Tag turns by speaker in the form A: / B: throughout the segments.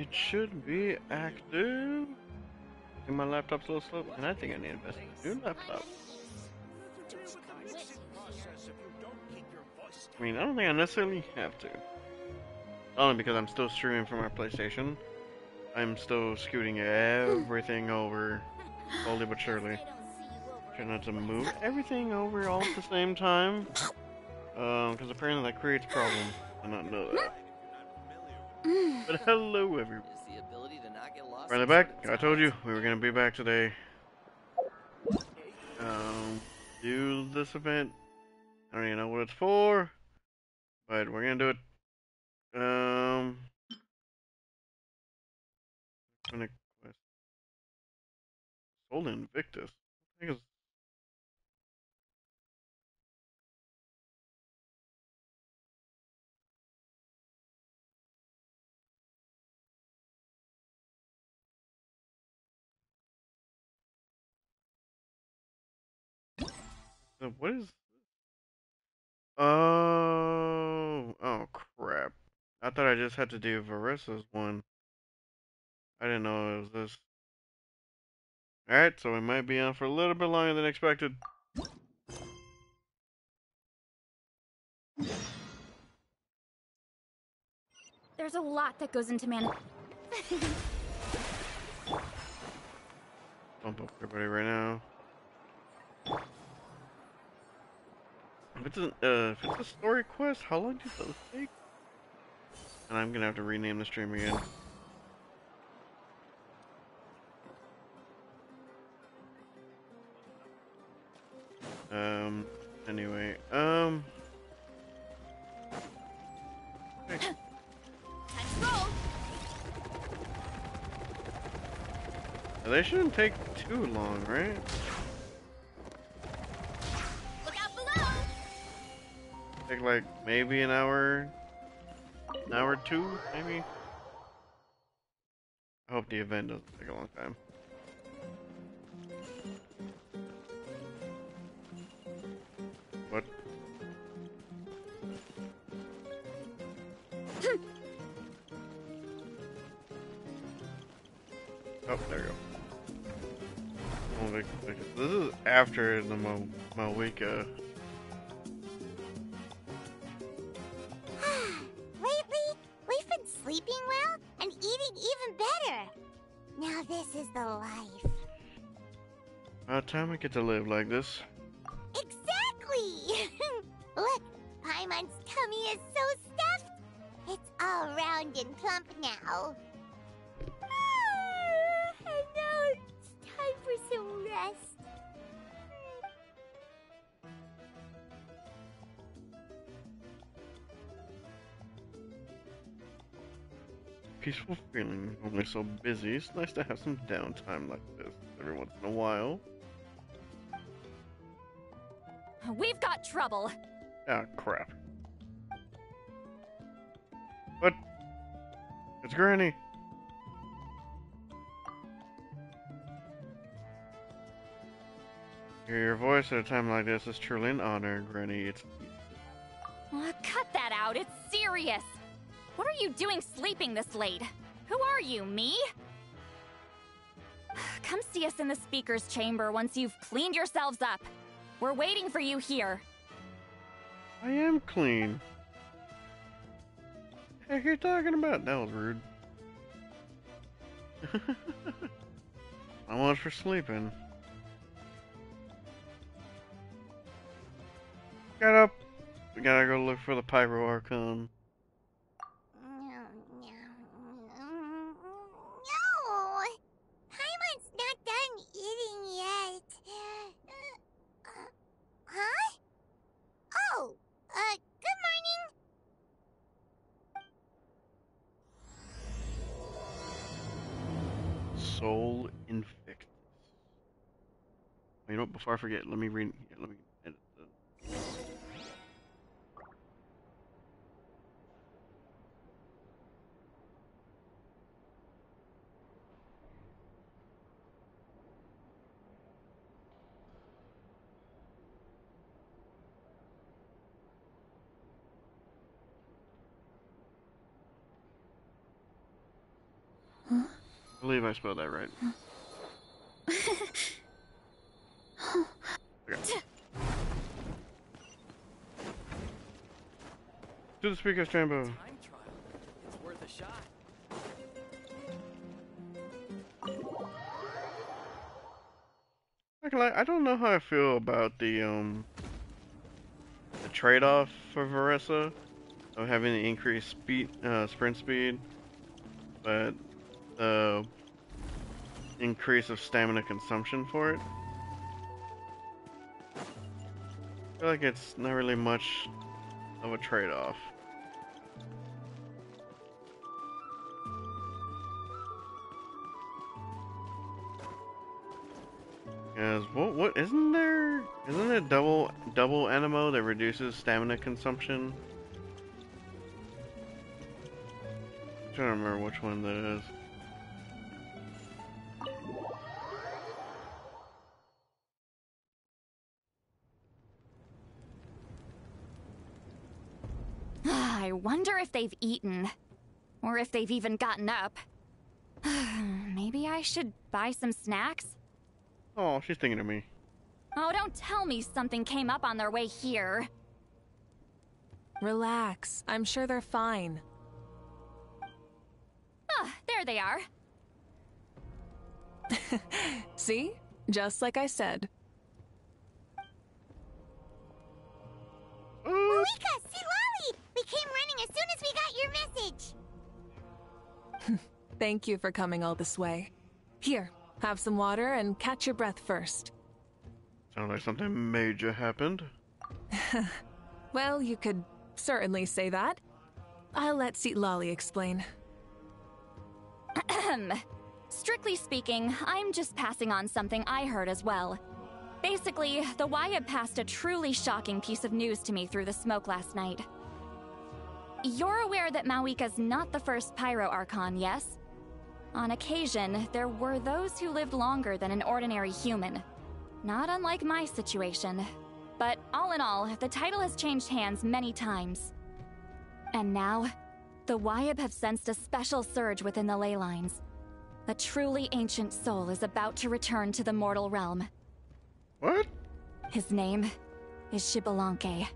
A: It should be active. And my laptop's a little slow, and I think I need to invest in a new laptop. I mean, I don't think I necessarily have to. Only because I'm still streaming from our PlayStation. I'm still scooting everything over, slowly but surely. Trying not to move everything over all at the same time. Because apparently that creates problems. I not know that. But hello, everyone. Finally back. I told you we were gonna be back today. Do this event. I don't even know what it's for, but we're gonna do it. Gonna quest. Soul Invictus. I think it's, what is? Oh crap! I thought I just had to do Varissa's one. I didn't know it was this. All right, so we might be on for a little bit longer than expected.
B: There's a lot that goes into
A: Bump up everybody right now. If it's a story quest, how long does those take? And I'm gonna have to rename the stream again. Anyway, they shouldn't take too long, right?
B: Look out below!
A: Take like maybe an hour or two, maybe. I hope the event doesn't take a long time. What? Oh, there we go. This is after the Mawika.
C: Lately, we've been sleeping well and eating even better. Now this is the life.
A: About time we get to live like this.
C: Exactly! Look, Paimon's tummy is so stuffed. It's all round and plump now. And now it's time for some rest.
A: Peaceful feeling. Normally so busy. It's nice to have some downtime like this every once in a while.
B: We've got trouble.
A: Ah, crap. What? It's Granny. Hear your voice at a time like this is truly an honor, Granny. It's
B: Cut that out. It's serious. What are you doing sleeping this late? Who are you, me? Come see us in the speaker's chamber once you've cleaned yourselves up. We're waiting for you here.
A: I am clean. What the heck are you talking about? That was rude. I was for sleeping. Get up. We gotta go look for the Pyro Archon.
C: No! Paimon's not done eating yet. Huh? Oh, good morning.
A: Soul Invictus. You know what? Before I forget, let me read. Let me edit the. I believe I spelled that right. Okay. To the speakers, Jambo.
D: Time trial. It's worth a shot.
A: I don't know how I feel about the trade-off for Veressa of having the increased speed, sprint speed, but the increase of stamina consumption for it. I feel like it's not really much of a trade-off. Yes, what isn't it double Animo that reduces stamina consumption? I'm trying to remember which one that is.
B: I wonder if they've eaten. Or if they've even gotten up. Maybe I should buy some snacks?
A: Oh, she's thinking of me.
B: Oh, don't tell me something came up on their way here.
E: Relax. I'm sure they're fine.
B: Ah, there they are.
E: See? Just like I said.
C: Malika, see Lolly! We came running as soon as we got your message.
E: Thank you for coming all this way. Here, have some water and catch your breath first.
A: Sounds like something major happened.
E: Well, you could certainly say that. I'll let Citlali explain.
B: Strictly speaking, I'm just passing on something I heard as well. Basically, the Wyab passed a truly shocking piece of news to me through the smoke last night. You're aware that Mawika's not the first Pyro Archon, yes? On occasion, there were those who lived longer than an ordinary human. Not unlike my situation. But all in all, the title has changed hands many times. And now, the Wyab have sensed a special surge within the ley lines. A truly ancient soul is about to return to the mortal realm.
A: What?
B: His name is Xbalanque.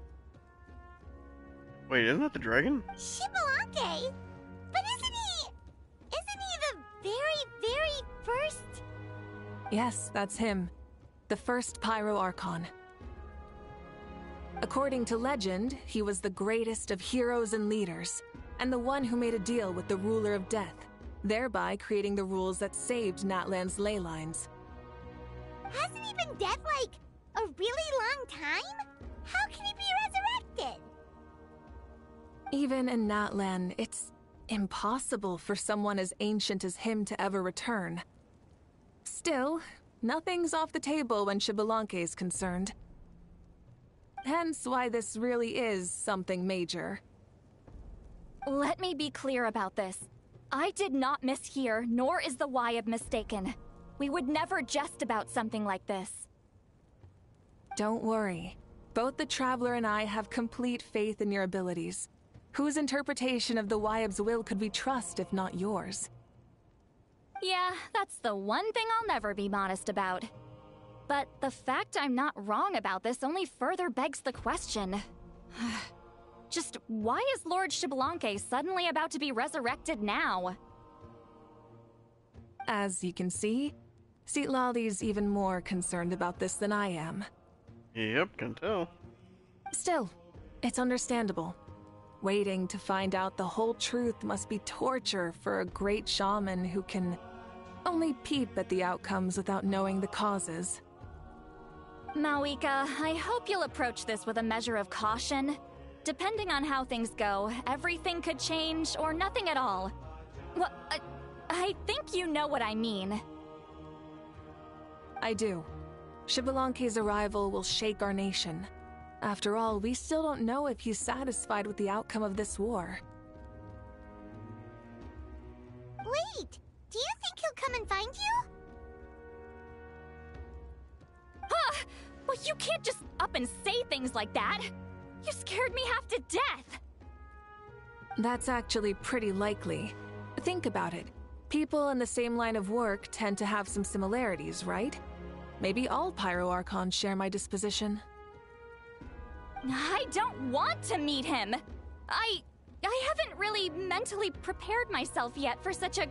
A: Wait, isn't that the dragon?
C: Xbalanque? But isn't he the very first?
E: Yes, that's him. The first Pyro Archon. According to legend, he was the greatest of heroes and leaders, and the one who made a deal with the ruler of death, thereby creating the rules that saved Natlan's ley lines.
C: Hasn't he been dead like a really long time? How can he be resurrected?
E: Even in Natlan, it's impossible for someone as ancient as him to ever return. Still, nothing's off the table when Xbalanque is concerned. Hence why this really is something major.
B: Let me be clear about this. I did not mishear, nor is the Wyab mistaken. We would never jest about something like this.
E: Don't worry. Both the Traveler and I have complete faith in your abilities. Whose interpretation of the Wyab's will could we trust if not yours?
B: Yeah, that's the one thing I'll never be modest about. But the fact I'm not wrong about this only further begs the question. Just why is Lord Xbalanque suddenly about to be resurrected now?
E: As you can see, Citlali's even more concerned about this than I am.
A: Yep, can tell.
E: Still, it's understandable. Waiting to find out the whole truth must be torture for a great shaman who can only peep at the outcomes without knowing the causes.
B: Mawika, I hope you'll approach this with a measure of caution. Depending on how things go, everything could change or nothing at all. Well, I think you know what I mean.
E: I do. Xbalanque's arrival will shake our nation. After all, we still don't know if he's satisfied with the outcome of this war.
C: Wait, do you think he'll come and find you?
B: Huh! Well, you can't just up and say things like that! You scared me half to death!
E: That's actually pretty likely. Think about it. People in the same line of work tend to have some similarities, right? Maybe all Pyroarchons share my disposition.
B: I don't want to meet him. I haven't really mentally prepared myself yet for such a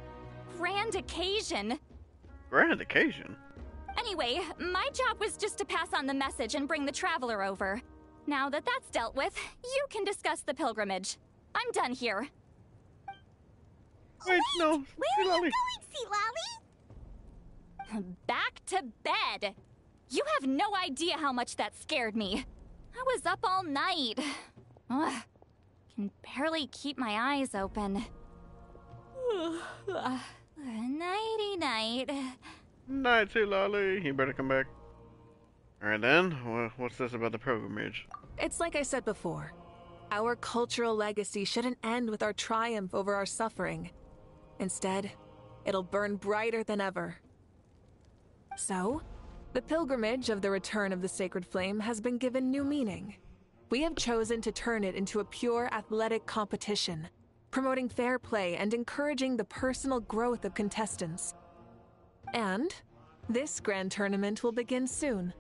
B: grand occasion.
A: Grand occasion?
B: Anyway, my job was just to pass on the message and bring the Traveler over. Now that that's dealt with, you can discuss the pilgrimage. I'm done here.
A: Wait, no.
C: Where are you
A: Lolly.
C: going, Sea Lolly?
B: Back to bed. You have no idea how much that scared me. I was up all night. Ugh, can barely keep my eyes open. Nighty night.
A: Night, Sea Lolly. You better come back. Alright then, what's this about the pilgrimage?
E: It's like I said before. Our cultural legacy shouldn't end with our triumph over our suffering. Instead, it'll burn brighter than ever. So, the pilgrimage of the return of the Sacred Flame has been given new meaning. We have chosen to turn it into a pure athletic competition, promoting fair play and encouraging the personal growth of contestants. And this grand tournament will begin soon.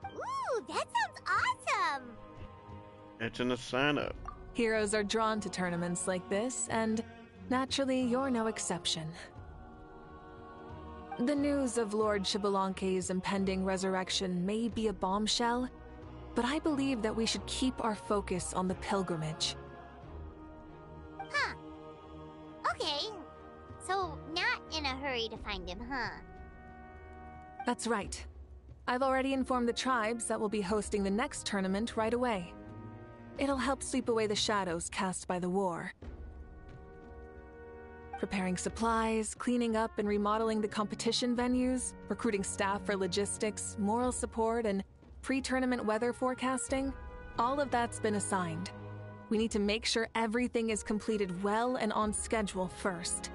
C: Ooh, that sounds awesome!
A: It's in the sign up.
E: Heroes are drawn to tournaments like this, and naturally, you're no exception. The news of Lord Xbalanque's impending resurrection may be a bombshell, but I believe that we should keep our focus on the pilgrimage.
C: Huh. Okay. So, not in a hurry to find him, huh?
E: That's right. I've already informed the tribes that we'll be hosting the next tournament right away. It'll help sweep away the shadows cast by the war. Preparing supplies, cleaning up and remodeling the competition venues, recruiting staff for logistics, moral support, and pre-tournament weather forecasting, all of that's been assigned. We need to make sure everything is completed well and on schedule first.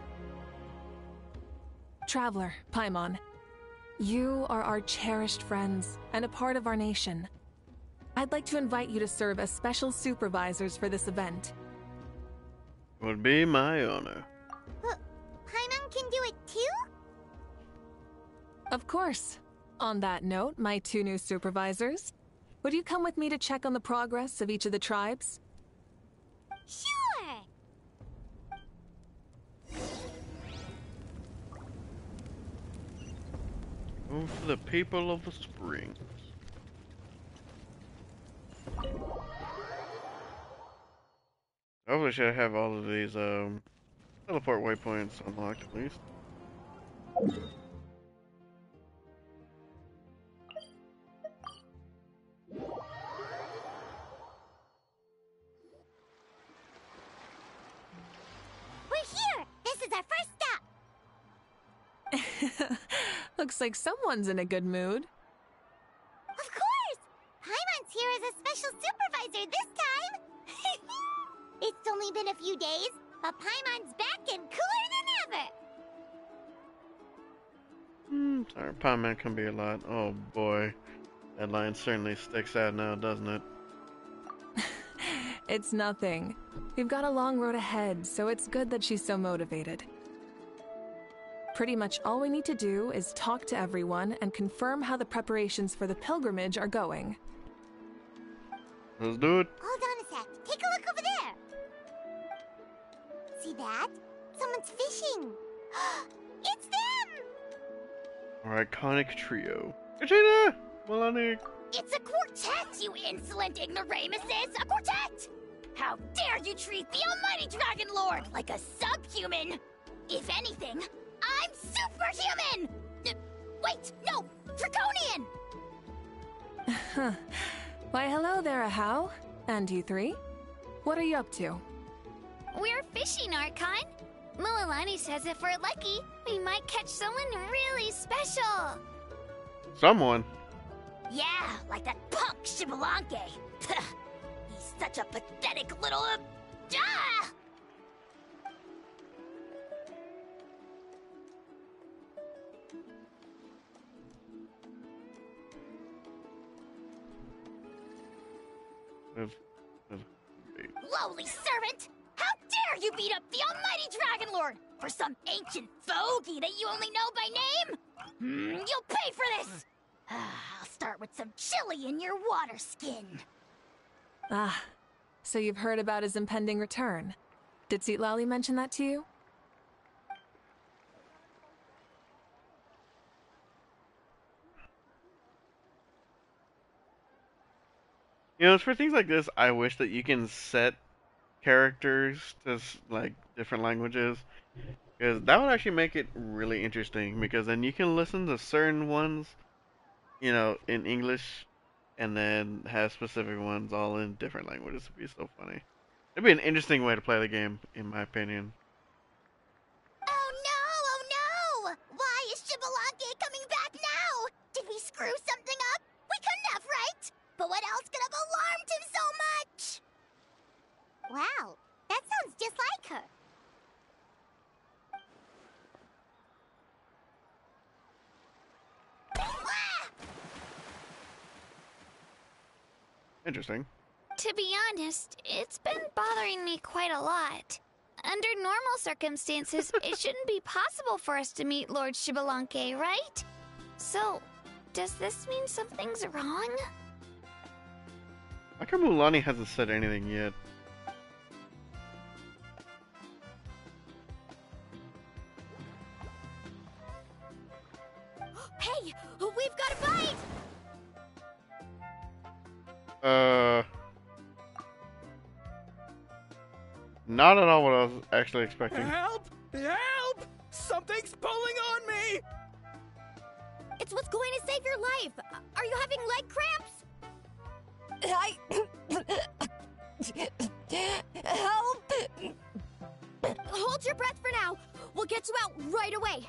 E: Traveler, Paimon, you are our cherished friends and a part of our nation. I'd like to invite you to serve as special supervisors for this event.
A: Would be my honor.
C: Paimon can do it too?
E: Of course. On that note, my two new supervisors, would you come with me to check on the progress of each of the tribes?
C: Sure!
A: Oh, for the people of the springs. Hopefully should have all of these teleport waypoints unlocked at least.
C: We're here! This is our first stop!
E: Looks like someone's in a good mood.
C: Of course! Paimon's here as a special supervisor this time! It's only been a few days, but Paimon's back and cooler than ever!
A: Sorry, Paimon can be a lot. Oh boy. That line certainly sticks out now, doesn't it?
E: It's nothing. We've got a long road ahead, so it's good that she's so motivated. Pretty much all we need to do is talk to everyone and confirm how the preparations for the pilgrimage are going.
A: Let's do it.
C: Hold on a sec. Take a look over there! See that? Someone's fishing! It's them!
A: Our iconic trio. Katrina! Melanie!
C: It's a quartet, you insolent ignoramuses! A quartet! How dare you treat the almighty Dragon Lord like a subhuman! If anything, I'm superhuman! Wait, no! Draconian!
E: Why, hello there, Ahau. And you three? What are you up to?
C: We're fishing, Archon. Mualani says if we're lucky, we might catch someone really special.
A: Someone.
C: Yeah, like that punk Xbalanque. He's such a pathetic little... ah! Lowly servant! How dare you beat up the almighty Dragon Lord! For some ancient fogey that you only know by name? You'll pay for this! I'll start with some chili in your water skin.
E: Ah, so you've heard about his impending return. Did Citlali mention that to you?
A: You know, it's for things like this, I wish that you can set characters to like different languages, because that would actually make it really interesting. Because then you can listen to certain ones, you know, in English, and then have specific ones all in different languages. It'd be so funny. It'd be an interesting way to play the game, in my opinion.
C: Oh no! Why is Xbalanque coming back now? Did we screw something up? We couldn't have, right? But what else could have alarmed him so much? Wow, that sounds just like her.
A: Interesting.
F: To be honest, it's been bothering me quite a lot. Under normal circumstances, it shouldn't be possible for us to meet Lord Xbalanque, right? So, does this mean something's wrong?
A: How come Mulaney hasn't said anything yet?
C: Hey, we've got a bite!
A: Not at all what I was actually expecting.
D: Help! Help! Something's pulling on me!
C: It's what's going to save your life. Are you having leg cramps?
G: Help!
C: Hold your breath for now. We'll get you out right away.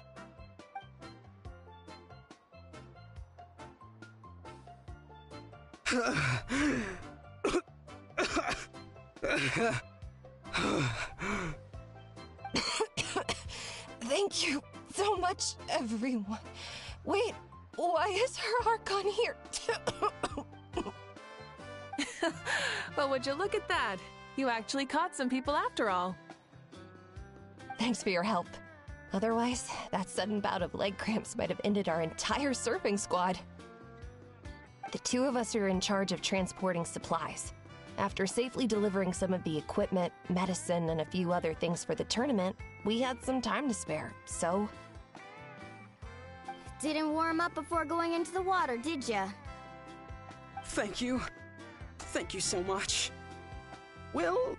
G: Thank you so much, everyone. Wait, why is her Archon here?
E: Well, would you look at that? You actually caught some people after all.
G: Thanks for your help. Otherwise, that sudden bout of leg cramps might have ended our entire surfing squad. The two of us are in charge of transporting supplies. After safely delivering some of the equipment, medicine, and a few other things for the tournament, we had some time to spare, so...
C: Didn't warm up before going into the water, did ya?
H: Thank you. Thank you so much. We'll,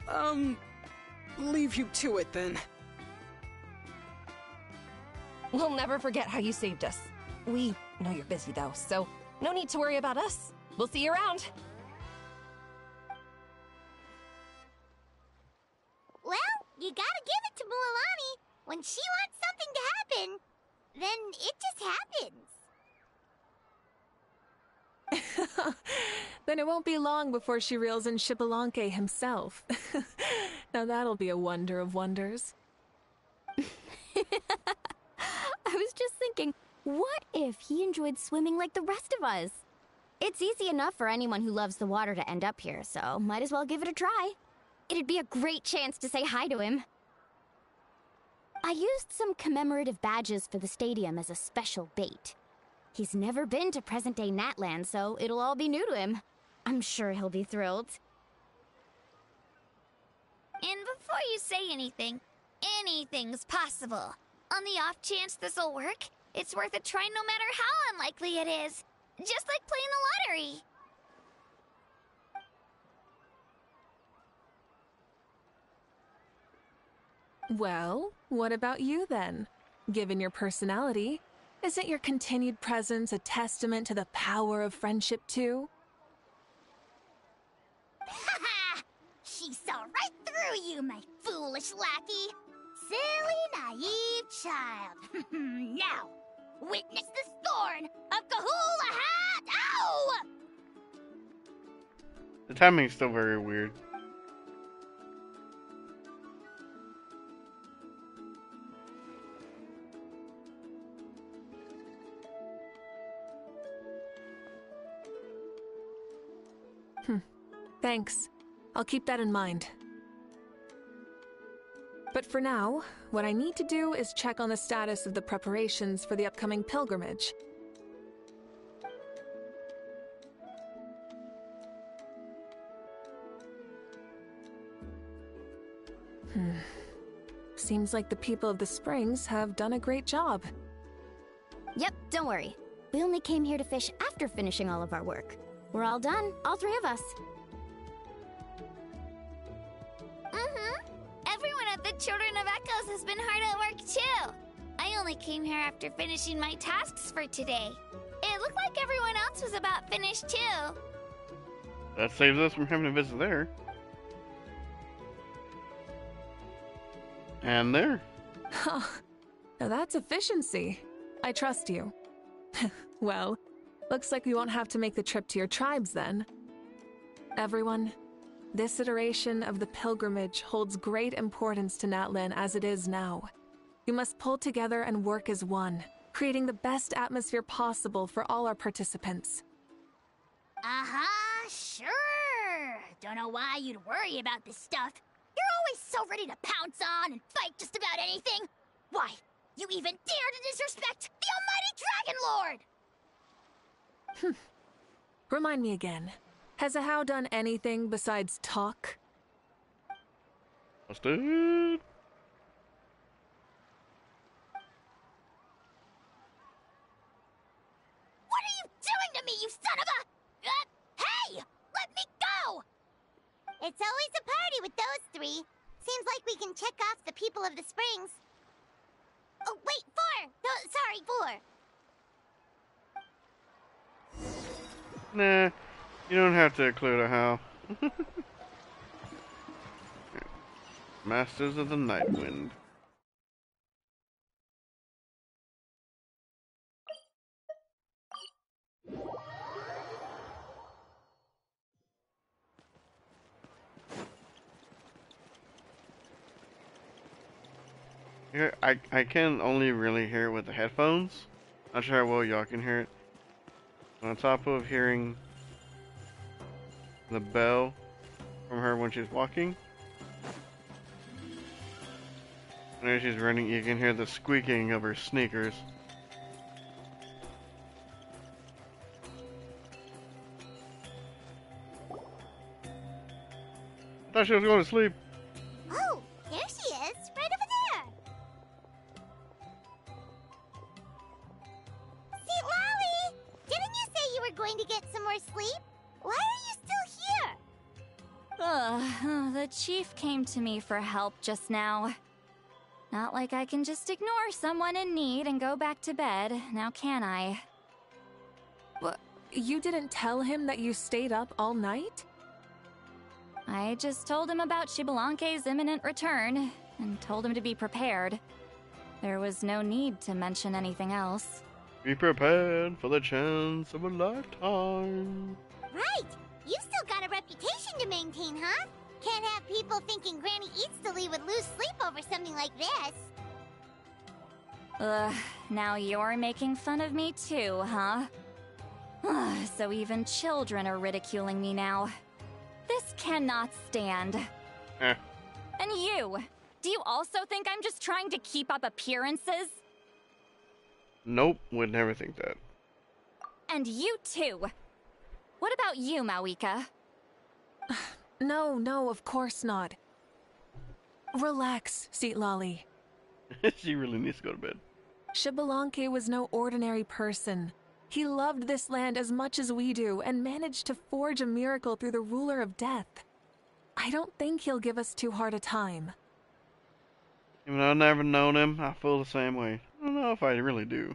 H: leave you to it then.
G: We'll never forget how you saved us. We know you're busy though, so no need to worry about us. We'll see you around.
C: Well, you gotta give it to Mualani. When she wants something to happen, then it just happens.
E: Then it won't be long before she reels in Xbalanque himself. Now that'll be a wonder of wonders.
B: I was just thinking, what if he enjoyed swimming like the rest of us? It's easy enough for anyone who loves the water to end up here, so might as well give it a try. It'd be a great chance to say hi to him. I used some commemorative badges for the stadium as a special bait. He's never been to present-day Natland, so it'll all be new to him. I'm sure he'll be thrilled.
F: And before you say anything, anything's possible. On the off chance this'll work, it's worth a try no matter how unlikely it is. Just like playing the lottery.
E: Well, what about you then? Given your personality, isn't your continued presence a testament to the power of friendship too?
C: Ha! She saw right through you, my foolish lackey. Silly, naive child. Now, witness the scorn of Kahula Hat! Ow!
A: The timing's still very weird.
E: Thanks. I'll keep that in mind. But for now, what I need to do is check on the status of the preparations for the upcoming pilgrimage. Seems like the people of the Springs have done a great job.
C: Yep, don't worry. We only came here to fish after finishing all of our work. We're all done, all three of us.
F: Everyone at the Children of Echoes has been hard at work too. I only came here after finishing my tasks for today. It looked like everyone else was about finished too.
A: That saves us from having to visit there. And there.
E: Huh. Now that's efficiency. I trust you. Well, looks like we won't have to make the trip to your tribes then. Everyone, this iteration of the pilgrimage holds great importance to Natlan as it is now. We must pull together and work as one, creating the best atmosphere possible for all our participants.
C: Sure. Don't know why you'd worry about this stuff. You're always so ready to pounce on and fight just about anything. Why, you even dare to disrespect the almighty Dragon Lord!
E: Remind me again, has Ahau done anything besides talk?
A: Busted.
C: What are you doing to me, you son of a... hey! Let me go!
I: It's always a party with those three. Seems like we can check off the people of the Springs. Oh, wait, four! Sorry, 4.
A: Nah, you don't have to include Ahau. Masters of the Night Wind. Here, I can only really hear it with the headphones. Not sure how well y'all can hear it. On top of hearing the bell from her when she's walking, and as she's running, you can hear the squeaking of her sneakers. I thought she was going to sleep.
I: Oh, there she is, right over there. See, Lolly, didn't you say you were going to get some more sleep? Why are you still here?
B: The chief came to me for help just now. Not like I can just ignore someone in need and go back to bed, now can I?
E: What? You didn't tell him that you stayed up all night?
B: I just told him about Xbalanque's imminent return, and told him to be prepared. There was no need to mention anything else.
A: Be prepared for the chance of a lifetime.
I: Right. You still got a reputation to maintain, huh? Can't have people thinking Granny Eatstily would lose sleep over something like this.
B: Ugh, now you're making fun of me too, huh? So even children are ridiculing me now. This cannot stand.
A: Eh.
B: And you! Do you also think I'm just trying to keep up appearances?
A: Nope, would never think that.
B: And you too! What about you, Mawika?
E: No, of course not. Relax, Seatlolly.
A: She really needs to go to bed.
E: Xbalanque was no ordinary person. He loved this land as much as we do and managed to forge a miracle through the ruler of death. I don't think he'll give us too hard a time.
A: Even though I've never known him, I feel the same way. I don't know if I really do.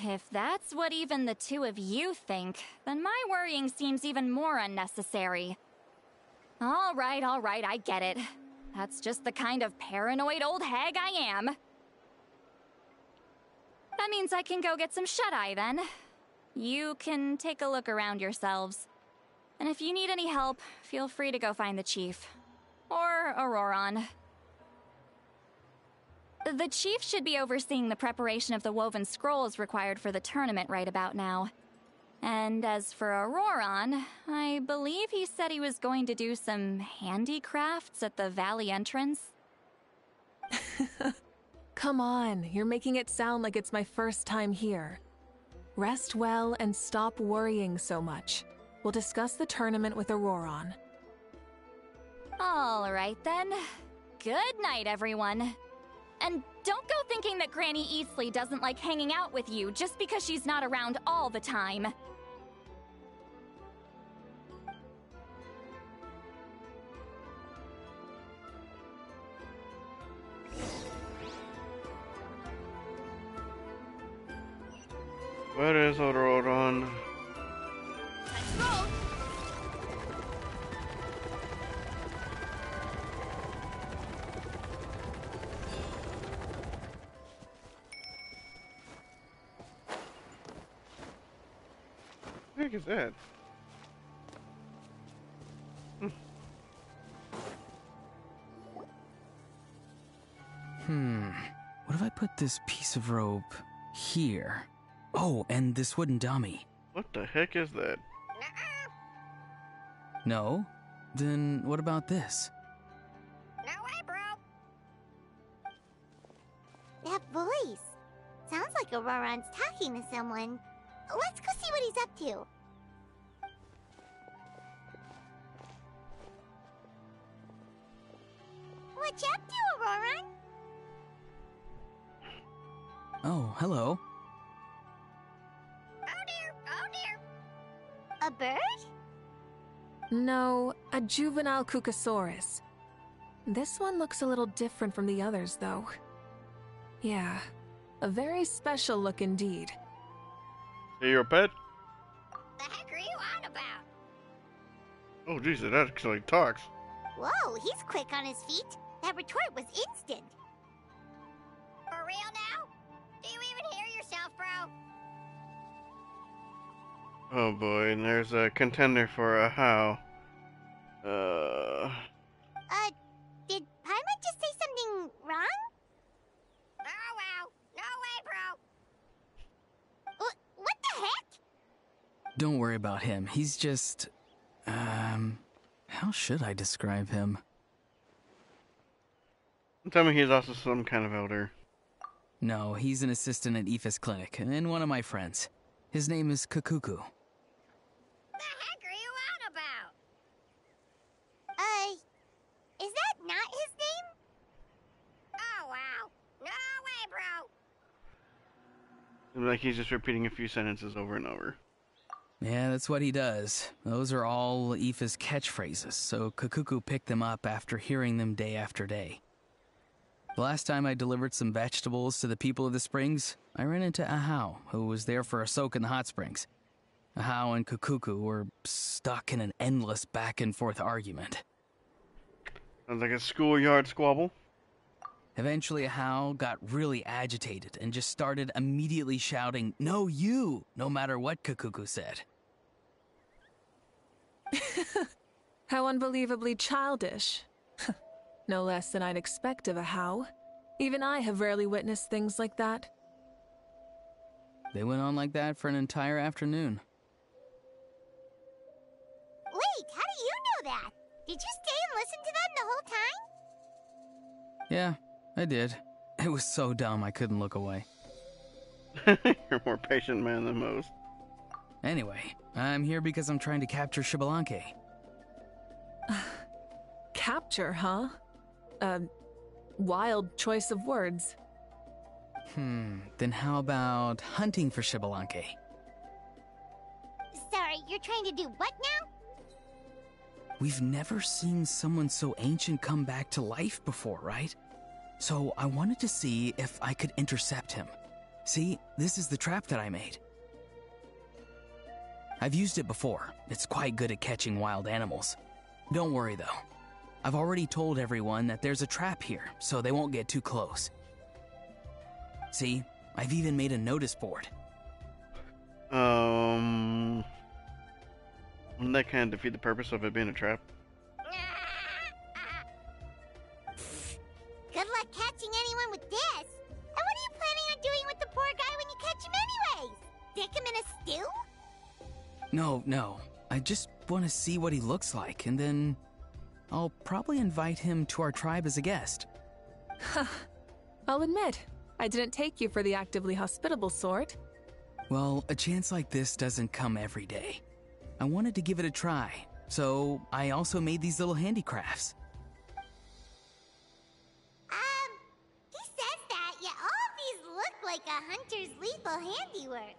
B: If that's what even the two of you think, then my worrying seems even more unnecessary. All right, I get it. That's just the kind of paranoid old hag I am. That means I can go get some shut-eye then. You can take a look around yourselves. And if you need any help, feel free to go find the chief. Or Auroron. The chief should be overseeing the preparation of the woven scrolls required for the tournament right about now. And as for Auroron, I believe he said he was going to do some handicrafts at the valley entrance.
E: Come on, you're making it sound like it's my first time here. Rest well and stop worrying so much. We'll discuss the tournament with Auroron.
B: All right then. Good night, everyone. And don't go thinking that Granny Eastley doesn't like hanging out with you just because she's not around all the time.
A: Where is Auroron?
C: Let's go!
A: What the heck is that?
J: What if I put this piece of rope here? Oh, and this wooden dummy.
A: What the heck is that?
J: No? Then what about this?
C: No way, bro!
I: That voice. Sounds like Auroron's talking to someone. Let's go see what he's up to. What you up to, Auroron?
J: Oh, hello.
C: Oh dear, oh dear!
I: A bird?
E: No, a juvenile Cucosaurus. This one looks a little different from the others, though. Yeah, a very special look indeed.
A: Hey, your pet?
C: The heck are you on about?
A: Oh, jeez, it actually talks.
I: Whoa, he's quick on his feet. That retort was instant.
C: For real now? Do you even hear yourself, bro?
A: Oh boy, and there's a contender for a how.
I: Did Paimon just say something wrong?
C: Oh wow, no way, bro!
I: What the heck?
J: Don't worry about him. He's just... how should I describe him?
A: Tell me he's also some kind of elder.
J: No, he's an assistant at Aoife's clinic, and one of my friends. His name is Kakuku.
C: The heck are you on about?
I: Is that not his name?
C: Oh wow, no way, bro!
A: Like he's just repeating a few sentences over and over.
J: Yeah, that's what he does. Those are all Aoife's catchphrases, so Kakuku picked them up after hearing them day after day. The last time I delivered some vegetables to the people of the springs, I ran into Ahau, who was there for a soak in the hot springs. Ahau and Kakuku were stuck in an endless back-and-forth argument.
A: Sounds like a schoolyard squabble.
J: Eventually, Ahau got really agitated and just started immediately shouting, "No, you!" no matter what Kakuku said.
E: How unbelievably childish. No less than I'd expect of Ahau. Even I have rarely witnessed things like that.
J: They went on like that for an entire afternoon.
I: Wait, how do you know that? Did you stay and listen to them the whole time?
J: Yeah, I did. It was so dumb I couldn't look away.
A: You're a more patient man than most.
J: Anyway, I'm here because I'm trying to capture Xbalanque.
E: Capture, huh? Wild choice of words.
J: Then how about hunting for Xbalanque?
I: Sorry, you're trying to do what now?
J: We've never seen someone so ancient come back to life before, right? So I wanted to see if I could intercept him. See, this is the trap that I made. I've used it before. It's quite good at catching wild animals. Don't worry though. I've already told everyone that there's a trap here, so they won't get too close. See, I've even made a notice board.
A: Wouldn't that kind of defeat the purpose of it being a trap?
I: Good luck catching anyone with this. And what are you planning on doing with the poor guy when you catch him anyways? Stick him in a stew?
J: No. I just want to see what he looks like, and then I'll probably invite him to our tribe as a guest.
E: I'll admit, I didn't take you for the actively hospitable sort.
J: Well, a chance like this doesn't come every day. I wanted to give it a try, so I also made these little handicrafts.
I: He says that, yet all of these look like a hunter's lethal handiwork.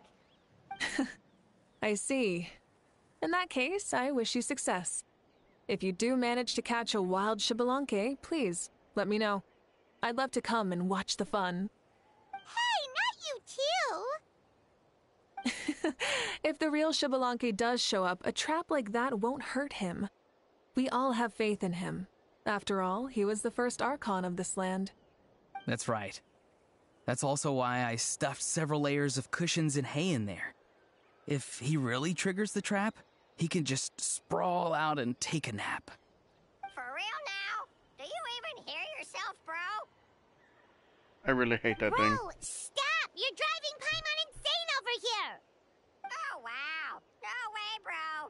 E: I see. In that case, I wish you success. If you do manage to catch a wild Xbalanque, please, let me know. I'd love to come and watch the fun.
I: Hey, not you too!
E: If the real Xbalanque does show up, a trap like that won't hurt him. We all have faith in him. After all, he was the first Archon of this land.
J: That's right. That's also why I stuffed several layers of cushions and hay in there. If he really triggers the trap, he can just sprawl out and take a nap.
C: For real now? Do you even hear yourself, bro?
A: I really hate that thing.
I: Bro, stop! You're driving Paimon insane over here!
C: Oh, wow. No way, bro.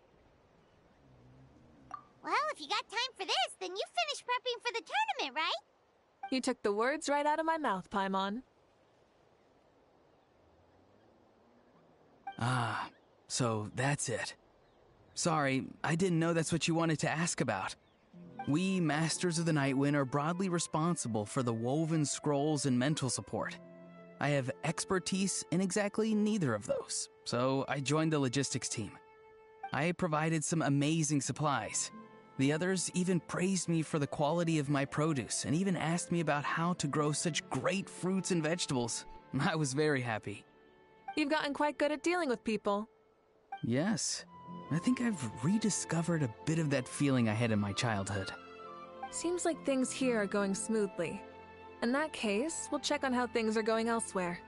I: Well, if you got time for this, then you finished prepping for the tournament, right?
E: You took the words right out of my mouth, Paimon.
J: Ah, so that's it. Sorry, I didn't know that's what you wanted to ask about. We, Masters of the Nightwind, are broadly responsible for the woven scrolls and mental support. I have expertise in exactly neither of those, so I joined the logistics team. I provided some amazing supplies. The others even praised me for the quality of my produce and even asked me about how to grow such great fruits and vegetables. I was very happy.
E: You've gotten quite good at dealing with people.
J: Yes. I think I've rediscovered a bit of that feeling I had in my childhood.
E: Seems like things here are going smoothly. In that case, we'll check on how things are going elsewhere.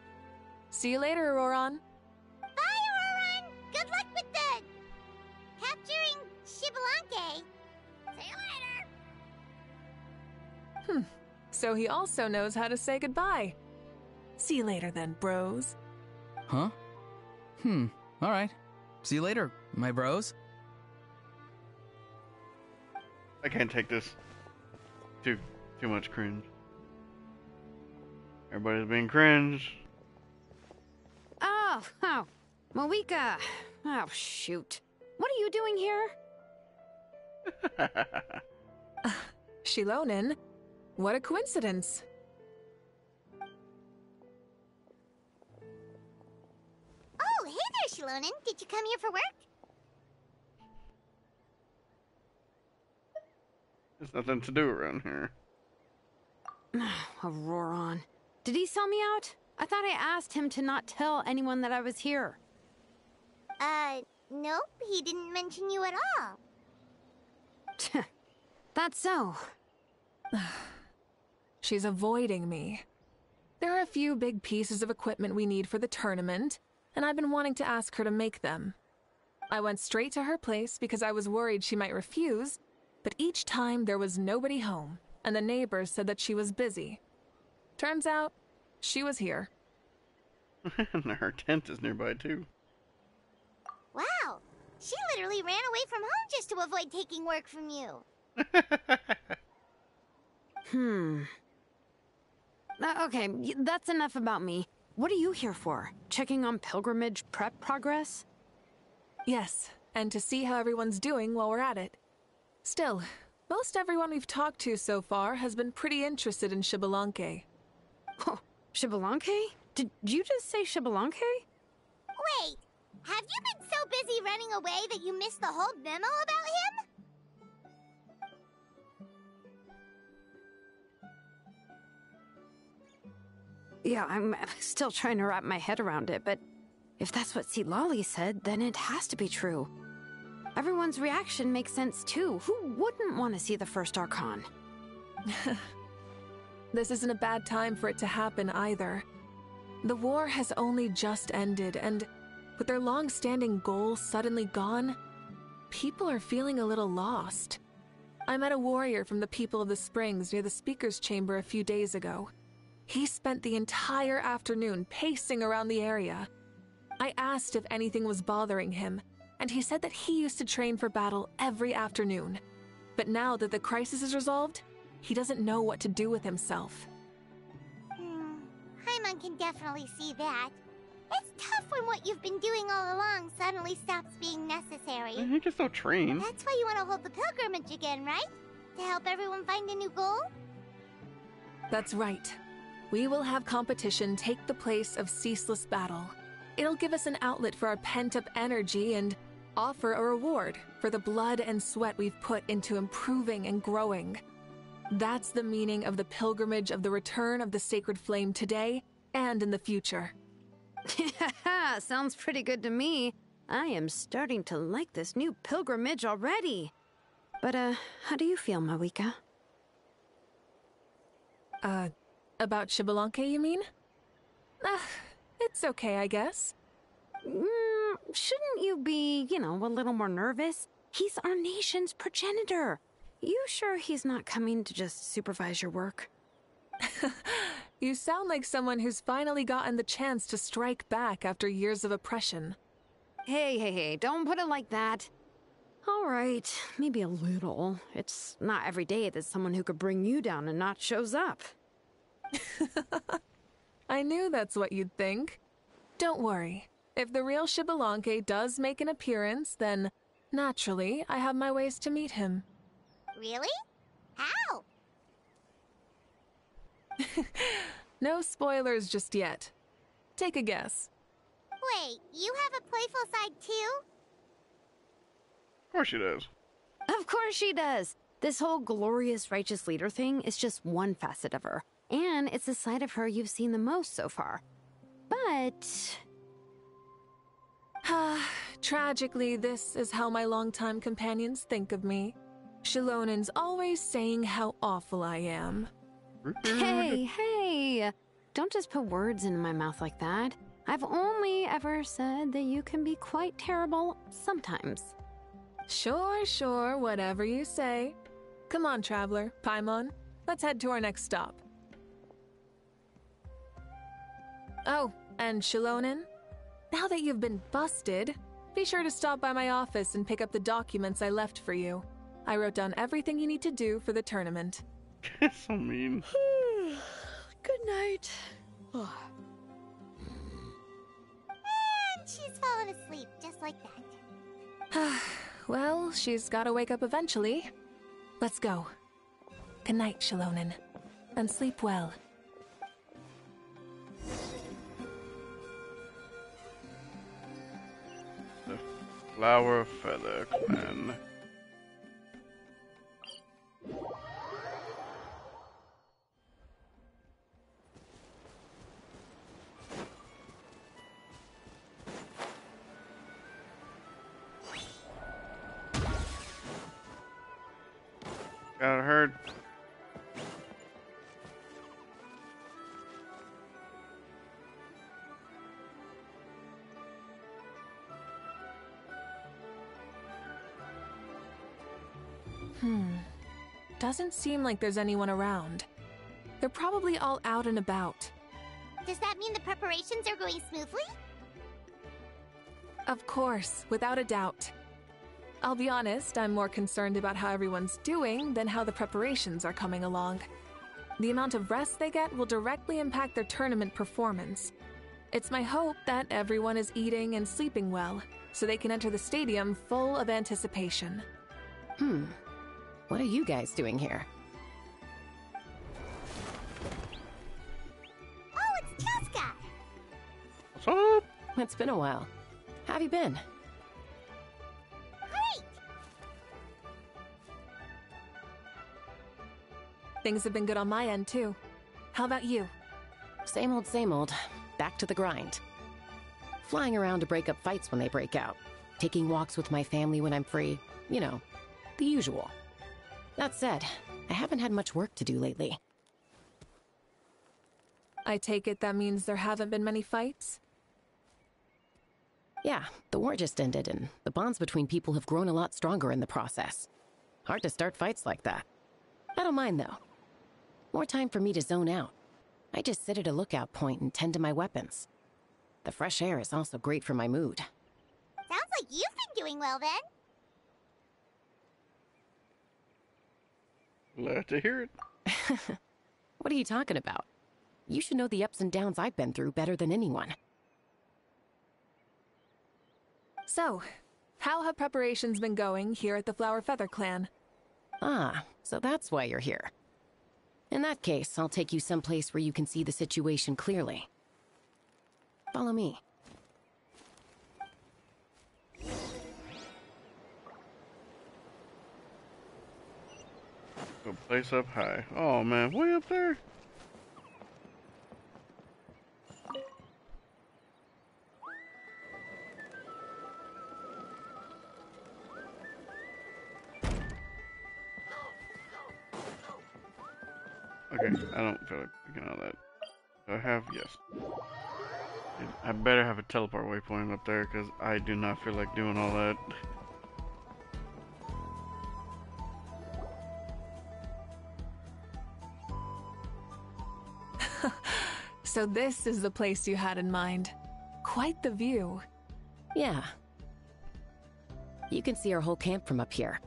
E: See you later, Auroron.
I: Bye, Auroron! Good luck with the... capturing Xbalanque.
C: See you later.
E: So he also knows how to say goodbye. See you later then, bros.
J: Huh? Alright. See you later, my bros.
A: I can't take this. Too much cringe. Everybody's being cringe.
K: Oh, Moeka. Oh, shoot. What are you doing here?
E: Xilonen, what a coincidence.
I: Oh, hey there, Xilonen. Did you come here for work?
A: There's nothing to do around here.
K: Auroron. Did he sell me out? I thought I asked him to not tell anyone that I was here.
I: Nope. He didn't mention you at all.
K: That's so.
E: She's avoiding me. There are a few big pieces of equipment we need for the tournament, and I've been wanting to ask her to make them. I went straight to her place because I was worried she might refuse, but each time there was nobody home, and the neighbors said that she was busy. Turns out, she was here.
A: And her tent is nearby, too.
I: Wow. She literally ran away from home just to avoid taking work from you.
K: Okay, that's enough about me. What are you here for? Checking on pilgrimage prep progress?
E: Yes, and to see how everyone's doing while we're at it. Still, most everyone we've talked to so far has been pretty interested in Xbalanque.
K: Oh, Xbalanque? Did you just say Xbalanque?
I: Wait, have you been so busy running away that you missed the whole memo about him?
K: Yeah, I'm still trying to wrap my head around it, but if that's what Sealali said, then it has to be true. Everyone's reaction makes sense too. Who wouldn't want to see the first Archon?
E: This isn't a bad time for it to happen either. The war has only just ended, and with their long-standing goals suddenly gone, people are feeling a little lost. I met a warrior from the People of the Springs near the Speaker's Chamber a few days ago. He spent the entire afternoon pacing around the area. I asked if anything was bothering him, and he said that he used to train for battle every afternoon. But now that the crisis is resolved, he doesn't know what to do with himself.
I: Paimon can definitely see that. It's tough when what you've been doing all along suddenly stops being necessary.
A: You can still train.
I: That's why you want to hold the pilgrimage again, right? To help everyone find a new goal?
E: That's right. We will have competition take the place of ceaseless battle. It'll give us an outlet for our pent-up energy and offer a reward for the blood and sweat we've put into improving and growing. That's the meaning of the pilgrimage of the return of the sacred flame today and in the future.
K: Sounds pretty good to me. I am starting to like this new pilgrimage already. But, how do you feel, Mawika?
E: About Xbalanque, you mean? It's okay, I guess.
K: Shouldn't you be, a little more nervous? He's our nation's progenitor. You sure he's not coming to just supervise your work?
E: You sound like someone who's finally gotten the chance to strike back after years of oppression.
K: Hey, don't put it like that. All right, maybe a little. It's not every day that someone who could bring you down a notch shows up.
E: I knew that's what you'd think. Don't worry. If the real Xbalanque does make an appearance, then, naturally, I have my ways to meet him.
I: Really? How?
E: No spoilers just yet. Take a guess.
I: Wait, you have a playful side too?
A: Of course she does.
K: Of course she does. This whole glorious righteous leader thing is just one facet of her. And it's the side of her you've seen the most so far. But...
E: Tragically, this is how my longtime companions think of me. Shilonin's always saying how awful I am.
K: Hey, don't just put words into my mouth like that. I've only ever said that you can be quite terrible sometimes.
E: Sure, whatever you say. Come on, Traveler, Paimon, let's head to our next stop. Oh, and Shilonin, now that you've been busted, be sure to stop by my office and pick up the documents I left for you. I wrote down everything you need to do for the tournament.
A: So mean.
K: Good night.
I: And she's fallen asleep, just like that.
E: Well, she's gotta wake up eventually. Let's go. Good night, Shilonin. And sleep well.
A: The Flower Feather Clan. Got heard.
E: Doesn't seem like there's anyone around. They're probably all out and about.
I: Does that mean the preparations are going smoothly?
E: Of course, without a doubt. I'll be honest, I'm more concerned about how everyone's doing than how the preparations are coming along. The amount of rest they get will directly impact their tournament performance. It's my hope that everyone is eating and sleeping well, so they can enter the stadium full of anticipation.
G: What are you guys doing here?
I: Oh, it's Cheska!
A: What's up?
G: It's been a while. How have you been?
I: Great!
E: Things have been good on my end, too. How about you?
G: Same old. Back to the grind. Flying around to break up fights when they break out. Taking walks with my family when I'm free. You know, the usual. That said, I haven't had much work to do lately.
E: I take it that means there haven't been many fights?
G: Yeah, the war just ended, and the bonds between people have grown a lot stronger in the process. Hard to start fights like that. I don't mind, though. More time for me to zone out. I just sit at a lookout point and tend to my weapons. The fresh air is also great for my mood.
I: Sounds like you've been doing well then.
A: Glad to hear it.
G: What are you talking about? You should know the ups and downs I've been through better than anyone.
E: So, how have preparations been going here at the Flower Feather Clan?
G: Ah, so that's why you're here. In that case, I'll take you someplace where you can see the situation clearly. Follow me.
A: A place up high. Oh man, way up there? Okay, I don't feel like picking all that. Do I have? Yes. I better have a teleport waypoint up there because I do not feel like doing all that.
E: So this is the place you had in mind. Quite the view.
G: Yeah. You can see our whole camp from up here.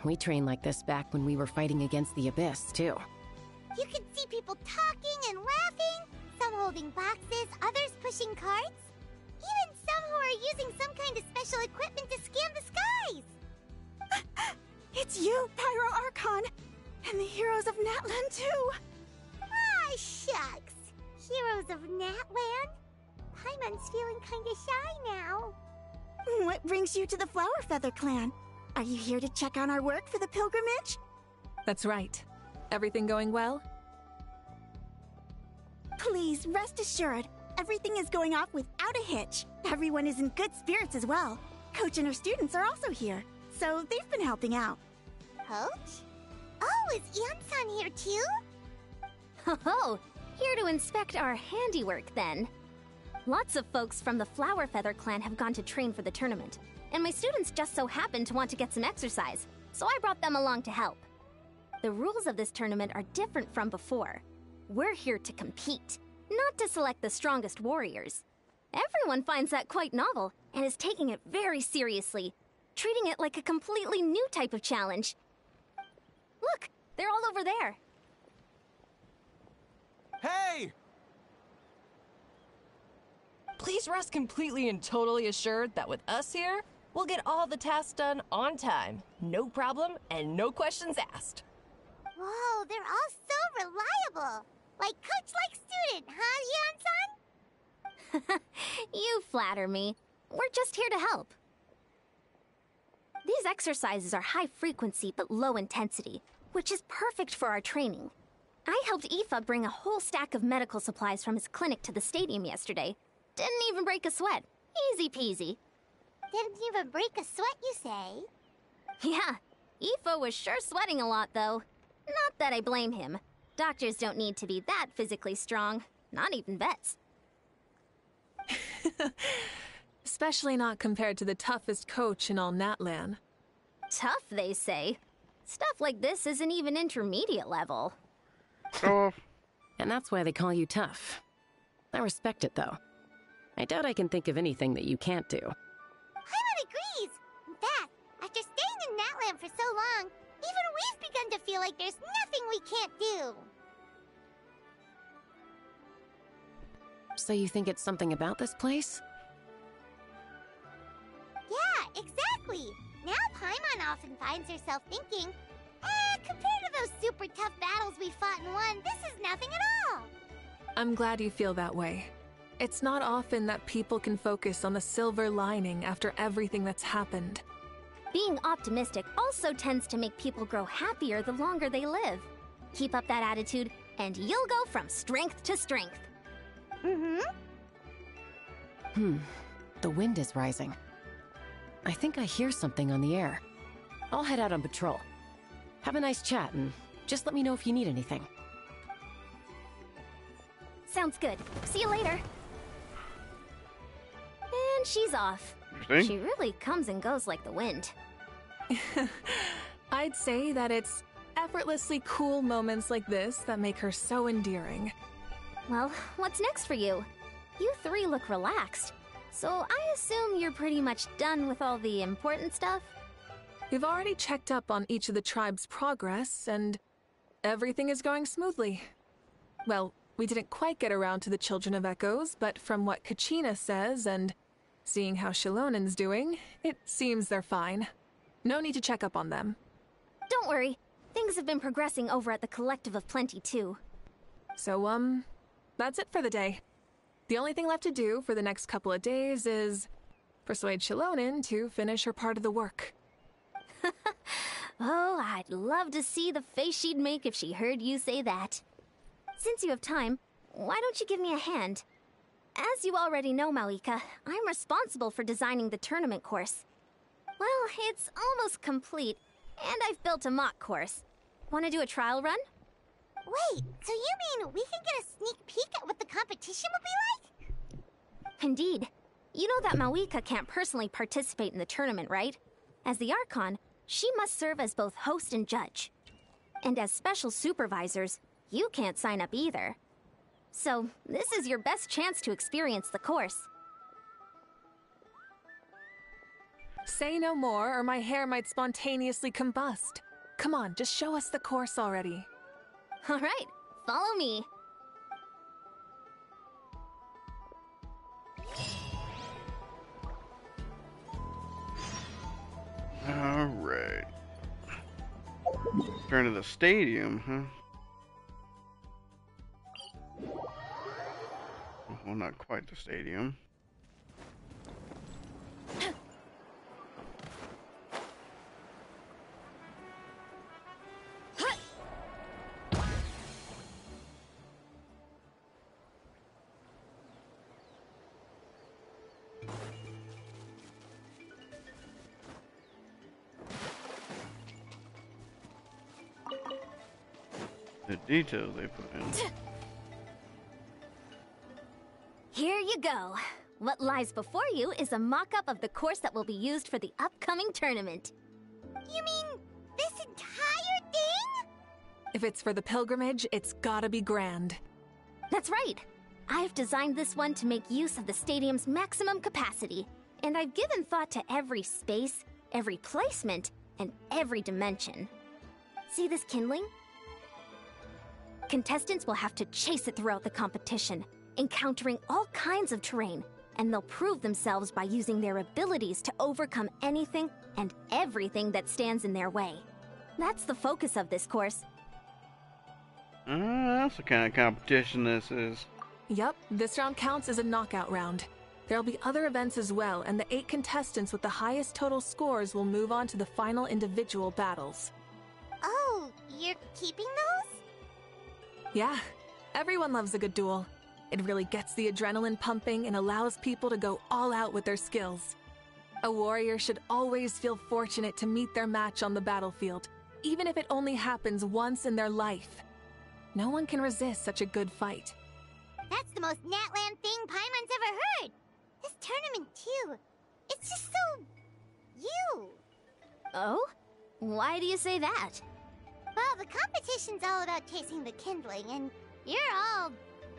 G: We trained like this back when we were fighting against the Abyss, too.
I: You can see people talking and laughing, some holding boxes, others pushing carts. Even some who are using some kind of special equipment to scan the skies.
C: It's you, Pyro Archon, and the heroes of Natlan too.
I: Ah, shucks. Heroes of Natlan? Paimon's feeling kinda shy now.
C: What brings you to the Flower Feather Clan? Are you here to check on our work for the pilgrimage?
E: That's right. Everything going well?
C: Please, rest assured, everything is going off without a hitch. Everyone is in good spirits as well. Coach and her students are also here, so they've been helping out.
I: Coach? Oh, is Ian-san here too?
L: Ho-ho! Here to inspect our handiwork, then. Lots of folks from the Flower Feather Clan have gone to train for the tournament, and my students just so happened to want to get some exercise, so I brought them along to help. The rules of this tournament are different from before. We're here to compete, not to select the strongest warriors. Everyone finds that quite novel, and is taking it very seriously, treating it like a completely new type of challenge. Look, they're all over there.
D: Hey!
G: Please rest completely and totally assured that with us here, we'll get all the tasks done on time. No problem and no questions asked.
I: Whoa, they're all so reliable. Like coach-like student, huh, Ian-san?
L: You flatter me. We're just here to help. These exercises are high frequency but low intensity, which is perfect for our training. I helped Aoife bring a whole stack of medical supplies from his clinic to the stadium yesterday. Didn't even break a sweat. Easy peasy.
I: Didn't even break a sweat, you say?
L: Yeah, Aoife was sure sweating a lot, though. Not that I blame him. Doctors don't need to be that physically strong. Not even vets.
E: Especially not compared to the toughest coach in all Natlan.
L: Tough, they say. Stuff like this isn't even intermediate level.
G: And that's why they call you tough. I respect it, though. I doubt I can think of anything that you can't do.
I: Paimon agrees. In fact, after staying in Natlan for so long, even we've begun to feel like there's nothing we can't do.
G: So you think it's something about this place?
I: Yeah, exactly. Now Paimon often finds herself thinking, compared to those super tough battles we fought and won, this is nothing at all.
E: I'm glad you feel that way. It's not often that people can focus on the silver lining after everything that's happened.
L: Being optimistic also tends to make people grow happier the longer they live. Keep up that attitude, and you'll go from strength to strength.
G: The wind is rising. I think I hear something on the air. I'll head out on patrol. Have a nice chat, and just let me know if you need anything.
L: Sounds good. See you later. And she's off. She really comes and goes like the wind.
E: I'd say that it's effortlessly cool moments like this that make her so endearing.
L: Well, what's next for you? You three look relaxed. So I assume you're pretty much done with all the important stuff?
E: We've already checked up on each of the tribe's progress, and everything is going smoothly. Well, We didn't quite get around to the Children of Echoes, but from what Kachina says and seeing how Shilonen's doing, it seems they're fine. No need to check up on them.
L: Don't worry. Things have been progressing over at the Collective of Plenty, too.
E: So, that's it for the day. The only thing left to do for the next couple of days is persuade Shilonen to finish her part of the work.
L: Oh, I'd love to see the face she'd make if she heard you say that. Since you have time, why don't you give me a hand? As you already know, Mawika, I'm responsible for designing the tournament course. Well, it's almost complete, and I've built a mock course. Want to do a trial run?
I: Wait, so you mean we can get a sneak peek at what the competition will be like?
L: Indeed. You know that Mawika can't personally participate in the tournament, right? As the Archon, she must serve as both host and judge. And as special supervisors, you can't sign up either. So, this is your best chance to experience the course.
E: Say no more, or my hair might spontaneously combust. Come on, just show us the course already.
L: All right, follow me.
A: Alright. Turn to the stadium, huh? Well, not quite the stadium. The details they put in.
L: Here you go. What lies before you is a mock-up of the course that will be used for the upcoming tournament.
I: You mean this entire thing?
E: If it's for the pilgrimage, it's gotta be grand.
L: That's right. I've designed this one to make use of the stadium's maximum capacity, and I've given thought to every space, every placement, and every dimension. See this kindling? Contestants will have to chase it throughout the competition, encountering all kinds of terrain, and they'll prove themselves by using their abilities to overcome anything and everything that stands in their way. That's the focus of this course.
A: That's the kind of competition this is.
E: Yup, this round counts as a knockout round. There'll be other events as well, and the 8 contestants with the highest total scores will move on to the final individual battles.
I: Oh, you're keeping those?
E: Yeah, everyone loves a good duel. It really gets the adrenaline pumping and allows people to go all out with their skills. A warrior should always feel fortunate to meet their match on the battlefield, even if it only happens once in their life. No one can resist such a good fight.
I: That's the most Natlan thing Paimon's ever heard! This tournament, too. It's just so... you.
L: Oh? Why do you say that?
I: Well, the competition's all about chasing the kindling, and you're all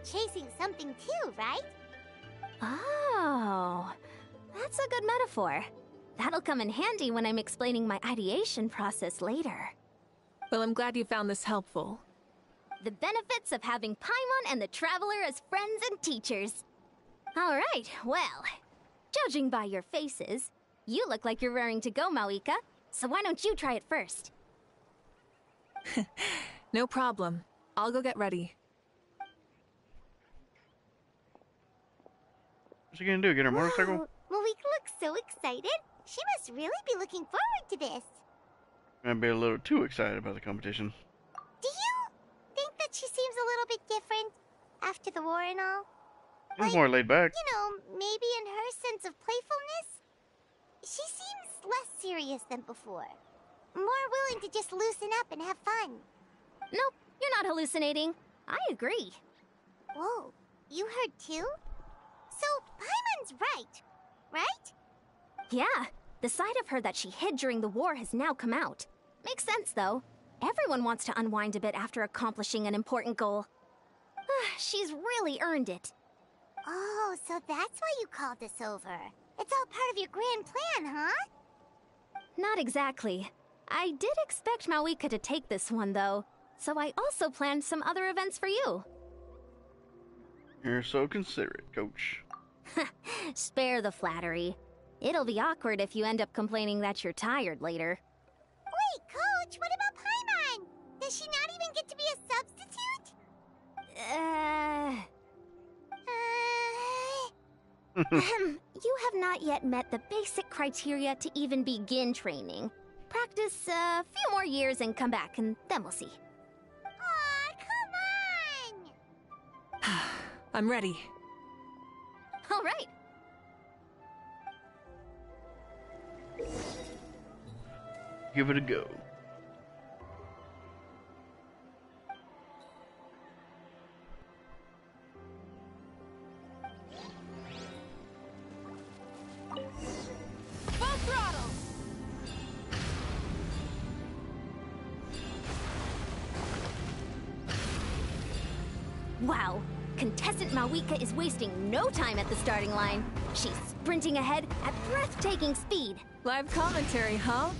I: chasing something too, right?
L: Oh, that's a good metaphor. That'll come in handy when I'm explaining my ideation process later.
E: Well, I'm glad you found this helpful.
L: The benefits of having Paimon and the Traveler as friends and teachers. All right, well, judging by your faces, you look like you're raring to go, Mawika. So why don't you try it first?
E: No problem. I'll go get ready.
A: What's she gonna do? Get her motorcycle?
I: Mawika looks so excited. She must really be looking forward to this.
A: I'd be a little too excited about the competition.
I: Do you think that she seems a little bit different after the war and all?
A: Like, more laid back.
I: You know, maybe in her sense of playfulness? She seems less serious than before. More willing to just loosen up and have fun.
L: Nope, you're not hallucinating. I agree.
I: Whoa, you heard too? So, Paimon's right?
L: Yeah, the side of her that she hid during the war has now come out. Makes sense, though. Everyone wants to unwind a bit after accomplishing an important goal. She's really earned it.
I: Oh, so that's why you called us over. It's all part of your grand plan, huh?
L: Not exactly. I did expect Mawika to take this one, though, so I also planned some other events for you.
A: You're so considerate, Coach.
L: Spare the flattery. It'll be awkward if you end up complaining that you're tired later.
I: Wait, Coach, what about Paimon? Does she not even get to be a substitute?
L: You have not yet met the basic criteria to even begin training. Practice a few more years and come back, and then we'll see.
I: Aw, come on!
E: I'm ready.
L: All right.
A: Give it a go.
E: Full throttle!
L: Wow. Contestant Mawika is wasting no time at the starting line. She's sprinting ahead at breathtaking speed.
E: Live commentary, huh?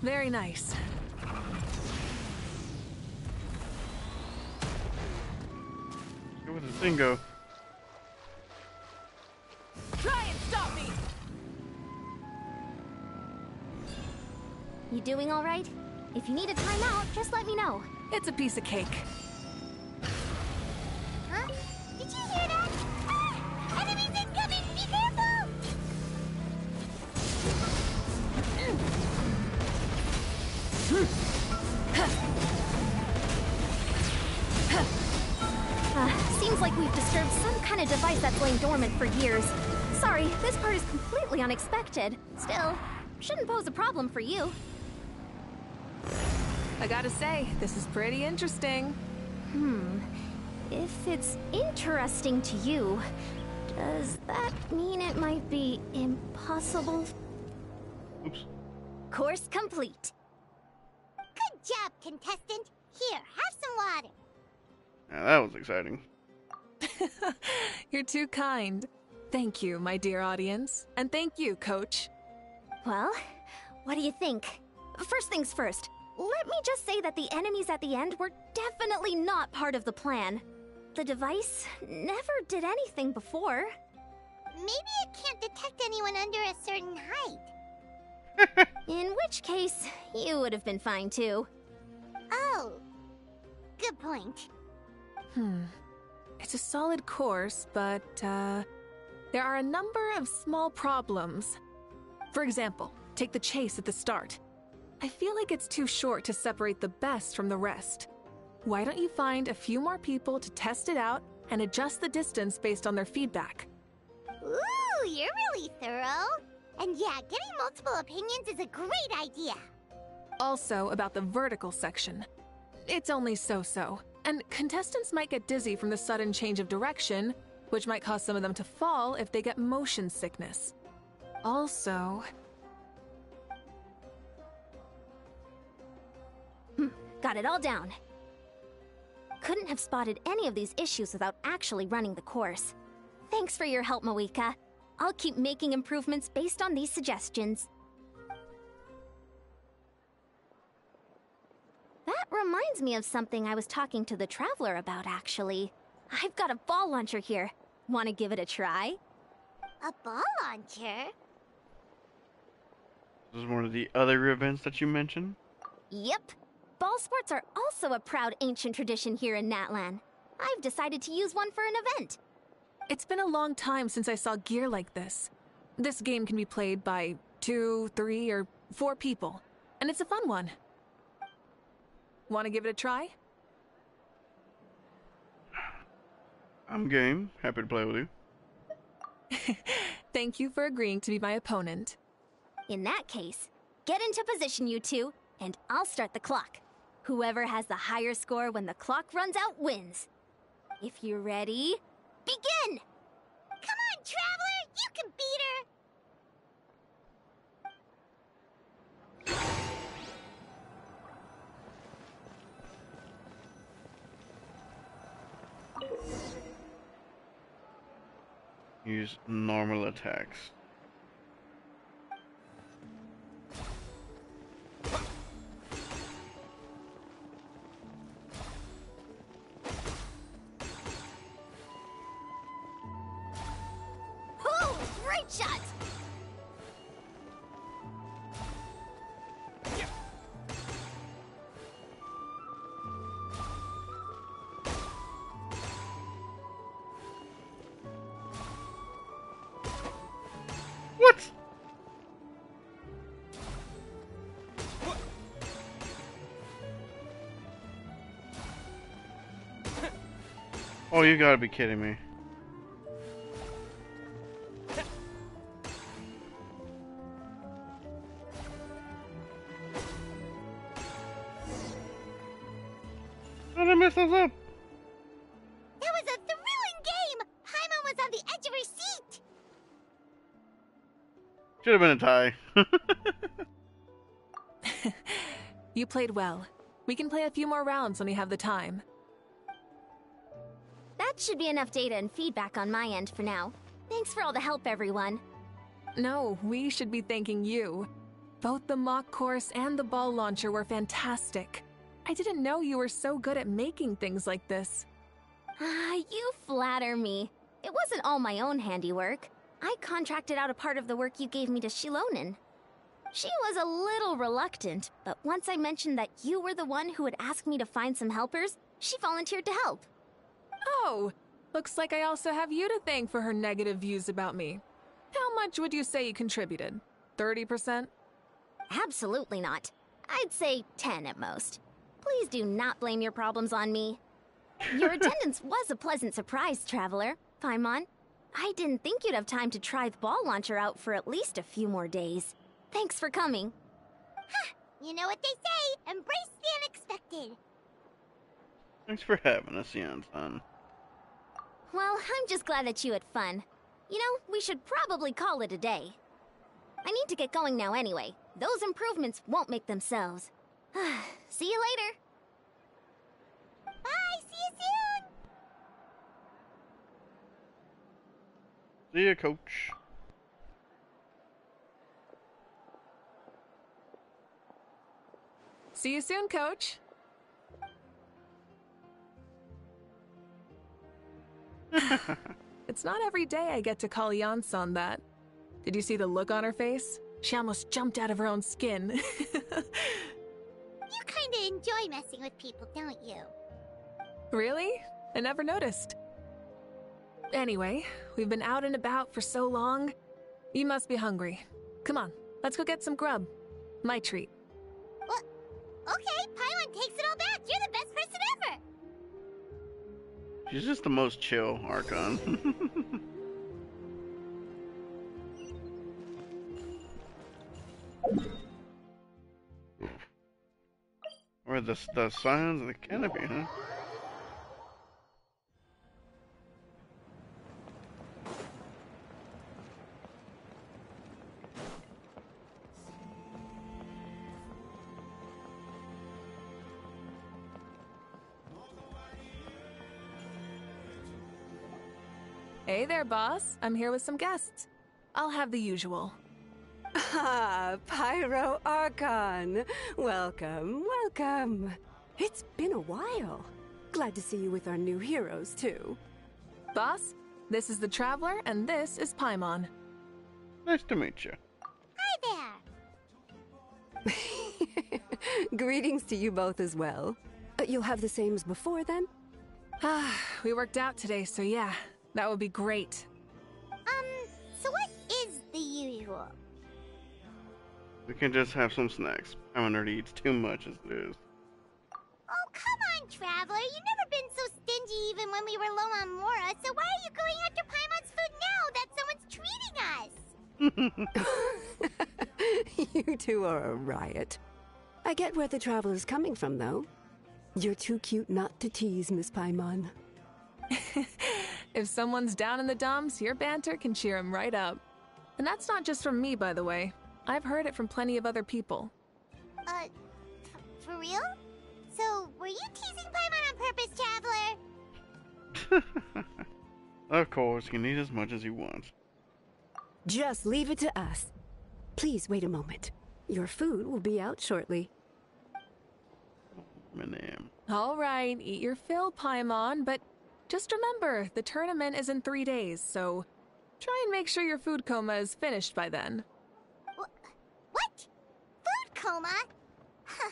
E: Very nice.
A: Where would the thing go?
E: Try and stop me!
L: You doing all right? If you need a timeout, just let me know.
E: It's a piece of cake.
I: Huh? Did you hear that? Ah! Enemies incoming! Be careful!
L: Seems like we've disturbed some kind of device that's lain dormant for years. Sorry, this part is completely unexpected. Still, shouldn't pose a problem for you.
E: I gotta say, this is pretty interesting.
L: If it's interesting to you, does that mean it might be impossible?
A: Oops.
L: Course complete.
I: Good job, contestant. Here, have some water.
A: Now that was exciting.
E: You're too kind. Thank you, my dear audience. And thank you, Coach.
L: Well, what do you think? First things first, let me just say that the enemies at the end were definitely not part of the plan. The device never did anything before.
I: Maybe it can't detect anyone under a certain height.
L: In which case, you would have been fine too.
I: Oh, good point.
E: It's a solid course, but, there are a number of small problems. For example, take the chase at the start. I feel like it's too short to separate the best from the rest. Why don't you find a few more people to test it out and adjust the distance based on their feedback?
I: Ooh, you're really thorough. And yeah, getting multiple opinions is a great idea.
E: Also, about the vertical section. It's only so-so, and contestants might get dizzy from the sudden change of direction, which might cause some of them to fall if they get motion sickness. Also...
L: Got it all down. Couldn't have spotted any of these issues without actually running the course. Thanks for your help, Mawika. I'll keep making improvements based on these suggestions. That reminds me of something I was talking to the Traveler about, actually. I've got a ball launcher here. Want to give it a try?
I: A ball launcher?
A: This is one of the other events that you mentioned?
L: Yep. Ball sports are also a proud ancient tradition here in Natlan. I've decided to use one for an event.
E: It's been a long time since I saw gear like this. This game can be played by 2, 3, or 4 people, and it's a fun one. Want to give it a try?
A: I'm game. Happy to play with you.
E: Thank you for agreeing to be my opponent.
L: In that case, get into position, you two, and I'll start the clock. Whoever has the higher score when the clock runs out wins. If you're ready, begin!
I: Come on, Traveler! You can beat her!
A: Use normal attacks.
C: shot!
A: What? Oh, you gotta be kidding me. How did I mess this up?
I: That was a thrilling game! Paimon was on the edge of her seat!
A: Should have been a tie.
E: You played well. We can play a few more rounds when we have the time.
L: That should be enough data and feedback on my end for now. Thanks for all the help, everyone.
E: No, we should be thanking you. Both the mock course and the ball launcher were fantastic. I didn't know you were so good at making things like this.
L: You flatter me. It wasn't all my own handiwork. I contracted out a part of the work you gave me to Shilonen. She was a little reluctant, but once I mentioned that you were the one who would ask me to find some helpers, she volunteered to help.
E: Oh, looks like I also have you to thank for her negative views about me. How much would you say you contributed? 30%?
L: Absolutely not. I'd say 10 at most. Please do not blame your problems on me. Your attendance was a pleasant surprise, Traveler. Paimon, I didn't think you'd have time to try the ball launcher out for at least a few more days. Thanks for coming.
I: Ha! You know what they say, embrace the unexpected.
A: Thanks for having us, Yan-san.
L: Well, I'm just glad that you had fun. You know, we should probably call it a day. I need to get going now anyway. Those improvements won't make themselves. See you later.
I: Bye, see you soon!
A: See ya, coach.
E: See you soon, Coach. It's not every day I get to call Yan-san that. Did you see the look on her face? She almost jumped out of her own skin.
I: You kinda enjoy messing with people, don't you?
E: Really? I never noticed. Anyway, we've been out and about for so long. You must be hungry. Come on, let's go get some grub. My treat.
I: What? Okay, Paimon takes it all back. You're the best person ever!
A: She's just the most chill, Archon. Or the signs of the canopy, huh?
E: Hey there, boss. I'm here with some guests. I'll have the usual.
M: Ah, Pyro Archon. Welcome, welcome. It's been a while. Glad to see you with our new heroes, too.
E: Boss, this is the Traveler, and this is Paimon.
A: Nice to meet you.
I: Hi there!
M: Greetings to you both as well. You'll have the same as before, then?
E: We worked out today, so yeah, that would be great.
I: So what is the usual?
A: We can just have some snacks. I'm already eats too much as it is.
I: Oh, come on, Traveler. You've never been so stingy even when we were low on Mora, so why are you going after Paimon's food now that someone's treating us?
M: You two are a riot. I get where the Traveler's coming from, though. You're too cute not to tease, Miss Paimon.
E: If someone's down in the dumps, your banter can cheer him right up. And that's not just from me, by the way. I've heard it from plenty of other people.
I: For real? So, were you teasing Paimon on purpose, Traveler?
A: Of course, you can eat as much as you want.
M: Just leave it to us. Please wait a moment. Your food will be out shortly.
A: My name.
E: All right, eat your fill, Paimon, but just remember, the tournament is in 3 days, so Try and make sure your food coma is finished by then.
I: What? Food coma? Huh.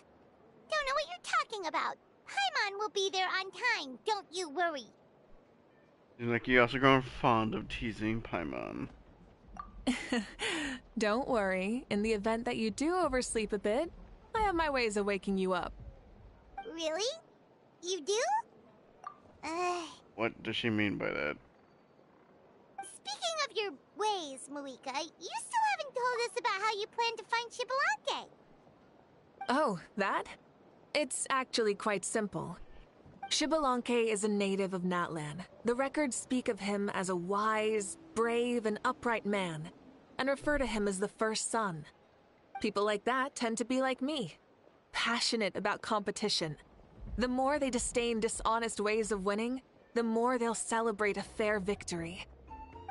I: Don't know what you're talking about. Paimon will be there on time, don't you worry.
A: Seems like you also grown fond of teasing Paimon.
E: Don't worry. In the event that you do oversleep a bit, I have my ways of waking you up.
I: Really? You do?
A: What does she mean by that?
I: Speaking of your ways, Moika, you still haven't told us about how you plan to find Xbalanque.
E: Oh, that? It's actually quite simple. Xbalanque is a native of Natlan. The records speak of him as a wise, brave, and upright man, and refer to him as the first son. People like that tend to be like me, passionate about competition. The more they disdain dishonest ways of winning, the more they'll celebrate a fair victory.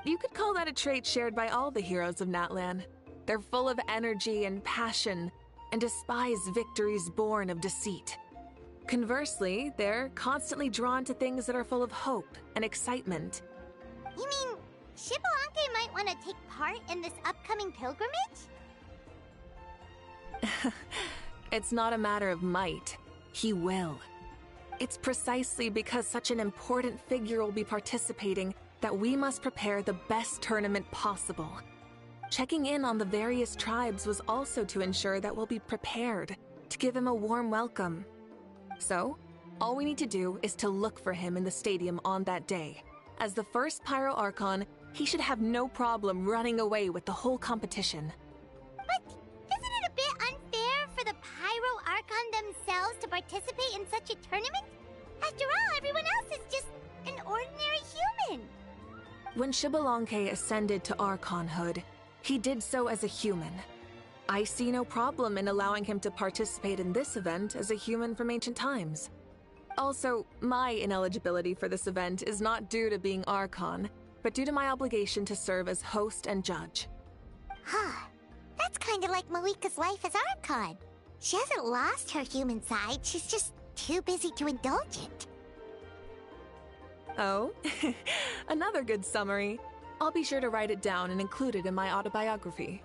E: You could call that a trait shared by all the heroes of Natlan. They're full of energy and passion, and despise victories born of deceit. Conversely, they're constantly drawn to things that are full of hope and excitement.
I: You mean Xbalanque might want to take part in this upcoming pilgrimage?
E: It's not a matter of might. He will. It's precisely because such an important figure will be participating that we must prepare the best tournament possible. Checking in on the various tribes was also to ensure that we'll be prepared to give him a warm welcome. So, all we need to do is to look for him in the stadium on that day. As the first Pyro Archon, he should have no problem running away with the whole competition.
I: But isn't it a bit unfair for the Pyro Archon themselves to participate in such a tournament? After all, everyone else is just an ordinary human.
E: When Xbalanque ascended to Archonhood, he did so as a human. I see no problem in allowing him to participate in this event as a human from ancient times. Also, my ineligibility for this event is not due to being Archon, but due to my obligation to serve as host and judge.
I: Huh. That's kind of like Moika's life as Archon. She hasn't lost her human side, she's just too busy to indulge it.
E: Oh, another good summary. I'll be sure to write it down and include it in my autobiography.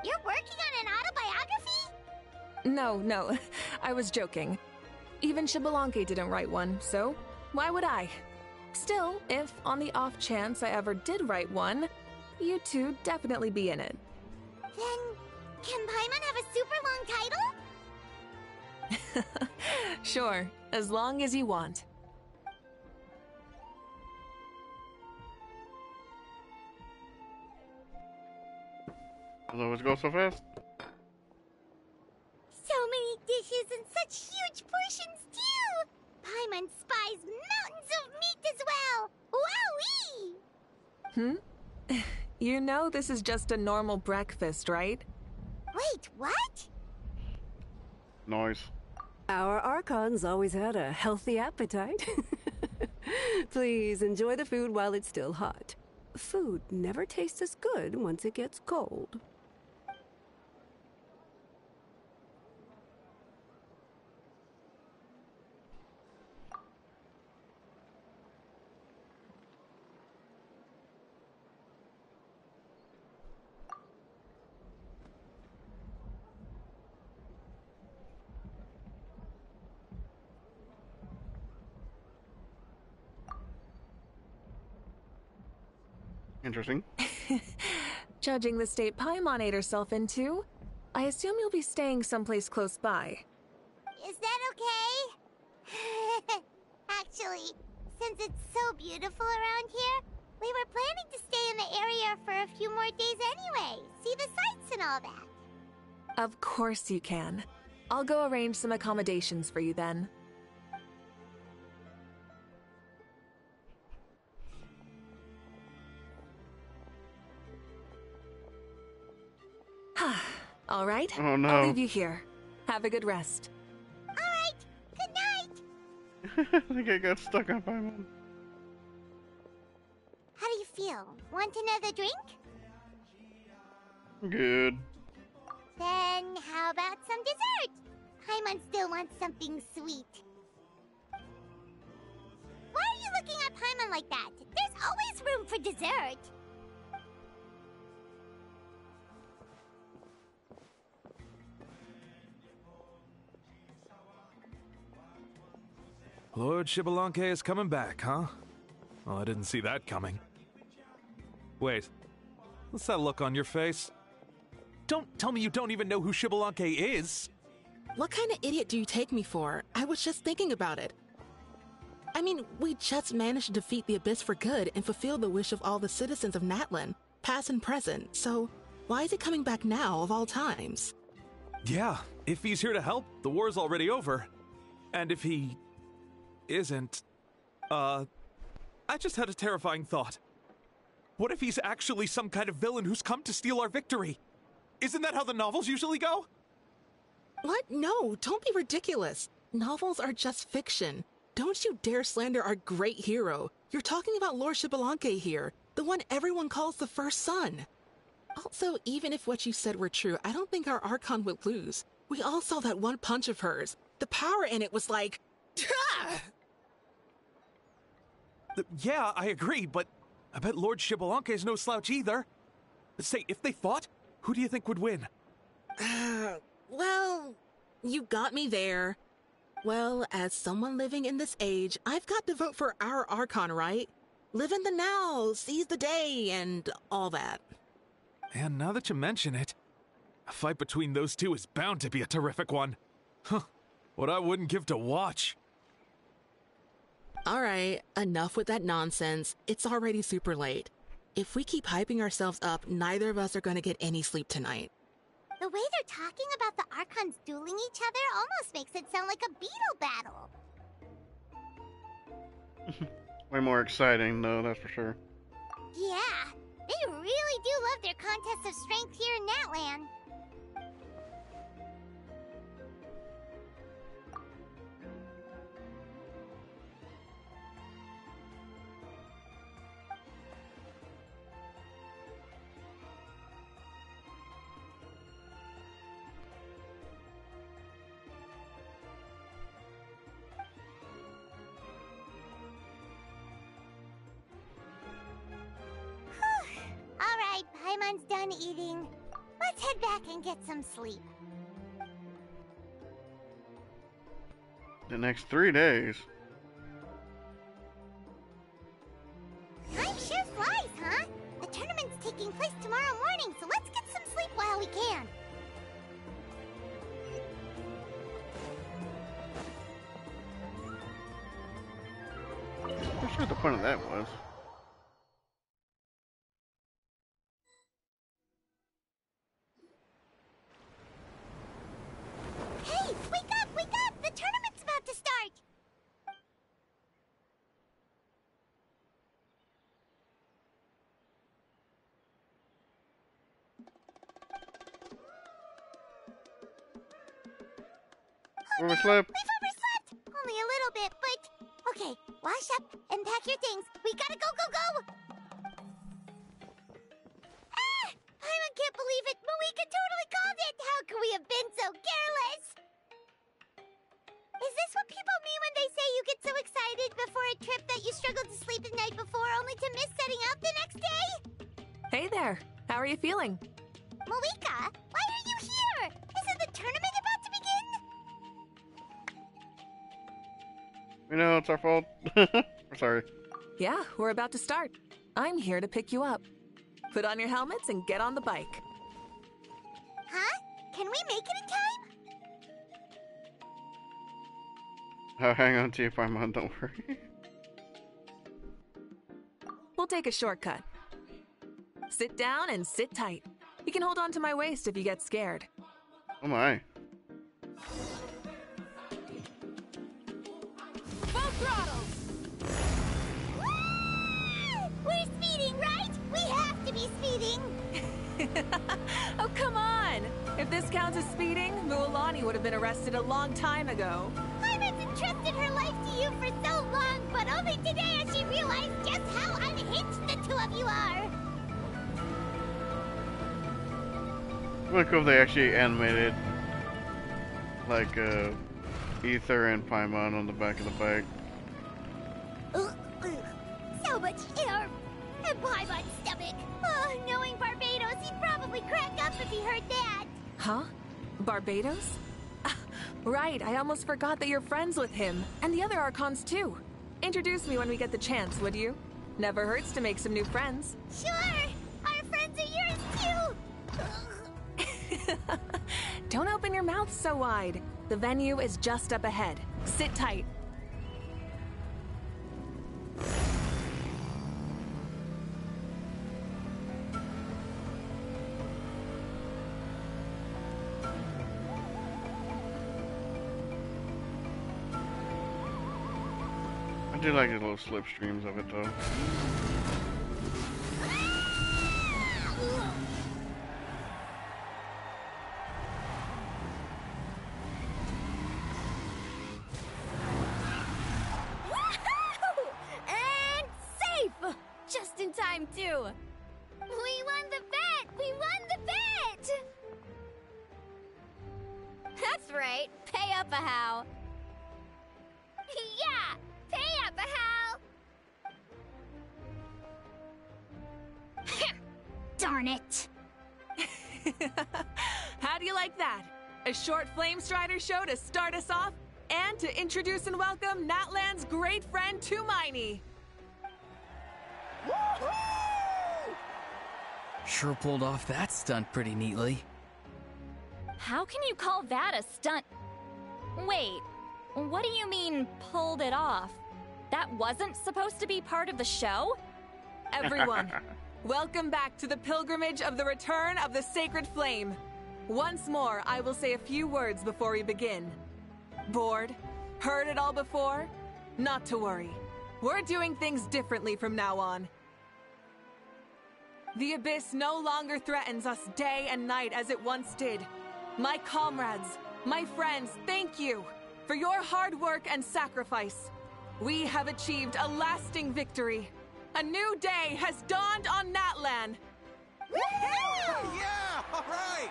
I: You're working on an autobiography?
E: No, I was joking. Even Xbalanque didn't write one, so why would I? Still, if on the off chance I ever did write one, you two definitely be in it.
I: Then, can Paimon have a super long title?
E: Sure, as long as you want.
A: Does it always go so fast?
I: So many dishes and such huge portions, too! Paimon spies mountains of meat as well! Wowee!
E: You know this is just a normal breakfast, right?
I: Wait, what?
A: Noise.
M: Our Archons always had a healthy appetite. Please enjoy the food while it's still hot. Food never tastes as good once it gets cold.
A: Interesting.
E: Judging the state Paimon ate herself into, I assume you'll be staying someplace close by.
I: Is that okay? Actually, since it's so beautiful around here, we were planning to stay in the area for a few more days anyway. See the sights and all that.
E: Of course you can. I'll go arrange some accommodations for you then. All right.
A: Oh no.
E: I'll leave you here. Have a good rest.
I: All right. Good night.
A: I think I got stuck on Paimon.
I: How do you feel? Want another drink?
A: Good.
I: Then how about some dessert? Paimon still wants something sweet. Why are you looking at Paimon like that? There's always room for dessert.
N: Lord Xbalanque is coming back, huh? Well, I didn't see that coming. Wait, what's that look on your face? Don't tell me you don't even know who Xbalanque is!
O: What kind of idiot do you take me for? I was just thinking about it. I mean, we just managed to defeat the Abyss for good and fulfill the wish of all the citizens of Natlan, past and present, so why is he coming back now of all times?
N: Yeah, if he's here to help, the war's already over. And if he isn't, I just had a terrifying thought. What if he's actually some kind of villain who's come to steal our victory? Isn't that how the novels usually go?
O: What? No, don't be ridiculous. Novels are just fiction. Don't you dare slander our great hero. You're talking about Lord Xbalanque here, the one everyone calls the First Son. Also, even if what you said were true, I don't think our Archon would lose. We all saw that one punch of hers. The power in it was like...
N: Yeah, I agree, but I bet Lord Xbalanque is no slouch either. Say, if they fought, who do you think would win?
O: Well, you got me there. Well, as someone living in this age, I've got to vote for our Archon, right? Live in the now, seize the day, and all that.
N: And now that you mention it, a fight between those two is bound to be a terrific one. Huh, what I wouldn't give to watch.
O: Alright, enough with that nonsense. It's already super late. If we keep hyping ourselves up, neither of us are going to get any sleep tonight.
I: The way they're talking about the Archons dueling each other almost makes it sound like a beetle battle.
A: Way more exciting, though, that's for sure.
I: Yeah, they really do love their contests of strength here in Natlan. Alright, Paimon's done eating. Let's head back and get some sleep.
A: The next 3 days.
I: Time sure flies, huh? The tournament's taking place tomorrow morning, so let's get some sleep while we can.
A: I'm not sure what the point of that was.
I: Hey, wake up, wake up! The tournament's about to start!
A: Overslept.
I: We've overslept! Only a little bit, but... Okay, wash up and pack your things. We gotta go, go, go! Ah! Paimon can't believe it! Moeka totally called it! How could we have been so careless? Is this what people mean when they say you get so excited before a trip that you struggle to sleep the night before only to miss setting out the next day?
E: Hey there. How are you feeling?
I: Moeka, why are you here? Isn't the tournament about to begin?
A: You know, it's our fault. We're sorry.
E: Yeah, we're about to start. I'm here to pick you up. Put on your helmets and get on the bike.
I: Huh? Can we make it in time?
A: I'll hang on to you, Paimon, don't worry.
E: We'll take a shortcut. Sit down and sit tight. You can hold on to my waist if you get scared.
A: Oh my.
I: Full throttle! We're speeding, right? We have to be speeding!
E: Oh, come on! If this counts as speeding, Mualani would have been arrested a long time ago.
I: Paimon's entrusted her life to you for so long, but only today has she realized just how unhinged the two of you are!
A: Look if they actually animated like Ether and Paimon on the back of the bike.
I: So much air! And Paimon's stomach! Oh, knowing Barbados, he'd probably crack up if he heard that!
E: Huh? Barbados? Right, I almost forgot that you're friends with him, and the other Archons too. Introduce me when we get the chance, would you? Never hurts to make some new friends.
I: Sure! Our friends are yours too!
E: Don't open your mouth so wide. The venue is just up ahead. Sit tight.
A: I do like the little slipstreams of it though.
L: And safe! Just in time, too.
F: We won the bet! We won the bet!
L: That's right. Pay up a how.
F: Yeah! Pay up a how!
C: Darn it!
E: How do you like that? A short Flame Strider show to start us off, and to introduce and welcome Natlan's great friend Tumaini.
J: Sure pulled off that stunt pretty neatly.
B: How can you call that a stunt? Wait, what do you mean, pulled it off? That wasn't supposed to be part of the show?
E: Everyone, welcome back to the pilgrimage of the return of the Sacred Flame. Once more, I will say a few words before we begin. Bored? Heard it all before? Not to worry. We're doing things differently from now on. The Abyss no longer threatens us day and night as it once did. My comrades, my friends, thank you for your hard work and sacrifice. We have achieved a lasting victory. A new day has dawned on Natlan.
D: Yeah! All right!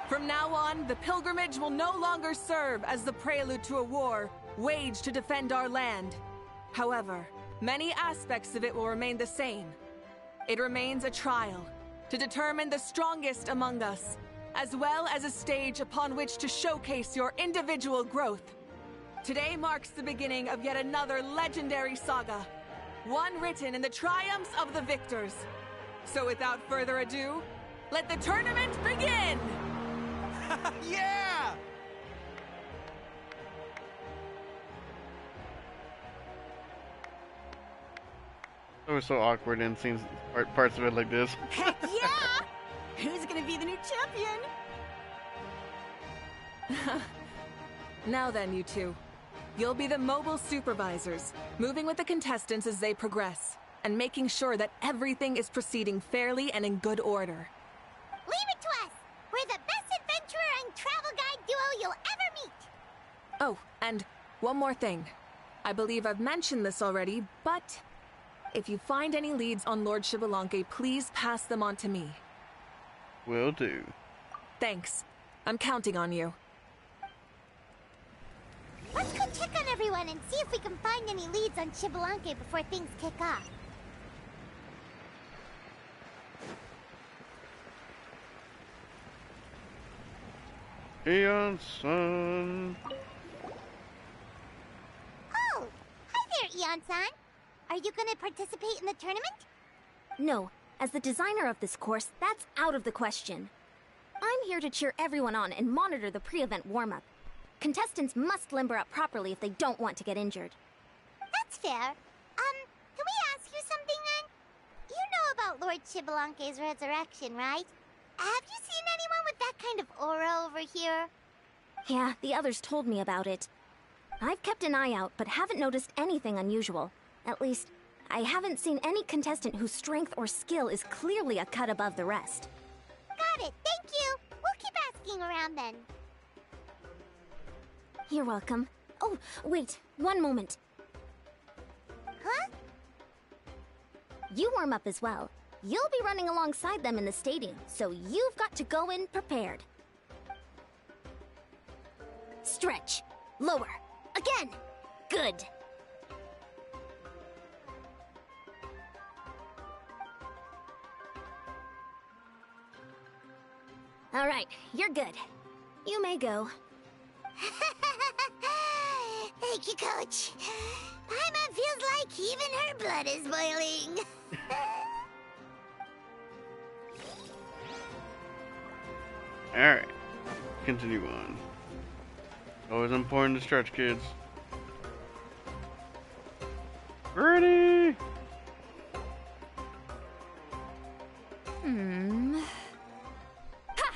E: From now on, the pilgrimage will no longer serve as the prelude to a war waged to defend our land. However, many aspects of it will remain the same. It remains a trial to determine the strongest among us, as well as a stage upon which to showcase your individual growth. Today marks the beginning of yet another legendary saga, one written in the triumphs of the victors. So without further ado, let the tournament begin!
D: Yeah!
A: It was so awkward in scenes, parts of it like this.
L: Heck yeah! Who's gonna be the new champion?
E: Now then, you two. You'll be the mobile supervisors, moving with the contestants as they progress, and making sure that everything is proceeding fairly and in good order.
I: Leave it to us! We're the best adventurer and travel guide duo you'll ever meet!
E: Oh, and one more thing. I believe I've mentioned this already, but if you find any leads on Lord Xbalanque, please pass them on to me.
A: Will do.
E: Thanks. I'm counting on you.
I: Let's go check on everyone and see if we can find any leads on Xbalanque before things kick off.
A: Eon-san.
I: Oh! Hi there, Eon-san! Are you gonna participate in the tournament?
L: No. As the designer of this course, that's out of the question. I'm here to cheer everyone on and monitor the pre-event warm-up. Contestants must limber up properly if they don't want to get injured.
I: That's fair. Can we ask you something then? You know about Lord Xbalanque's resurrection, right? Have you seen anyone with that kind of aura over here?
L: Yeah, the others told me about it. I've kept an eye out, but haven't noticed anything unusual. At least, I haven't seen any contestant whose strength or skill is clearly a cut above the rest.
I: Got it, thank you! We'll keep asking around then.
L: You're welcome. Oh, wait, one moment.
I: Huh?
L: You warm up as well. You'll be running alongside them in the stadium, so you've got to go in prepared. Stretch. Lower. Again. Good. All right, you're good. You may go.
I: Thank you, Coach. Paimon feels like even her blood is boiling.
A: Alright. Continue on. Always important to stretch, kids. Ready?
B: Ha!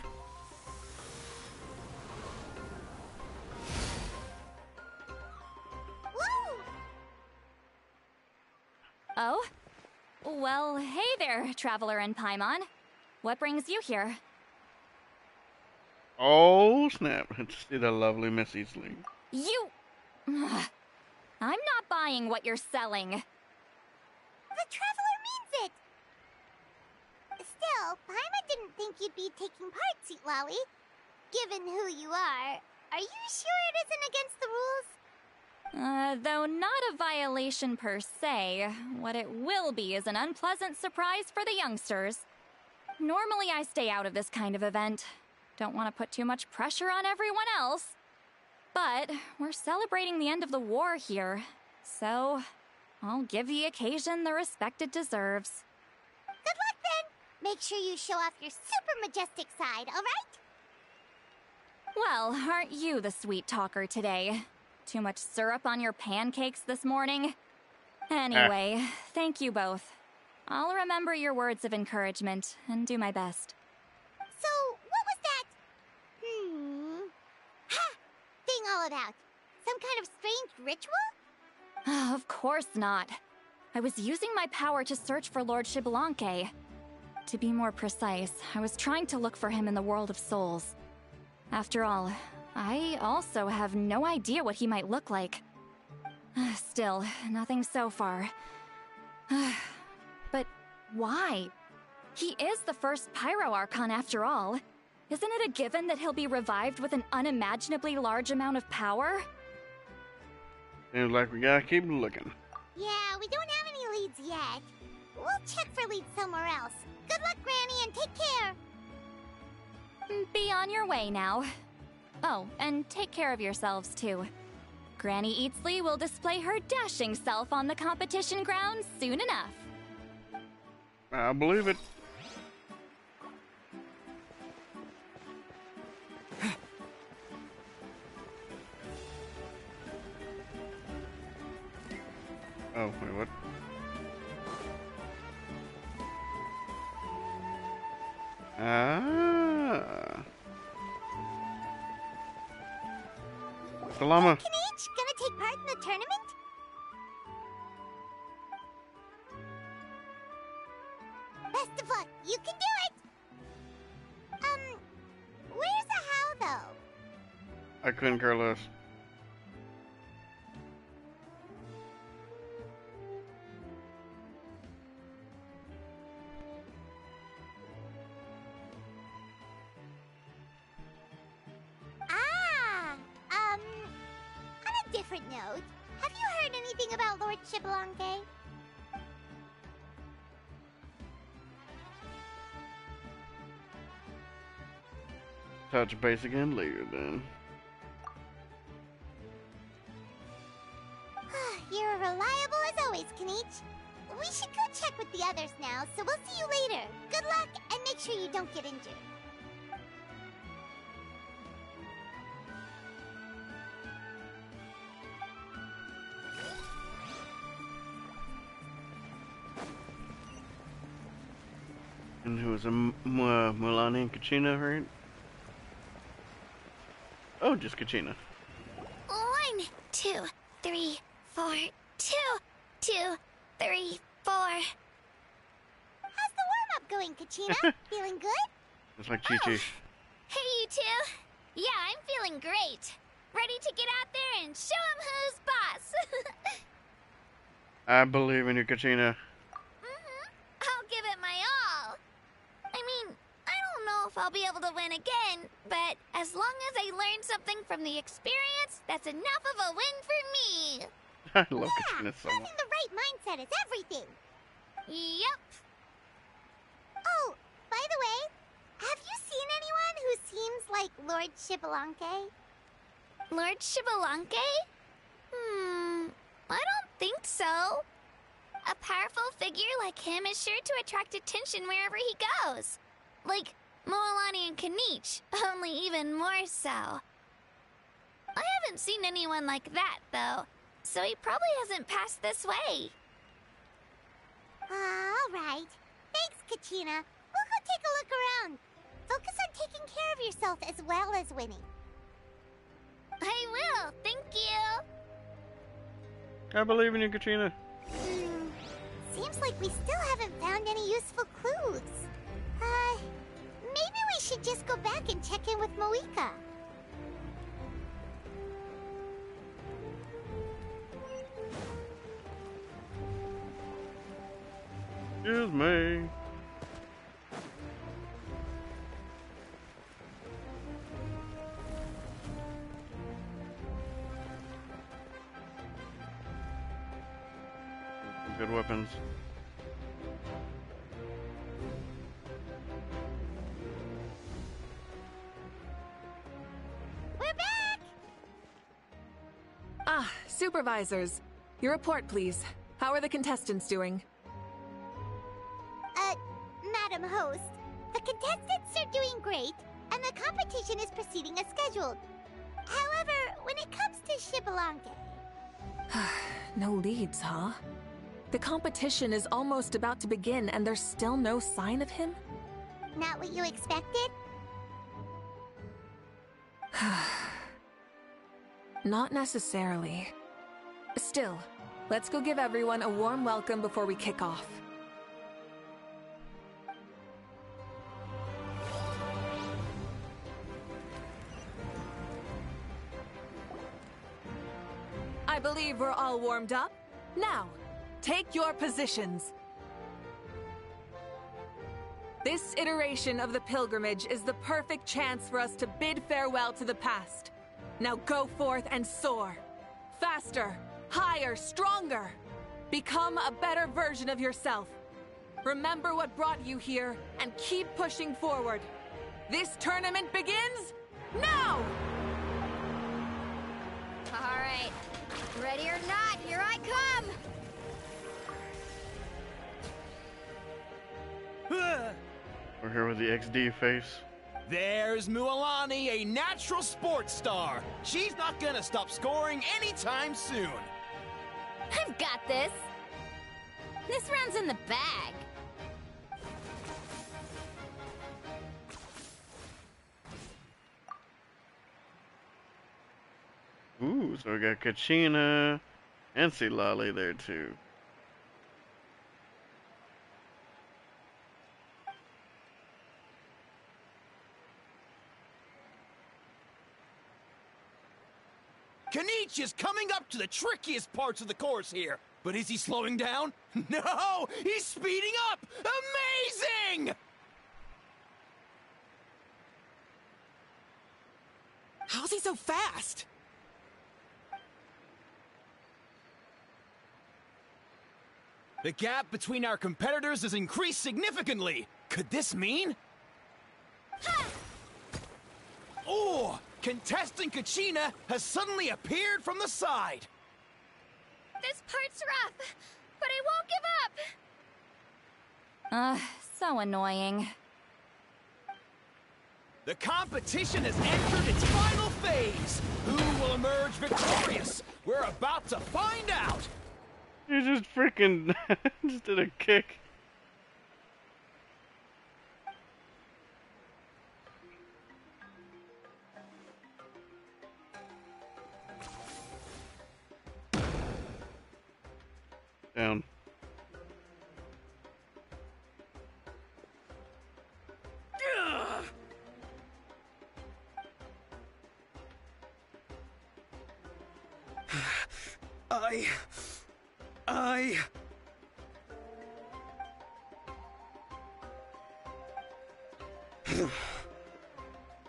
I: Woo!
B: Oh? Well, hey there, Traveler and Paimon. What brings you here?
A: Oh, snap. To see the lovely Miss Easley.
B: You... I'm not buying what you're selling.
I: The Traveler means it! Still, Paimon didn't think you'd be taking part, Sweet Lolly. Given who you are you sure it isn't against the rules?
B: Though not a violation per se, what it will be is an unpleasant surprise for the youngsters. Normally I stay out of this kind of event. Don't want to put too much pressure on everyone else. But we're celebrating the end of the war here, so I'll give the occasion the respect it deserves.
I: Good luck then! Make sure you show off your super majestic side, alright?
B: Well, aren't you the sweet talker today? Too much syrup on your pancakes this morning? Anyway, thank you both. I'll remember your words of encouragement and do my best.
I: So, what was that? Ha! Thing all about? Some kind of strange ritual?
B: Of course not. I was using my power to search for Lord Xbalanque. To be more precise, I was trying to look for him in the world of souls. After all, I also have no idea what he might look like. Still, nothing so far. But why? He is the first Pyro Archon after all. Isn't it a given that he'll be revived with an unimaginably large amount of power?
A: Seems like we gotta keep looking.
I: Yeah, we don't have any leads yet. We'll check for leads somewhere else. Good luck, Granny, and take care!
B: Be on your way now. Oh, and take care of yourselves too. Granny Eatsley will display her dashing self on the competition grounds soon enough.
A: I believe it. Oh, wait, what? Ah. Salama.
I: Kinich, gonna take part in the tournament? Best of luck, you can do it! Where's the how, though?
A: I couldn't care less.
I: On a different note, have you heard anything about Lord Xbalanque?
A: Touch base again later, then.
I: You're reliable as always, Kinich. We should go check with the others now, so we'll see you later. Good luck, and make sure you don't get injured.
A: And who was a Mulaney and Kachina, right? Oh, just Kachina.
F: 1, 2, 3, 4, 2, 2, 3, 4.
I: How's the warm-up going, Kachina? Feeling good?
A: It's like Chi-Chi.
F: Hey, you two. Yeah, I'm feeling great. Ready to get out there and show 'em who's boss.
A: I believe in you, Kachina.
F: I'll give it my all. I mean, I don't know if I'll be able to win again, but as long as I learn something from the experience, that's enough of a win for me.
A: I love Kachina so much.
I: Having the right mindset is everything.
F: Yep.
I: Oh, by the way, have you seen anyone who seems like Lord Xbalanque?
F: Lord Xbalanque? I don't think so. A powerful figure like him is sure to attract attention wherever he goes. Like Moalani and Kanich, only even more so. I haven't seen anyone like that, though, so he probably hasn't passed this way.
I: All right. Thanks, Kachina. We'll go take a look around. Focus on taking care of yourself as well as winning.
F: I will, thank you.
A: I believe in you, Kachina.
I: Seems like we still haven't found any useful clues. Maybe we should just go back and check in with Moika.
A: Excuse me. Good weapons.
I: We're back!
E: Ah, supervisors. Your report, please. How are the contestants doing?
I: Madam Host, the contestants are doing great, and the competition is proceeding as scheduled. However, when it comes to Xbalanque...
E: No leads, huh? The competition is almost about to begin, and there's still no sign of him?
I: Not what you expected?
E: Not necessarily. Still, let's go give everyone a warm welcome before we kick off. I believe we're all warmed up. Now, take your positions. This iteration of the pilgrimage is the perfect chance for us to bid farewell to the past. Now go forth and soar. Faster, higher, stronger. Become a better version of yourself. Remember what brought you here and keep pushing forward. This tournament begins now!
C: All right. Ready or not, here I come!
A: We're here with the XD face.
D: There's Moalani, a natural sports star. She's not gonna stop scoring anytime soon.
L: I've got this. This round's in the bag.
A: Ooh, so we got Kachina and Silali there too.
D: Kanich is coming up to the trickiest parts of the course here. But is he slowing down? No! He's speeding up! Amazing!
O: How's he so fast?
D: The gap between our competitors has increased significantly. Could this mean? Oh! Contestant Kachina has suddenly appeared from the side.
F: This part's rough, but I won't give up.
B: So annoying.
D: The competition has entered its final phase. Who will emerge victorious? We're about to find out.
A: You just freaking just did a kick. Down.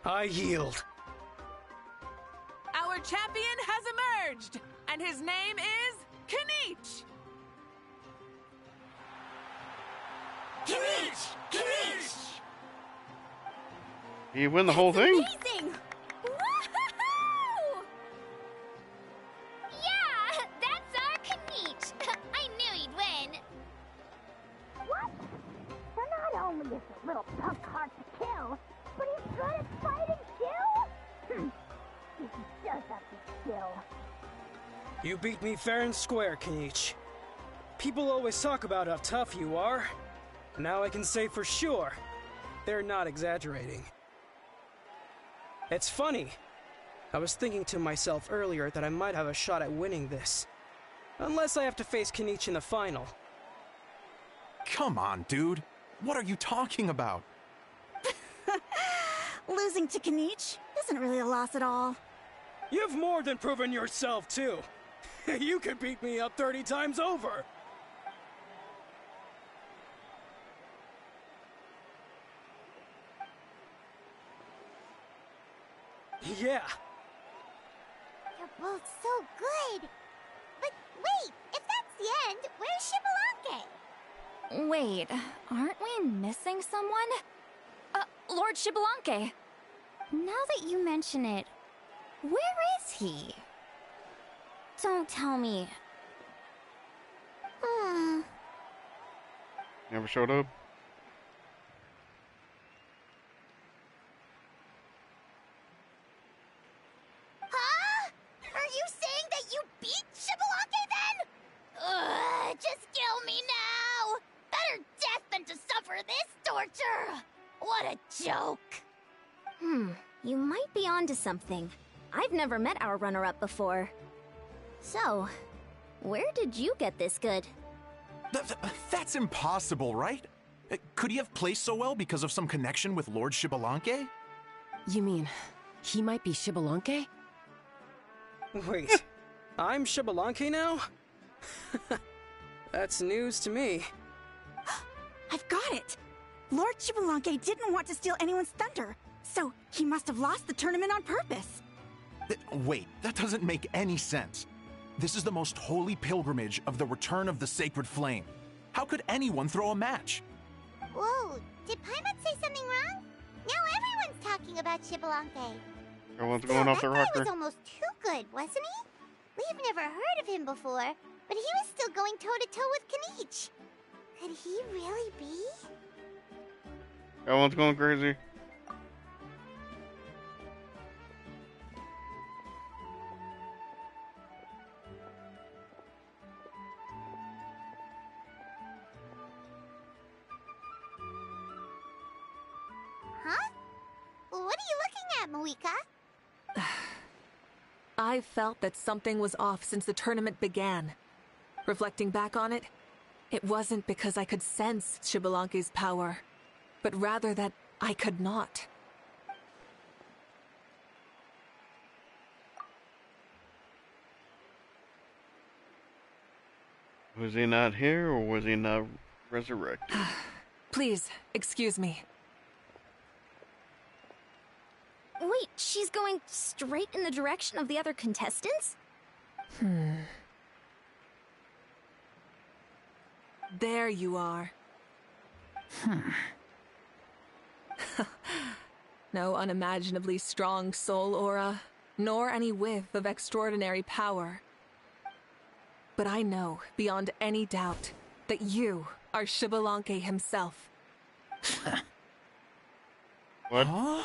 D: I yield.
E: Our champion has emerged, and his name is Kanich!
C: Kanich! Kanich!
A: You win the whole thing?
F: Amazing! Woohoo! Yeah, that's our
C: little punk hard to kill, but he's good at fighting too? He does have the skill.
P: You beat me fair and square, Kenichi. People always talk about how tough you are. Now I can say for sure, they're not exaggerating. It's funny. I was thinking to myself earlier that I might have a shot at winning this. Unless I have to face Kenichi in the final.
Q: Come on, dude. What are you talking about?
R: Losing to Kenichi isn't really a loss at all.
P: You've more than proven yourself, too. You could beat me up 30 times over. Yeah.
I: You're both so good. But wait, if that's the end, where's Xbalanque?
B: Wait, aren't we missing someone? Lord Xbalanque.
L: Now that you mention it, where is he? Don't tell me.
A: Never showed up.
C: Huh? Are you saying that you beat Xbalanque then? Just kill me now! Better death than to suffer this torture! What a joke!
L: You might be onto something. I've never met our runner-up before. So, where did you get this good?
Q: That's impossible, right? Could he have placed so well because of some connection with Lord Xbalanque?
G: You mean, he might be Xbalanque?
P: Wait, I'm Xbalanque now? That's news to me.
R: I've got it! Lord Xbalanque didn't want to steal anyone's thunder, so he must have lost the tournament on purpose.
Q: Wait, that doesn't make any sense. This is the most holy pilgrimage of the return of the Sacred Flame. How could anyone throw a match?
I: Whoa, did Paimon say something wrong? Now everyone's talking about Xbalanque.
A: Everyone's going off the
I: That guy
A: rocker.
I: was almost too good, wasn't he? We've never heard of him before, but he was still going toe-to-toe with Kenichi. Could he really be?
A: Everyone's going crazy.
I: Huh? What are you looking at, Moika?
E: I felt that something was off since the tournament began. Reflecting back on it, it wasn't because I could sense Xbalanque's power, but rather that I could not.
A: Was he not here, or was he not resurrected?
E: Please, excuse me.
L: Wait, she's going straight in the direction of the other contestants?
E: There you are. No unimaginably strong soul aura, nor any whiff of extraordinary power. But I know, beyond any doubt, that you are Xbalanque himself.
A: What?
Q: Huh?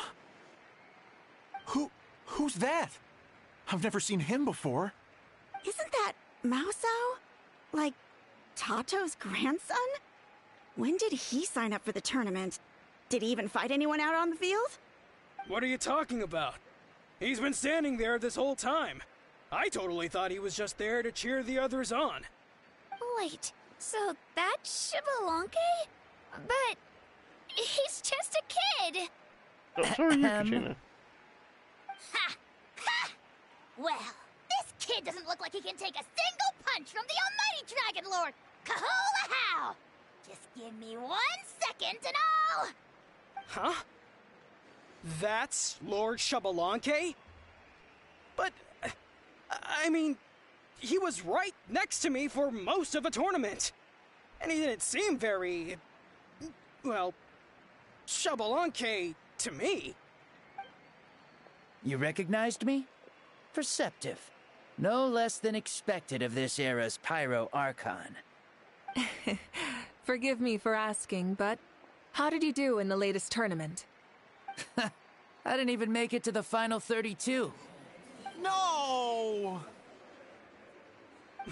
Q: Who's that? I've never seen him before.
R: Isn't that Mausao? Like, Tato's grandson? When did he sign up for the tournament? Did he even fight anyone out on the field?
P: What are you talking about? He's been standing there this whole time. I totally thought he was just there to cheer the others on.
F: Wait, so that's Xbalanque? But he's just a kid.
A: So are you, Katrina.
C: Ha! Ha! Well, this kid doesn't look like he can take a single punch from the almighty Dragon Lord! Kahula how! Just give me 1 second and I'll...
P: Huh? That's Lord Xbalanque? But, I mean, he was right next to me for most of the tournament. And he didn't seem very, well, Xbalanque to me.
S: You recognized me? Perceptive. No less than expected of this era's Pyro Archon.
E: Forgive me for asking, but How did you do in the latest tournament?
S: I didn't even make it to the final 32.
D: No!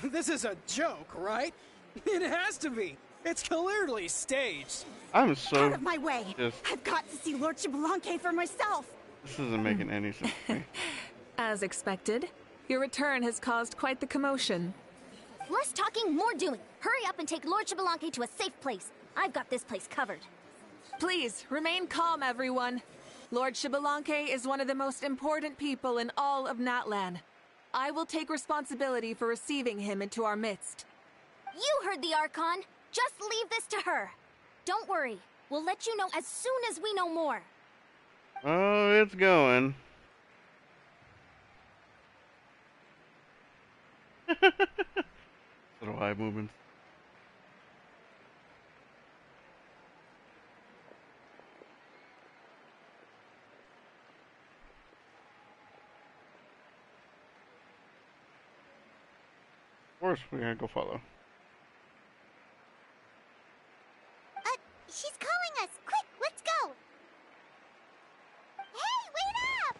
P: This is a joke, right? It has to be. It's clearly staged.
A: I'm so
R: Out of my way!
A: just...
R: I've got to see Lord Xbalanque for myself!
A: This isn't making any sense to me.
E: As expected, your return has caused quite the commotion.
L: Less talking, more doing. Hurry up and take Lord Xbalanque to a safe place. I've got this place covered.
E: Please, remain calm, everyone. Lord Xbalanque is one of the most important people in all of Natlan. I will take responsibility for receiving him into our midst.
L: You heard the Archon. Just leave this to her. Don't worry. We'll let you know as soon as we know more.
A: Oh, it's going. Little eye movements. Of course, we're gonna go follow.
I: She's calling us! Quick, let's go! Hey, wait up!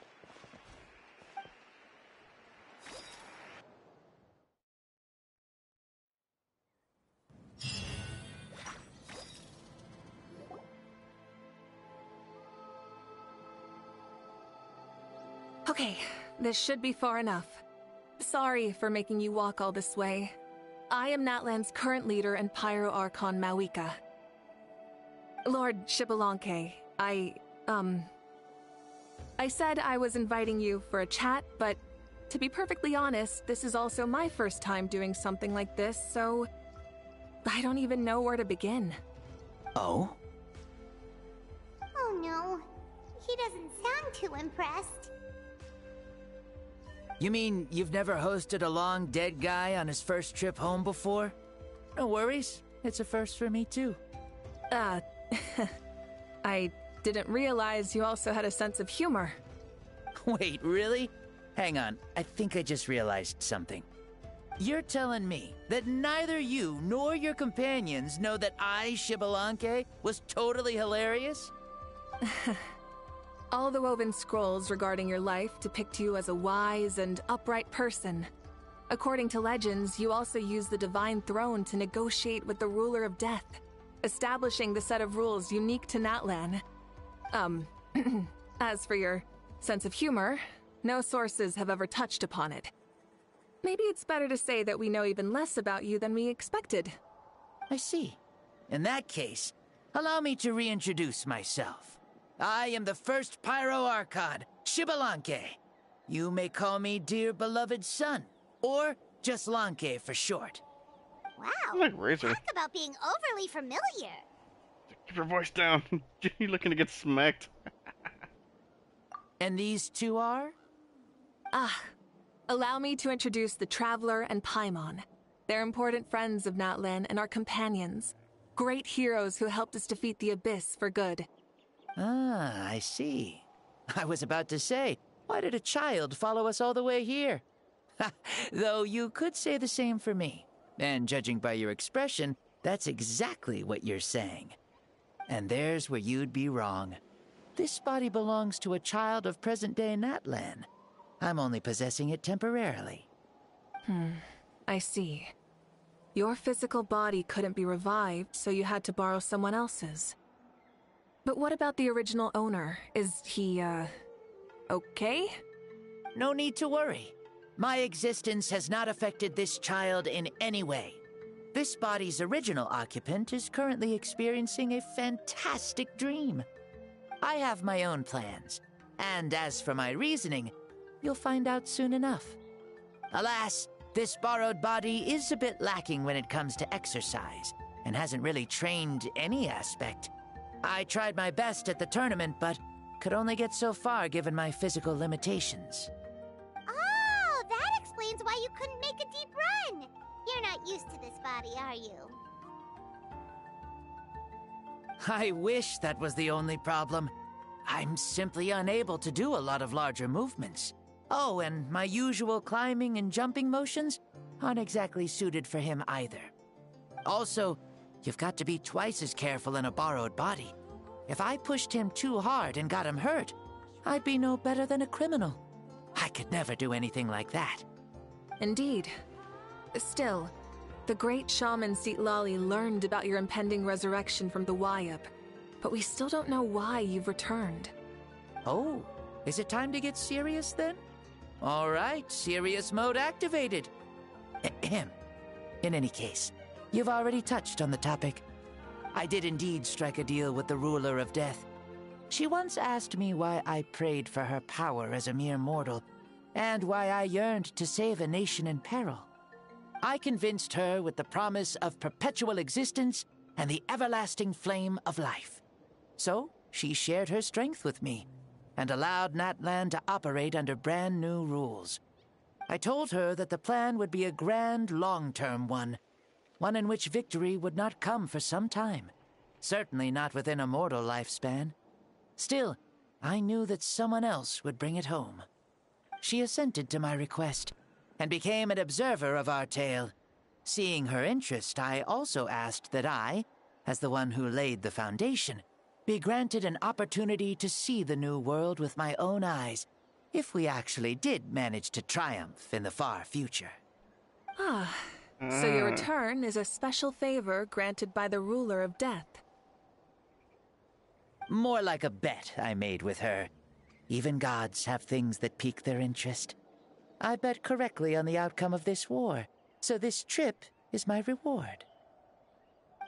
E: Okay, this should be far enough. Sorry for making you walk all this way. I am Natlan's current leader and Pyro Archon Mawika. Lord Xbalanque, I said I was inviting you for a chat, but to be perfectly honest, this is also my first time doing something like this, so I don't even know where to begin.
S: Oh?
I: Oh no, he doesn't sound too impressed.
S: You mean you've never hosted a long dead guy on his first trip home before? No worries. It's a first for me, too.
E: I didn't realize you also had a sense of humor.
S: Wait, really? Hang on. I think I just realized something. You're telling me that neither you nor your companions know that I, Xbalanque, was totally hilarious?
E: All the woven scrolls regarding your life depict you as a wise and upright person. According to legends, you also use the Divine Throne to negotiate with the Ruler of Death, establishing the set of rules unique to Natlan. As for your sense of humor, no sources have ever touched upon it. Maybe it's better to say that we know even less about you than we expected.
S: I see. In that case, allow me to reintroduce myself. I am the first Pyro Archon, Xbalanque. You may call me Dear Beloved Son, or just Lanque for short.
I: Wow,
A: like Razor.
I: Talk about being overly familiar.
A: Keep your voice down. You're looking to get smacked.
S: And these two are?
E: Allow me to introduce the Traveler and Paimon. They're important friends of Natlan and our companions. Great heroes who helped us defeat the Abyss for good.
S: Ah, I see. I was about to say, why did a child follow us all the way here? Though you could say the same for me. And judging by your expression, that's exactly what you're saying. And there's where you'd be wrong. This body belongs to a child of present-day Natlan. I'm only possessing it temporarily.
E: I see. Your physical body couldn't be revived, so you had to borrow someone else's. But what about the original owner? Is he, okay?
S: No need to worry. My existence has not affected this child in any way. This body's original occupant is currently experiencing a fantastic dream. I have my own plans, and as for my reasoning, you'll find out soon enough. Alas, this borrowed body is a bit lacking when it comes to exercise, and hasn't really trained any aspect. I tried my best at the tournament, but could only get so far given my physical limitations.
I: Oh, that explains why you couldn't make a deep run. You're not used to this body, are you?
S: I wish that was the only problem. I'm simply unable to do a lot of larger movements. Oh, and my usual climbing and jumping motions aren't exactly suited for him either. Also, you've got to be twice as careful in a borrowed body, If I pushed him too hard and got him hurt, I'd be no better than a criminal. I could never do anything like that.
E: Indeed. Still, the great shaman Citlali learned about your impending resurrection from the Wayab, but we still don't know why you've returned.
S: Oh, is it time to get serious then? All right, serious mode activated. Ahem. In any case, you've already touched on the topic. I did indeed strike a deal with the ruler of death. She once asked me why I prayed for her power as a mere mortal, and why I yearned to save a nation in peril. I convinced her with the promise of perpetual existence and the everlasting flame of life. So, she shared her strength with me, and allowed Natlan to operate under brand new rules. I told her that the plan would be a grand, long-term one in which victory would not come for some time, certainly not within a mortal lifespan. Still, I knew that someone else would bring it home. She assented to my request, and became an observer of our tale. Seeing her interest, I also asked that I, as the one who laid the foundation, be granted an opportunity to see the new world with my own eyes, if we actually did manage to triumph in the far future.
E: Ah, so your return is a special favor granted by the ruler of death.
S: More like a bet I made with her. Even gods have things that pique their interest. I bet correctly on the outcome of this war, so this trip is my reward.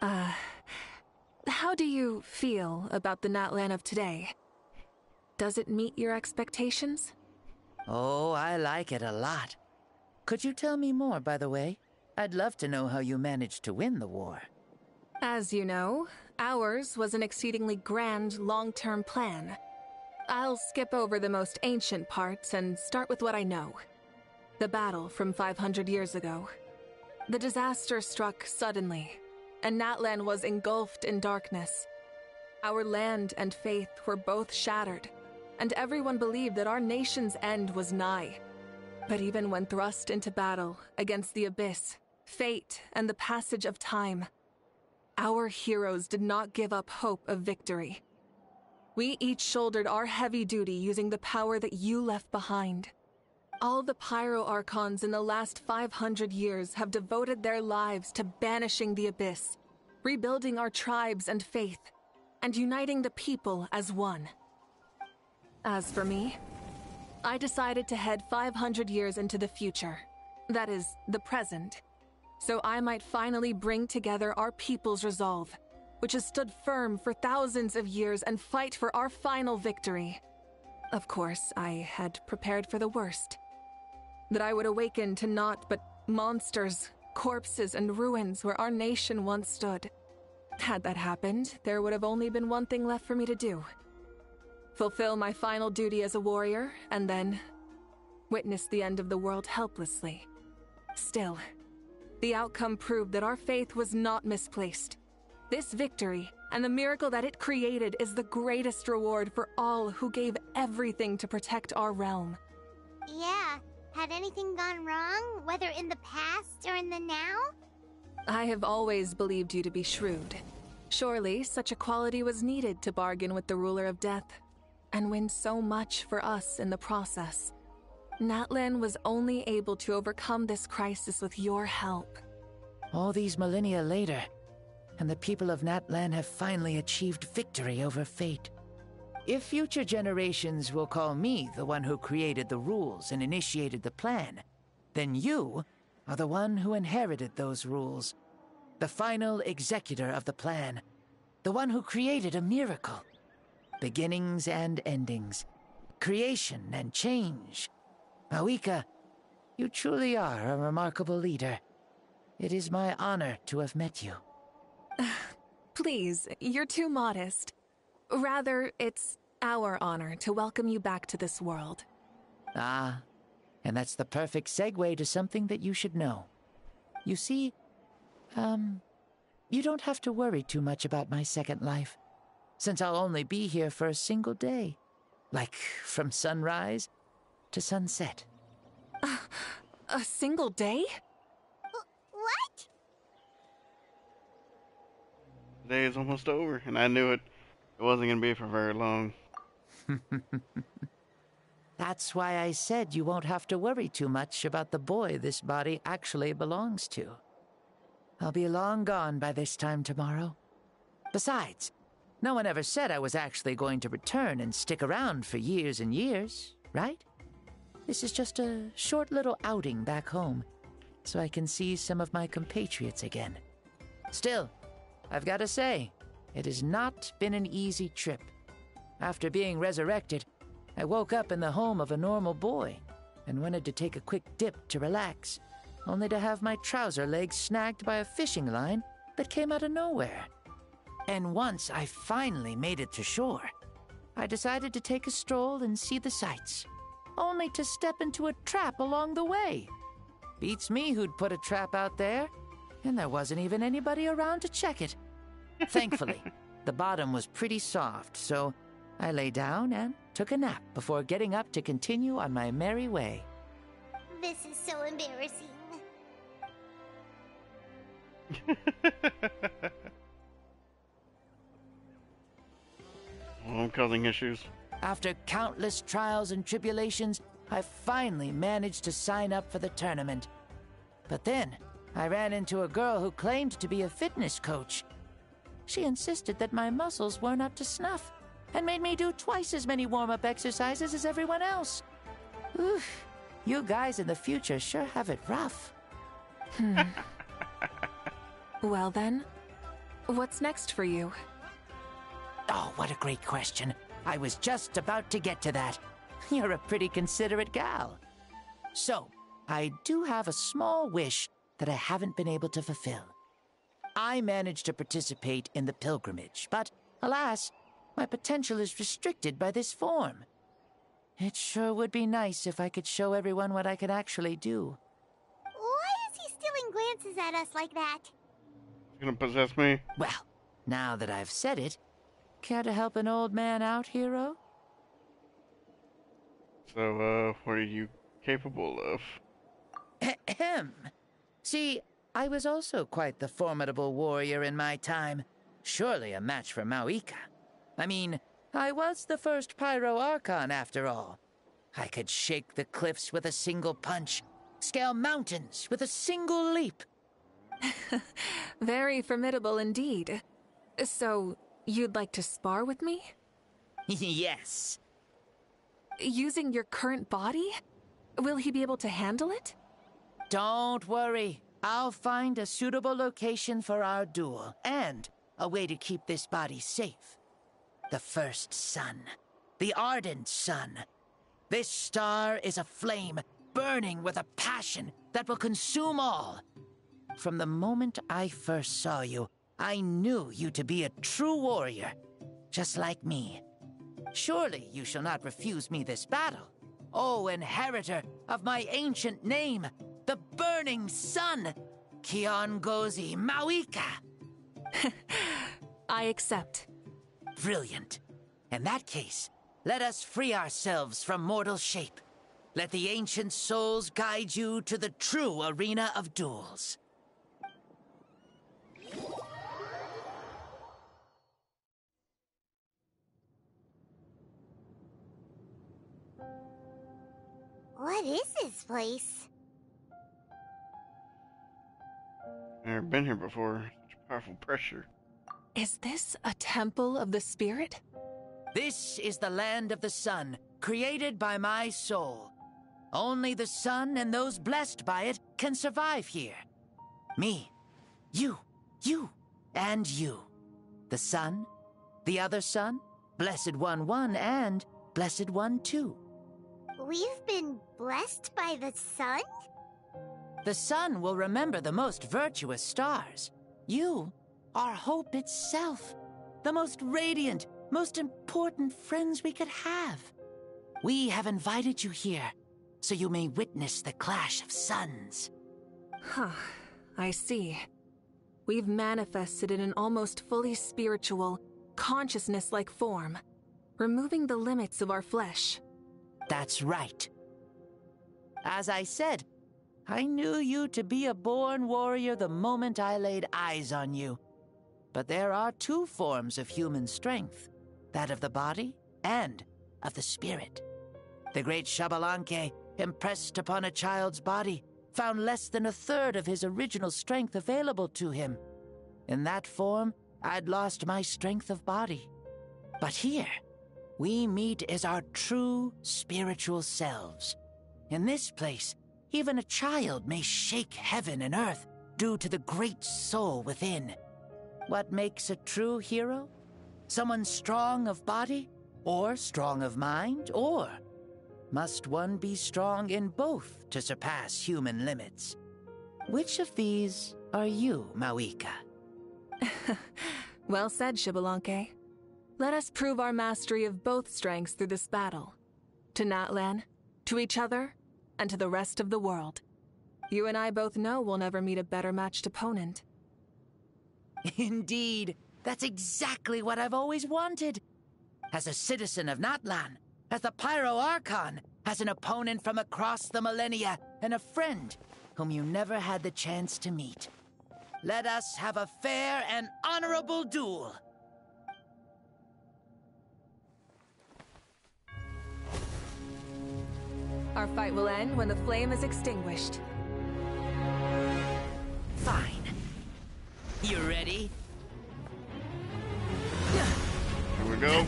E: How do you feel about the Natlan of today? Does it meet your expectations?
S: Oh, I like it a lot. Could you tell me more, by the way? I'd love to know how you managed to win the war.
E: As you know, ours was an exceedingly grand, long-term plan. I'll skip over the most ancient parts and start with what I know. The battle from 500 years ago. The disaster struck suddenly, and Natlan was engulfed in darkness. Our land and faith were both shattered, and everyone believed that our nation's end was nigh. But even when thrust into battle against the abyss, fate, and the passage of time, our heroes did not give up hope of victory. We each shouldered our heavy duty using the power that you left behind. All the Pyro Archons in the last 500 years have devoted their lives to banishing the abyss, rebuilding our tribes and faith, and uniting the people as one. As for me, I decided to head 500 years into the future, that is, the present, so I might finally bring together our people's resolve, which has stood firm for thousands of years, and fight for our final victory. Of course, I had prepared for the worst. That I would awaken to naught but monsters, corpses, and ruins where our nation once stood. Had that happened, there would have only been one thing left for me to do. Fulfill my final duty as a warrior, and then witness the end of the world helplessly. Still, the outcome proved that our faith was not misplaced. This victory, and the miracle that it created, is the greatest reward for all who gave everything to protect our realm.
I: Yeah, had anything gone wrong, whether in the past or in the now?
E: I have always believed you to be shrewd. Surely, such a quality was needed to bargain with the ruler of death, and win so much for us in the process. Natlan was only able to overcome this crisis with your help.
S: All these millennia later, and the people of Natlan have finally achieved victory over fate. If future generations will call me the one who created the rules and initiated the plan, then you are the one who inherited those rules. The final executor of the plan. The one who created a miracle. Beginnings and endings. Creation and change. Awika, you truly are a remarkable leader. It is my honor to have met you.
E: Please, you're too modest. Rather, it's our honor to welcome you back to this world.
S: Ah, and that's the perfect segue to something that you should know. You see, you don't have to worry too much about my second life, since I'll only be here for a single day. Like, from sunrise to sunset.
E: A single day?
I: What?
A: The day is almost over, and I knew it It wasn't gonna be for very long.
S: That's why I said you won't have to worry too much about the boy this body actually belongs to. I'll be long gone by this time tomorrow. Besides, no one ever said I was actually going to return and stick around for years and years, right? This is just a short little outing back home, so I can see some of my compatriots again. Still, I've got to say, it has not been an easy trip. After being resurrected, I woke up in the home of a normal boy and wanted to take a quick dip to relax, only to have my trouser legs snagged by a fishing line that came out of nowhere. And once I finally made it to shore, I decided to take a stroll and see the sights, only to step into a trap along the way. Beats me who'd put a trap out there, and there wasn't even anybody around to check it. Thankfully, the bottom was pretty soft, so I lay down and took a nap before getting up to continue on my merry way.
I: This is so embarrassing.
A: I'm causing issues.
S: After countless trials and tribulations, I finally managed to sign up for the tournament. But then, I ran into a girl who claimed to be a fitness coach. She insisted that my muscles weren't up to snuff, and made me do twice as many warm-up exercises as everyone else. Oof, you guys in the future sure have it rough.
E: Well then, what's next for you?
S: Oh, what a great question. I was just about to get to that. You're a pretty considerate gal. So, I do have a small wish that I haven't been able to fulfill. I managed to participate in the pilgrimage, but alas, my potential is restricted by this form. It sure would be nice if I could show everyone what I can actually do.
I: Why is he stealing glances at us like that?
A: He's gonna possess me?
S: Well, now that I've said it, care to help an old man out, hero?
A: So, what are you capable of?
S: Ahem. See, I was also quite the formidable warrior in my time. Surely a match for Mauika. I mean, I was the first Pyro Archon after all. I could shake the cliffs with a single punch, scale mountains with a single leap.
E: Very formidable indeed. So, you'd like to spar with me?
S: Yes.
E: Using your current body? Will he be able to handle it?
S: Don't worry. I'll find a suitable location for our duel, and a way to keep this body safe. The first sun. The ardent sun. This star is a flame, burning with a passion that will consume all. From the moment I first saw you, I knew you to be a true warrior, just like me. Surely you shall not refuse me this battle, O inheritor of my ancient name, the Burning Sun, Kiongozi Mauika.
E: I accept.
S: Brilliant. In that case, let us free ourselves from mortal shape. Let the ancient souls guide you to the true arena of duels.
I: What is this place?
A: Never been here before. Such powerful pressure.
E: Is this a temple of the spirit?
S: This is the land of the sun, created by my soul. Only the sun and those blessed by it can survive here. Me, you, and you. The sun, the other sun, Blessed One 1, and Blessed One 2.
I: We've been blessed by the sun?
S: The sun will remember the most virtuous stars. You are hope itself. The most radiant, most important friends we could have. We have invited you here, so you may witness the clash of suns.
E: Huh, I see. We've manifested in an almost fully spiritual, consciousness-like form, removing the limits of our flesh.
S: That's right. As I said, I knew you to be a born warrior the moment I laid eyes on you. But there are two forms of human strength, that of the body and of the spirit. The great Xbalanque, impressed upon a child's body, found less than a third of his original strength available to him. In that form, I'd lost my strength of body. But here, we meet as our true spiritual selves. In this place, even a child may shake heaven and earth due to the great soul within. What makes a true hero? Someone strong of body, or strong of mind, or must one be strong in both to surpass human limits? Which of these are you, Mawika?
E: Well said, Xbalanque. Let us prove our mastery of both strengths through this battle. To Natlan, to each other, and to the rest of the world. You and I both know we'll never meet a better matched opponent.
S: Indeed, that's exactly what I've always wanted. As a citizen of Natlan, as the Pyro Archon, as an opponent from across the millennia, and a friend whom you never had the chance to meet. Let us have a fair and honorable duel.
E: Our fight will end when the flame is extinguished.
S: Fine. You ready?
A: Here we go.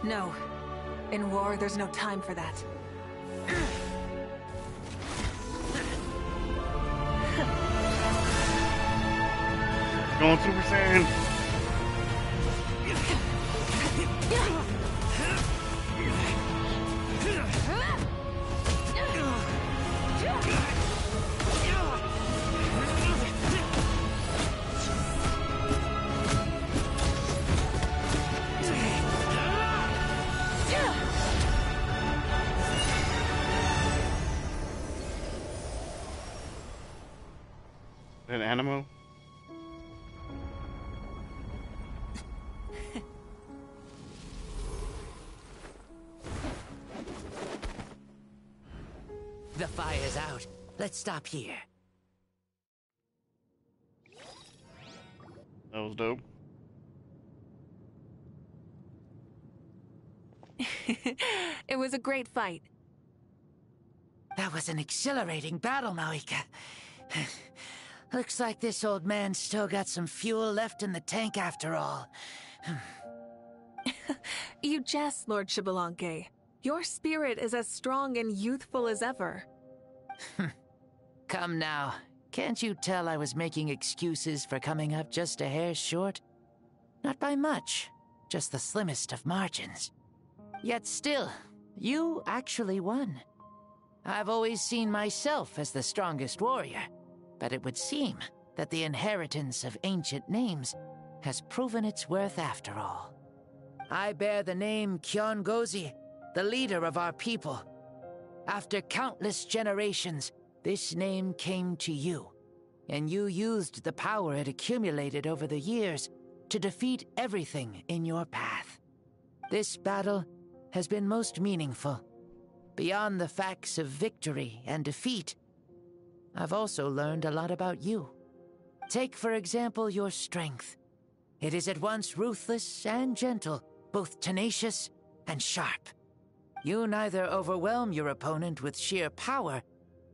E: No. In war, there's no time for that.
A: Going Super Saiyan. An Anemo?
S: The fire's out. Let's stop here.
A: That was dope.
E: It was a great fight.
S: That was an exhilarating battle, Mawika. Looks like this old man's still got some fuel left in the tank after all.
E: You jest, Lord Xbalanque. Your spirit is as strong and youthful as ever.
S: Come now. Can't you tell I was making excuses for coming up just a hair short? Not by much, just the slimmest of margins. Yet still, you actually won. I've always seen myself as the strongest warrior, but it would seem that the inheritance of ancient names has proven its worth after all. I bear the name Kiongozi, the leader of our people. After countless generations, this name came to you, and you used the power it accumulated over the years to defeat everything in your path. This battle has been most meaningful. Beyond the facts of victory and defeat, I've also learned a lot about you. Take, for example, your strength. It is at once ruthless and gentle, both tenacious and sharp. You neither overwhelm your opponent with sheer power,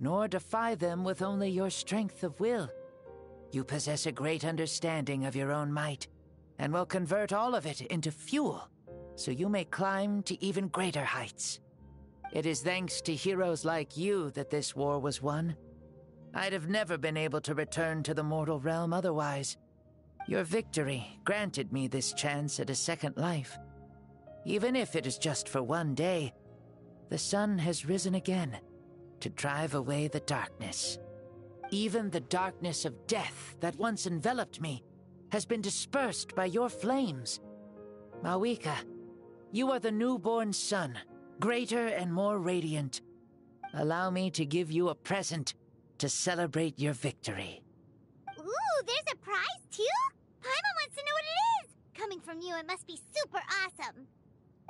S: nor defy them with only your strength of will. You possess a great understanding of your own might, and will convert all of it into fuel, so you may climb to even greater heights. It is thanks to heroes like you that this war was won. I'd have never been able to return to the mortal realm otherwise. Your victory granted me this chance at a second life. Even if it is just for one day, the sun has risen again to drive away the darkness. Even the darkness of death that once enveloped me has been dispersed by your flames. Mawika, you are the newborn sun, greater and more radiant. Allow me to give you a present to celebrate your victory.
I: Ooh, there's a prize too? Paimon wants to know what it is! Coming from you, it must be super awesome.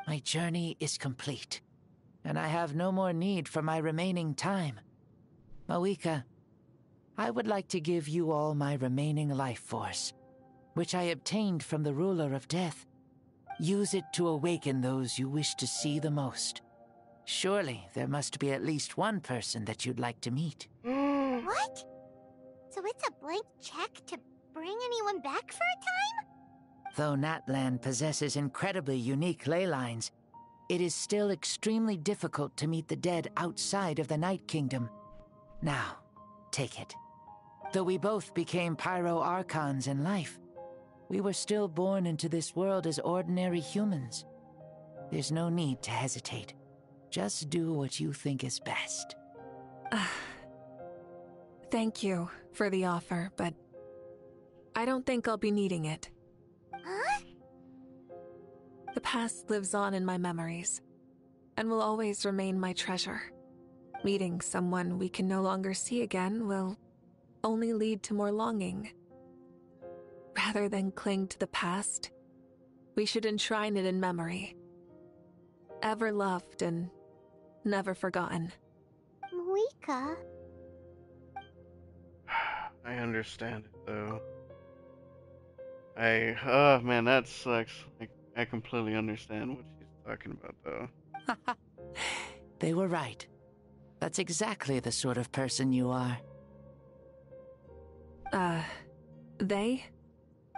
S: My journey is complete, and I have no more need for my remaining time. Mawika, I would like to give you all my remaining life force, which I obtained from the ruler of death. Use it to awaken those you wish to see the most. Surely there must be at least one person that you'd like to meet.
I: What? So it's a blank check to bring anyone back for a time?
S: Though Natlan possesses incredibly unique ley lines, it is still extremely difficult to meet the dead outside of the Night Kingdom. Now, take it. Though we both became Pyro Archons in life, we were still born into this world as ordinary humans. There's no need to hesitate. Just do what you think is best.
E: Thank you for the offer, but I don't think I'll be needing it.
I: Huh?
E: The past lives on in my memories, and will always remain my treasure. Meeting someone we can no longer see again will only lead to more longing. Rather than cling to the past, we should enshrine it in memory. Ever loved and never forgotten.
I: Mawika.
A: I understand it, though. Oh man, that sucks. I completely understand what she's talking about, though.
S: They were right. That's exactly the sort of person you are.
E: They?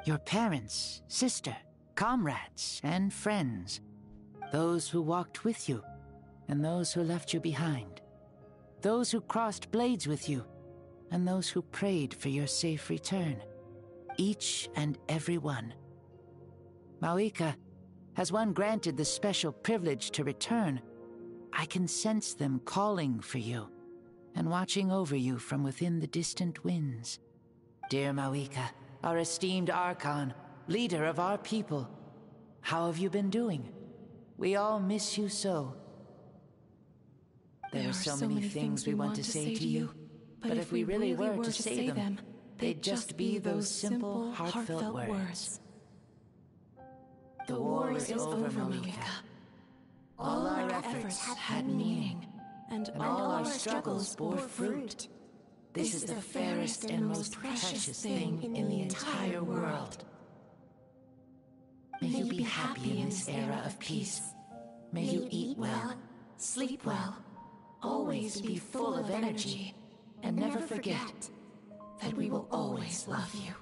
S: Your parents, sister, comrades, and friends. Those who walked with you, and those who left you behind. Those who crossed blades with you, and those who prayed for your safe return. Each and every one. Mawika, has one granted the special privilege to return, I can sense them calling for you, and watching over you from within the distant winds. Dear Mawika, our esteemed Archon, leader of our people, how have you been doing? We all miss you so. There are so many things we want to say to you, but if we really were to say them, they'd just be those simple, heartfelt words. The war is over, Mawika. All our efforts had meaning, and all our struggles bore fruit. This is the fairest and most precious thing in the entire world. May you be happy in this era of peace. May you eat well, sleep well, always be full of energy, and never forget that we will always love you.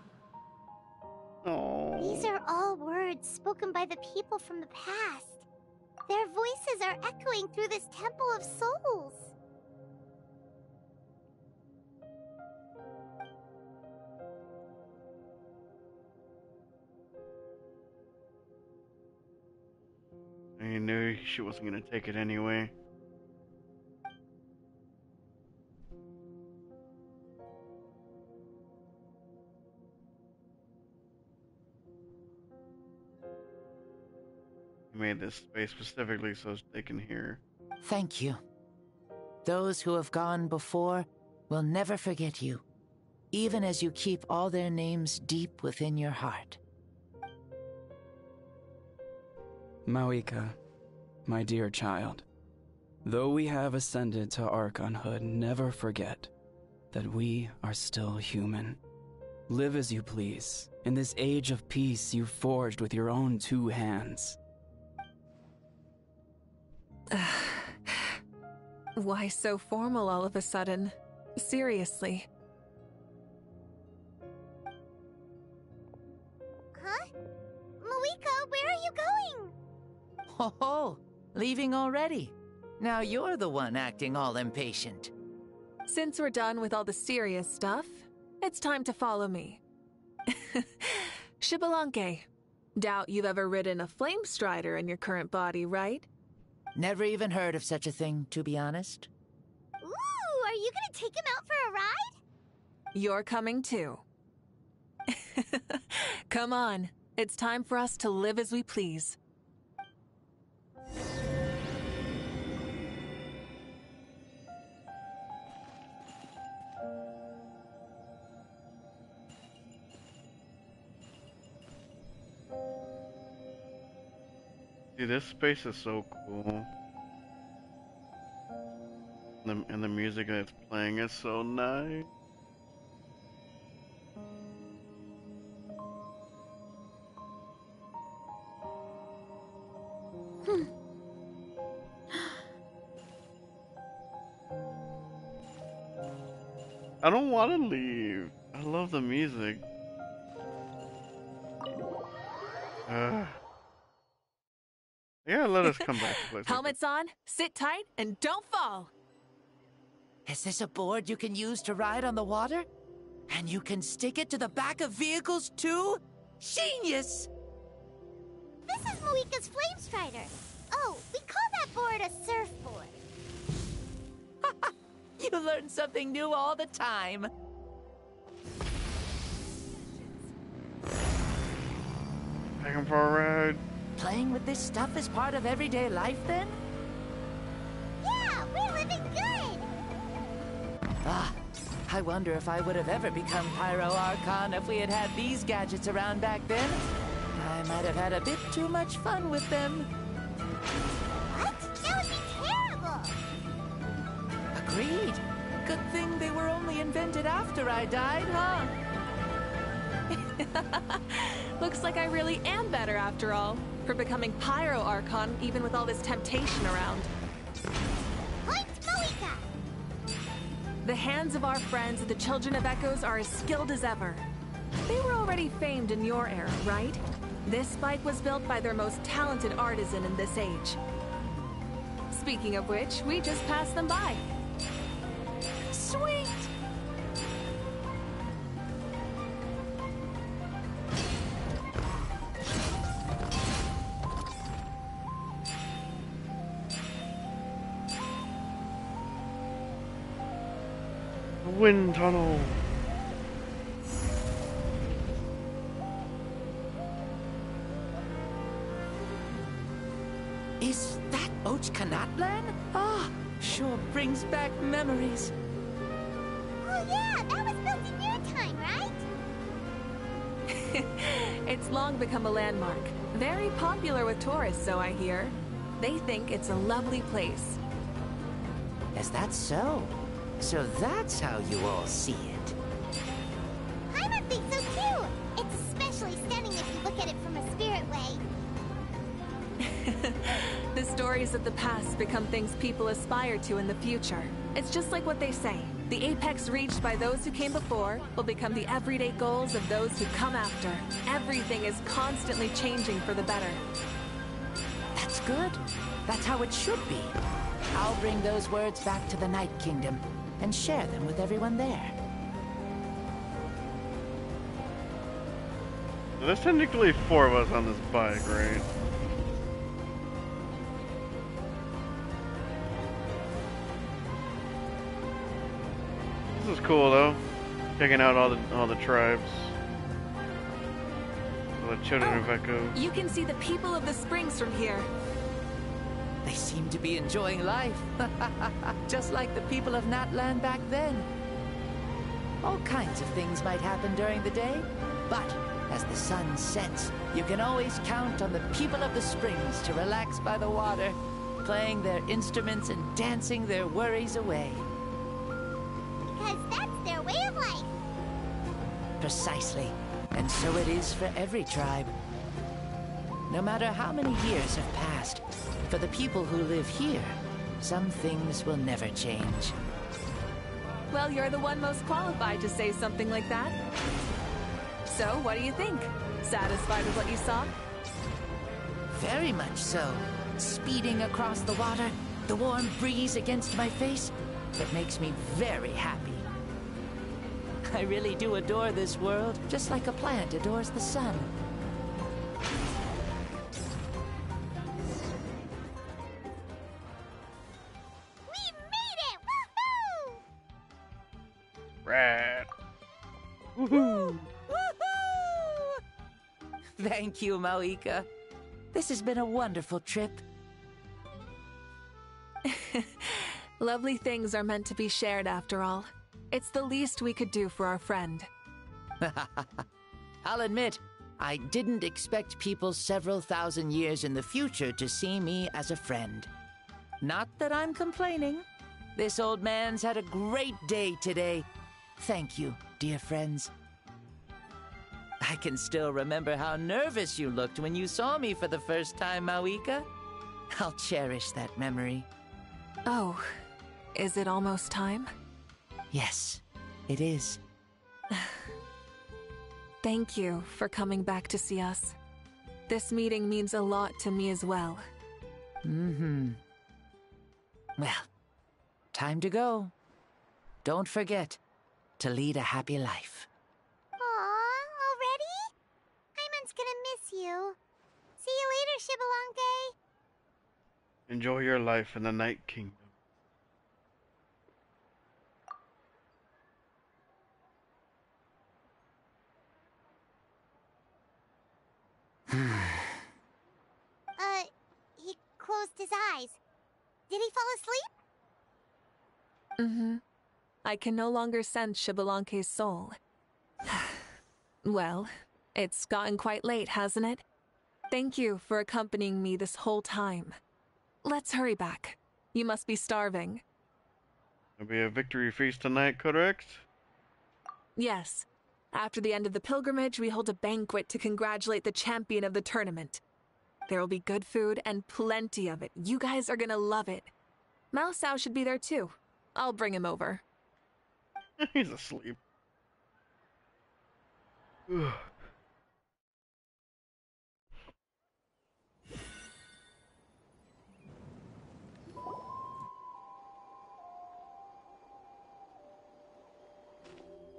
I: These are all words spoken by the people from the past. Their voices are echoing through this Temple of Souls.
A: I knew she wasn't gonna take it anyway. He made this space specifically so they can hear.
S: Thank you. Those who have gone before will never forget you, even as you keep all their names deep within your heart.
T: Mawika, my dear child, though we have ascended to Archonhood, never forget that we are still human. Live as you please, in this age of peace you forged with your own 2 hands.
E: Why so formal all of a sudden? Seriously.
I: Huh? Mawika, where are you going?
S: Ho-ho! Leaving already? Now you're the one acting all impatient.
E: Since we're done with all the serious stuff, it's time to follow me. Xbalanque, doubt you've ever ridden a flame strider in your current body, right?
S: Never even heard of such a thing, to be honest.
I: Ooh, are you gonna take him out for a ride?
E: You're coming too. Come on. It's time for us to live as we please.
A: Dude, this space is so cool. And the music that's playing is so nice. I don't want to leave. I love the music. Yeah, let us come back.
E: Helmets on, sit tight, and don't fall.
S: Is this a board you can use to ride on the water? And you can stick it to the back of vehicles too? Genius!
I: This is Moika's Flame Strider. Oh, we call that board a surfboard.
S: You learn something new all the time.
A: Take him for a ride.
S: Playing with this stuff is part of everyday life, then?
I: Yeah, we're living good!
S: Ah, I wonder if I would have ever become Pyro Archon if we had had these gadgets around back then. I might have had a bit too much fun with them.
I: What? That would be terrible!
S: Agreed. Good thing they were only invented after I died, huh?
E: Looks like I really am better after all, for becoming Pyro Archon even with all this temptation around.
I: Point Moika!
E: The hands of our friends at the Children of Echoes are as skilled as ever. They were already famed in your era, right? This bike was built by their most talented artisan in this age. Speaking of which, we just passed them by.
S: Sweet!
A: Wind tunnel.
S: Is that Ochkanatlan? Ah, sure brings back memories.
I: Oh yeah, that was built in your time, right?
E: It's long become a landmark. Very popular with tourists, so I hear. They think it's a lovely place.
S: Is that so? So that's how you all see it.
I: Paimon thinks so too! It's especially stunning if you look at it from a spirit way.
E: The stories of the past become things people aspire to in the future. It's just like what they say. The apex reached by those who came before will become the everyday goals of those who come after. Everything is constantly changing for the better.
S: That's good. That's how it should be. I'll bring those words back to the Night Kingdom and share them with everyone there.
A: So there's technically 4 of us on this bike, right? This is cool though. Checking out all the tribes. All the Children of Echo.
E: You can see the people of the springs from here.
S: They seem to be enjoying life. Just like the people of Natlan back then. All kinds of things might happen during the day, but as the sun sets, you can always count on the people of the springs to relax by the water, playing their instruments and dancing their worries away.
I: Because that's their way of life.
S: Precisely. And so it is for every tribe. No matter how many years have passed, for the people who live here, some things will never change.
E: Well, you're the one most qualified to say something like that. So, what do you think? Satisfied with what you saw?
S: Very much so. Speeding across the water, the warm breeze against my face, it makes me very happy. I really do adore this world, just like a plant adores the sun. Woohoo! Thank you, Mauika. This has been a wonderful trip.
E: Lovely things are meant to be shared after all. It's the least we could do for our friend.
S: I'll admit, I didn't expect people several thousand years in the future to see me as a friend. Not that I'm complaining. This old man's had a great day today. Thank you, dear friends. I can still remember how nervous you looked when you saw me for the first time, Mauika. I'll cherish that memory.
E: Oh, is it almost time?
S: Yes, it is.
E: Thank you for coming back to see us. This meeting means a lot to me as well.
S: Mm-hmm. Well, time to go. Don't forget to lead a happy life.
I: Aw, already? Paimon's gonna miss you. See you later, Xbalanque.
A: Enjoy your life in the Night Kingdom.
I: He closed his eyes. Did he fall asleep?
E: Mm-hmm. I can no longer sense Xbalanque's soul. Well, it's gotten quite late, hasn't it? Thank you for accompanying me this whole time. Let's hurry back. You must be starving.
A: There'll be a victory feast tonight, correct?
E: Yes. After the end of the pilgrimage, we hold a banquet to congratulate the champion of the tournament. There will be good food and plenty of it. You guys are gonna love it. Mao Sao should be there too. I'll bring him over.
A: He's asleep.
I: Do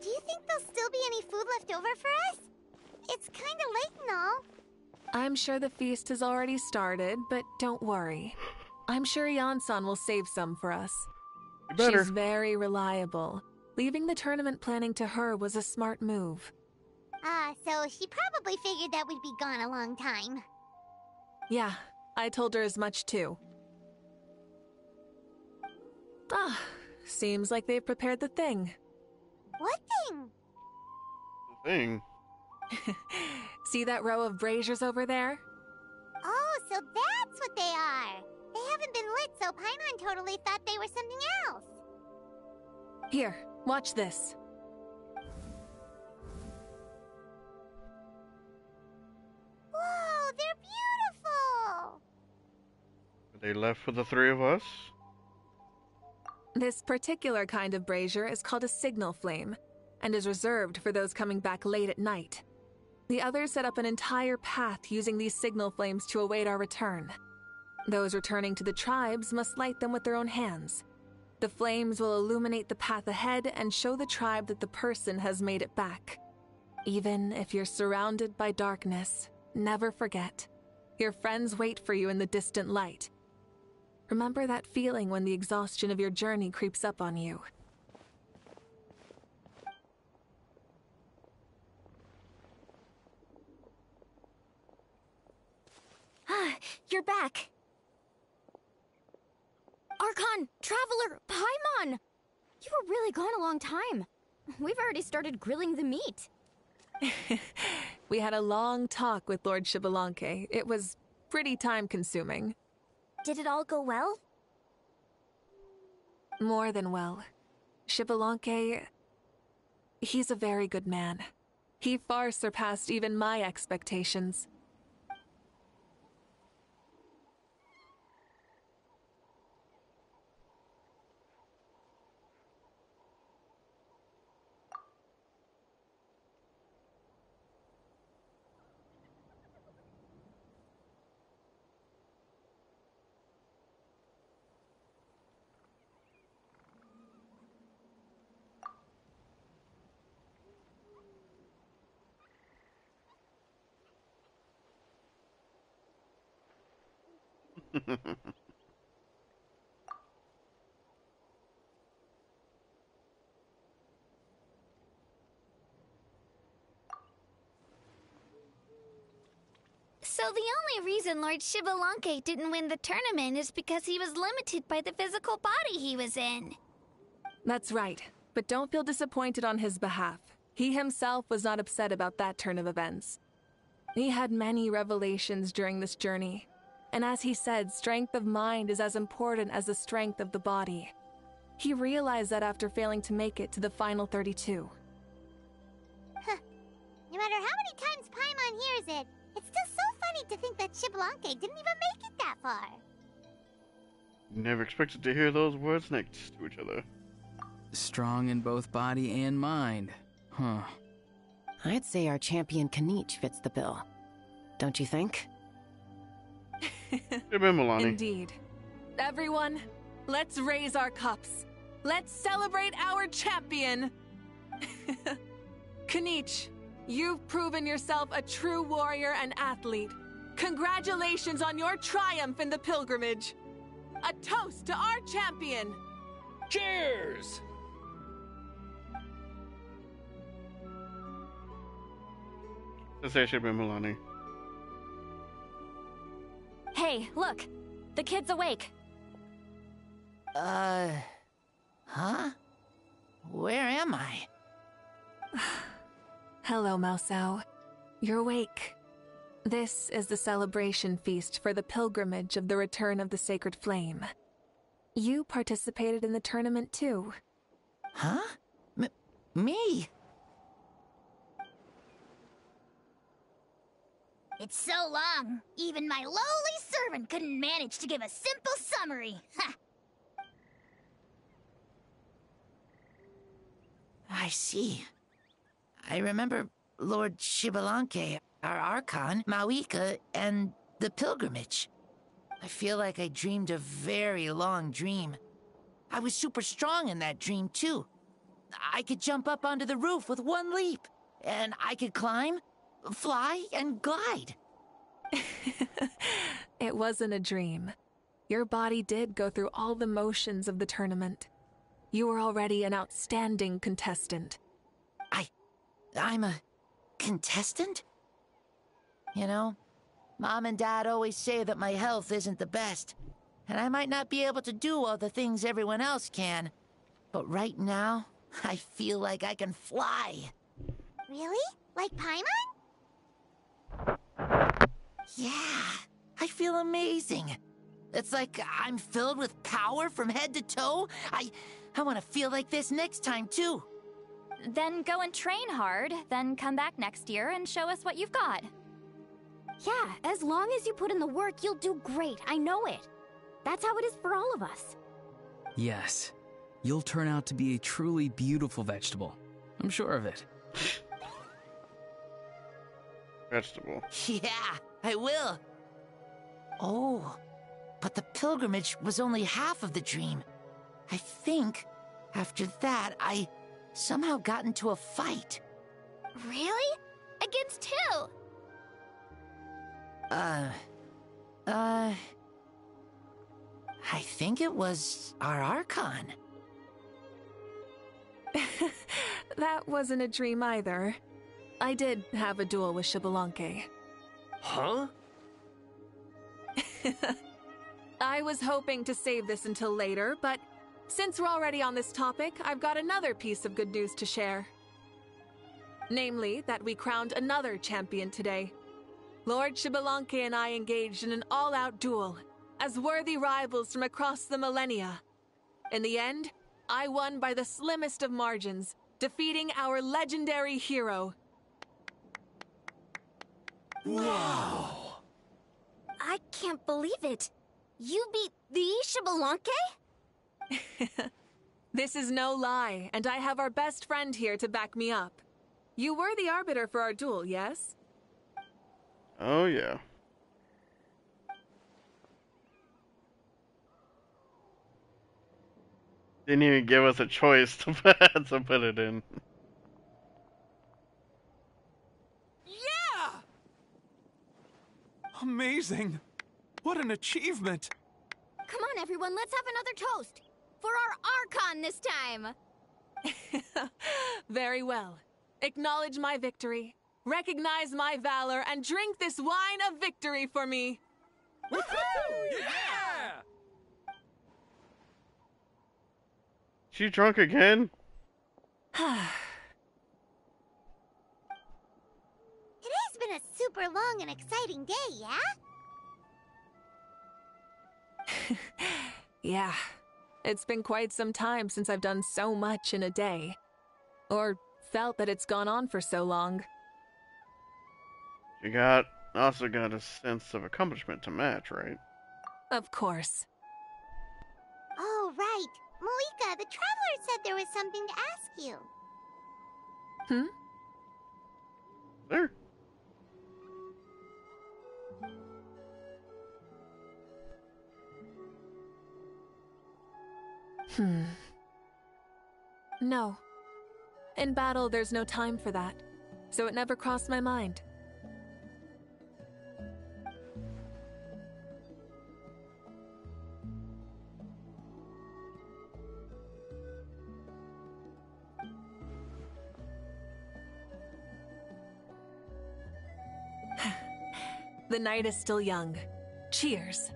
I: you think there'll still be any food left over for us? It's kinda late and all.
E: I'm sure the feast has already started, but don't worry. I'm sure Yansan will save some for us.
A: You better.
E: She's very reliable. Leaving the tournament planning to her was a smart move.
I: So she probably figured that we'd be gone a long time.
E: Yeah, I told her as much too. Ah, seems like they've prepared the thing.
I: What thing?
A: The thing?
E: See that row of braziers over there?
I: Oh, so that's what they are. They haven't been lit, so Paimon totally thought they were something else.
E: Here, watch this.
I: Whoa, they're beautiful!
A: Are they left for the three of us?
E: This particular kind of brazier is called a signal flame, and is reserved for those coming back late at night. The others set up an entire path using these signal flames to await our return. Those returning to the tribes must light them with their own hands. The flames will illuminate the path ahead and show the tribe that the person has made it back. Even if you're surrounded by darkness, never forget. Your friends wait for you in the distant light. Remember that feeling when the exhaustion of your journey creeps up on you.
B: You're back. Archon, Traveler, Paimon! You were really gone a long time. We've already started grilling the meat.
E: We had a long talk with Lord Xbalanque. It was pretty time-consuming.
B: Did it all go well?
E: More than well. Xbalanque... he's a very good man. He far surpassed even my expectations.
F: So the only reason Lord Xbalanque didn't win the tournament is because he was limited by the physical body he was in.
E: That's right, but don't feel disappointed on his behalf. He himself was not upset about that turn of events. He had many revelations during this journey, and as he said, strength of mind is as important as the strength of the body. He realized that after failing to make it to the final 32.
I: Huh. No matter how many times Paimon hears it, it's still so funny to think that Xbalanque didn't even make it that far.
A: Never expected to hear those words next to each other.
J: Strong in both body and mind. Huh.
G: I'd say our champion Kanich fits the bill. Don't you think?
E: Indeed. Everyone, let's raise our cups. Let's celebrate our champion! Kanich, you've proven yourself a true warrior and athlete. Congratulations on your triumph in the pilgrimage. A toast to our champion!
P: Cheers!
A: Let's say it should be Milani.
B: Hey, look! The kid's awake.
S: Huh? Where am I?
E: Hello, Maosao. You're awake. This is the celebration feast for the pilgrimage of the return of the Sacred Flame. You participated in the tournament too.
S: Huh? Me?
C: It's so long, even my lowly servant couldn't manage to give a simple summary. Ha!
S: I see. I remember Lord Xbalanque, our Archon, Mawika, and the pilgrimage. I feel like I dreamed a very long dream. I was super strong in that dream, too. I could jump up onto the roof with one leap, and I could climb, fly, and glide.
E: It wasn't a dream. Your body did go through all the motions of the tournament. You were already an outstanding contestant.
S: I'm a contestant? You know, Mom and Dad always say that my health isn't the best, and I might not be able to do all the things everyone else can. But right now, I feel like I can fly.
I: Really? Like Paimon?
S: Yeah, I feel amazing. It's like I'm filled with power from head to toe. I want to feel like this next time, too.
B: Then go and train hard, then come back next year and show us what you've got.
L: Yeah, as long as you put in the work, you'll do great. I know it. That's how it is for all of us.
J: Yes. You'll turn out to be a truly beautiful vegetable. I'm sure of it.
A: Vegetable.
S: Yeah, I will. Oh, but the pilgrimage was only half of the dream. I think after that, I somehow got into a fight.
F: Really? Against who?
S: I think it was our Archon.
E: That wasn't a dream either. I did have a duel with Xbalanque.
P: Huh?
E: I was hoping to save this until later, but since we're already on this topic, I've got another piece of good news to share. Namely, that we crowned another champion today. Lord Xbalanque and I engaged in an all-out duel, as worthy rivals from across the millennia. In the end, I won by the slimmest of margins, defeating our legendary hero.
S: Wow!
L: I can't believe it. You beat the Xbalanque?
E: This is no lie, and I have our best friend here to back me up. You were the arbiter for our duel, yes?
A: Oh, yeah. Didn't even give us a choice to put it in.
N: Yeah! Amazing! What an achievement!
L: Come on, everyone, let's have another toast. For our Archon this time.
E: Very well. Acknowledge my victory. recognize my valor and drink this wine of victory for me.
N: Woohoo! Yeah!
A: She drunk again?
I: It has been a super long and exciting day, yeah?
E: Yeah, it's been quite some time since I've done so much in a day. Or felt that it's gone on for so long.
A: You also got a sense of accomplishment to match, right?
E: Of course.
I: Oh, right. Moika, the Traveler said there was something to ask you.
A: There.
E: No. In battle, there's no time for that, so it never crossed my mind. The night is still young. Cheers.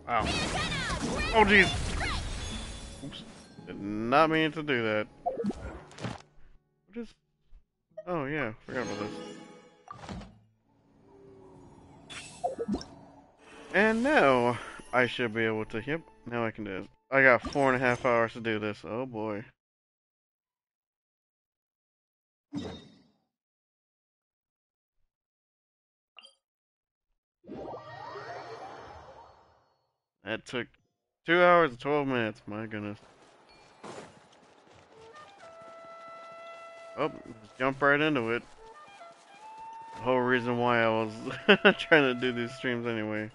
A: Wow. Oh, jeez. Oops. Did not mean to do that. What is... Oh, yeah. Forgot about this. And now, I should be able to... Yep, now I can do it. I got 4.5 hours to do this. Oh, boy. That took 2 hours and 12 minutes. My goodness. Oh, just jump right into it. The whole reason why I was trying to do these streams anyway.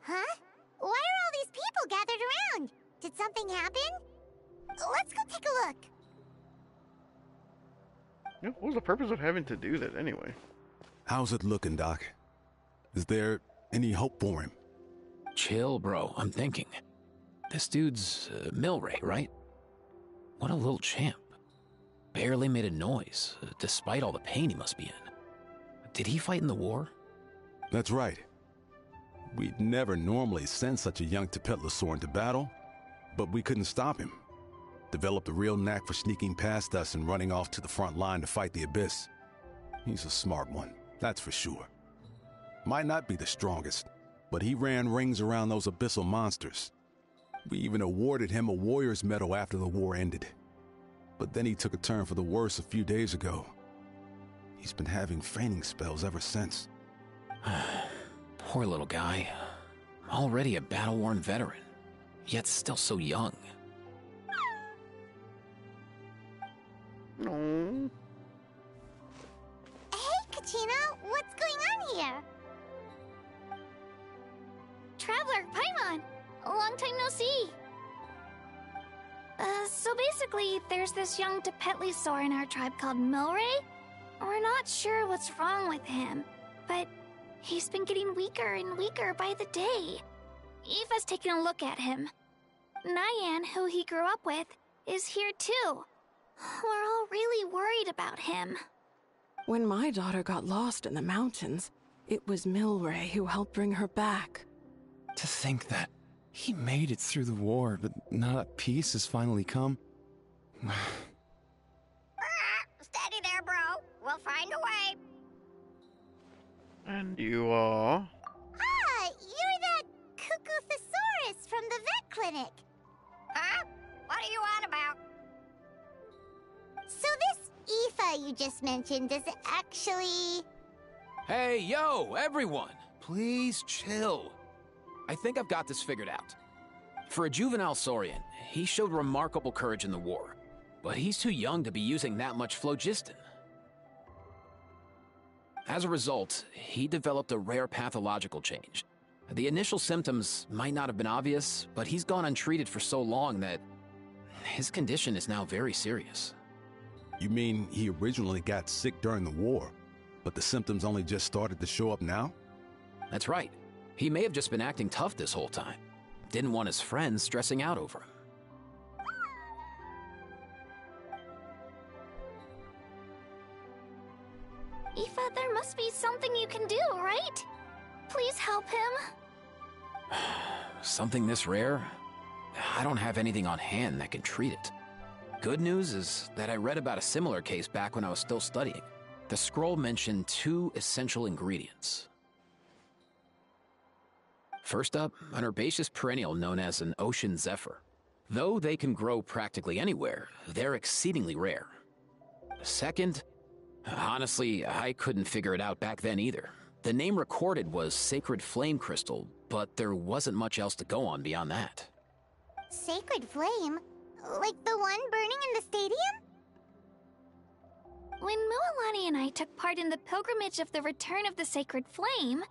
I: Huh? Why are all these people gathered around? Did something happen? Let's go take a look.
A: Yeah, what was the purpose of having to do that anyway?
U: How's it looking, Doc? Is there any hope for him?
V: Chill, bro. I'm thinking. This dude's Milray, right? What a little champ. Barely made a noise, despite all the pain he must be in. Did he fight in the war?
U: That's right. We'd never normally send such a young Tepetlosaur into battle, but we couldn't stop him. Developed a real knack for sneaking past us and running off to the front line to fight the Abyss. He's a smart one, that's for sure. Might not be the strongest, but he ran rings around those abyssal monsters. We even awarded him a Warrior's Medal after the war ended. But then he took a turn for the worse a few days ago. He's been having fainting spells ever since.
V: Poor little guy. Already a battle-worn veteran, yet still so young.
A: No.
I: Hey, Katina, what's going on here?
F: Traveler, Paimon! Long time no see! So basically, there's this young Tepetlosaur in our tribe called Milray. We're not sure what's wrong with him, but he's been getting weaker and weaker by the day. Eva's taking a look at him. Nyan, who he grew up with, is here too. We're all really worried about him.
K: When my daughter got lost in the mountains, it was Milray who helped bring her back.
T: To think that he made it through the war, but now that peace has finally come.
C: Steady there, bro. We'll find a way.
A: And you are?
I: Ah, you're that Cuckoo Thesaurus from the vet clinic.
C: Huh? What are you on about?
I: So this Aoife you just mentioned, does it actually...
V: Hey, yo, everyone! Please chill. I think I've got this figured out. For a juvenile Saurian, he showed remarkable courage in the war, but he's too young to be using that much phlogiston. As a result, he developed a rare pathological change. The initial symptoms might not have been obvious, but he's gone untreated for so long that his condition is now very serious.
U: You mean he originally got sick during the war, But the symptoms only just started to show up now?
V: That's right. He may have just been acting tough this whole time. Didn't want his friends stressing out over him.
F: Aoife, there must be something you can do, right? Please help him.
V: Something this rare? I don't have anything on hand that can treat it. Good news is that I read about a similar case back when I was still studying. The scroll mentioned 2 essential ingredients. First up, an herbaceous perennial known as an ocean zephyr. Though they can grow practically anywhere, they're exceedingly rare. Second, honestly, I couldn't figure it out back then either. The name recorded was Sacred Flame Crystal, but there wasn't much else to go on beyond that.
I: Sacred Flame? Like the one burning in the stadium?
F: When Mualani and I took part in the pilgrimage of the Return of the Sacred Flame,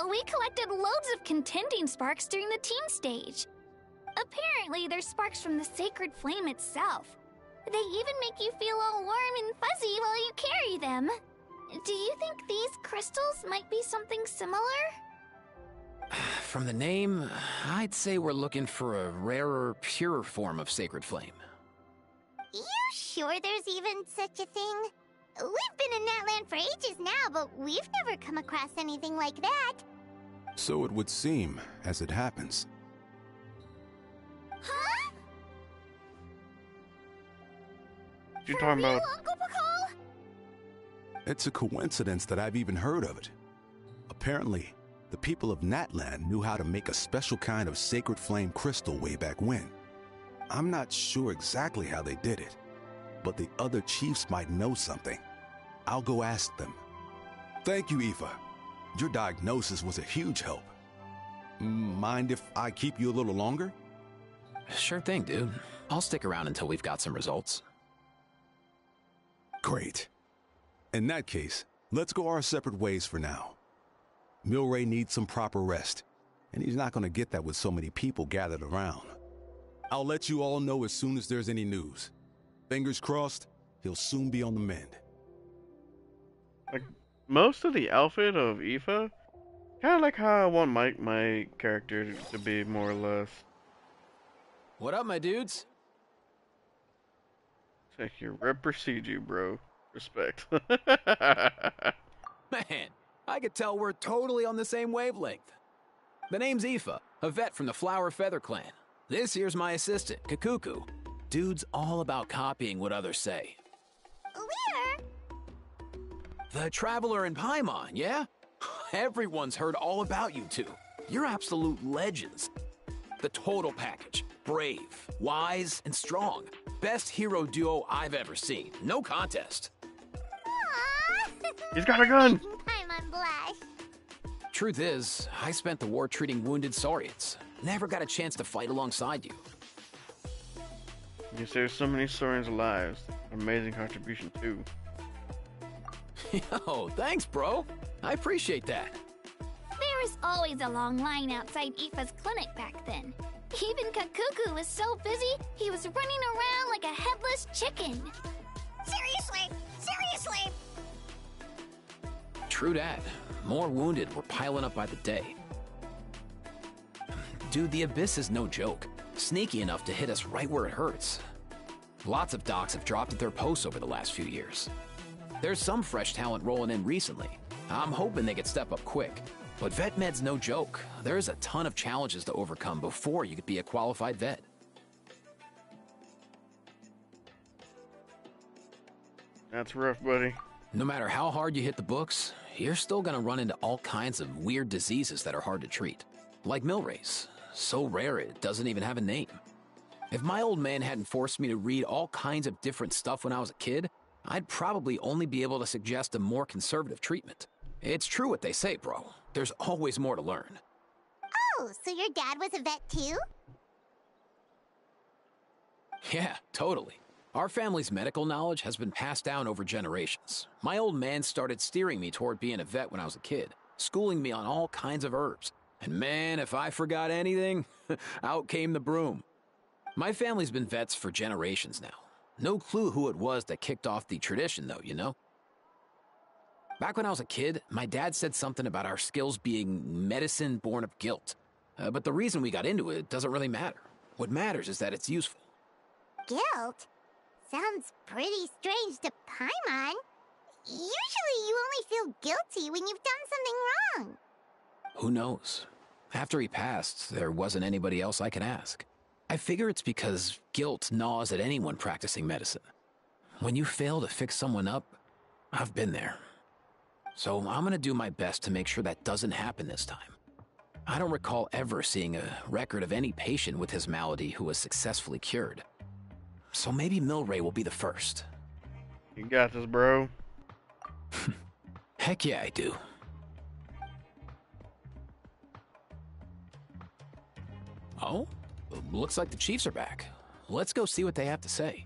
F: we collected loads of contending sparks during the team stage. Apparently, they're sparks from the Sacred Flame itself. They even make you feel all warm and fuzzy while you carry them. Do you think these crystals might be something similar?
V: From the name, I'd say we're looking for a rarer, purer form of Sacred Flame.
I: You sure there's even such a thing? We've been in that land for ages now, but we've never come across anything like that.
U: So it would seem, as it happens.
I: Huh?
A: You talking about?
I: Uncle Pakal?
U: It's a coincidence that I've even heard of it. Apparently, the people of Natlan knew how to make a special kind of sacred flame crystal way back when. I'm not sure exactly how they did it, but the other chiefs might know something. I'll go ask them. Thank you, Aoife. Your diagnosis was a huge help. Mind if I keep you a little longer?
V: Sure thing, dude. I'll stick around until we've got some results.
U: Great. In that case, let's go our separate ways for now. Milray needs some proper rest, and he's not going to get that with so many people gathered around. I'll let you all know as soon as there's any news. Fingers crossed, he'll soon be on the mend.
A: Like, most of the outfit of Aoife, kind of like how I want my character to be, more or less.
V: What up, my dudes?
A: Take your rep proceed you, bro. Respect.
V: Man, I could tell we're totally on the same wavelength. The name's Aoife, a vet from the Flower Feather clan. This here's my assistant, Kakuku. Dude's all about copying what others say.
I: Where?
V: The Traveler in Paimon, yeah? Everyone's heard all about you two. You're absolute legends. The total package. Brave, wise, and strong. Best hero duo I've ever seen. No contest.
I: Aww.
A: He's got a gun!
I: Paimon blush.
V: Truth is, I spent the war treating wounded Saurians. Never got a chance to fight alongside you.
A: You saved so many Saurians' lives. Amazing contribution, too.
V: Yo, thanks, bro. I appreciate that.
F: There was always a long line outside Aoife's clinic back then. Even Kakuku was so busy, he was running around like a headless chicken.
I: Seriously? Seriously?
V: True dat. More wounded were piling up by the day. Dude, the Abyss is no joke. Sneaky enough to hit us right where it hurts. Lots of docs have dropped at their posts over the last few years. There's some fresh talent rolling in recently. I'm hoping they could step up quick. But vet med's no joke. There's a ton of challenges to overcome before you could be a qualified vet.
A: That's rough, buddy.
V: No matter how hard you hit the books, you're still gonna run into all kinds of weird diseases that are hard to treat. Like Milray's. So rare it doesn't even have a name. If my old man hadn't forced me to read all kinds of different stuff when I was a kid, I'd probably only be able to suggest a more conservative treatment. It's true what they say, bro. There's always more to learn.
I: Oh, so your dad was a vet too?
V: Yeah, totally. Our family's medical knowledge has been passed down over generations. My old man started steering me toward being a vet when I was a kid, schooling me on all kinds of herbs. And man, if I forgot anything, out came the broom. My family's been vets for generations now. No clue who it was that kicked off the tradition, though, you know? Back when I was a kid, my dad said something about our skills being medicine born of guilt. But the reason we got into it doesn't really matter. What matters is that it's useful.
I: Guilt? Sounds pretty strange to Paimon. Usually you only feel guilty when you've done something wrong.
V: Who knows? After he passed, there wasn't anybody else I could ask. I figure it's because guilt gnaws at anyone practicing medicine. When you fail to fix someone up, I've been there. So I'm gonna do my best to make sure that doesn't happen this time. I don't recall ever seeing a record of any patient with his malady who was successfully cured. So maybe Milray will be the first.
A: You got this, bro.
V: Heck yeah, I do. Oh? Looks like the Chiefs are back. Let's go see what they have to say.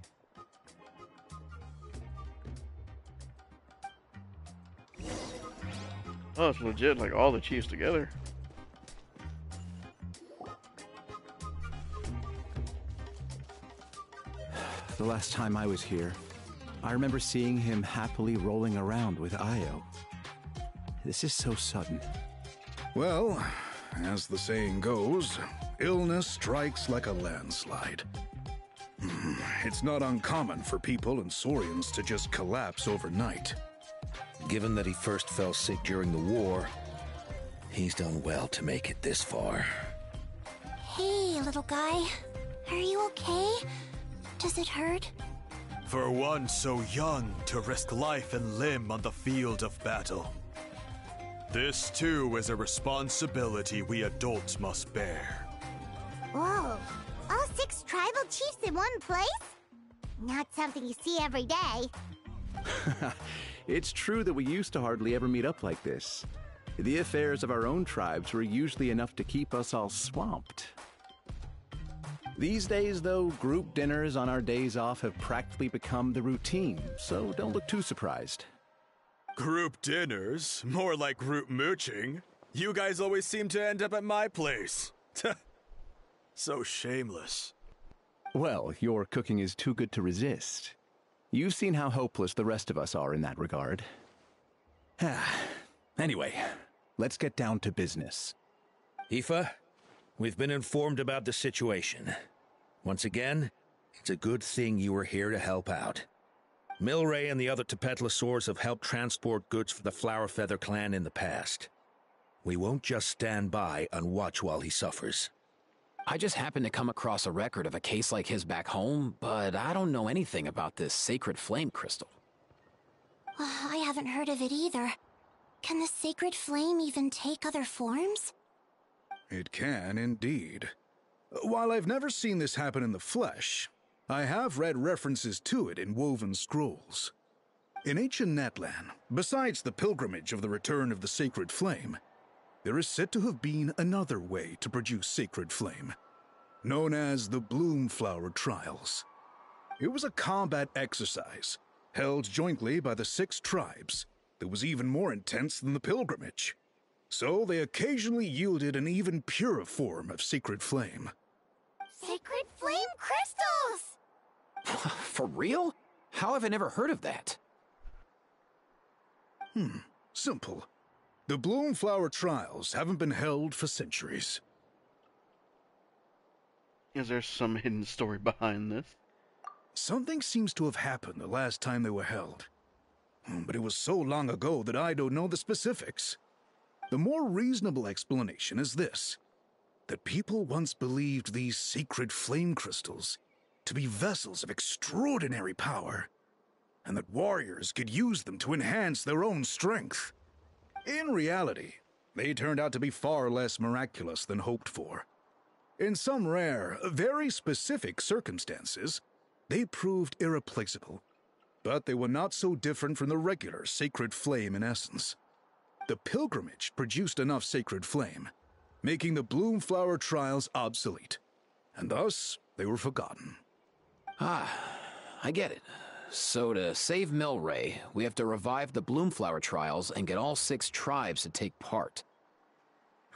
A: Oh, it's legit, like all the Chiefs together.
Q: The last time I was here, I remember seeing him happily rolling around with Io. This is so sudden.
H: Well, as the saying goes, illness strikes like a landslide. It's not uncommon for people and Saurians to just collapse overnight.
M: Given that he first fell sick during the war, he's done well to make it this far.
I: Hey, little guy. Are you okay? Does it hurt?
W: For one so young to risk life and limb on the field of battle. This too is a responsibility we adults must bear.
I: Whoa. All 6 tribal chiefs in one place? Not something you see every day.
Q: It's true that we used to hardly ever meet up like this. The affairs of our own tribes were usually enough to keep us all swamped. These days, though, group dinners on our days off have practically become the routine, so don't look too surprised.
W: Group dinners? More like group mooching. You guys always seem to end up at my place. So shameless.
Q: Well, your cooking is too good to resist. You've seen how hopeless the rest of us are in that regard. Anyway, let's get down to business.
M: Aoife, we've been informed about the situation. Once again, it's a good thing you were here to help out. Milray and the other Tepetlosaurs have helped transport goods for the Flowerfeather clan in the past. We won't just stand by and watch while he suffers.
V: I just happened to come across a record of a case like his back home, but I don't know anything about this sacred flame crystal.
I: I haven't heard of it either. Can the sacred flame even take other forms?
H: It can, indeed. While I've never seen this happen in the flesh, I have read references to it in woven scrolls. In ancient Natlan, besides the pilgrimage of the return of the sacred flame, there is said to have been another way to produce sacred flame, known as the Bloomflower Trials. It was a combat exercise, held jointly by the 6 tribes, that was even more intense than the pilgrimage. So they occasionally yielded an even purer form of sacred flame.
I: Sacred flame crystals!
V: For real? How have I never heard of that?
H: Simple. The Bloomflower Trials haven't been held for centuries.
A: Is there some hidden story behind this?
H: Something seems to have happened the last time they were held. But it was so long ago that I don't know the specifics. The more reasonable explanation is this: that people once believed these sacred flame crystals to be vessels of extraordinary power, and that warriors could use them to enhance their own strength. In reality, they turned out to be far less miraculous than hoped for. In some rare, very specific circumstances, they proved irreplaceable, but they were not so different from the regular sacred flame in essence. The pilgrimage produced enough sacred flame, making the Bloomflower Trials obsolete, and thus they were forgotten.
V: I get it. So to save Milray, we have to revive the Bloomflower Trials and get all 6 tribes to take part.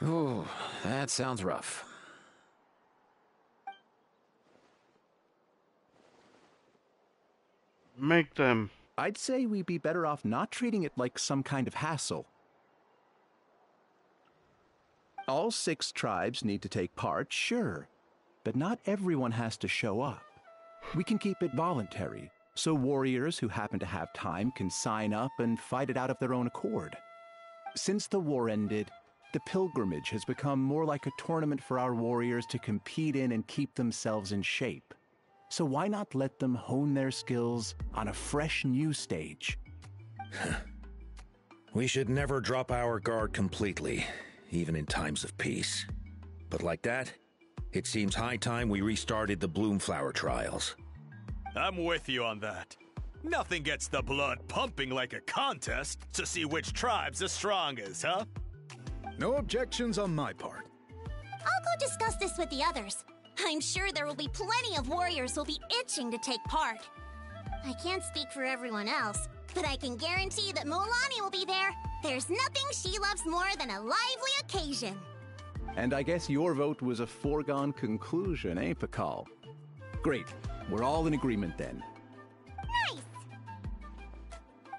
V: Ooh, that sounds rough.
A: Make them
Q: I'd say we'd be better off not treating it like some kind of hassle. All 6 tribes need to take part, sure, but not everyone has to show up. We can keep it voluntary, so warriors who happen to have time can sign up and fight it out of their own accord. Since the war ended, the pilgrimage has become more like a tournament for our warriors to compete in and keep themselves in shape. So why not let them hone their skills on a fresh new stage?
M: We should never drop our guard completely, even in times of peace. But like that, it seems high time we restarted the Bloomflower trials.
W: I'm with you on that. Nothing gets the blood pumping like a contest to see which tribe's the strongest, huh?
H: No objections on my part.
C: I'll go discuss this with the others. I'm sure there will be plenty of warriors who'll be itching to take part. I can't speak for everyone else, but I can guarantee that Mualani will be there. There's nothing she loves more than a lively occasion.
Q: And I guess your vote was a foregone conclusion, eh, Pakal? Great. We're all in agreement then.
C: Nice!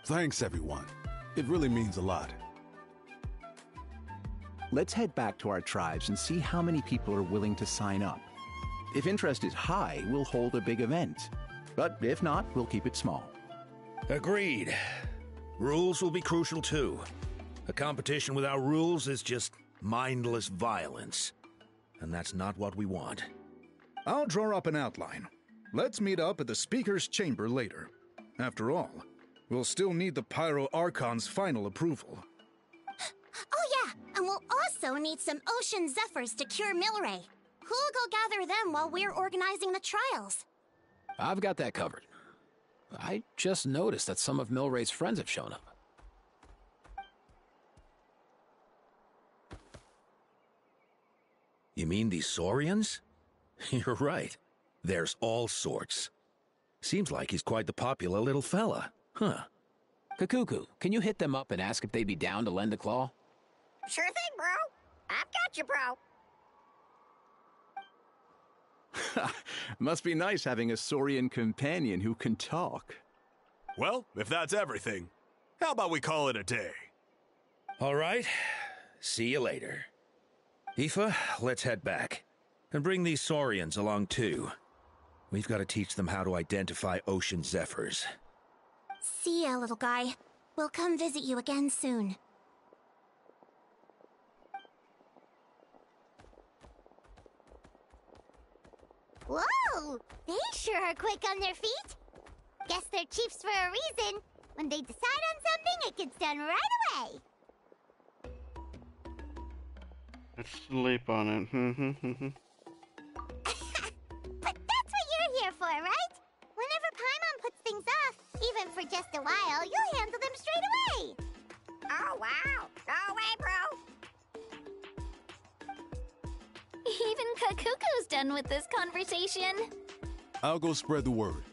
U: Thanks, everyone. It really means a lot.
Q: Let's head back to our tribes and see how many people are willing to sign up. If interest is high, we'll hold a big event. But if not, we'll keep it small.
M: Agreed. Rules will be crucial too. A competition without rules is just mindless violence. And that's not what we want.
H: I'll draw up an outline. Let's meet up at the Speaker's Chamber later. After all, we'll still need the Pyro Archon's final approval.
C: Oh yeah, and we'll also need some Ocean Zephyrs to cure Milray. Who'll go gather them while we're organizing the trials?
V: I've got that covered. I just noticed that some of Milray's friends have shown up.
M: You mean these Saurians? You're right. There's all sorts. Seems like he's quite the popular little fella. Huh.
V: Kakuku, can you hit them up and ask if they'd be down to lend a claw?
I: Sure thing, bro. I've got you, bro.
Q: Must be nice having a Saurian companion who can talk.
W: Well, if that's everything, how about we call it a day?
M: All right. See you later. Aoife, let's head back. And bring these Saurians along too. We've got to teach them how to identify Ocean Zephyrs.
C: See ya, little guy. We'll come visit you again soon.
I: Whoa! They sure are quick on their feet. Guess they're chiefs for a reason. When they decide on something, it gets done right away.
A: Let's sleep on it.
I: But that's what you're here for, right? Whenever Paimon puts things off, even for just a while, you'll handle them straight away. Oh, wow. Go away, bro.
F: Even Kakuku's done with this conversation.
U: I'll go spread the word.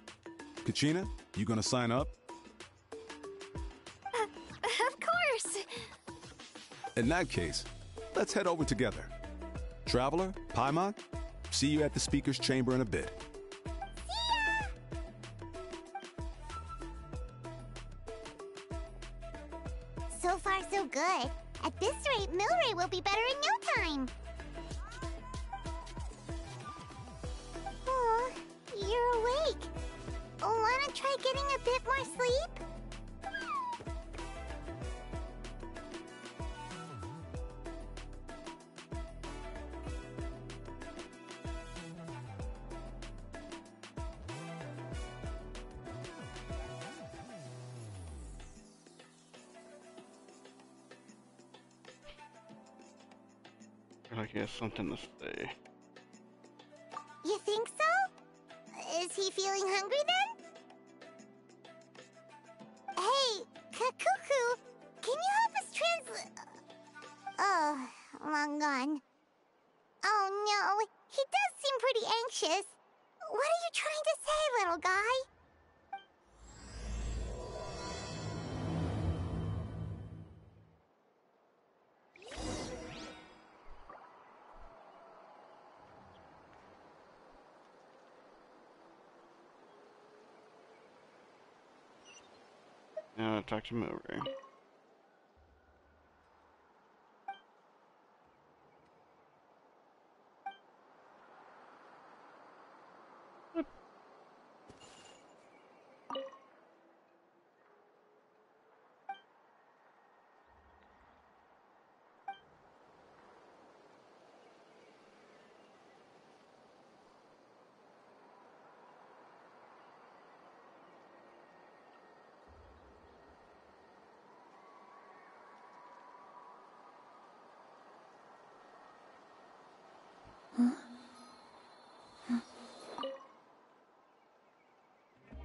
U: Kachina, you gonna sign up?
F: Of course.
U: In that case, let's head over together. Traveler, Paimon, see you at the Speaker's Chamber in a bit.
I: So far, so good. At this rate, Milray will be better in no time. Oh, you're awake. Wanna try getting a bit more sleep?
A: I guess something to say.
I: You think so? Is he feeling hungry then? Hey, Kakuku, can you help us translate? Oh, long gone. Oh no, he does seem pretty anxious. What are you trying to say, little guy?
A: Now talk to Milray.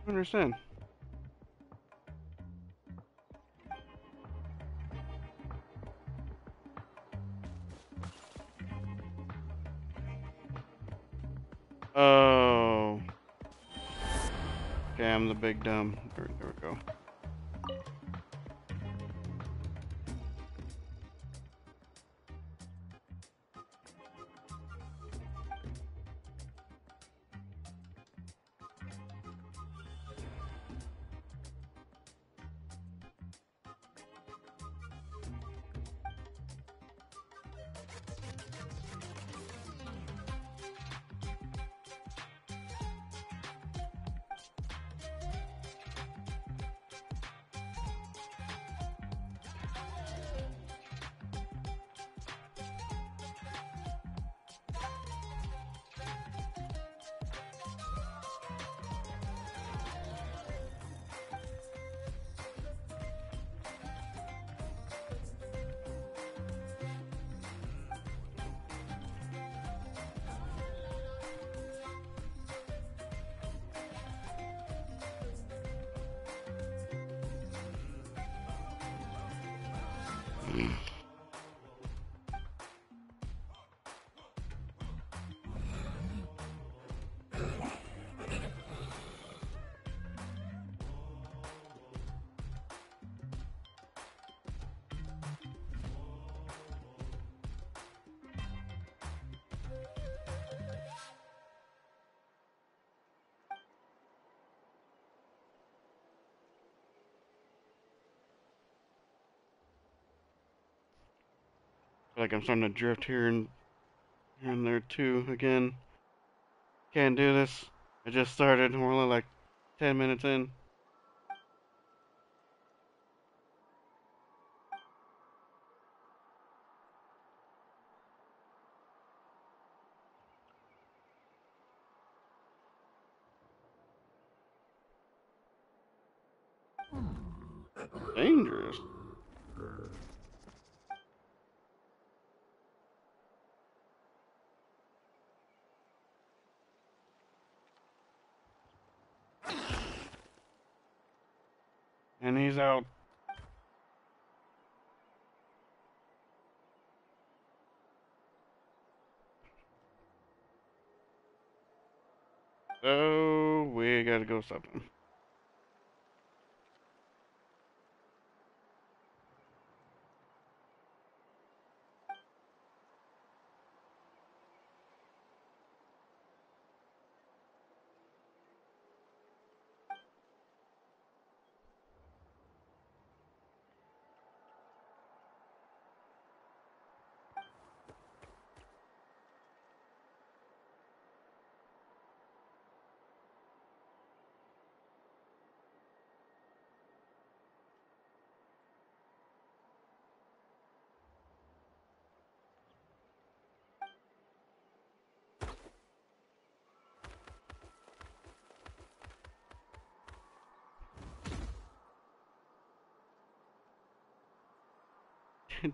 A: I understand. Oh. Okay, I'm the big dumb. There we go. Like I'm starting to drift here and there too again. Can't do this. I just started. We're only like 10 minutes in. Dangerous. And he's out. So we gotta go stop him.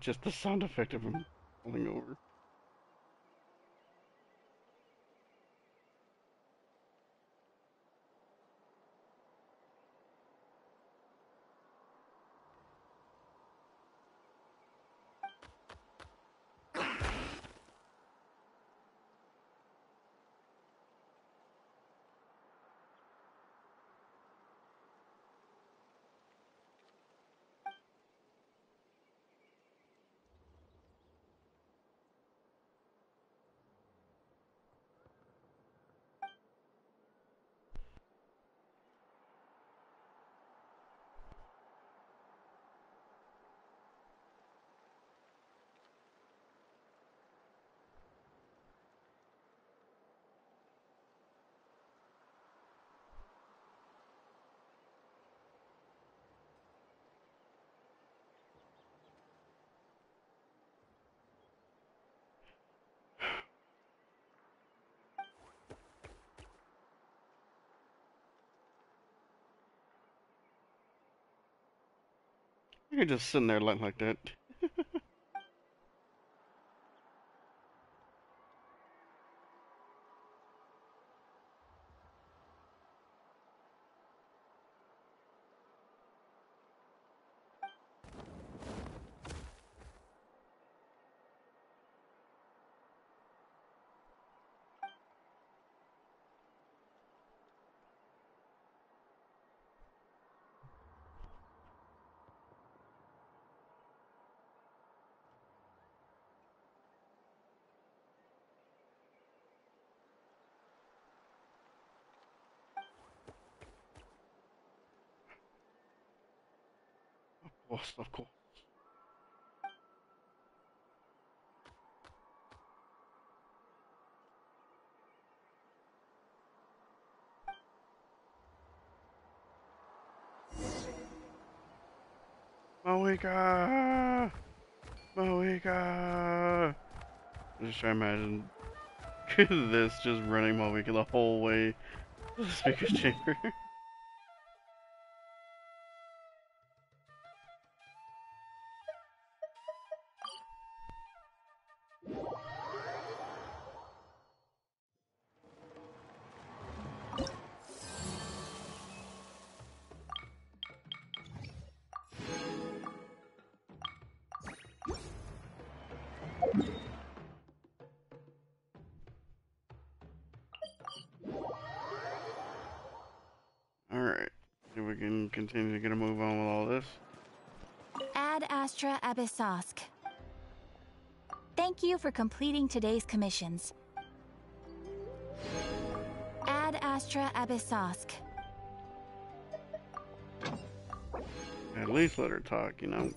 A: Just the sound effect of him falling over. You're just sitting there like that. Of course. Moika! Moika! I'm just trying to imagine this just running Moika the whole way to the speaker's chamber. Alright, see if we can continue to get a move on with all this.
B: Ad Astra Abyssosk. Thank you for completing today's commissions. Ad Astra Abyssosk.
A: At least let her talk, you know.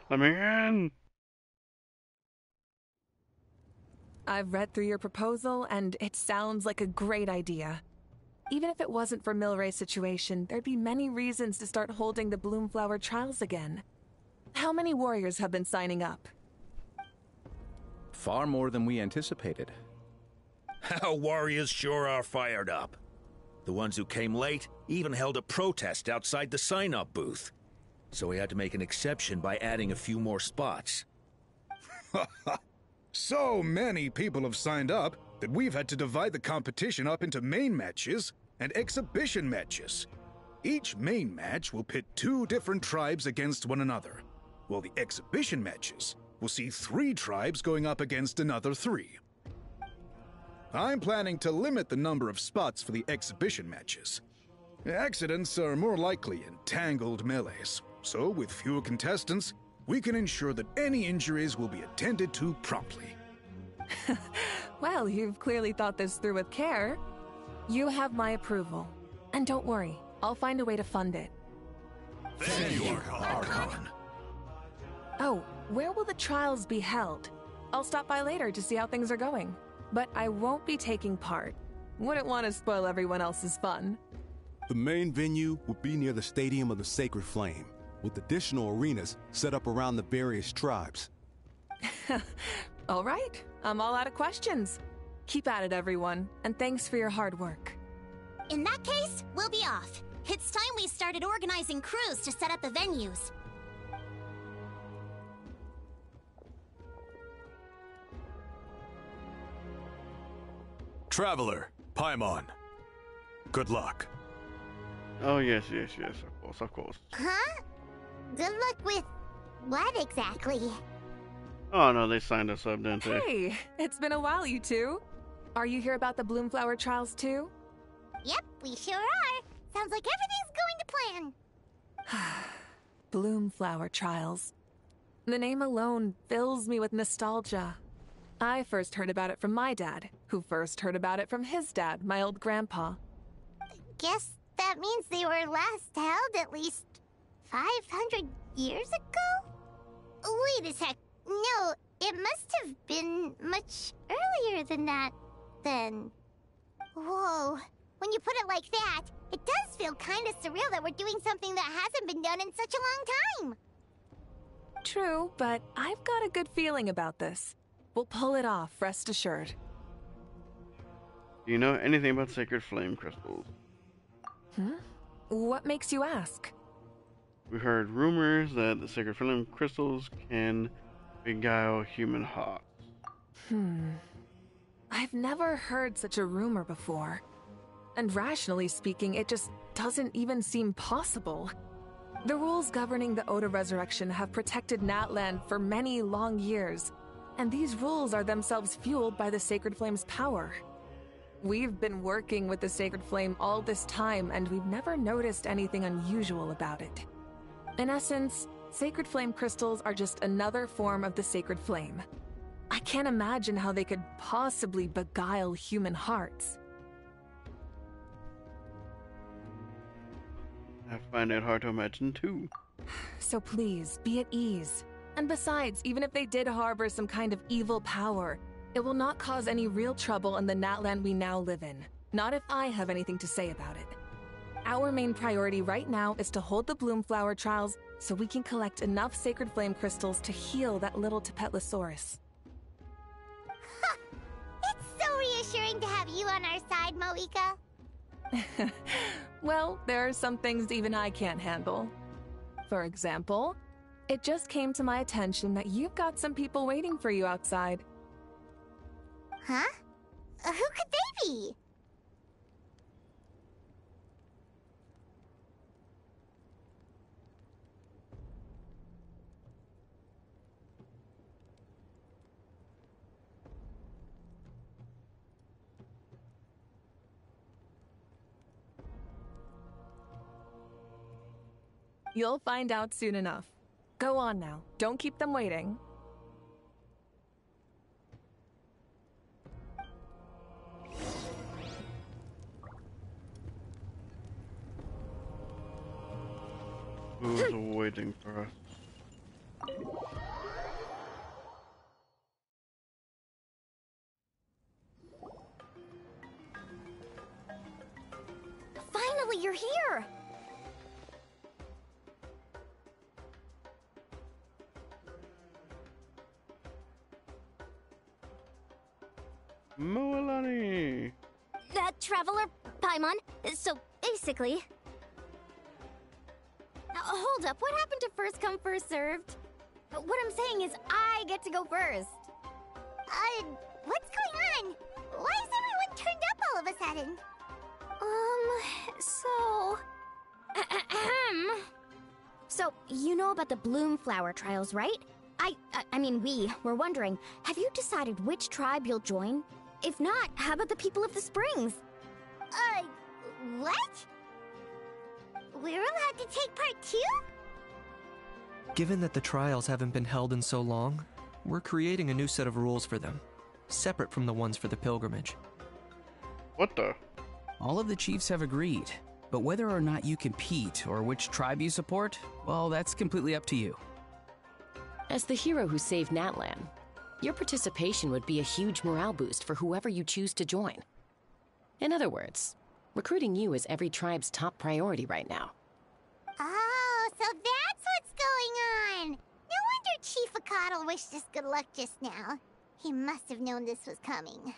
A: Let me in!
E: I've read through your proposal, and it sounds like a great idea. Even if it wasn't for Milray's situation, there'd be many reasons to start holding the Bloomflower trials again. How many warriors have been signing up?
Q: Far more than we anticipated.
M: Our warriors sure are fired up. The ones who came late even held a protest outside the sign-up booth. So we had to make an exception by adding a few more spots.
H: So many people have signed up that we've had to divide the competition up into main matches and exhibition matches. Each main match will pit 2 different tribes against one another, while the exhibition matches will see 3 tribes going up against another 3. I'm planning to limit the number of spots for the exhibition matches. Accidents are more likely in tangled melees, so with fewer contestants, we can ensure that any injuries will be attended to promptly.
E: Well, you've clearly thought this through with care. You have my approval. And don't worry, I'll find a way to fund it.
W: Thank you, Archon.
E: Oh, where will the trials be held? I'll stop by later to see how things are going. But I won't be taking part. Wouldn't want to spoil everyone else's fun.
U: The main venue will be near the Stadium of the Sacred Flame, with additional arenas set up around the various tribes.
E: All right, I'm all out of questions. Keep at it, everyone, and thanks for your hard work.
I: In that case, we'll be off. It's time we started organizing crews to set up the venues.
W: Traveler, Paimon. Good luck.
A: Oh, yes, of course.
I: Huh? Good luck with what exactly?
A: Oh no, they signed us up, didn't they?
E: Hey, it's been a while, you two. Are you here about the Bloomflower trials too?
I: Yep, we sure are. Sounds like everything's going to plan.
E: Bloomflower trials. The name alone fills me with nostalgia. I first heard about it from my dad, who first heard about it from his dad, my old grandpa.
I: Guess that means they were last held at least 500 years ago? Wait a sec. No, it must have been much earlier than that, then. Whoa, when you put it like that, it does feel kind of surreal that we're doing something that hasn't been done in such a long time.
E: True, but I've got a good feeling about this. We'll pull it off, rest assured.
A: Do you know anything about sacred flame crystals?
E: What makes you ask?
A: We heard rumors that the sacred flame crystals can beguile human hearts.
E: I've never heard such a rumor before. And rationally speaking, it just doesn't even seem possible. The rules governing the Oda resurrection have protected Natlan for many long years, and these rules are themselves fueled by the Sacred Flame's power. We've been working with the Sacred Flame all this time, and we've never noticed anything unusual about it. In essence, Sacred Flame crystals are just another form of the Sacred Flame. I can't imagine how they could possibly beguile human hearts.
A: I find it hard to imagine too.
E: So please, be at ease. And besides, even if they did harbor some kind of evil power, it will not cause any real trouble in the Natlan we now live in. Not if I have anything to say about it. Our main priority right now is to hold the Bloomflower trials so we can collect enough Sacred Flame crystals to heal that little Tapetlosaurus.
I: It's so reassuring to have you on our side, Moeka.
E: Well, there are some things even I can't handle. For example, it just came to my attention that you've got some people waiting for you outside.
I: Huh? Who could they be?
E: You'll find out soon enough. Go on now. Don't keep them waiting.
A: Who's waiting for us?
L: Finally, you're here!
A: Moalani!
L: Traveler Paimon. So, basically... hold up, what happened to first come, first served? What I'm saying is, I get to go first.
I: What's going on? Why is everyone turned up all of a sudden?
L: So, you know about the Bloomflower trials, right? I mean, we were wondering, have you decided which tribe you'll join? If not, how about the people of the Springs?
I: What? We're allowed to take part too?
D: Given that the trials haven't been held in so long, we're creating a new set of rules for them, separate from the ones for the pilgrimage.
A: What the?
J: All of the chiefs have agreed, but whether or not you compete or which tribe you support, well, that's completely up to you.
O: As the hero who saved Natlan, your participation would be a huge morale boost for whoever you choose to join. In other words, recruiting you is every tribe's top priority right now.
I: Oh, so that's what's going on! No wonder Chief Akatl wished us good luck just now. He must have known this was coming.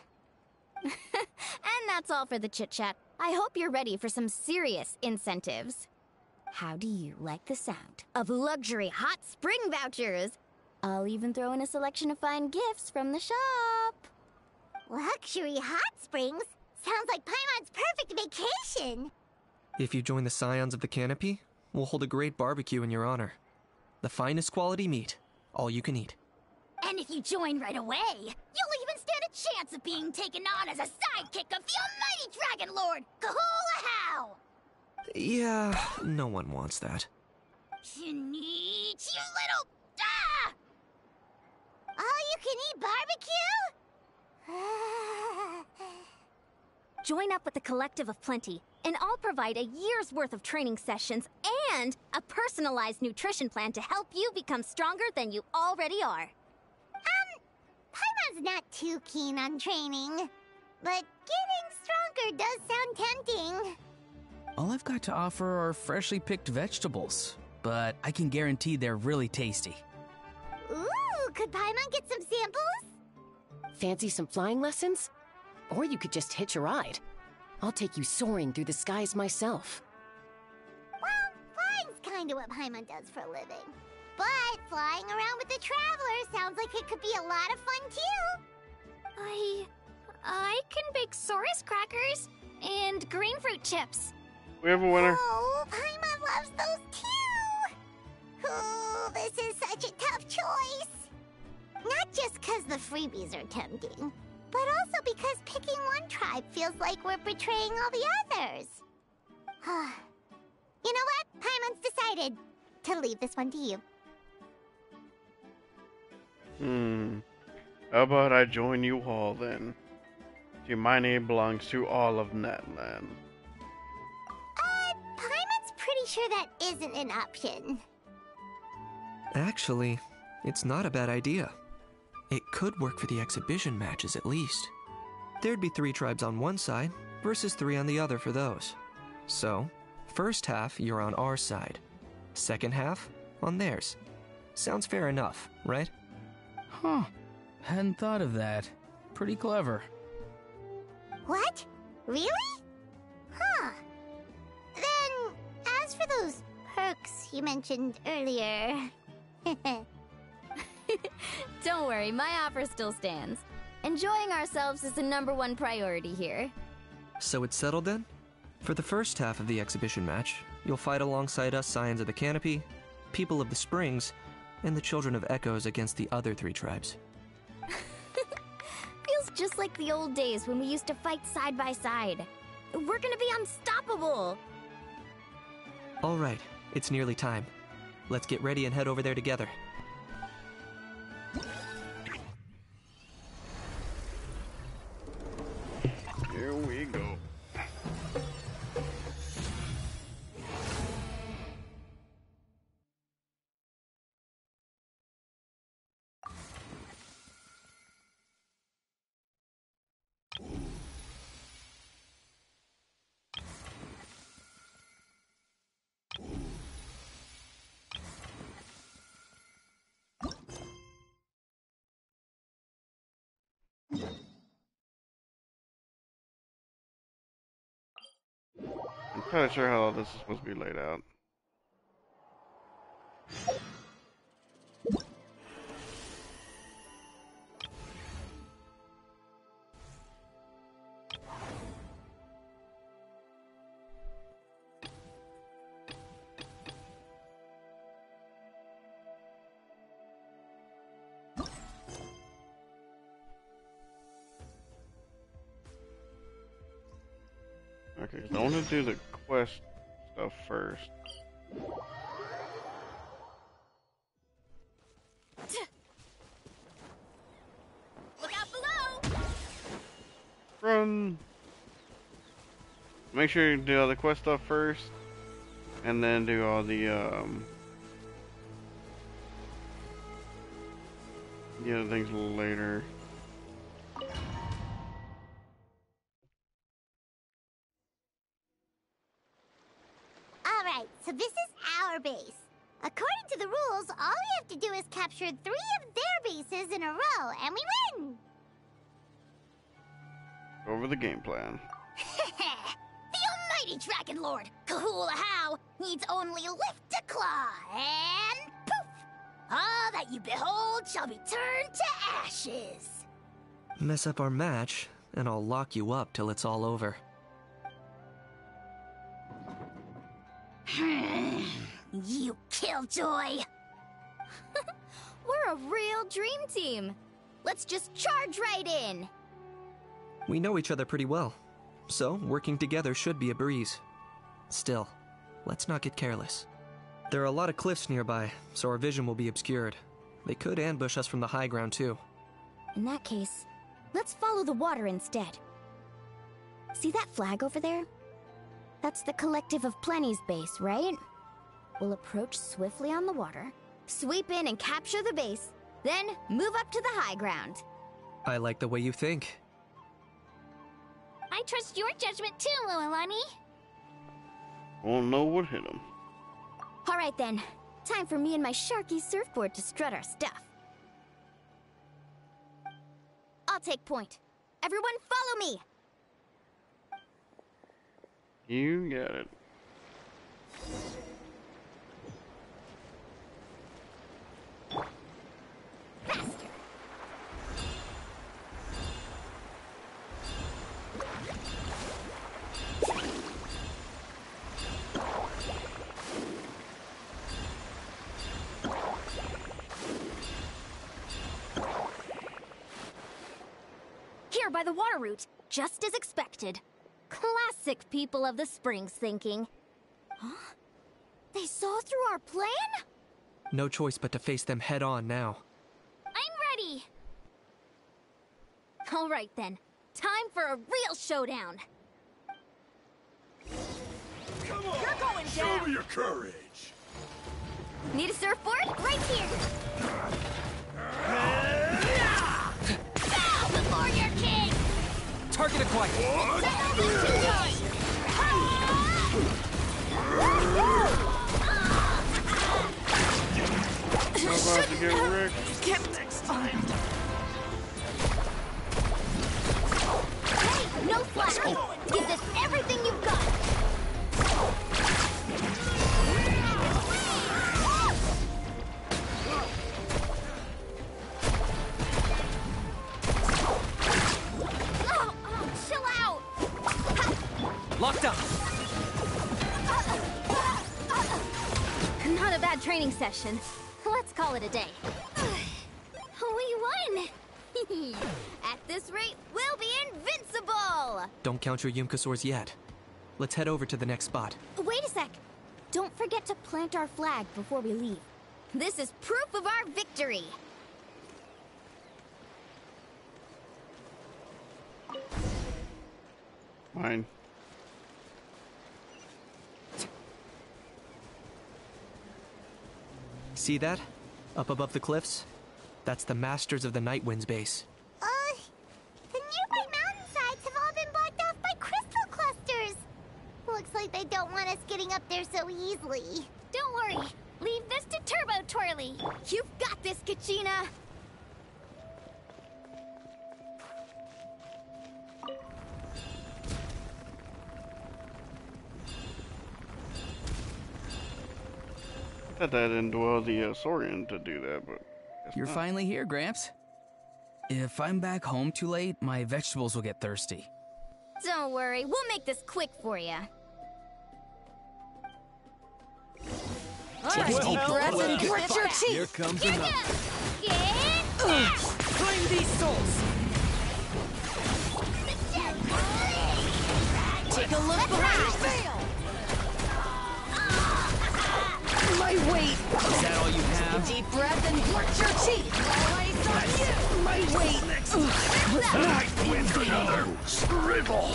L: And that's all for the chit-chat. I hope you're ready for some serious incentives. How do you like the sound of luxury hot spring vouchers? I'll even throw in a selection of fine gifts from the shop.
I: Luxury hot springs? Sounds like Paimon's perfect vacation!
D: If you join the Scions of the Canopy, we'll hold a great barbecue in your honor. The finest quality meat, all you can eat.
C: And if you join right away, you'll even stand a chance of being taken on as a sidekick of the almighty Dragon Lord, Kahula!
D: Yeah, no one wants that.
C: You little... Ah!
I: All-you-can-eat barbecue?
L: Join up with the Collective of Plenty, and I'll provide a year's worth of training sessions and a personalized nutrition plan to help you become stronger than you already are.
I: Paimon's not too keen on training, but getting stronger does sound tempting.
J: All I've got to offer are freshly picked vegetables, but I can guarantee they're really tasty.
I: Ooh, could Paimon get some samples?
O: Fancy some flying lessons? Or you could just hitch a ride. I'll take you soaring through the skies myself.
I: Well, flying's kinda what Paimon does for a living. But flying around with the Traveler sounds like it could be a lot of fun too.
F: I can bake Saurus crackers and green fruit chips.
A: We have a winner.
I: Oh, Paimon loves those too! Ooh, this is such a tough choice. Not just because the freebies are tempting, but also because picking one tribe feels like we're betraying all the others. You know what? Paimon's decided to leave this one to you.
A: How about I join you all then? See, my name belongs to all of Natlan.
I: Paimon's pretty sure that isn't an option.
D: Actually, it's not a bad idea. It could work for the exhibition matches at least. There'd be 3 tribes on one side versus 3 on the other for those. So, first half you're on our side. Second half on theirs. Sounds fair enough, right?
J: Huh. Hadn't thought of that. Pretty clever.
I: What? Really? Huh. Then, as for those perks you mentioned earlier...
L: Don't worry, my offer still stands. Enjoying ourselves is the #1 priority here.
D: So it's settled then? For the first half of the exhibition match, you'll fight alongside us Scions of the Canopy, People of the Springs, and the Children of Echoes against the other 3 tribes.
L: Feels just like the old days when we used to fight side by side. We're gonna be unstoppable!
D: Alright, it's nearly time. Let's get ready and head over there together.
A: Here we go. I'm kind of sure how all this is supposed to be laid out. Okay, so I want to do the quest stuff first.
C: Look out below!
A: Run! Make sure you do all the quest stuff first, and then do all the other things later.
I: Alright, so this is our base. According to the rules, all we have to do is capture 3 of their bases in a row, and we win!
A: Over the game plan.
C: The almighty Dragon Lord, Kahula How, needs only lift a claw, and poof! All that you behold shall be turned to ashes.
D: Mess up our match, and I'll lock you up till it's all over.
C: You killjoy!
L: We're a real dream team. Let's just charge right in.
D: We know each other pretty well, so working together should be a breeze. Still, let's not get careless. There are a lot of cliffs nearby, so our vision will be obscured. They could ambush us from the high ground too.
L: In that case, let's follow the water instead. See that flag over there? That's the Collective of Plenty's base, right? We'll approach swiftly on the water, sweep in and capture the base, then move up to the high ground.
D: I like the way you think.
L: I trust your judgment too, Lualani.
A: Won't know what hit him.
L: All right then. Time for me and my Sharky surfboard to strut our stuff. I'll take point. Everyone follow me!
A: You got it.
L: Faster! Here by the water route, just as expected. Classic people of the Springs thinking. Huh? They saw through our plan?
D: No choice but to face them head on now.
L: I'm ready! Alright then, time for a real showdown!
W: Come on!
L: You're going
W: Show
L: down!
W: me your courage!
L: Need a surfboard? Right here! Bow before your king!
J: Target acquired!
A: I'm about to get wrecked.
E: Skip next time.
L: Hey, no slack! Give this everything you've got! Chill out!
J: Locked up!
L: Not a bad training session. Let's call it a day. We won! At this rate, we'll be invincible!
D: Don't count your Yumkasaurs yet. Let's head over to the next spot.
L: Wait a sec. Don't forget to plant our flag before we leave. This is proof of our victory.
A: Mine.
D: See that? Up above the cliffs? That's the Masters of the Night Winds base.
I: The nearby mountainsides have all been blocked off by crystal clusters. Looks like they don't want us getting up there so easily.
L: Don't worry. Leave this to Turbo Twirly. You've got this, Kachina.
A: Thought that didn't dwell the Saurian to do that, but
J: You're finally here, Gramps. If I'm back home too late, my vegetables will get thirsty.
L: Don't worry, we'll make this quick for you.
K: Take a deep breath and grit your teeth.
W: Here comes another.
K: Claim these souls. Take a look behind. My weight.
J: Is that all you have?
K: Deep breath and grit your teeth. My weight.
W: Scribble.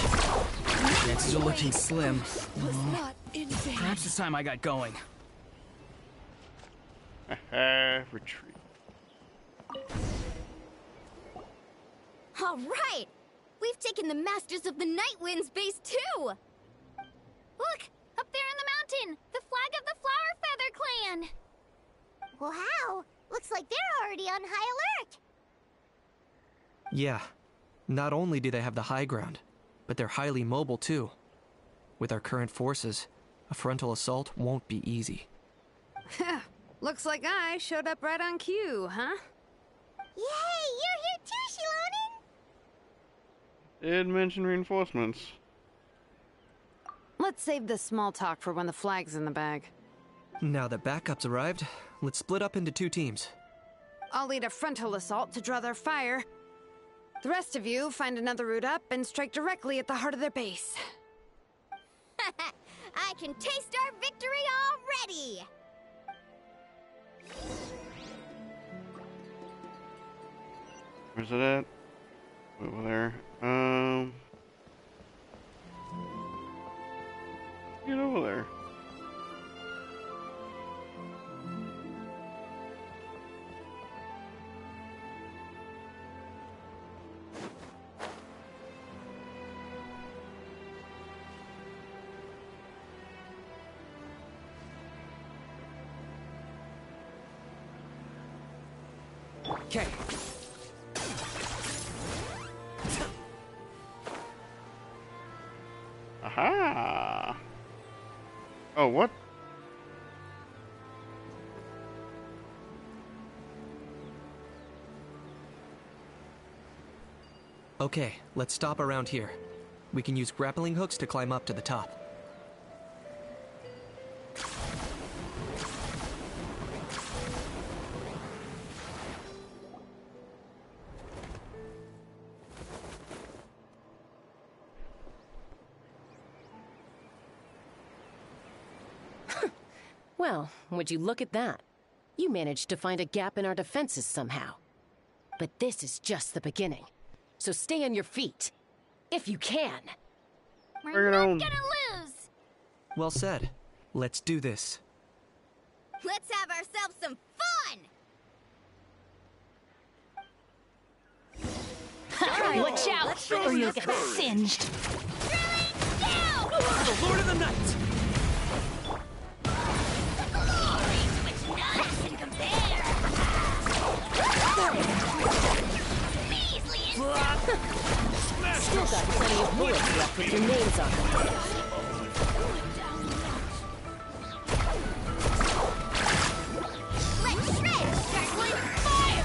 J: Chances are looking slim. Perhaps it's time I got going.
A: Retreat.
L: All right! We've taken the Masters of the Night Winds base too! Look! Up there in the mountain! The flag of the Flower Feather Clan!
I: Wow! Looks like they're already on high alert!
D: Yeah. Not only do they have the high ground, but they're highly mobile too. With our current forces, a frontal assault won't be easy.
K: Looks like I showed up right on cue, huh?
I: Yay! You're here too, Shilonen!
A: Did mention reinforcements.
K: Let's save this small talk for when the flag's in the bag.
D: Now that backup's arrived, let's split up into 2 teams.
K: I'll lead a frontal assault to draw their fire. The rest of you find another route up and strike directly at the heart of their base.
L: I can taste our victory already!
A: Where's it at? Over there. Get over there.
D: Okay.
A: Aha! Oh, what?
D: Okay, let's stop around here. We can use grappling hooks to climb up to the top.
O: Well, would you look at that? You managed to find a gap in our defenses somehow. But this is just the beginning. So stay on your feet. If you can.
C: We're not gonna lose!
D: Well said. Let's do this.
C: Let's have ourselves some fun!
G: Watch out, or you'll get singed.
C: The
D: Lord of the Night!
O: Still got plenty of bullets left with your names on them.
C: Let's shred! Start with fire!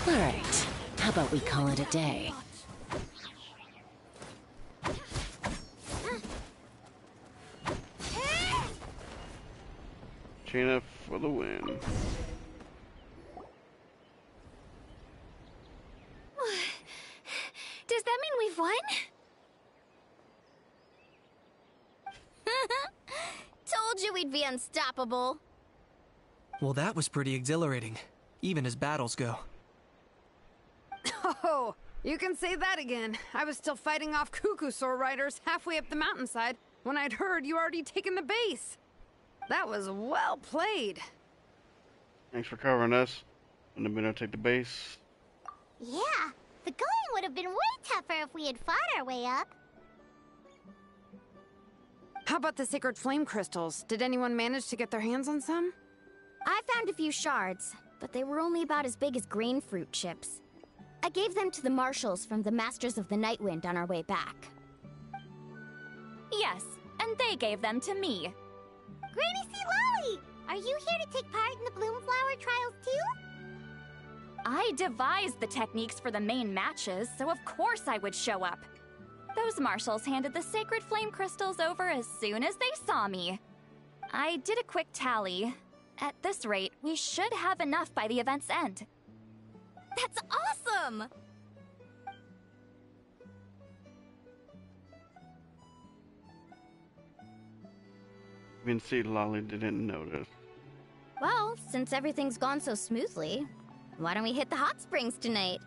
O: All right, how about we call it a day?
A: Kachina for the win.
F: Does that mean we've won?
C: Told you we'd be unstoppable.
D: Well, that was pretty exhilarating, even as battles go.
K: Oh, you can say that again. I was still fighting off Cuckoosaur riders halfway up the mountainside when I'd heard you already taken the base. That was well played.
A: Thanks for covering us. Wouldn't have been able to take the base.
I: Yeah, the going would have been way tougher if we had fought our way up.
K: How about the sacred flame crystals? Did anyone manage to get their hands on some?
L: I found a few shards, but they were only about as big as grain fruit chips. I gave them to the marshals from the Masters of the Nightwind on our way back.
B: Yes, and they gave them to me.
I: Granny C. Lolly! Are you here to take part in the Bloomflower trials too?
B: I devised the techniques for the main matches, so of course I would show up. Those marshals handed the sacred flame crystals over as soon as they saw me. I did a quick tally. At this rate, we should have enough by the event's end.
C: That's awesome!
A: Vinci Lolly didn't notice.
L: Well, since everything's gone so smoothly, why don't we hit the hot springs tonight?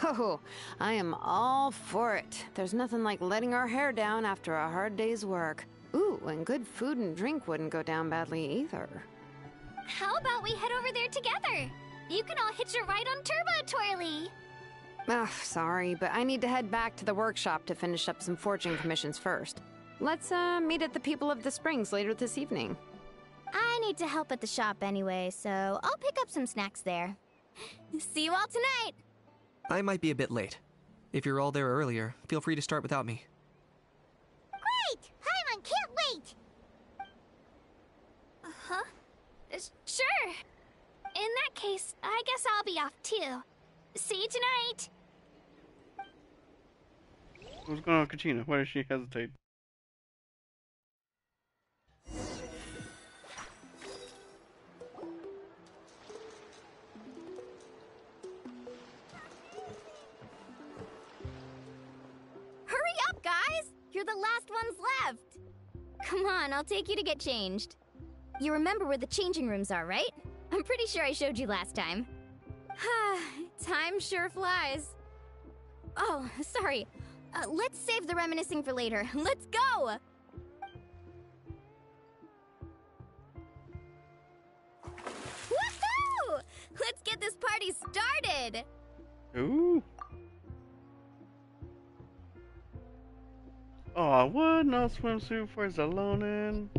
K: Oh, I am all for it. There's nothing like letting our hair down after a hard day's work. Ooh, and good food and drink wouldn't go down badly either.
C: How about we head over there together? You can all hitch a ride on Turbo Twirly.
K: Ugh, sorry, but I need to head back to the workshop to finish up some fortune commissions first. Let's, meet at the People of the Springs later this evening.
L: I need to help at the shop anyway, so I'll pick up some snacks there. See you all tonight!
D: I might be a bit late. If you're all there earlier, feel free to start without me.
I: Great! Paimon can't wait!
F: Huh? Sure. In that case, I guess I'll be off too. See you tonight!
A: What's going on with Kachina? Why does she hesitate?
L: Hurry up, guys! You're the last ones left! Come on, I'll take you to get changed. You remember where the changing rooms are, right? I'm pretty sure I showed you last time. Time sure flies. Oh, sorry. Let's save the reminiscing for later. Let's go! Woohoo! Let's get this party started!
A: Ooh. Oh, what? No swimsuit for Zalonin?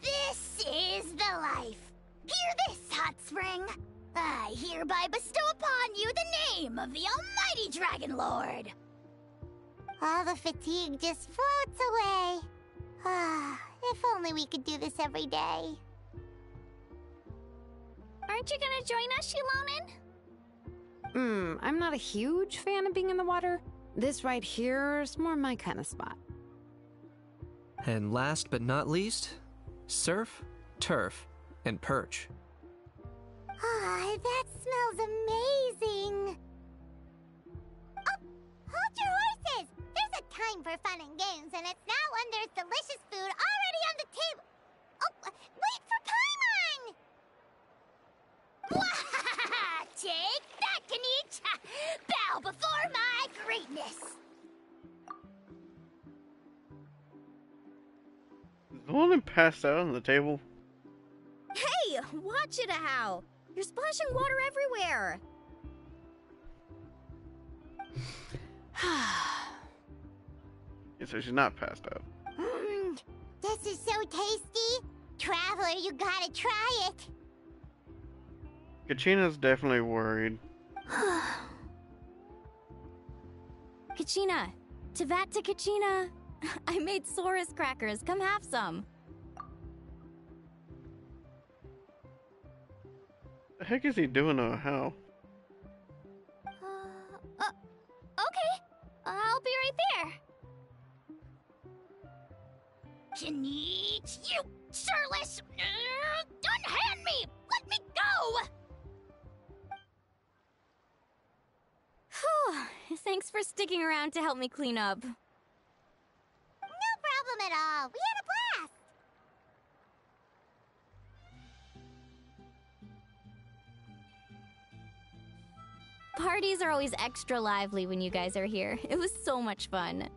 C: This is the life. Hear this, hot spring. I hereby bestow upon you the name of the Almighty Dragon Lord.
I: All the fatigue just floats away. If only we could do this every day.
F: Aren't you gonna join us, Shilonin?
K: I'm not a huge fan of being in the water. This right here is more my kind of spot.
D: And last but not least, surf, turf, and perch.
I: That smells amazing. Oh, hold your horses! There's a time for fun and games, and it's now when there's delicious food already on the table. Oh, wait for Paimon!
C: Take that, Kanich! Bow before my greatness!
A: Is Zalonin passed out on the table?
P: Hey, watch it, How! You're splashing water everywhere!
A: Yeah, so she's not passed out.
I: This is so tasty. Traveler, you gotta try it.
A: Kachina's definitely worried.
B: Kachina! Tevat to Kachina! I made Saurus crackers. Come have some.
A: The heck is he doing to How?
F: Okay. I'll be right there.
C: Kanich, you shirtless! Unhand me! Let me go!
B: Whew. Thanks for sticking around to help me clean up.
I: No problem at all. We had a blast.
B: Parties are always extra lively when you guys are here. It was so much fun.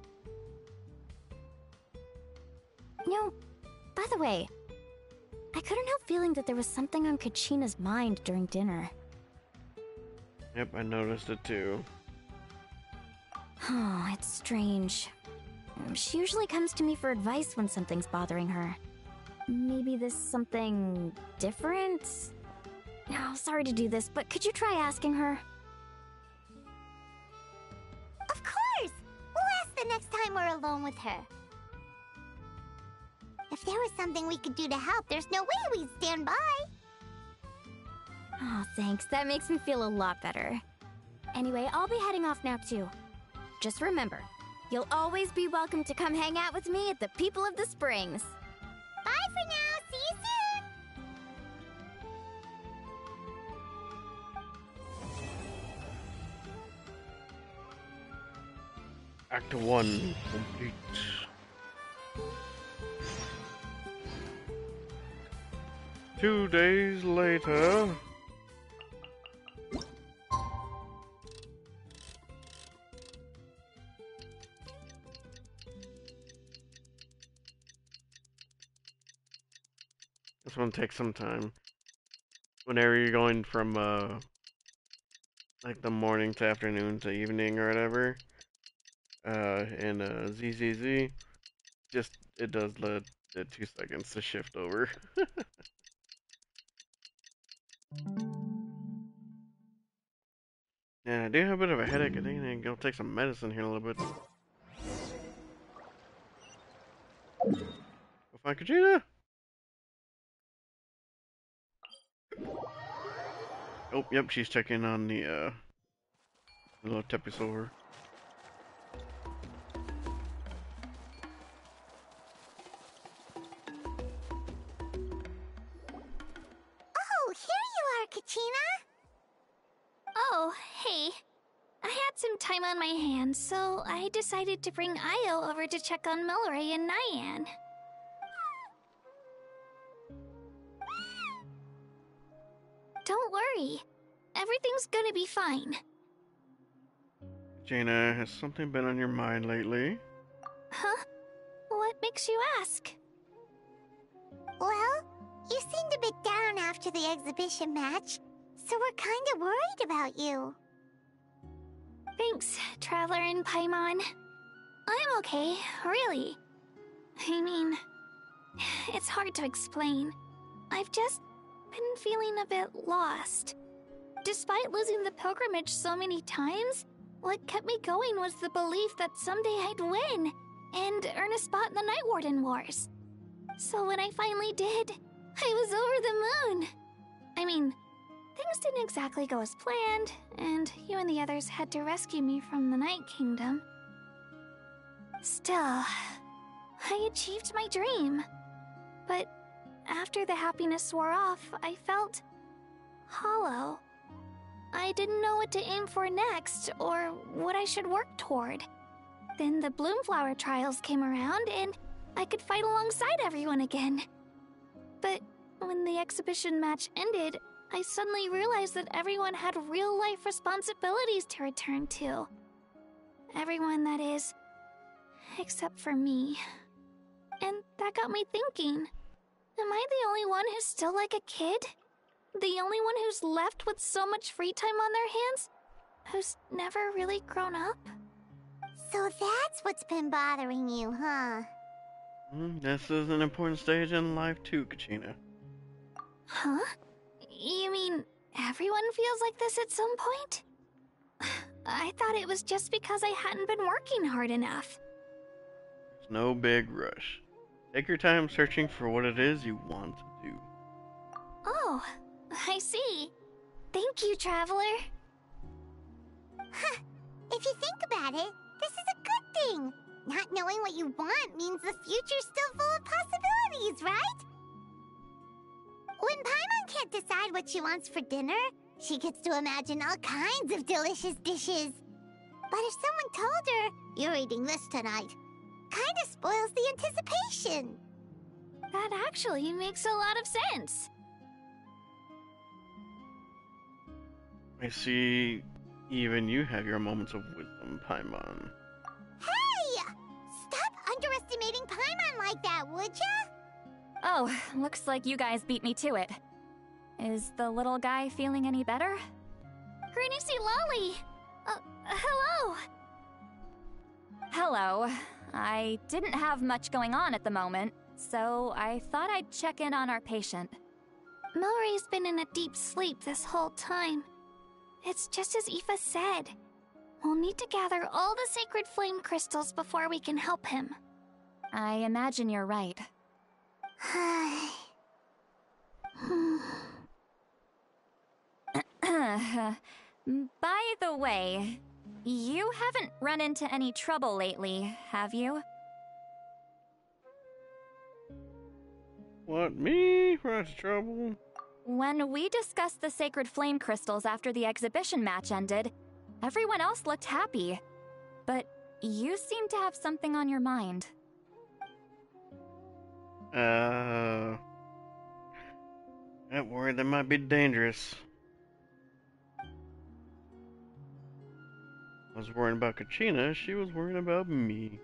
B: No, by the way, I couldn't help feeling that there was something on Kachina's mind during dinner.
A: Yep, I noticed it too.
B: Oh, it's strange. She usually comes to me for advice when something's bothering her. Maybe this something different? Oh, sorry to do this, but could you try asking her?
I: Of course! We'll ask the next time we're alone with her. If there was something we could do to help, there's no way we'd stand by.
B: Oh, thanks. That makes me feel a lot better. Anyway, I'll be heading off now too. Just remember, you'll always be welcome to come hang out with me at the People of the Springs.
I: Bye for now. See you soon.
A: Act 1 complete. Two days later. This one takes some time. Whenever you're going from like the morning to afternoon to evening or whatever, in ZZZ, just it does let it 2 seconds to shift over. Yeah, I do have a bit of a headache. I think I can go take some medicine here in a little bit. Go find Kachina! Oh, yep, she's checking on the little Tepisaur.
I: Oh, here you are, Kachina!
F: Oh, hey. I had some time on my hands, so I decided to bring Io over to check on Milray and Nyan. Don't worry. Everything's gonna be fine.
A: Jaina, has something been on your mind lately?
F: Huh? What makes you ask?
I: Well, you seemed a bit down after the exhibition match, so we're kind of worried about you.
F: Thanks, Traveler and Paimon. I'm okay, really. I mean, it's hard to explain. I've just been feeling a bit lost. Despite losing the pilgrimage so many times, what kept me going was the belief that someday I'd win and earn a spot in the Night Warden Wars. So when I finally did, I was over the moon. I mean, things didn't exactly go as planned, and you and the others had to rescue me from the Night Kingdom. Still, I achieved my dream. But after the happiness wore off, I felt hollow. I didn't know what to aim for next, or what I should work toward. Then the Bloomflower trials came around, and I could fight alongside everyone again. But when the exhibition match ended, I suddenly realized that everyone had real-life responsibilities to return to. Everyone, that is, except for me. And that got me thinking, am I the only one who's still like a kid? The only one who's left with so much free time on their hands? Who's never really grown up?
I: So that's what's been bothering you, huh?
A: This is an important stage in life too, Kachina.
F: Huh? You mean everyone feels like this at some point? I thought it was just because I hadn't been working hard enough.
A: It's no big rush. Take your time searching for what it is you want to do.
F: Oh, I see. Thank you, Traveler.
I: Huh. If you think about it, this is a good thing. Not knowing what you want means the future's still full of possibilities, right? When Paimon can't decide what she wants for dinner, she gets to imagine all kinds of delicious dishes. But if someone told her, "You're eating this tonight," kinda spoils the anticipation.
F: That actually makes a lot of sense.
A: I see even you have your moments of wisdom, Paimon.
I: Hey! Stop underestimating Paimon like that, would ya?
B: Oh, looks like you guys beat me to it. Is the little guy feeling any better?
F: Granny Lolly! Hello!
B: Hello. I didn't have much going on at the moment, so I thought I'd check in on our patient.
F: Milray's been in a deep sleep this whole time. It's just as Aoife said. We'll need to gather all the sacred flame crystals before we can help him.
B: I imagine you're right. By the way, you haven't run into any trouble lately, have you?
A: What, me? Run into trouble?
B: When we discussed the sacred flame crystals after the exhibition match ended, everyone else looked happy. But you seem to have something on your mind.
A: That worried that might be dangerous. I was worrying about Kachina, she was worrying about me.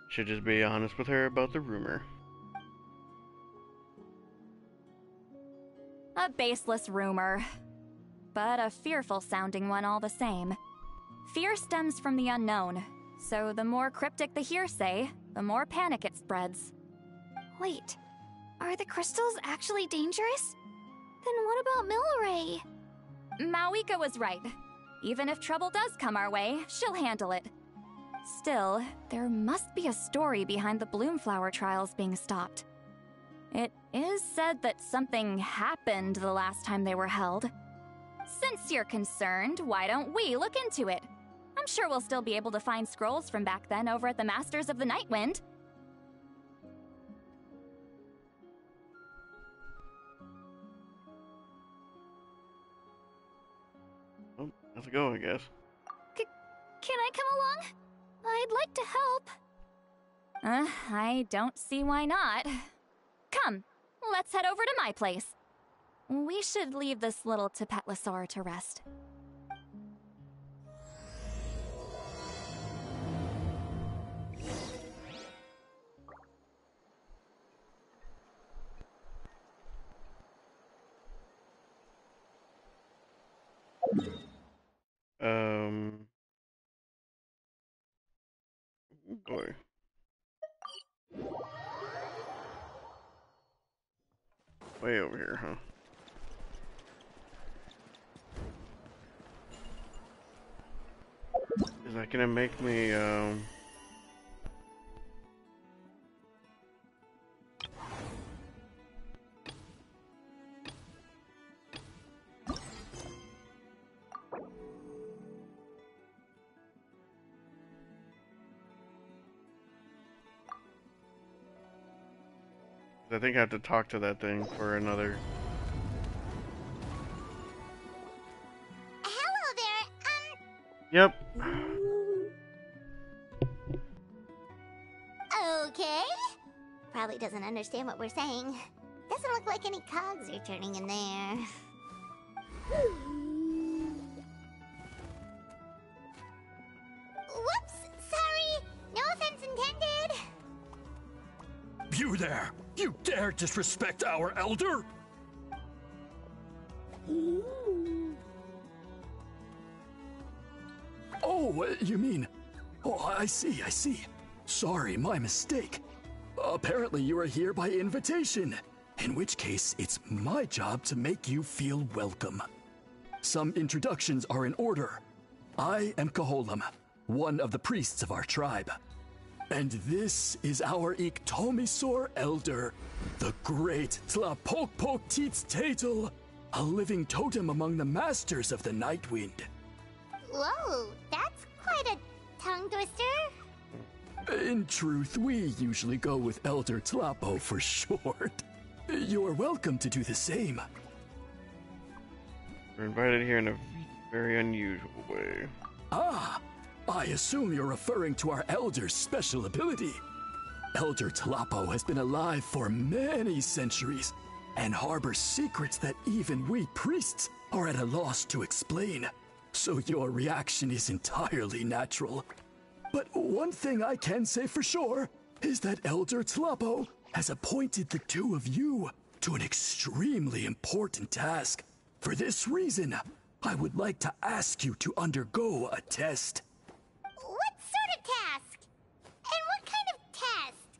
A: Should just be honest with her about the rumor.
B: A baseless rumor, but a fearful-sounding one all the same. Fear stems from the unknown, so the more cryptic the hearsay, the more panic it spreads.
F: Wait, are the crystals actually dangerous? Then what about Milray?
B: Mawika was right. Even if trouble does come our way, she'll handle it. Still, there must be a story behind the Bloomflower trials being stopped. It is said that something happened the last time they were held. Since you're concerned, why don't we look into it? I'm sure we'll still be able to find scrolls from back then over at the Masters of the Nightwind.
A: Oh, let's go, I guess.
F: Can I come along? I'd like to help.
B: I don't see why not. Come, let's head over to my place. We should leave this little Tapetlosaur to rest.
A: Boy. Way over here, huh? Is that gonna make me, I think I have to talk to that thing for another.
I: Hello there,
A: Yep.
I: Okay. Probably doesn't understand what we're saying. Doesn't look like any cogs are turning in there. Whoops! Sorry! No offense intended!
N: You there! You dare disrespect our elder? Oh, you mean... Oh, I see. Sorry, my mistake. Apparently you are here by invitation. In which case, it's my job to make you feel welcome. Some introductions are in order. I am Koholum, one of the priests of our tribe. And this is our Iktomisor elder, the great Tlapokpok Teetz-Tatel, a living totem among the masters of the Nightwind.
I: Whoa, that's quite a tongue twister.
N: In truth, we usually go with Elder Tlapo for short. You're welcome to do the same.
A: We're invited here in a very unusual way.
N: Ah, I assume you're referring to our elder's special ability. Elder Tlapo has been alive for many centuries and harbors secrets that even we priests are at a loss to explain. So your reaction is entirely natural. But one thing I can say for sure is that Elder Tlapo has appointed the two of you to an extremely important task. For this reason, I would like to ask you to undergo a test.
I: What sort of task? And what kind of test?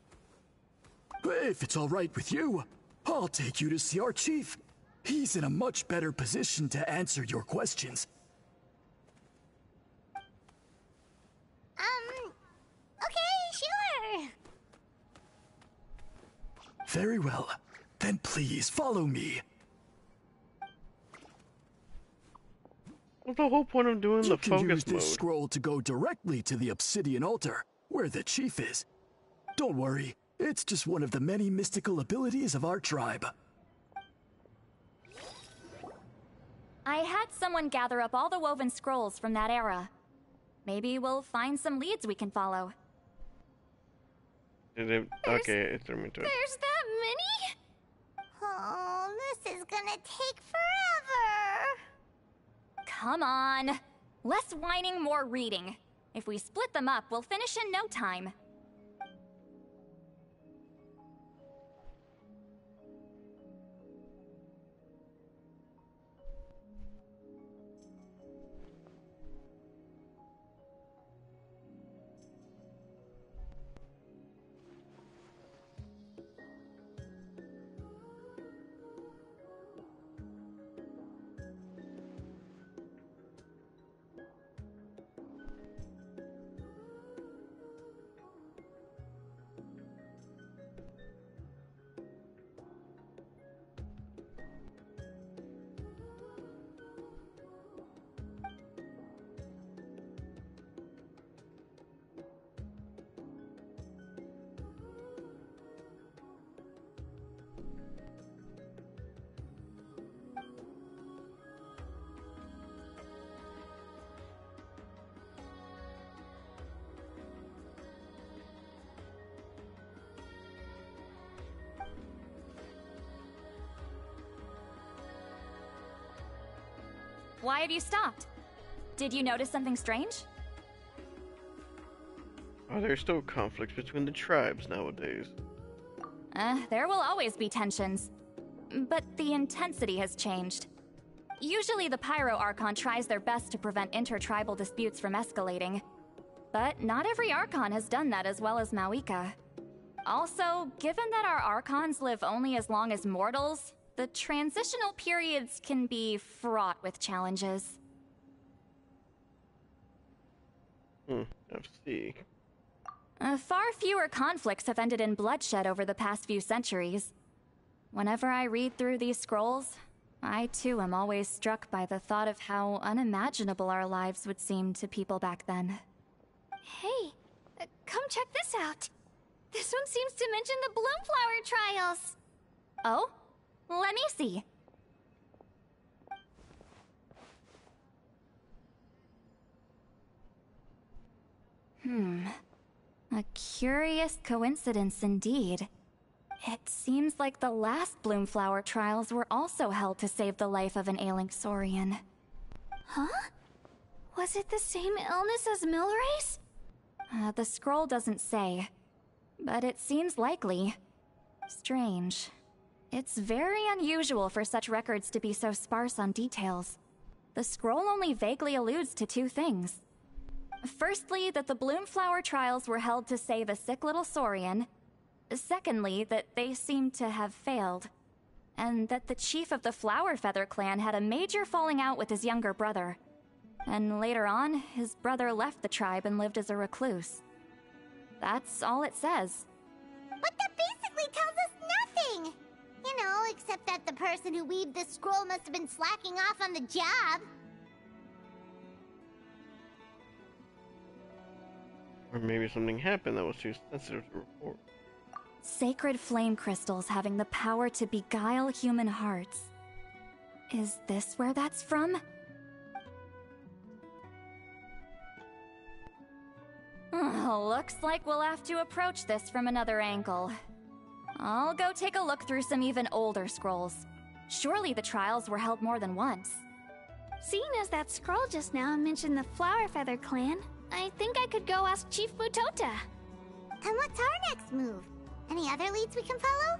N: If it's all right with you, I'll take you to see our chief. He's in a much better position to answer your questions.
I: Okay, sure.
N: Very well. Then please follow me.
A: What's the whole point of doing the focus mode?
N: You can use this scroll to go directly to the obsidian altar, where the chief is. Don't worry, it's just one of the many mystical abilities of our tribe.
B: I had someone gather up all the woven scrolls from that era. Maybe we'll find some leads we can follow.
A: Okay, it threw me into it.
L: There's that many?
I: Oh, this is gonna take forever.
B: Come on. Less whining, more reading. If we split them up, we'll finish in no time. Why have you stopped? Did you notice something strange?
A: Are there still conflicts between the tribes nowadays?
B: There will always be tensions. But the intensity has changed. Usually the Pyro Archon tries their best to prevent intertribal disputes from escalating. but not every Archon has done that as well as Mawika. Also, given that our Archons live only as long as mortals, the transitional periods can be fraught with challenges.
A: I see.
B: Far fewer conflicts have ended in bloodshed over the past few centuries. Whenever I read through these scrolls, I too am always struck by the thought of how unimaginable our lives would seem to people back then.
F: Hey, come check this out. This one seems to mention the Bloomflower trials.
B: Oh? Let me see. A curious coincidence indeed. It seems like the last Bloomflower trials were also held to save the life of an ailing Saurian.
F: Huh? Was it the same illness as Milrace?
B: The scroll doesn't say, but it seems likely. Strange. It's very unusual for such records to be so sparse on details. The scroll only vaguely alludes to two things. Firstly, that the Bloomflower trials were held to save a sick little Saurian. Secondly, that they seem to have failed. And that the chief of the Flower Feather clan had a major falling out with his younger brother. And later on, his brother left the tribe and lived as a recluse. That's all it says.
I: But that basically tells us nothing! You know, except that the person who weaved this scroll must have been slacking off on the job.
A: Or maybe something happened that was too sensitive to report.
B: Sacred flame crystals having the power to beguile human hearts. Is this where that's from? Looks like we'll have to approach this from another angle. I'll go take a look through some even older scrolls. Surely the trials were held more than once.
F: Seeing as that scroll just now mentioned the Flower Feather clan, I think I could go ask Chief Mutota.
I: And what's our next move? Any other leads we can follow?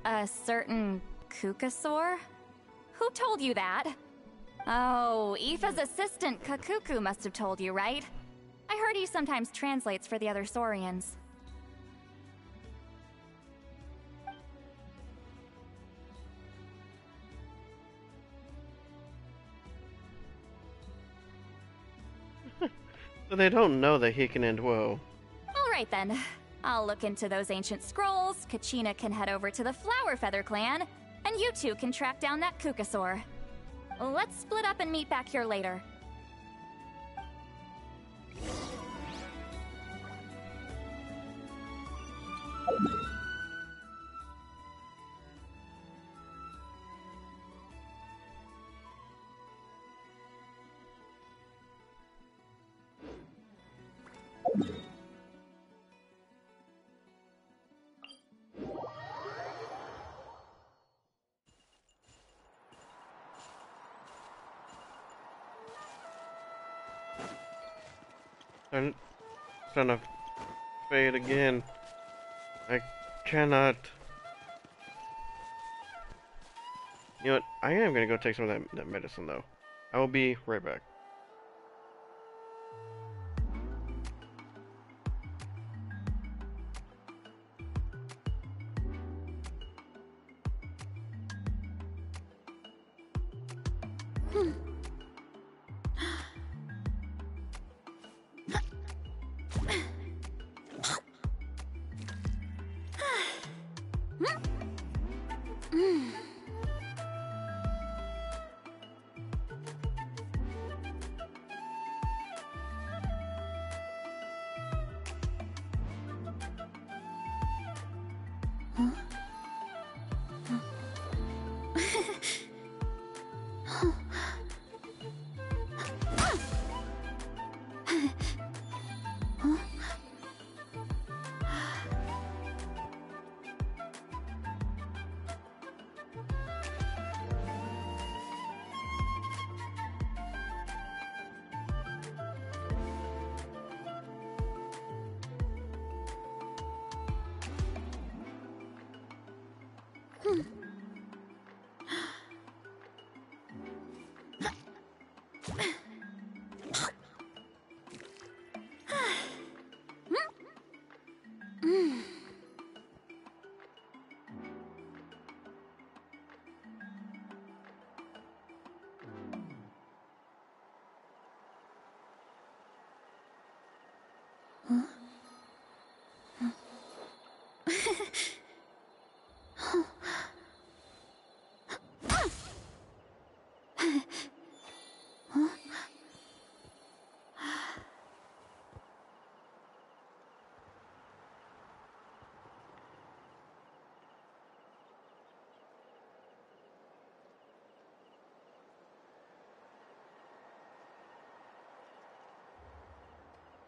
B: A certain Kukasaur? Who told you that? Oh, Aoife's assistant Kakuku must have told you, right? I heard he sometimes translates for the other Saurians.
A: So they don't know that he can end woe.
B: Alright then. I'll look into those ancient scrolls, Kachina can head over to the Flower Feather clan, and you two can track down that Kukasaur. Let's split up and meet back here later.
A: I'm trying to fade again. I cannot. You know what? I am gonna go take some of that medicine though. I will be right back.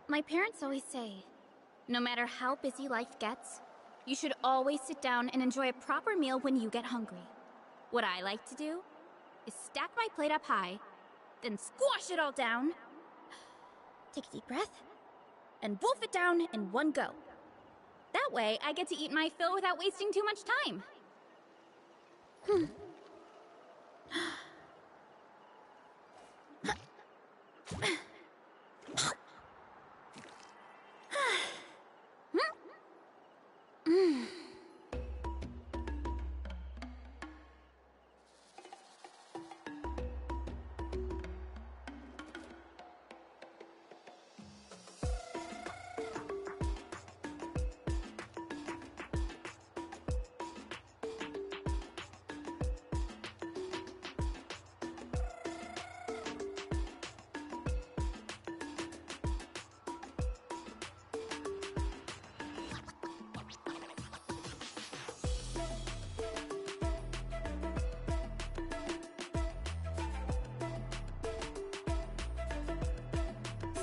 C: My parents always say, no matter how busy life gets, you should always sit down and enjoy a proper meal when you get hungry. What I like to do is stack my plate up high, then squash it all down, take a deep breath, and wolf it down in one go. That way, I get to eat my fill without wasting too much time.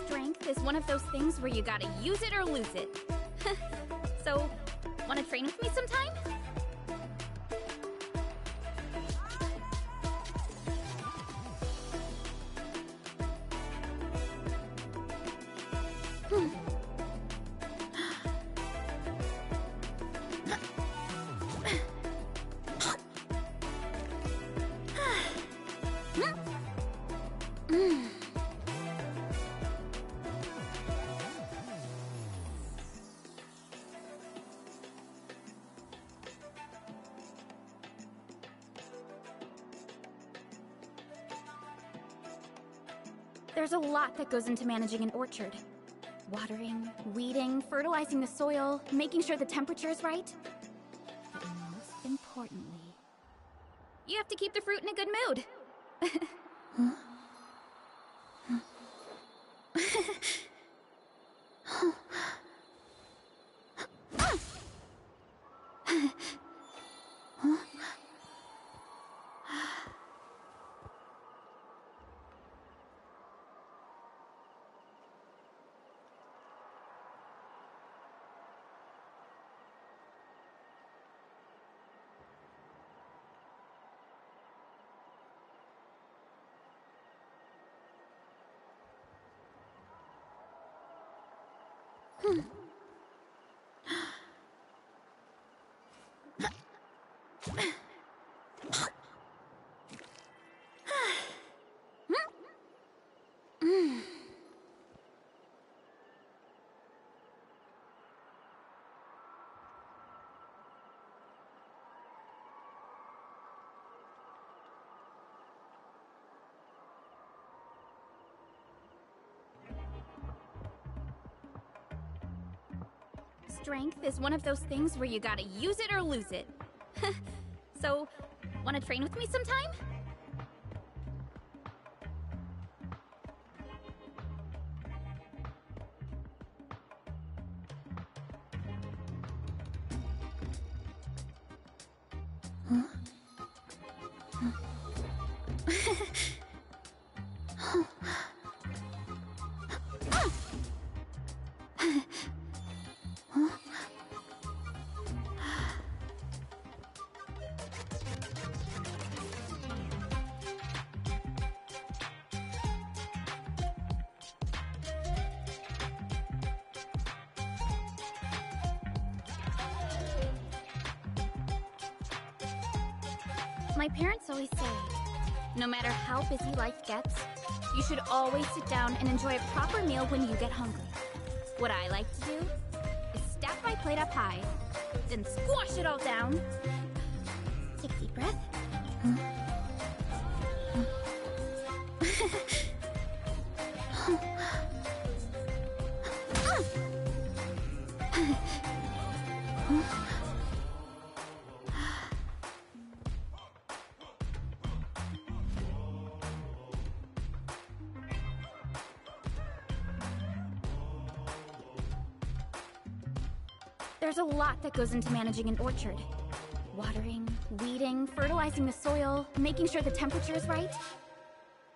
C: Strength is one of those things where you gotta use it or lose it. So, wanna train with me sometime? There's a lot that goes into managing an orchard. Watering, weeding, fertilizing the soil, making sure the temperature is right. But most importantly, you have to keep the fruit in a good mood. Strength is one of those things where you gotta use it or lose it. So, wanna train with me sometime? My parents always say, no matter how busy life gets, you should always sit down and enjoy a proper meal when you get hungry. What I like to do is stack my
B: my plate up high, then squash it all down.
C: Take a deep breath.
B: There's a lot that goes into managing an orchard. Watering, weeding, fertilizing the soil, making sure the temperature is right.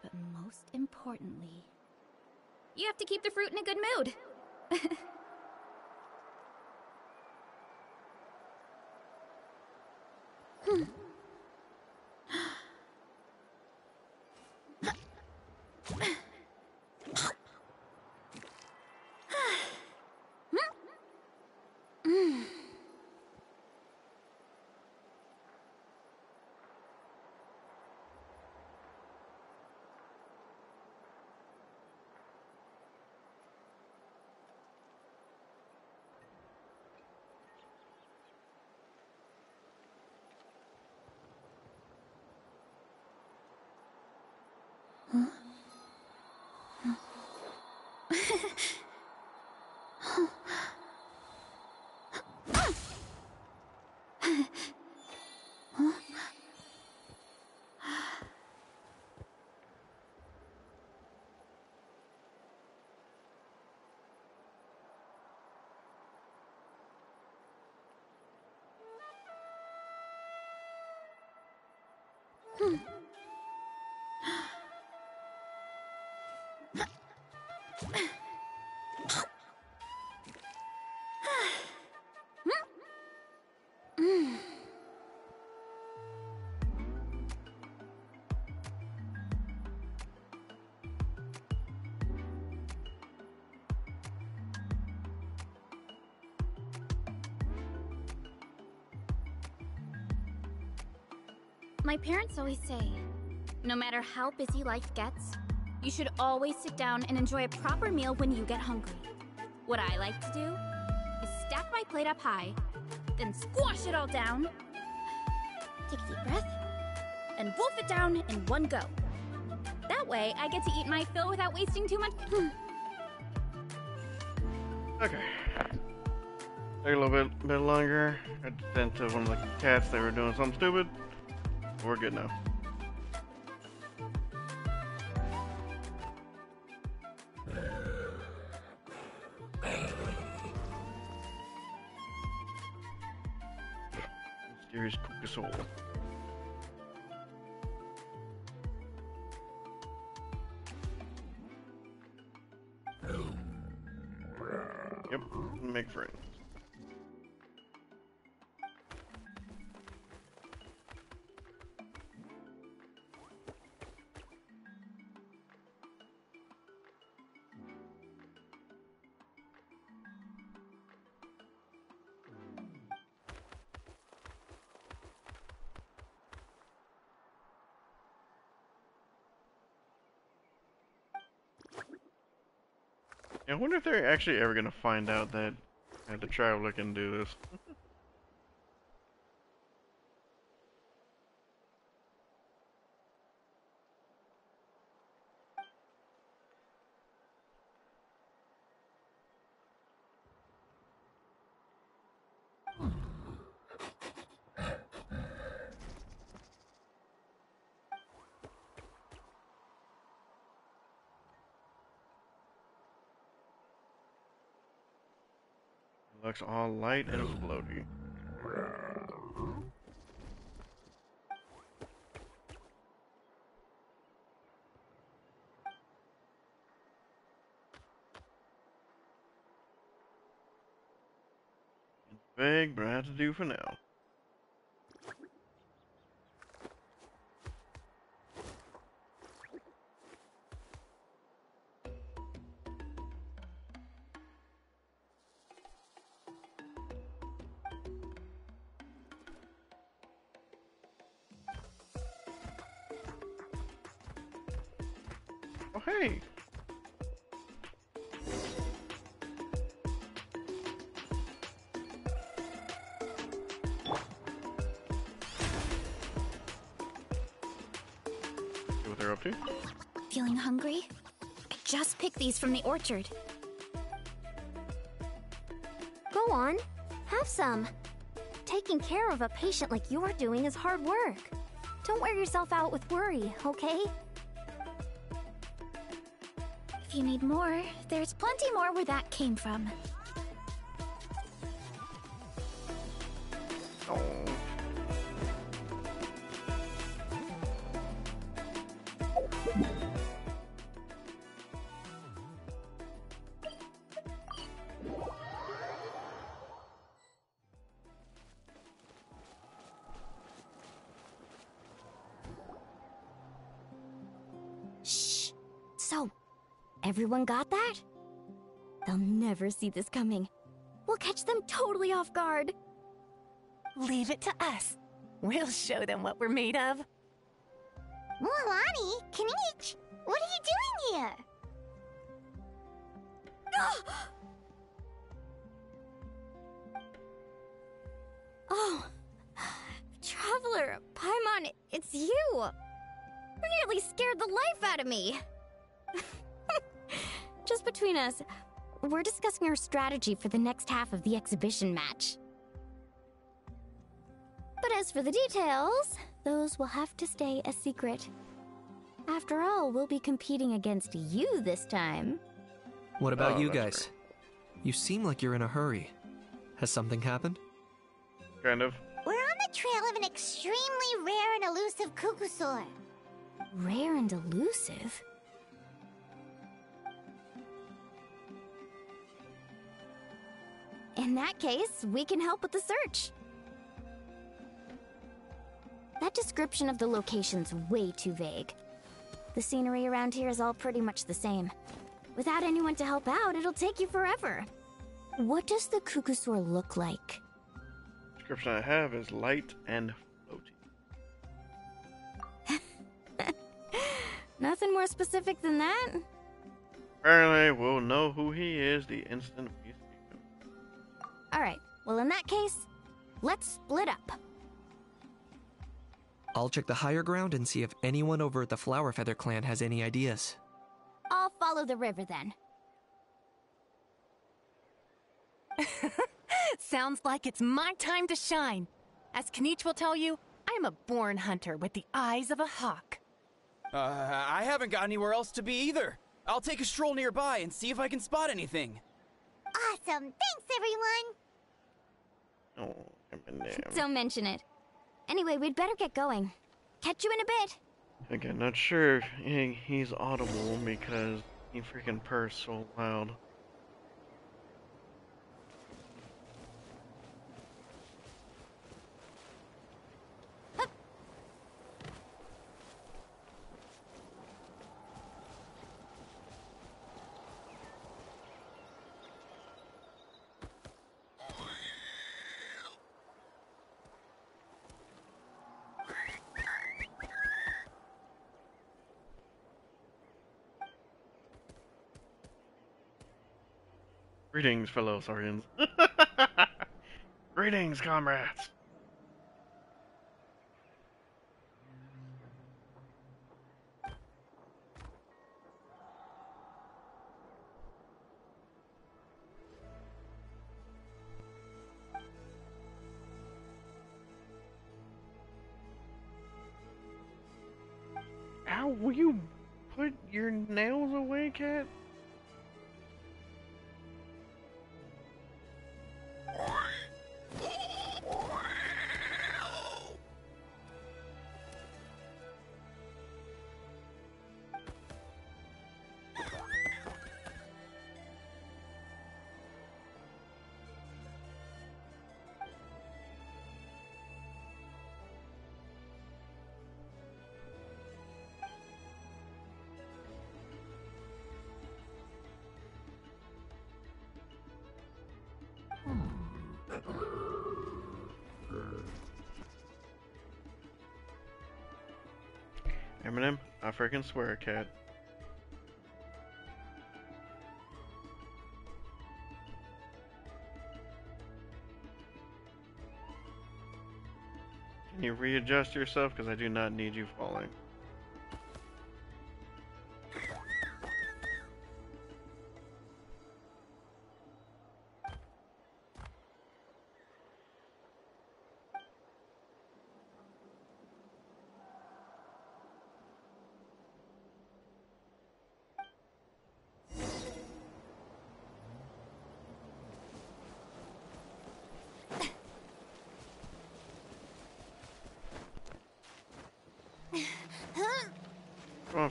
B: But most importantly, you have to keep the fruit in a good mood. My parents always say, no matter how busy life gets, you should always sit down and enjoy a proper meal when you get hungry. What I like to do is stack my plate up high, then squash it all down,
C: Take a deep breath.
B: and wolf it down in one go. That way, I get to eat my fill without wasting too much.
A: Okay. Take a little bit longer. I sent to one of the cats, they were doing something stupid. We're good now. Mysterious Kukasol. Yep, make friends. I wonder if they're actually ever gonna find out that the traveler can do this. Looks all light and floaty. Big, but I have to do for now. Oh, hey! they're up to.
C: Feeling hungry? I just picked these from the orchard.
L: Go on, have some. Taking care of a patient like you're doing is hard work. Don't wear yourself out with worry, okay?
C: If you need more, there's plenty more where that came from.
A: Oh.
L: Shh. So, everyone got that? They'll never see this coming. We'll catch them totally off guard.
G: Leave it to us. We'll show them what we're made of.
I: Mualani, Kinich, what are you doing here?
L: Oh, Traveler, Paimon, it's you! You nearly scared the life out of me! Just between us, we're discussing our strategy for the next half of the exhibition match. But as for the details, those will have to stay a secret. After all, we'll be competing against you this time.
D: What about you
A: that's
D: guys? You seem like you're in a hurry. Has something happened?
A: Kind of.
I: We're on the trail of an extremely rare and elusive Kukusaur.
L: Rare and elusive? In that case, we can help with the search. That description of the location's way too vague. The scenery around here is all pretty much the same. Without anyone to help out, it'll take you forever. What does the Kukusaur look like?
A: Description I have is light and floaty.
L: Nothing more specific than that?
A: Apparently, we'll know who he is the instant we speak to him.
L: Alright, well in that case, let's split up.
D: I'll check the higher ground and see if anyone over at the Flower Feather clan has any ideas.
L: I'll follow the river then.
G: Sounds like it's my time to shine. As Kinich will tell you, I'm a born hunter with the eyes of a hawk.
R: I haven't got anywhere else to be either. I'll take a stroll nearby and see if I can spot anything.
I: Awesome, thanks everyone!
A: Oh, Eminem.
L: Don't mention it. Anyway, we'd better get going. Catch you in a bit.
A: Again, not sure if he's audible because he freaking purrs so loud. Greetings, fellow Saurians. Greetings, comrades. Ow, will you put your nails away, cat? Eminem, I freaking swear, cat. Can you readjust yourself? Because I do not need you falling.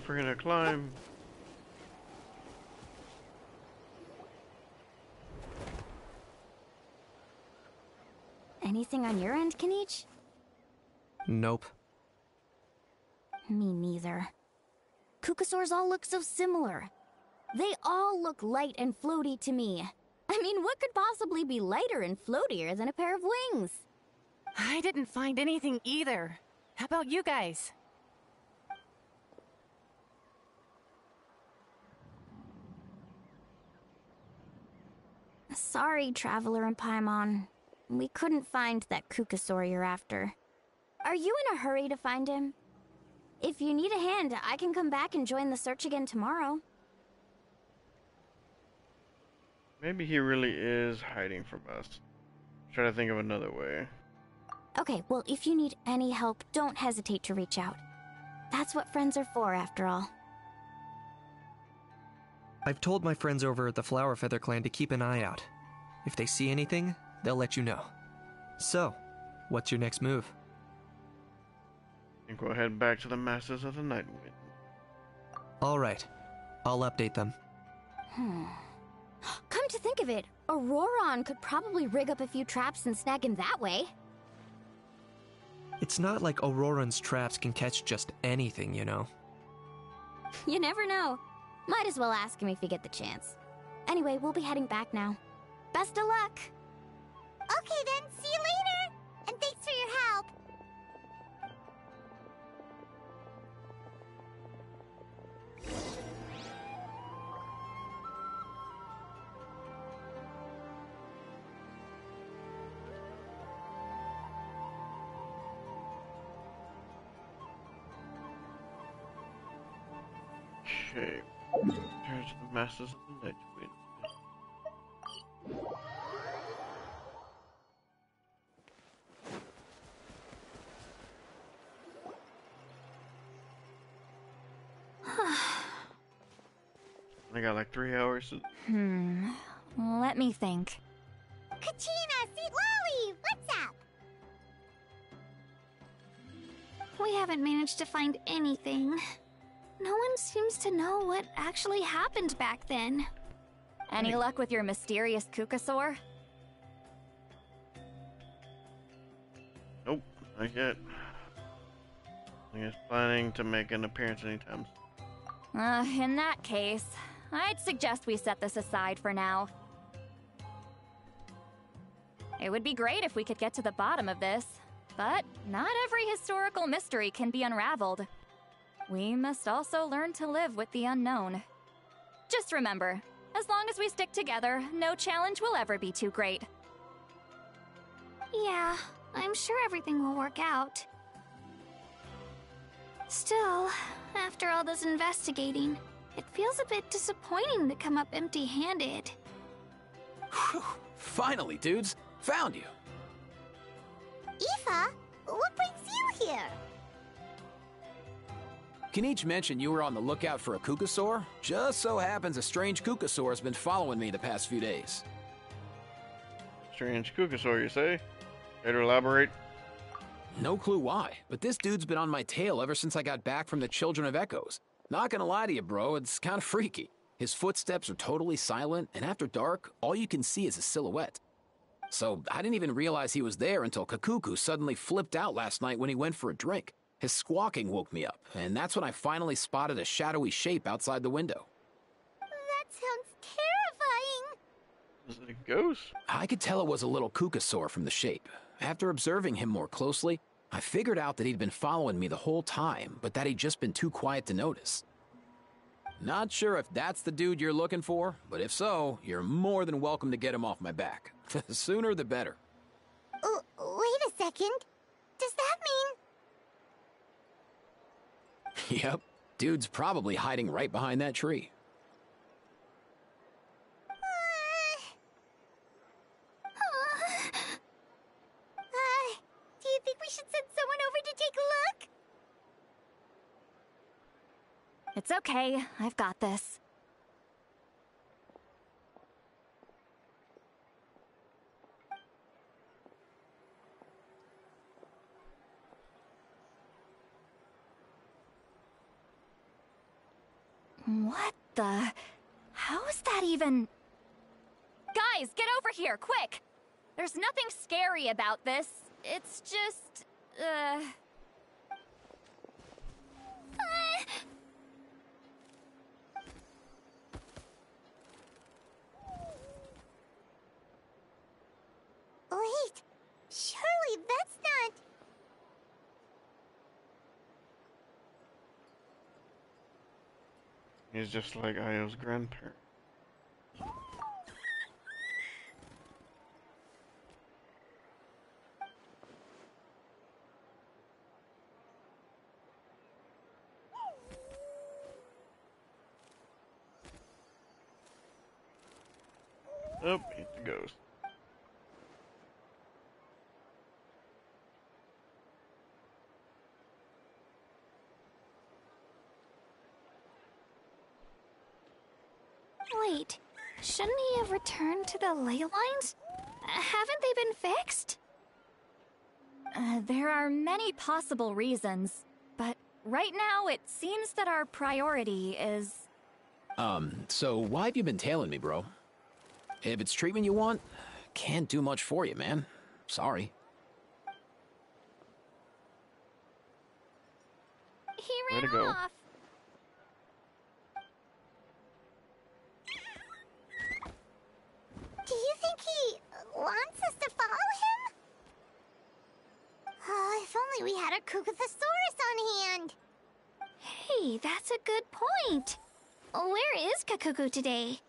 A: Suffering to climb.
L: Anything on your end, Kinich?
D: Nope.
L: Me neither. Kukasaurs all look so similar. They all look light and floaty to me. I mean, what could possibly be lighter and floatier than a pair of wings?
G: I didn't find anything either. How about you guys?
L: Sorry, Traveler and Paimon. We couldn't find that Kukasaur you're after. Are you in a hurry to find him? If you need a hand, I can come back and join the search again tomorrow.
A: Maybe he really is hiding from us. Try to think of another way.
L: Okay, well, if you need any help, don't hesitate to reach out. That's what friends are for, after all.
D: I've told my friends over at the Flower Feather Clan to keep an eye out. If they see anything, they'll let you know. So, what's your next move?
A: I think we'll head back to the Masters of the Nightwind.
D: Alright, I'll update them.
L: Come to think of it, Auroron could probably rig up a few traps and snag him that way.
D: It's not like Auroran's traps can catch just anything, you know.
L: You never know. Might as well ask him if you get the chance. Anyway, we'll be heading back now. Best of luck!
I: Okay then, see you later! And thanks for your help!
A: Okay. Return to the Masters of the Nightwind. I got like 3 hours to...
B: Let me think.
I: Kachina, Seat Lolly, what's up?
F: We haven't managed to find anything. No one seems to know what actually happened back then.
B: Any luck with your mysterious Kukasaur?
A: Nope, not yet. I think he's planning to make an appearance anytime soon.
B: In that case, I'd suggest we set this aside for now. It would be great if we could get to the bottom of this, but not every historical mystery can be unraveled. We must also learn to live with the unknown. Just remember, as long as we stick together, no challenge will ever be too great.
F: Yeah, I'm sure everything will work out. Still, after all this investigating, it feels a bit disappointing to come up empty-handed.
R: Finally, dudes. Found you.
I: Aoife, what brings you here?
R: Kinich mentioned you were on the lookout for a Kukasaur. Just so happens a strange Kukasaur has been following me the past few days.
A: Strange Kukasaur, you say? Care to elaborate?
R: No clue why, but this dude's been on my tail ever since I got back from the Children of Echoes. Not gonna lie to you, bro, it's kinda freaky. His footsteps are totally silent, and after dark, all you can see is a silhouette. So I didn't even realize he was there until Kakuku suddenly flipped out last night when he went for a drink. His squawking woke me up, and that's when I finally spotted a shadowy shape outside the window.
I: That sounds terrifying!
A: Is it a ghost?
R: I could tell it was a little Kukasaur from the shape. After observing him more closely, I figured out that he'd been following me the whole time, but that he'd just been too quiet to notice. Not sure if that's the dude you're looking for, but if so, you're more than welcome to get him off my back. The sooner the better.
I: Wait a second. Does that mean...
R: Yep, dude's probably hiding right behind that tree.
I: Do you think we should send someone over to take a look?
B: It's okay, I've got this. What the? How is that even? Guys, get over here, quick! There's nothing scary about this. It's just,
I: Wait, surely that's not...
A: He's just like Io's grandparent. Oh, it's a ghost.
F: Wait, shouldn't he have returned to the ley lines? Haven't they been fixed?
B: There are many possible reasons, but right now it seems that our priority is...
R: So why have you been tailing me, bro? If it's treatment you want, can't do much for you, man. Sorry.
F: He ran off.
I: Do you think he wants us to follow him? Oh, if only we had a Kukuthosaurus on hand.
F: Hey, that's a good point. Where is Kakuku today?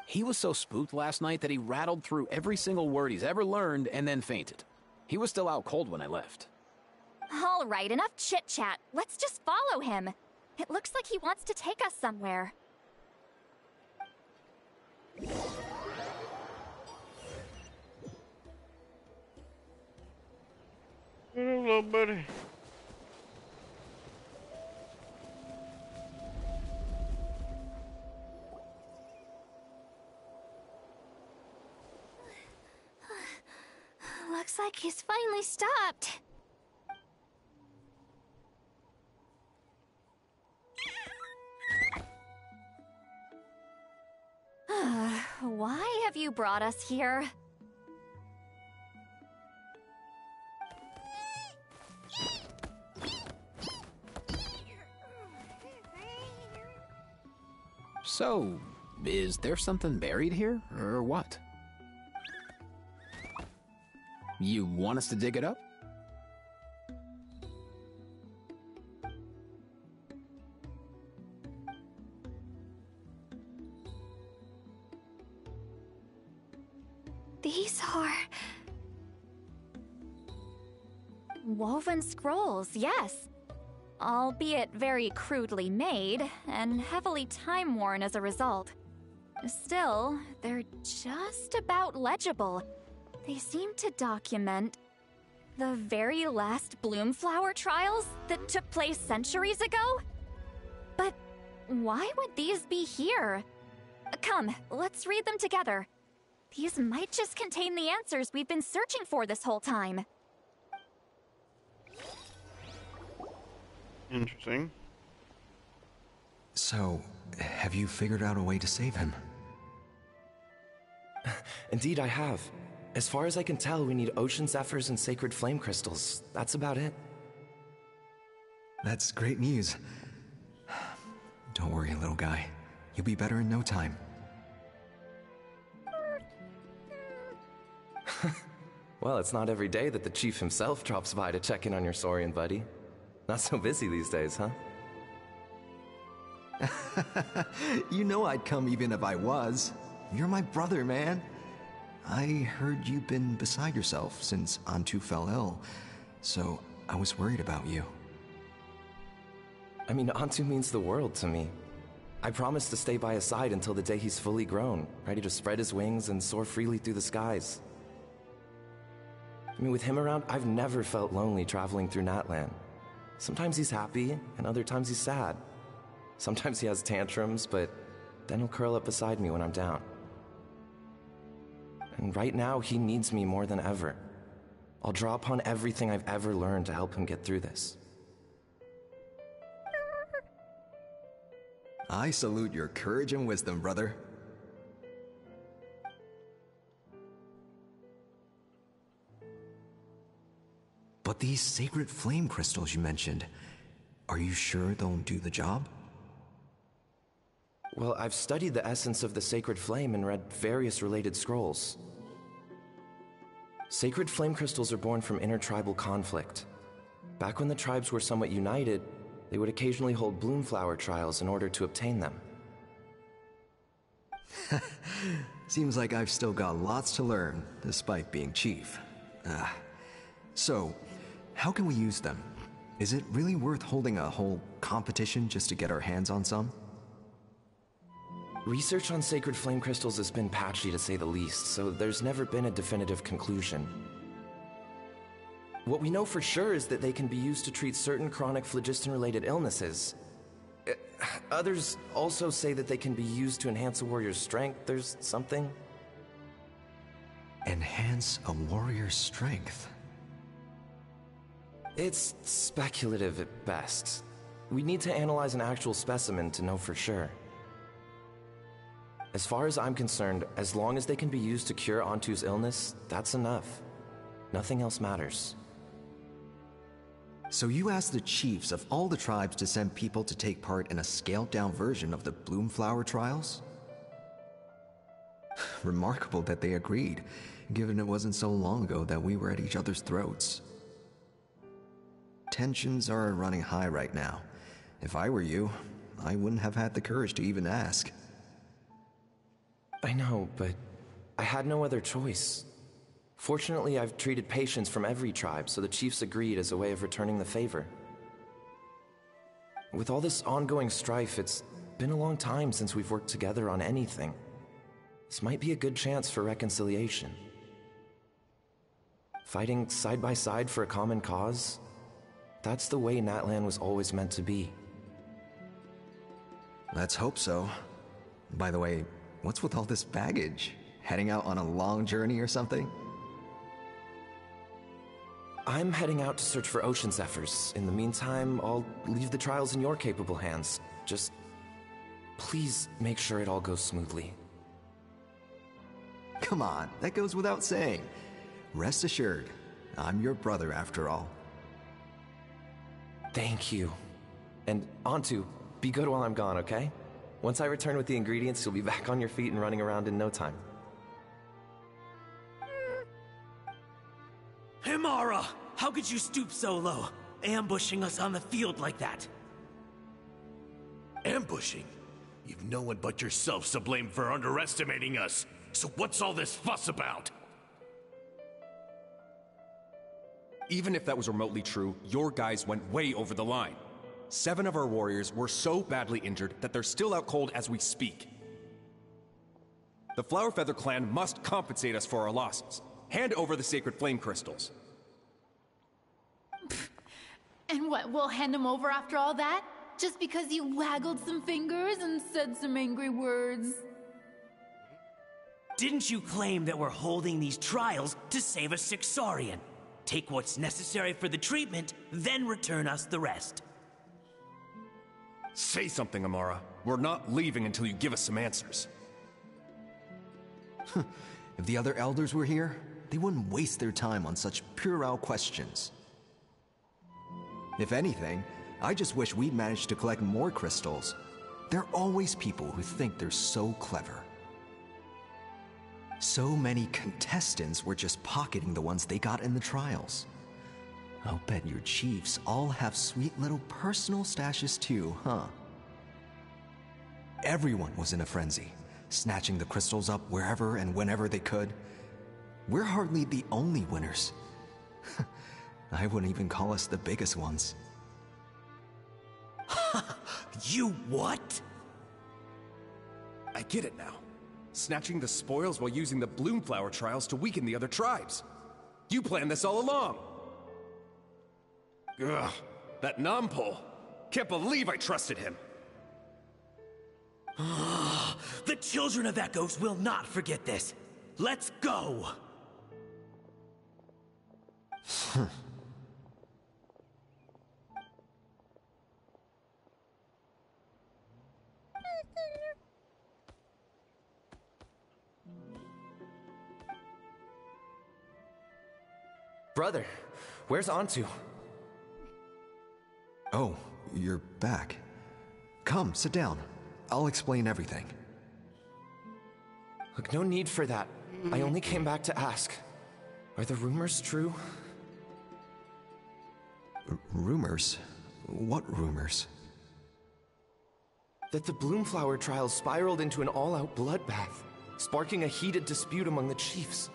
R: He was so spooked last night that he rattled through every single word he's ever learned and then fainted. He was still out cold when I left.
B: All right, enough chit-chat. Let's just follow him. It looks like he wants to take us somewhere.
A: Hello, buddy.
F: Looks like he's finally stopped.
B: Why have you brought us here?
R: So, is there something buried here, or what? You want us to dig it up?
F: These are...
B: Woven scrolls, yes. Albeit very crudely made, and heavily time-worn as a result. Still, they're just about legible. They seem to document the very last Bloomflower trials that took place centuries ago? But why would these be here? Come, let's read them together. These might just contain the answers we've been searching for this whole time.
A: Interesting.
S: So, have you figured out a way to save him?
T: Indeed, I have. As far as I can tell, we need ocean zephyrs and sacred flame crystals. That's about it.
S: That's great news. Don't worry, little guy. You'll be better in no time.
T: Well, it's not every day that the chief himself drops by to check in on your Saurian buddy. Not so busy these days, huh?
S: You know I'd come even if I was. You're my brother, man. I heard you've been beside yourself since Antu fell ill, so I was worried about you.
T: I mean, Antu means the world to me. I promised to stay by his side until the day he's fully grown, ready to spread his wings and soar freely through the skies. I mean, with him around, I've never felt lonely traveling through Natlan. Sometimes he's happy, and other times he's sad. Sometimes he has tantrums, but then he'll curl up beside me when I'm down. And right now, he needs me more than ever. I'll draw upon everything I've ever learned to help him get through this.
S: I salute your courage and wisdom, brother. But these sacred flame crystals you mentioned, are you sure they'll do the job?
T: Well, I've studied the essence of the sacred flame and read various related scrolls. Sacred flame crystals are born from intertribal conflict. Back when the tribes were somewhat united, they would occasionally hold bloomflower trials in order to obtain them.
S: Seems like I've still got lots to learn, despite being chief. So, how can we use them? Is it really worth holding a whole competition just to get our hands on some?
T: Research on sacred flame crystals has been patchy to say the least, so there's never been a definitive conclusion. What we know for sure is that they can be used to treat certain chronic phlogiston-related illnesses. Others also say that they can be used to enhance a warrior's strength. There's something.
S: Enhance a warrior's strength?
T: It's speculative at best. We need to analyze an actual specimen to know for sure. As far as I'm concerned, as long as they can be used to cure Antu's illness, that's enough. Nothing else matters.
S: So you asked the chiefs of all the tribes to send people to take part in a scaled-down version of the Bloomflower trials? Remarkable that they agreed, given it wasn't so long ago that we were at each other's throats. Tensions are running high right now. If I were you, I wouldn't have had the courage to even ask.
T: I know, but I had no other choice. Fortunately, I've treated patients from every tribe, so the chiefs agreed as a way of returning the favor. With all this ongoing strife, it's been a long time since we've worked together on anything. This might be a good chance for reconciliation. Fighting side by side for a common cause? That's the way Natlan was always meant to be.
S: Let's hope so. By the way, what's with all this baggage? Heading out on a long journey or something?
T: I'm heading out to search for Ocean Zephyrs. In the meantime, I'll leave the trials in your capable hands. Just please make sure it all goes smoothly.
S: Come on, that goes without saying. Rest assured, I'm your brother after all.
T: Thank you. And Antu, be good while I'm gone, okay? Once I return with the ingredients, you'll be back on your feet and running around in no time.
M: Himara! How could you stoop so low, ambushing us on the field like that?
Q: Ambushing? You've no one but yourself to blame for underestimating us. So what's all this fuss about?
V: Even if that was remotely true, your guys went way over the line. 7 of our warriors were so badly injured that they're still out cold as we speak. The Flower Feather clan must compensate us for our losses. Hand over the sacred flame crystals.
X: And what, we'll hand them over after all that? Just because you waggled some fingers and said some angry words?
M: Didn't you claim that we're holding these trials to save a sick Saurian? Take what's necessary for the treatment, then return us the rest.
V: Say something, Amara. We're not leaving until you give us some answers.
S: If the other elders were here, they wouldn't waste their time on such puerile questions. If anything, I just wish we'd managed to collect more crystals. There are always people who think they're so clever. So many contestants were just pocketing the ones they got in the trials. I'll bet your chiefs all have sweet little personal stashes too, huh? Everyone was in a frenzy, snatching the crystals up wherever and whenever they could. We're hardly the only winners. I wouldn't even call us the biggest ones.
M: You what?
V: I get it now. Snatching the spoils while using the Bloomflower trials to weaken the other tribes. You planned this all along. Ugh, that Nampol. Can't believe I trusted him.
M: The children of Echoes will not forget this. Let's go!
T: Brother, where's Antu?
S: Oh, you're back. Come, sit down. I'll explain everything.
T: Look, no need for that. I only came back to ask. Are the rumors true?
S: Rumors? What rumors?
T: That the Bloomflower trials spiraled into an all-out bloodbath, sparking a heated dispute among the chiefs.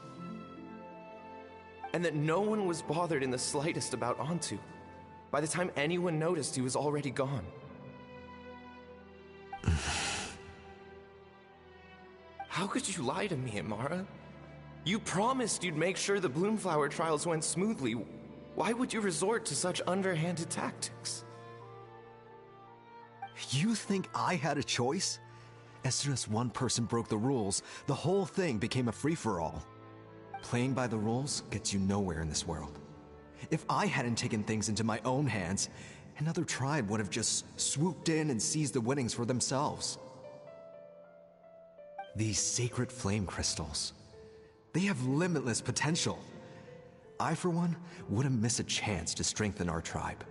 T: And that no one was bothered in the slightest about Antu. By the time anyone noticed, he was already gone. How could you lie to me, Amara? You promised you'd make sure the Bloomflower trials went smoothly. Why would you resort to such underhanded tactics?
S: You think I had a choice? As soon as one person broke the rules, the whole thing became a free-for-all. Playing by the rules gets you nowhere in this world. If I hadn't taken things into my own hands, another tribe would have just swooped in and seized the winnings for themselves. These sacred flame crystals, they have limitless potential. I, for one, wouldn't miss a chance to strengthen our tribe.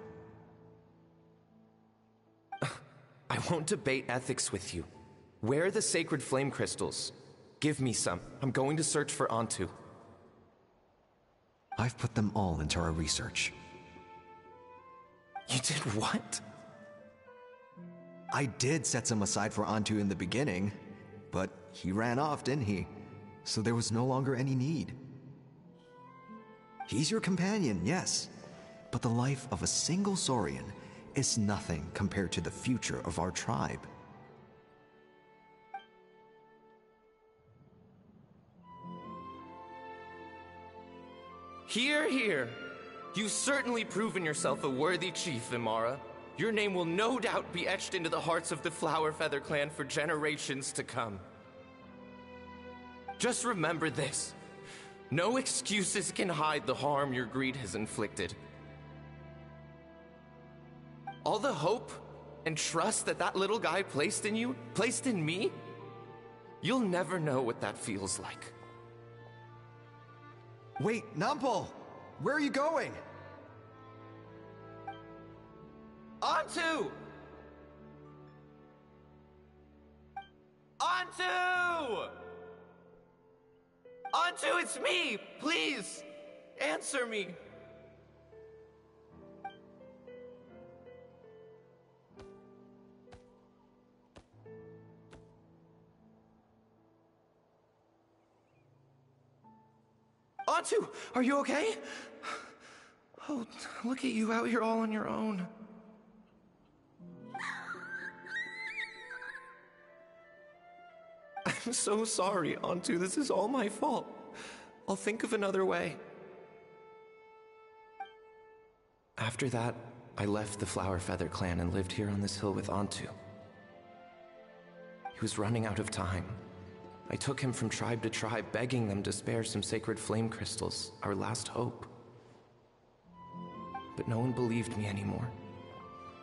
T: I won't debate ethics with you. Where are the sacred flame crystals? Give me some. I'm going to search for Antu.
S: I've put them all into our research.
T: You did what?
S: I did set some aside for Antu in the beginning, but he ran off, didn't he? So there was no longer any need. He's your companion, yes, but the life of a single Saurian is nothing compared to the future of our tribe.
T: Hear, hear. You've certainly proven yourself a worthy chief, Imara. Your name will no doubt be etched into the hearts of the Flowerfeather clan for generations to come. Just remember this. No excuses can hide the harm your greed has inflicted. All the hope and trust that little guy placed in you, placed in me, you'll never know what that feels like.
S: Wait, Nampo! Where are you going?
T: Antu! Antu! Antu, it's me! Please! Answer me! Antu, are you okay? Oh, look at you out here all on your own. I'm so sorry, Antu. This is all my fault. I'll think of another way. After that, I left the Flowerfeather clan and lived here on this hill with Antu. He was running out of time. I took him from tribe to tribe, begging them to spare some sacred flame crystals, our last hope. But no one believed me anymore.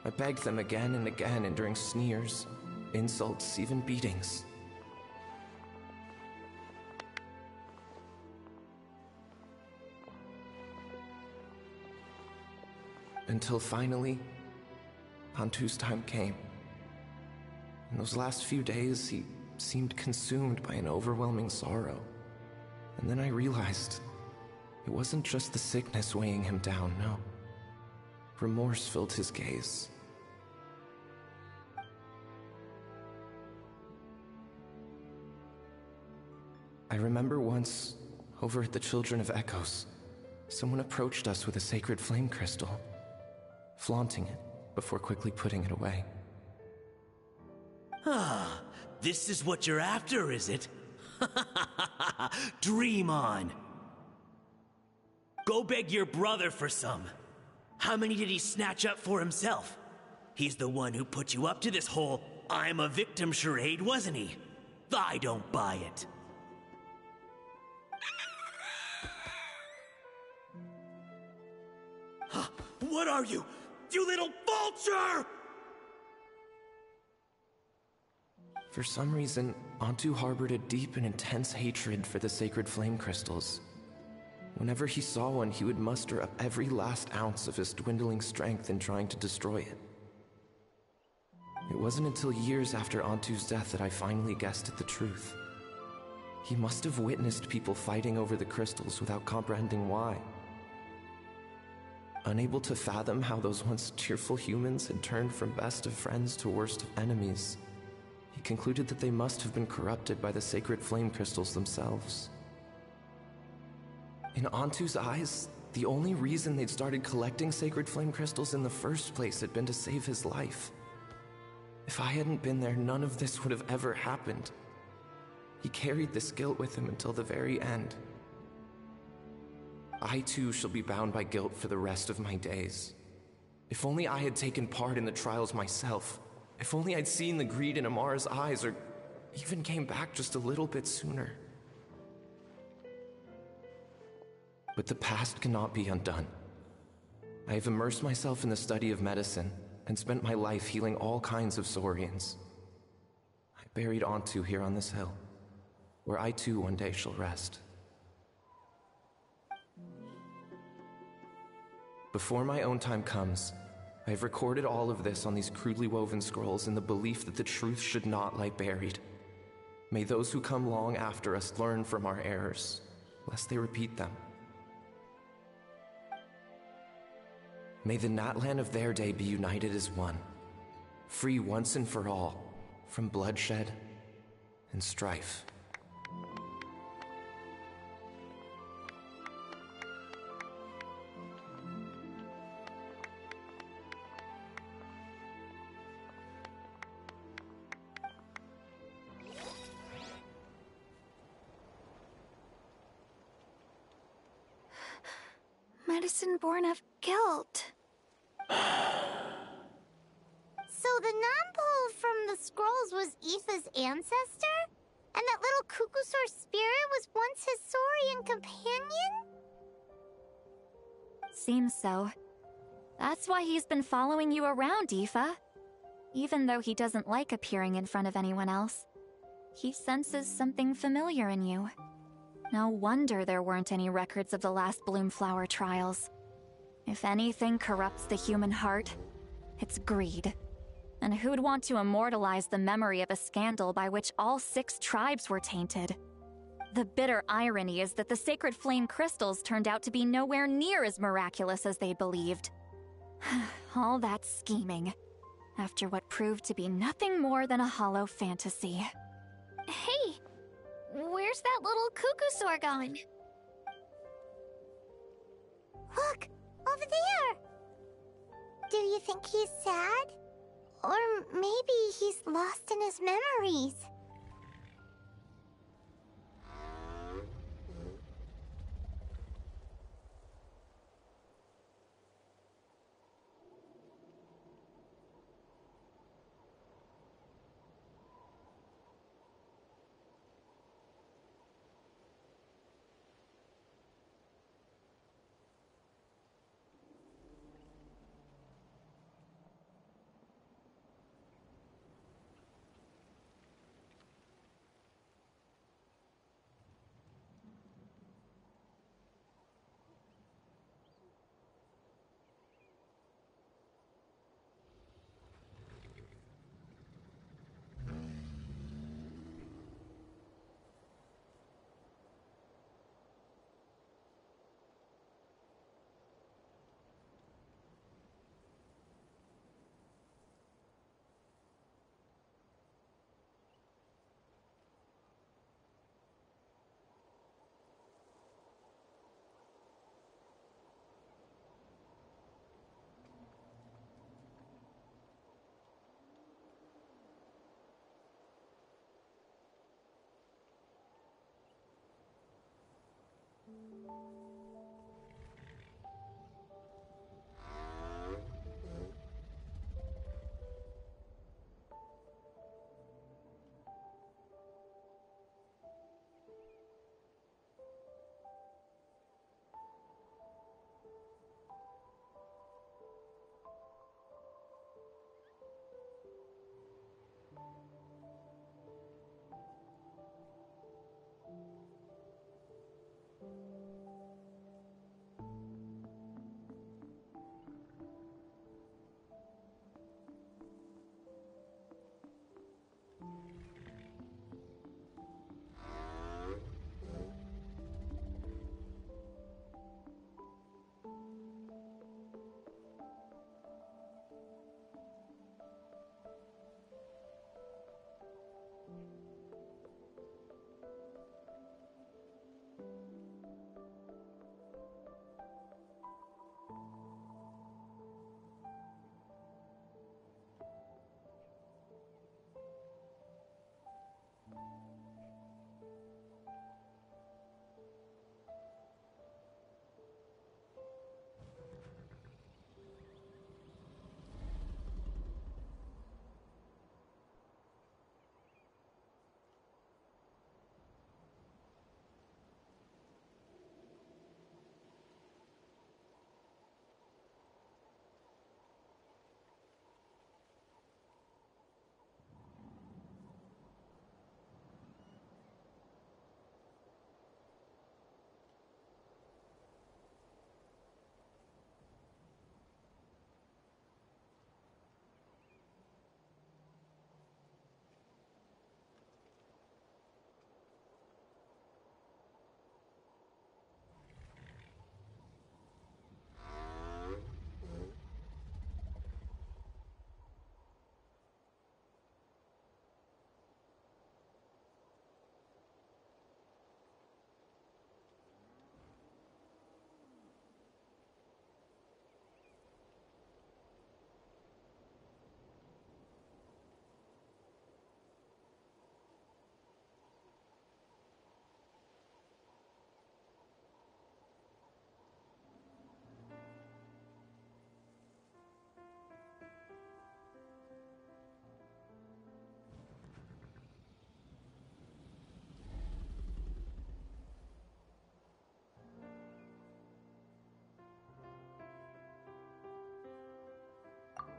T: I begged them again and again, enduring sneers, insults, even beatings. Until finally, Antu's time came. In those last few days, he seemed consumed by an overwhelming sorrow. And then I realized it wasn't just the sickness weighing him down, no. Remorse filled his gaze. I remember once, over at the Children of Echoes, someone approached us with a sacred flame crystal, flaunting it before quickly putting it away.
M: Ah, this is what you're after, is it? Dream on. Go beg your brother for some. How many did he snatch up for himself? He's the one who put you up to this whole I'm a victim charade, wasn't he? I don't buy it. What are you? You little vulture!
T: For some reason, Antu harbored a deep and intense hatred for the sacred flame crystals. Whenever he saw one, he would muster up every last ounce of his dwindling strength in trying to destroy it. It wasn't until years after Antu's death that I finally guessed at the truth. He must have witnessed people fighting over the crystals without comprehending why. Unable to fathom how those once cheerful humans had turned from best of friends to worst of enemies, he concluded that they must have been corrupted by the sacred flame crystals themselves. In Antu's eyes, the only reason they'd started collecting sacred flame crystals in the first place had been to save his life. If I hadn't been there, none of this would have ever happened. He carried this guilt with him until the very end. I too shall be bound by guilt for the rest of my days. If only I had taken part in the trials myself. If only I'd seen the greed in Amara's eyes, or even came back just a little bit sooner. But the past cannot be undone. I have immersed myself in the study of medicine and spent my life healing all kinds of Saurians. I buried Antu here on this hill, where I too one day shall rest. Before my own time comes, I have recorded all of this on these crudely woven scrolls in the belief that the truth should not lie buried. May those who come long after us learn from our errors, lest they repeat them. May the Natlan of their day be united as one, free once and for all from bloodshed and strife.
F: Medicine born of guilt.
I: So the non-pole from the scrolls was Aoife's ancestor? And that little Cuckoosaur spirit was once his Saurian companion?
B: Seems so. That's why he's been following you around, Aoife. Even though he doesn't like appearing in front of anyone else, he senses something familiar in you. No wonder there weren't any records of the last Bloomflower trials. If anything corrupts the human heart, it's greed. And who'd want to immortalize the memory of a scandal by which all 6 tribes were tainted? The bitter irony is that the sacred flame crystals turned out to be nowhere near as miraculous as they believed. All that scheming, after what proved to be nothing more than a hollow fantasy.
F: Hey! Where's that little Cuckoosaur going?
I: Look! Over there! Do you think he's sad? Or maybe he's lost in his memories?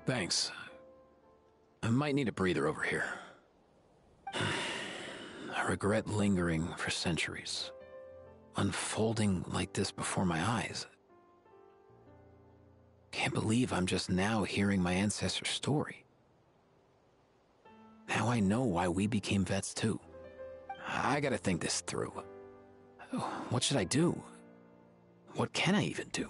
R: Thanks. I might need a breather over here. A regret lingering for centuries. Unfolding like this before my eyes. Can't believe I'm just now hearing my ancestor's story. Now I know why we became vets too. I gotta think this through. What should I do? What can I even do?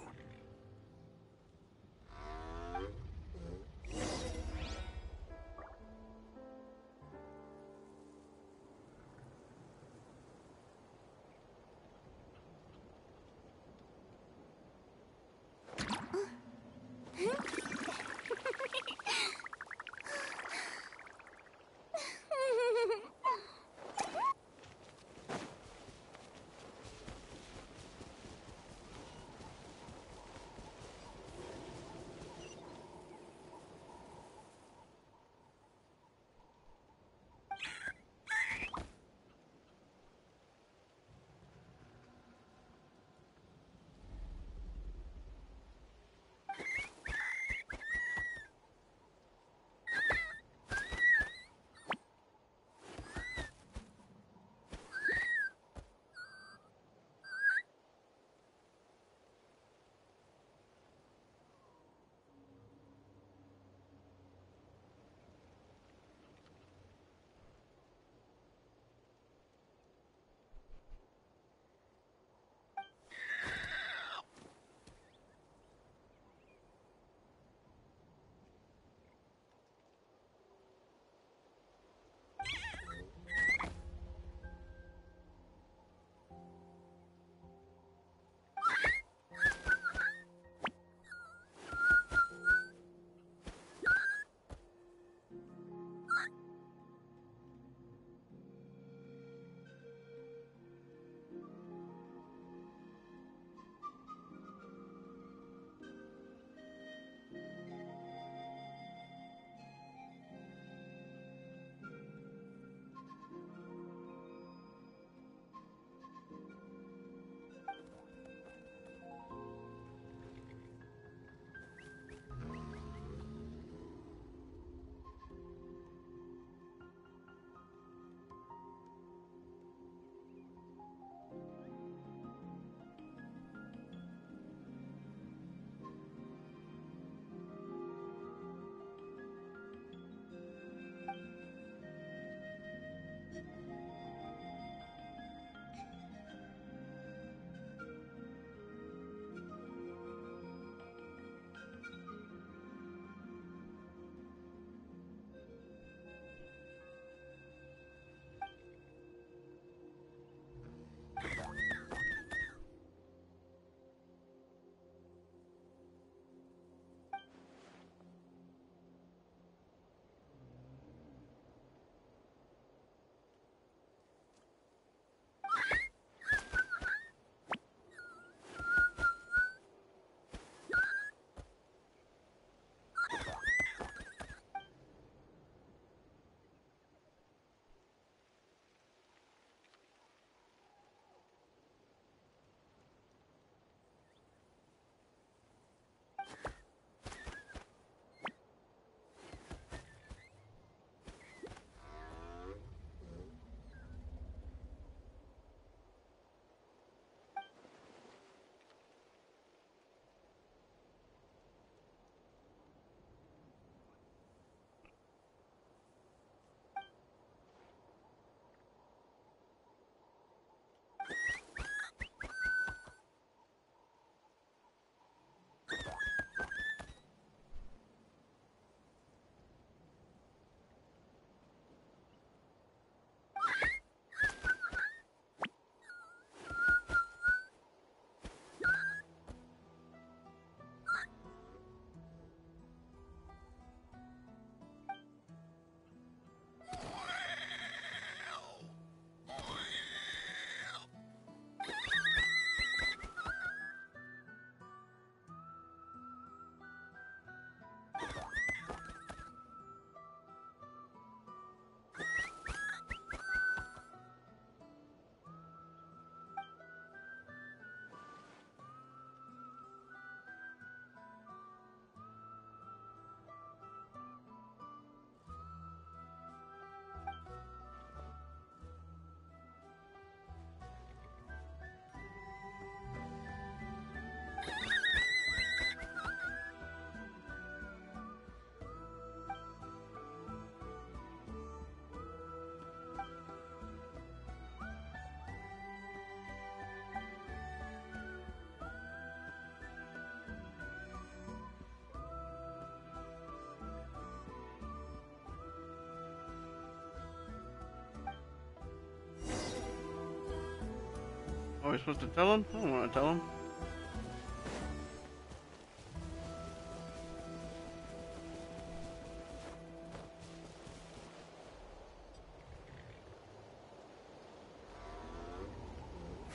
A: Am I supposed to tell him? I don't want to tell him.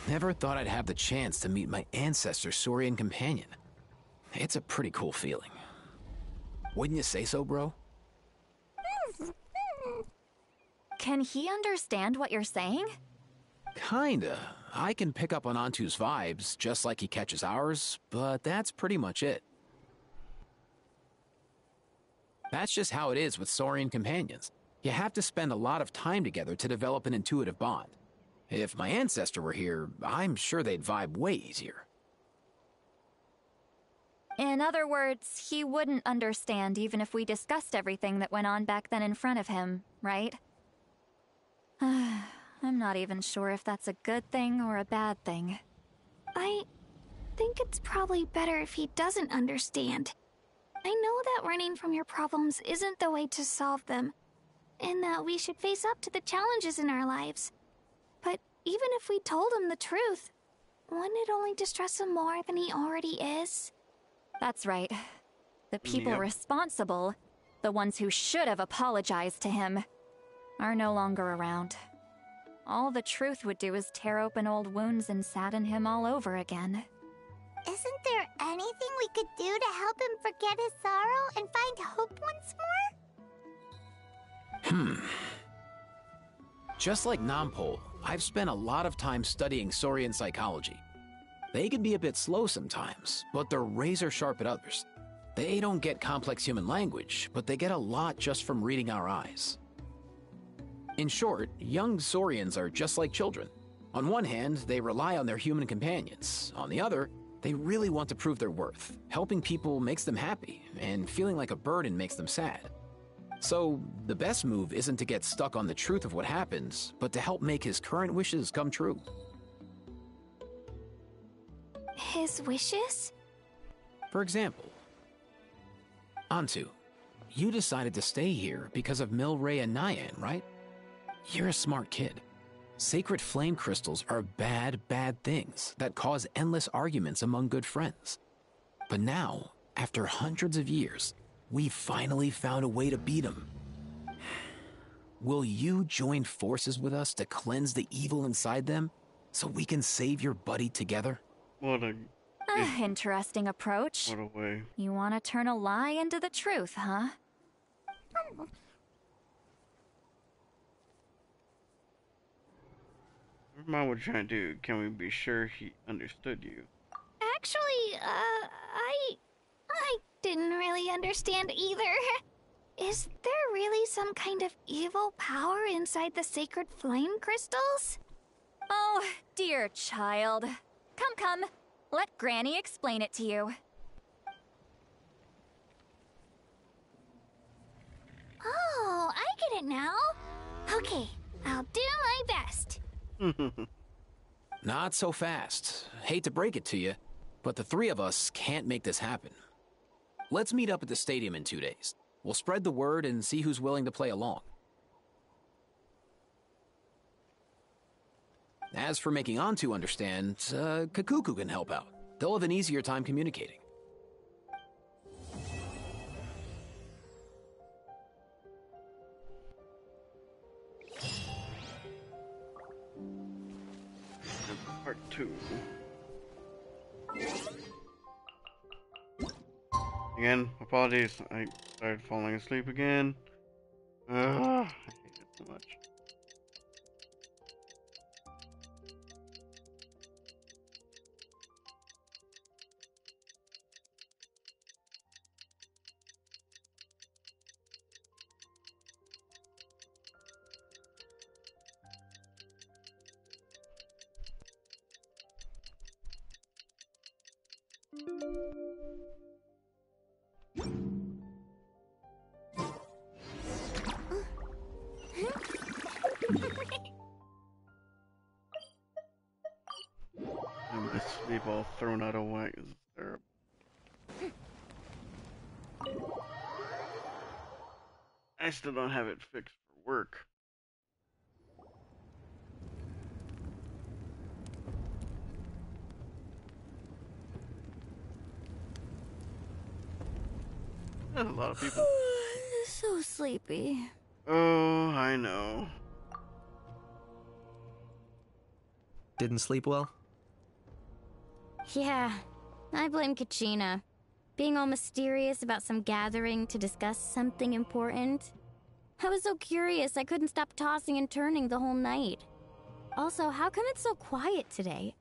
R: Never thought I'd have the chance to meet my ancestor Saurian companion. It's a pretty cool feeling. Wouldn't you say so, bro?
B: Can he understand what you're saying?
R: Kinda. I can pick up on Antu's vibes, just like he catches ours, but that's pretty much it. That's just how it is with Saurian companions. You have to spend a lot of time together to develop an intuitive bond. If my ancestor were here, I'm sure they'd vibe way easier.
B: In other words, he wouldn't understand even if we discussed everything that went on back then in front of him, right? I'm not even sure if that's a good thing or a bad thing.
F: I think it's probably better if he doesn't understand. I know that running from your problems isn't the way to solve them, and that we should face up to the challenges in our lives. But even if we told him the truth, wouldn't it only distress him more than he already is?
B: That's right. The people
A: Yep.
B: responsible, the ones who should have apologized to him, are no longer around. All the truth would do is tear open old wounds and sadden him all over again.
I: Isn't there anything we could do to help him forget his sorrow and find hope once more?
R: Just like Nampol, I've spent a lot of time studying Saurian psychology. They can be a bit slow sometimes, but they're razor sharp at others. They don't get complex human language, but they get a lot just from reading our eyes. In short, young Saurians are just like children. On one hand, they rely on their human companions. On the other, they really want to prove their worth. Helping people makes them happy, and feeling like a burden makes them sad. So, the best move isn't to get stuck on the truth of what happens, but to help make his current wishes come true.
F: His wishes?
R: For example, Antu, you decided to stay here because of Milray and Nyan, right? You're a smart kid. Sacred flame crystals are bad, bad things that cause endless arguments among good friends. But now, after hundreds of years, we finally found a way to beat them. Will you join forces with us to cleanse the evil inside them so we can save your buddy together?
A: What a
B: Interesting approach.
A: what a way.
B: You want to turn a lie into the truth, huh?
A: Never mind what you're trying to do. Can we be sure he understood you?
F: Actually, I didn't really understand either. Is there really some kind of evil power inside the sacred flame crystals?
B: Oh, dear child. Come. Let Granny explain it to you.
F: Oh, I get it now. Okay, I'll do my best.
R: Not so fast. Hate to break it to you, but the three of us can't make this happen. Let's meet up at the stadium in 2 days. We'll spread the word and see who's willing to play along. As for making Antu understand, Kakuku can help out. They'll have an easier time communicating.
A: Part 2. Again, apologies. I started falling asleep again. I hate it so much. And my sleep all thrown out of whack is terrible. I still don't have it fixed for work. That's a lot of people.
B: So sleepy.
A: Oh, I know.
D: Didn't sleep well?
L: Yeah, I blame Kachina. Being all mysterious about some gathering to discuss something important. I was so curious I couldn't stop tossing and turning the whole night. Also, how come it's so quiet today?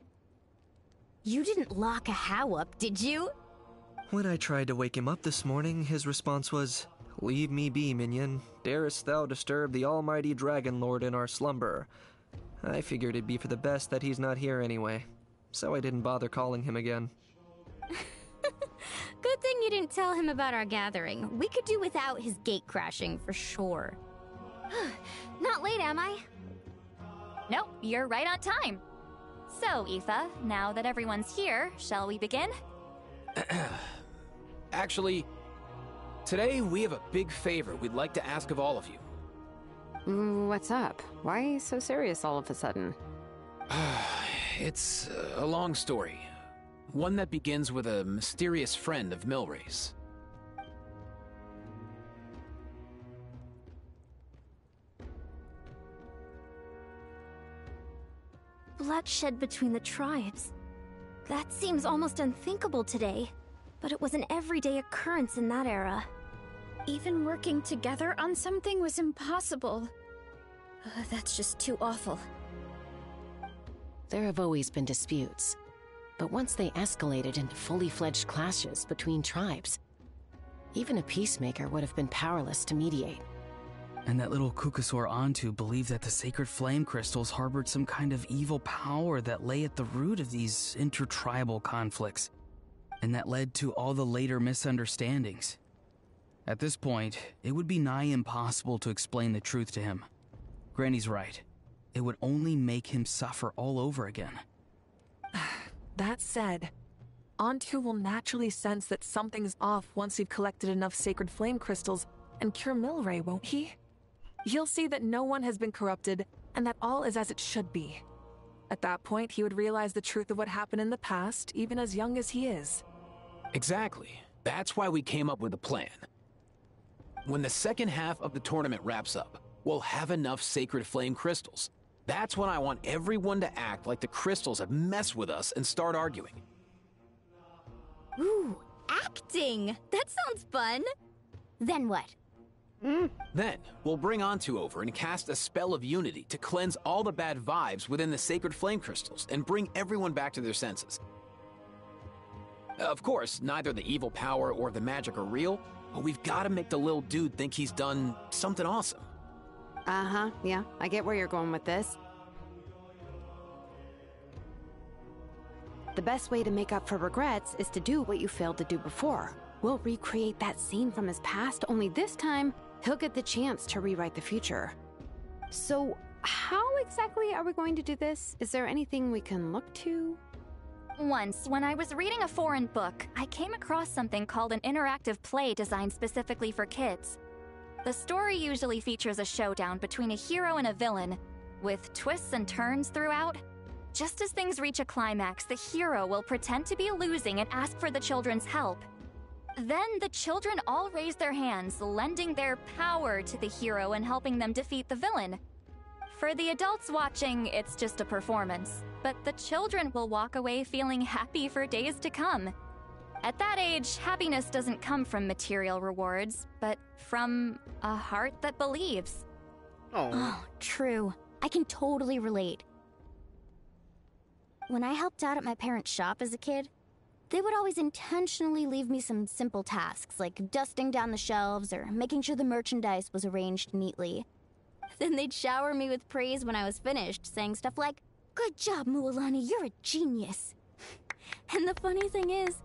L: You didn't lock a How up, did you?
D: When I tried to wake him up this morning, his response was, "Leave me be, minion. Darest thou disturb the almighty Dragon Lord in our slumber?" I figured it'd be for the best that he's not here anyway, so I didn't bother calling him again.
L: Good thing you didn't tell him about our gathering. We could do without his gate crashing for sure.
B: Not late, am I? Nope, you're right on time. So, Aoife, now that everyone's here, shall we begin?
R: Actually, today we have a big favor we'd like to ask of all of you.
K: What's up? Why so serious all of a sudden?
R: It's a long story. One that begins with a mysterious friend of Milray's.
L: Bloodshed between the tribes. That seems almost unthinkable today, but it was an everyday occurrence in that era.
B: Even working together on something was impossible. That's just too awful.
O: There have always been disputes, but once they escalated into fully fledged clashes between tribes, even a peacemaker would have been powerless to mediate.
J: And that little Kukusor Antu believed that the sacred flame crystals harbored some kind of evil power that lay at the root of these intertribal conflicts, and that led to all the later misunderstandings. At this point, it would be nigh impossible to explain the truth to him. Granny's right. It would only make him suffer all over again.
E: That said, Antu will naturally sense that something's off once we've collected enough sacred flame crystals and cure Milray, won't he? He'll see that no one has been corrupted and that all is as it should be. At that point, he would realize the truth of what happened in the past, even as young as he is.
R: Exactly. That's why we came up with a plan. When the second half of the tournament wraps up, we'll have enough sacred flame crystals. That's when I want everyone to act like the crystals have messed with us and start arguing.
L: Ooh, acting! That sounds fun! Then what?
R: Then, we'll bring Antu over and cast a spell of unity to cleanse all the bad vibes within the sacred flame crystals and bring everyone back to their senses. Of course, neither the evil power or the magic are real, but we've got to make the little dude think he's done something awesome.
K: Uh-huh, yeah, I get where you're going with this. The best way to make up for regrets is to do what you failed to do before. We'll recreate that scene from his past, only this time, he'll get the chance to rewrite the future. So, how exactly are we going to do this? Is there anything we can look to?
B: Once, when I was reading a foreign book, I came across something called an interactive play designed specifically for kids. The story usually features a showdown between a hero and a villain, with twists and turns throughout. Just as things reach a climax, the hero will pretend to be losing and ask for the children's help. Then the children all raise their hands, lending their power to the hero and helping them defeat the villain. For the adults watching, it's just a performance, but the children will walk away feeling happy for days to come. At that age, happiness doesn't come from material rewards, but from a heart that believes.
L: Oh, true. I can totally relate. When I helped out at my parents' shop as a kid, they would always intentionally leave me some simple tasks, like dusting down the shelves or making sure the merchandise was arranged neatly. Then they'd shower me with praise when I was finished, saying stuff like, "Good job, Mualani, you're a genius." And the funny thing is,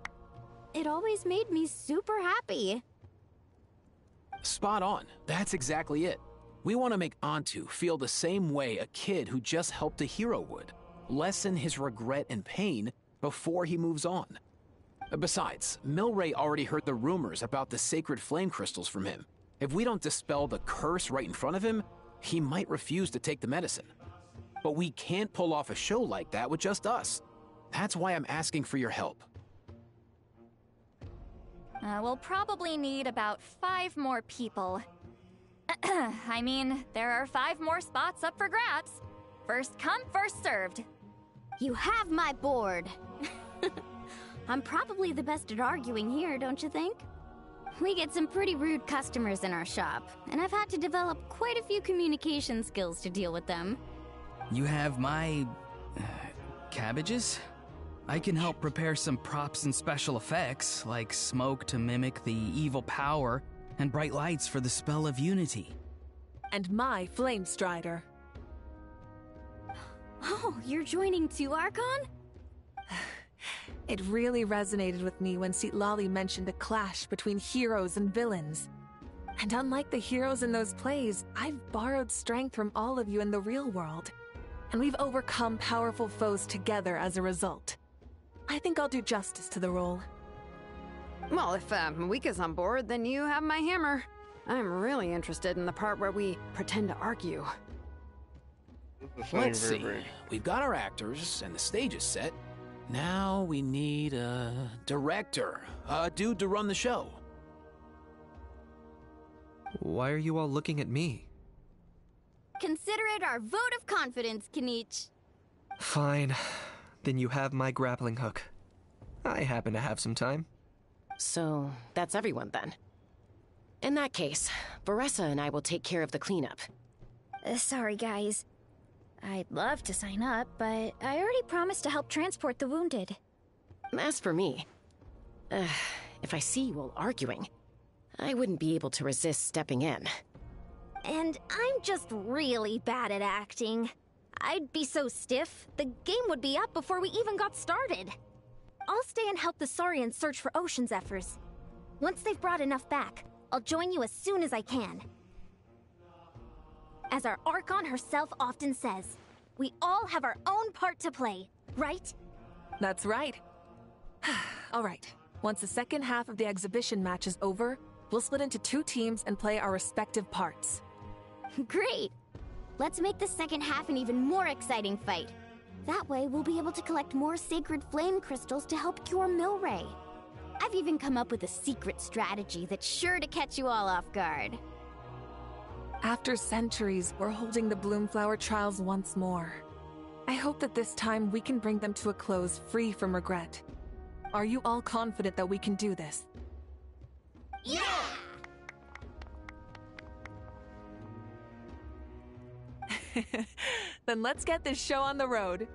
L: it always made me super happy.
R: Spot on. That's exactly it. We want to make Antu feel the same way a kid who just helped a hero would. Lessen his regret and pain before he moves on. Besides, Milray already heard the rumors about the sacred flame crystals from him. If we don't dispel the curse right in front of him, he might refuse to take the medicine. But we can't pull off a show like that with just us. That's why I'm asking for your help.
B: We'll probably need about 5 more people. I mean, there are 5 more spots up for grabs. First come, first served.
L: You have my board. I'm probably the best at arguing here, don't you think? We get some pretty rude customers in our shop, and I've had to develop quite a few communication skills to deal with them.
J: You have my... cabbages? I can help prepare some props and special effects, like smoke to mimic the evil power, and bright lights for the spell of unity.
E: And my flame strider.
L: Oh, you're joining too, Archon?
E: It really resonated with me when Citlali mentioned a clash between heroes and villains. And unlike the heroes in those plays, I've borrowed strength from all of you in the real world. And we've overcome powerful foes together as a result. I think I'll do justice to the role.
K: Well, if Mawika's on board, then you have my hammer. I'm really interested in the part where we pretend to argue.
R: Let's see. We've got our actors, and the stage is set. Now we need a director. A dude to run the show.
D: Why are you all looking at me?
L: Consider it our vote of confidence, Kinich.
D: Fine. Then you have my grappling hook. I happen to have some time.
O: So, that's everyone then. In that case, Varessa and I will take care of the cleanup.
C: Sorry, guys. I'd love to sign up, but I already promised to help transport the wounded.
O: As for me, if I see you all arguing, I wouldn't be able to resist stepping in.
L: And I'm just really bad at acting. I'd be so stiff, the game would be up before we even got started. I'll stay and help the Saurians search for Ocean Zephyrs. Once they've brought enough back, I'll join you as soon as I can. As our Archon herself often says, we all have our own part to play, right?
E: That's right. All right. Once the second half of the exhibition match is over, we'll split into 2 teams and play our respective parts.
L: Great! Let's make the second half an even more exciting fight. That way, we'll be able to collect more sacred flame crystals to help cure Milray. I've even come up with a secret strategy that's sure to catch you all off guard.
E: After centuries, we're holding the Bloomflower trials once more. I hope that this time we can bring them to a close free from regret. Are you all confident that we can do this?
L: Yeah!
E: Then let's get this show on the road.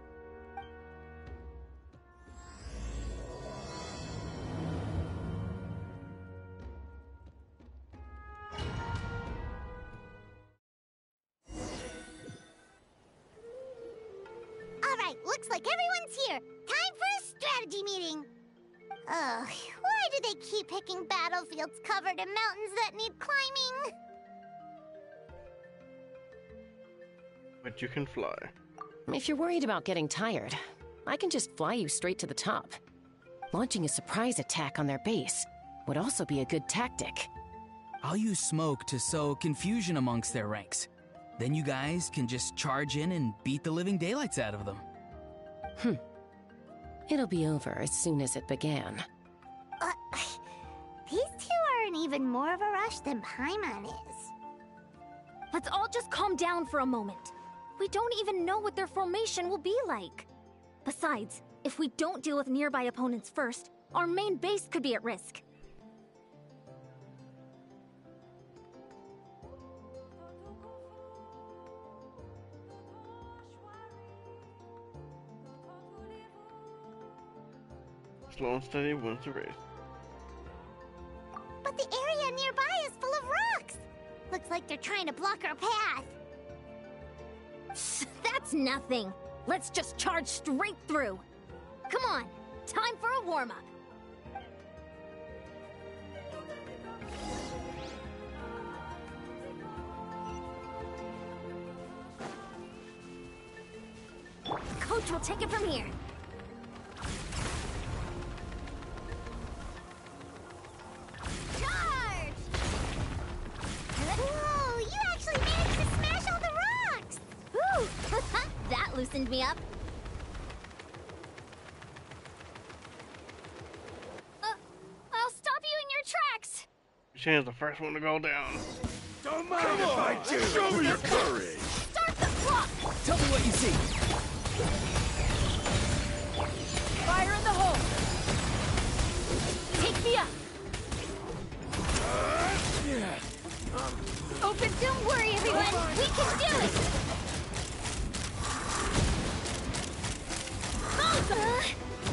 I: Alright, looks like everyone's here. Time for a strategy meeting. Ugh, why do they keep picking battlefields covered in mountains that need climbing?
A: But you can fly.
O: If you're worried about getting tired, I can just fly you straight to the top. Launching a surprise attack on their base would also be a good tactic.
J: I'll use smoke to sow confusion amongst their ranks. Then you guys can just charge in and beat the living daylights out of them.
O: It'll be over as soon as it began.
I: These 2 are in even more of a rush than Paimon is.
L: Let's all just calm down for a moment. We don't even know what their formation will be like. Besides, if we don't deal with nearby opponents first, our main base could be at risk.
A: Slow and steady wins the race.
I: But the area nearby is full of rocks. Looks like they're trying to block our path.
L: That's nothing. Let's just charge straight through. Come on, time for a warm-up. Coach will take it from here.
I: Charge! Whoa, you actually managed to smash all the rocks!
L: Whew! That loosened me up. I'll stop you in your
A: Shan's the first one to go down.
Q: Don't mind if I do. Show me your courage.
C: Start the clock!
J: Tell me what you see.
C: Fire in the hole! Take me up! Open, don't worry everyone! We can do it!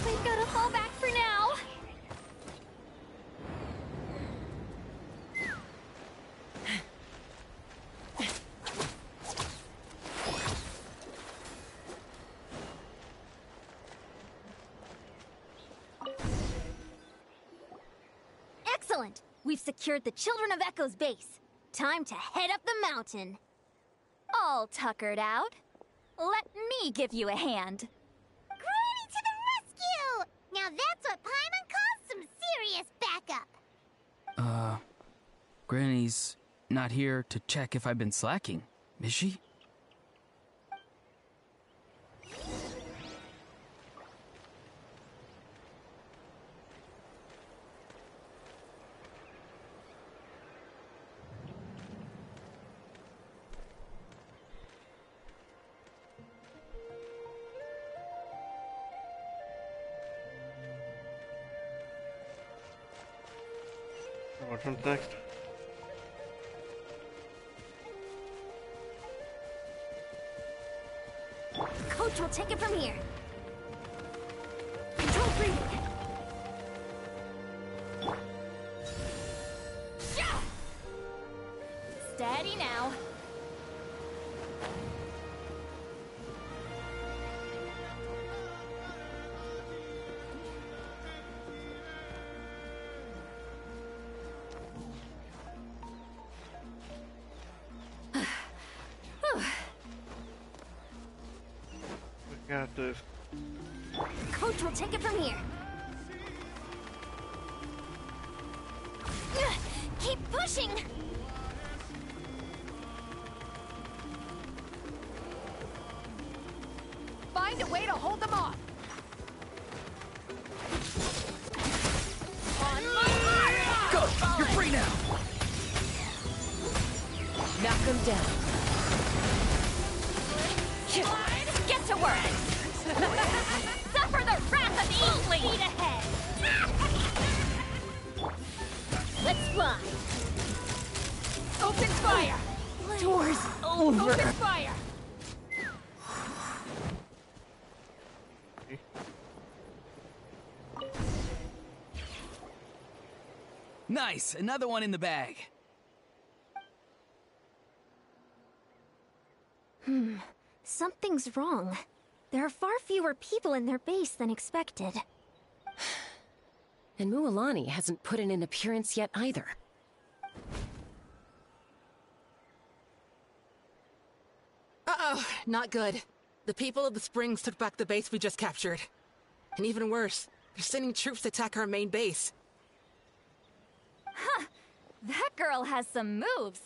B: We've got to fall back for now.
L: Excellent! We've secured the Children of Echo's base. Time to head up the mountain.
B: All tuckered out. Let me give you a hand.
I: Granny to the rescue! Now that's what Paimon calls some serious backup.
J: Granny's not here to check if I've been slacking, is she?
A: What comes next?
L: Coach will take it from here. Control breathing.
B: Steady now.
A: Got this.
L: Coach will take it from here.
C: Keep pushing!
G: Find a way to hold them off.
J: Go! You're free now!
O: Knock them down.
B: Get to work! Suffer the wrath of Eatling!
C: Speed ahead! Let's fly!
G: Open fire!
O: Doors over!
G: Open fire!
J: Nice! Another one in the bag.
L: Something's wrong. There are far fewer people in their base than expected.
O: And Mualani hasn't put in an appearance yet either.
H: Uh-oh, not good. The people of the Springs took back the base we just captured. And even worse, they're sending troops to attack our main base.
B: Huh. That girl has some moves.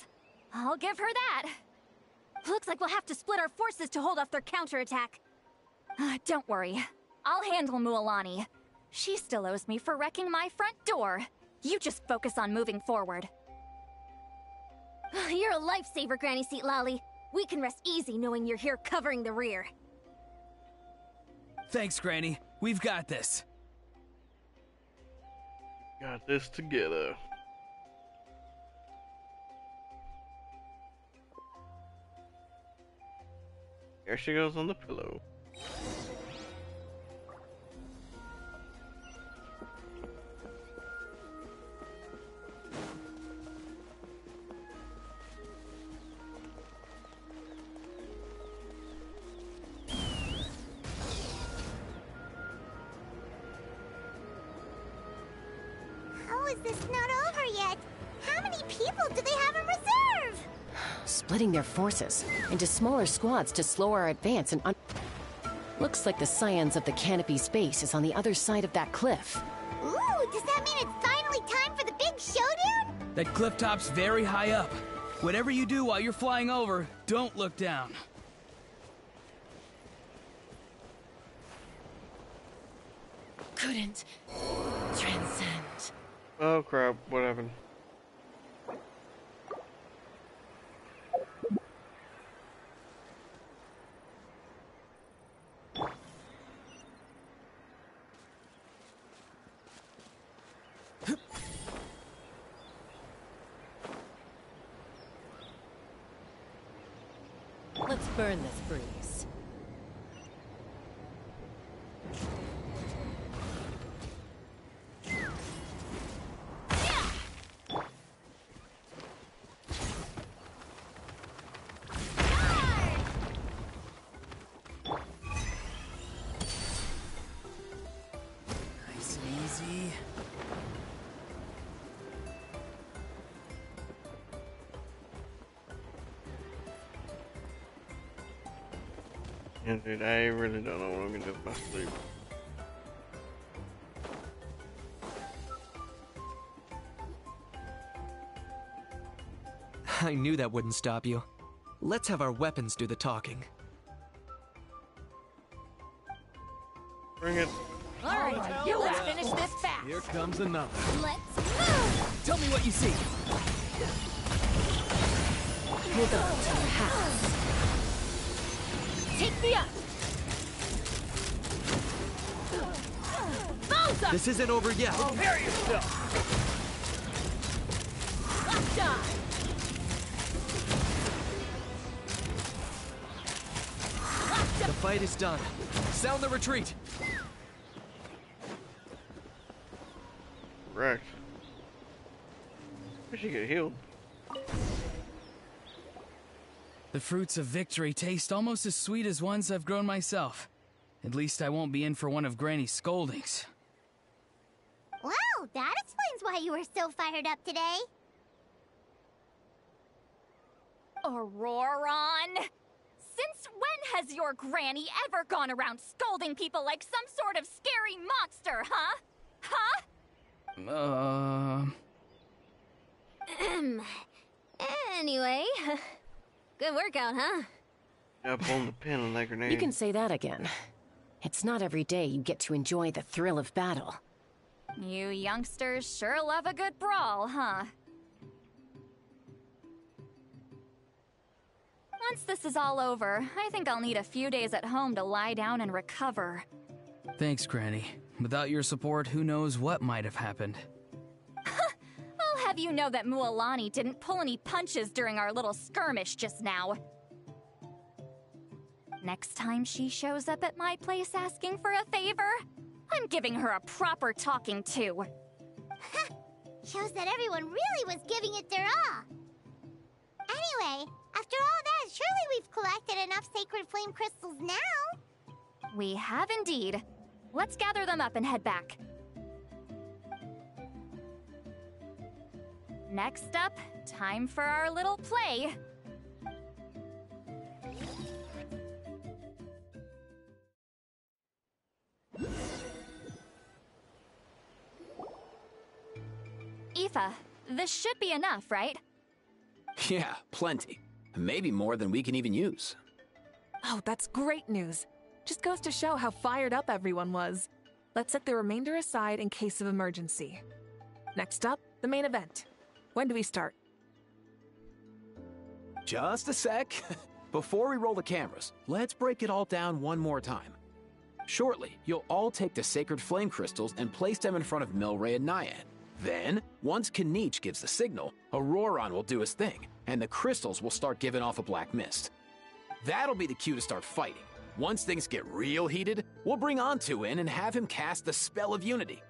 B: I'll give her that.
L: Looks like we'll have to split our forces to hold off their counterattack.
B: Don't worry. I'll handle Mualani. She still owes me for wrecking my front door. You just focus on moving forward.
L: You're a lifesaver, Granny Seat Lolly. We can rest easy knowing you're here covering the rear.
J: Thanks, Granny. We've got this.
A: Got this together. Here she goes on the pillow.
I: How is this not over yet? How many people do they have in reserve?
O: Splitting their forces into smaller squads to slow our advance and looks like the Scions of the Canopy's base is on the other side of that cliff.
I: Ooh, does that mean it's finally time for the big showdown?
J: That cliff top's very high up. Whatever you do while you're flying over, don't look down.
O: Couldn't transcend.
A: Oh crap, what happened?
N: burn this breeze.
J: Nice and easy.
A: Yeah, dude, I really don't know what I'm gonna do with my sleep.
D: I knew that wouldn't stop you. Let's have our weapons do the talking.
A: Bring it.
G: All right, let's finish this fast.
R: Here comes another.
L: Let's move!
J: Tell me what you see.
K: Hold on to your hats.
G: Take me up. Bowser!
D: This isn't over yet.
G: Prepare yourself. Lock die.
D: The fight is done. Sound the retreat.
A: Correct. I should get healed.
J: The fruits of victory taste almost as sweet as ones I've grown myself. At least I won't be in for one of Granny's scoldings.
I: Wow, that explains why you were so fired up today.
B: Auroron! Since when has your granny ever gone around scolding people like some sort of scary monster, huh? Huh?
L: Anyway, good workout, huh?
A: Yeah, pulling the pin on that grenade.
O: You can say that again. It's not every day you get to enjoy the thrill of battle.
B: You youngsters sure love a good brawl, huh? Once this is all over, I think I'll need a few days at home to lie down and recover.
J: Thanks, Granny. Without your support, who knows what might have happened.
B: I'll have you know that Mualani didn't pull any punches during our little skirmish just now. Next time she shows up at my place asking for a favor, I'm giving her a proper talking to.
I: Shows that everyone really was giving it their all. Anyway, after all that, surely we've collected enough sacred flame crystals now.
B: We have indeed. Let's gather them up and head back. Next up, time for our little play. Aoife, this should be enough, right?
R: Yeah, plenty. Maybe more than we can even use.
E: Oh, that's great news. Just goes to show how fired up everyone was. Let's set the remainder aside in case of emergency. Next up, the main event. When do we start?
R: Just a sec. Before we roll the cameras, let's break it all down one more time. Shortly, you'll all take the sacred flame crystals and place them in front of Milray and Naiad. Then, once Kinich gives the signal, Auroron will do his thing, and the crystals will start giving off a black mist. That'll be the cue to start fighting. Once things get real heated, we'll bring Onto in and have him cast the Spell of Unity.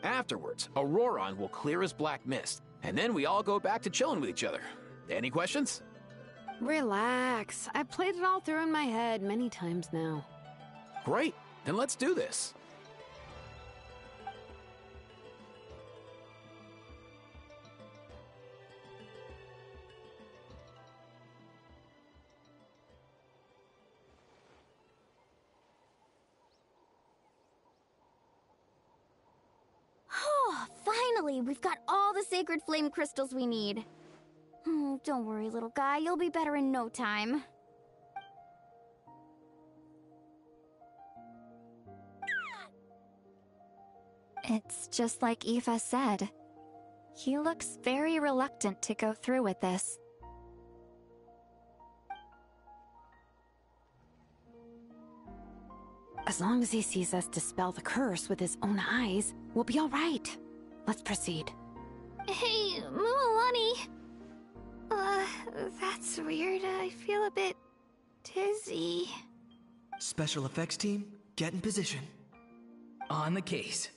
R: Afterwards, Auroron will clear his black mist, and then we all go back to chilling with each other. Any questions?
K: Relax. I played it all through in my head many times now.
R: Great, then let's do this.
L: Oh, finally, we've got all the sacred flame crystals we need. Oh, don't worry, little guy. You'll be better in no time.
B: It's just like Aoife said. He looks very reluctant to go through with this.
K: As long as he sees us dispel the curse with his own eyes, we'll be all right. Let's proceed.
F: Hey, Mualani. That's weird. I feel a bit dizzy.
D: Special effects team, get in position.
J: On the case.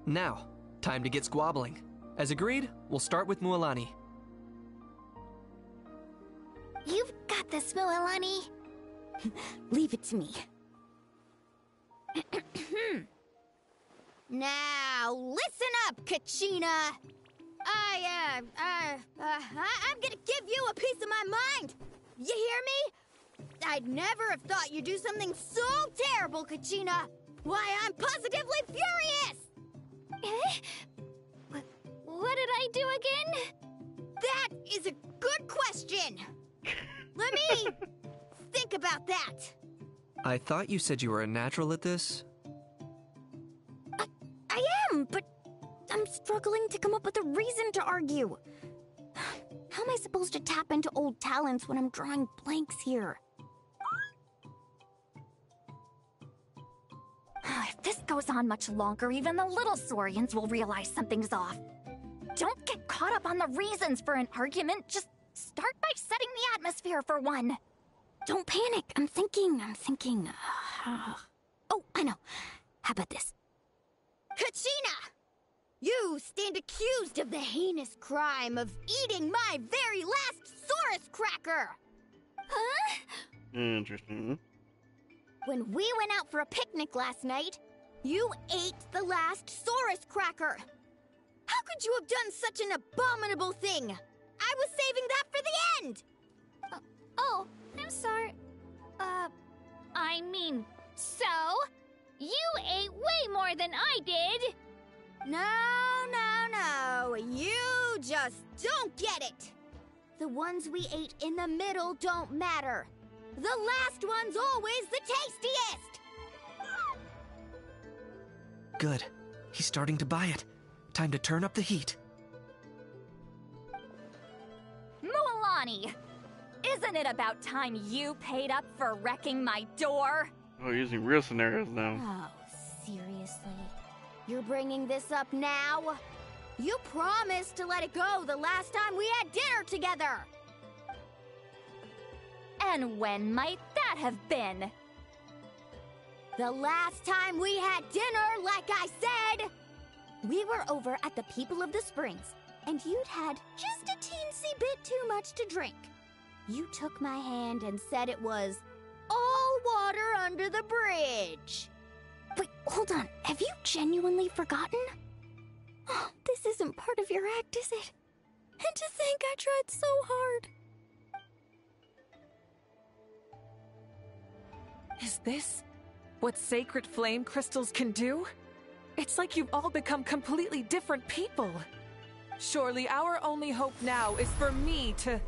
D: Now, time to get squabbling. As agreed, we'll start with Mualani.
C: You've got this, Mualani. Leave it to me. Now, listen up, Kachina. I'm gonna give you a piece of my mind. You hear me? I'd never have thought you'd do something so terrible, Kachina. Why, I'm positively furious!
F: What did I do again?
C: That is a good question. Let me think about that.
D: I thought you said you were a natural at this.
C: I am, but I'm struggling to come up with a reason to argue. How am I supposed to tap into old talents when I'm drawing blanks here?
B: If this goes on much longer, even the little Saurians will realize something's off. Don't get caught up on the reasons for an argument. Just start by setting the atmosphere for one.
C: Don't panic. I'm thinking. Oh, I know. How about this? Kachina! You stand accused of the heinous crime of eating my very last Saurus cracker!
F: Huh?
A: Interesting.
C: When we went out for a picnic last night, you ate the last Saurus cracker! How could you have done such an abominable thing? I was saving that for the end!
F: Oh, I'm sorry. I mean, so? You ate way more than I did!
C: No. You just don't get it! The ones we ate in the middle don't matter. The last one's always the tastiest!
D: Good. He's starting to buy it. Time to turn up the heat.
B: Mualani! Isn't it about time you paid up for wrecking my door?
A: Oh, using real scenarios now.
C: Oh, seriously? You're bringing this up now? You promised to let it go the last time we had dinner together!
B: And when might that have been?
C: The last time we had dinner, like I said! We were over at the People of the Springs, and you'd had just a teensy bit too much to drink. You took my hand and said it was all water under the bridge. Wait, hold on. Have you genuinely forgotten? Oh, this isn't part of your act, is it? And to think I tried so hard.
E: Is this what sacred flame crystals can do? It's like you've all become completely different people. Surely our only hope now is for me to...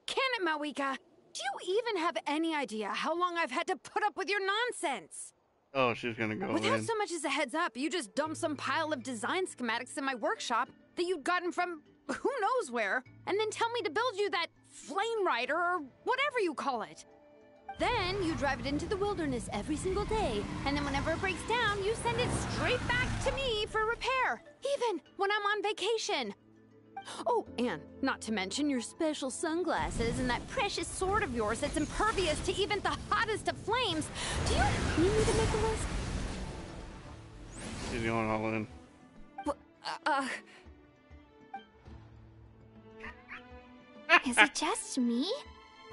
K: Can it, Mawika? Do you even have any idea how long I've had to put up with your nonsense?
A: Oh, she's gonna go
K: Without
A: in.
K: so much as a heads up, you just dumped some pile of design schematics in my workshop that you'd gotten from who knows where, and then tell me to build you that flame rider or whatever you call it. Then you drive it into the wilderness every single day, and then whenever it breaks down, you send it straight back to me for repair, even when I'm on vacation. Oh, and not to mention your special sunglasses and that precious sword of yours that's impervious to even the hottest of flames. Do you need me to make a list?
A: She's going all in.
F: Is it just me?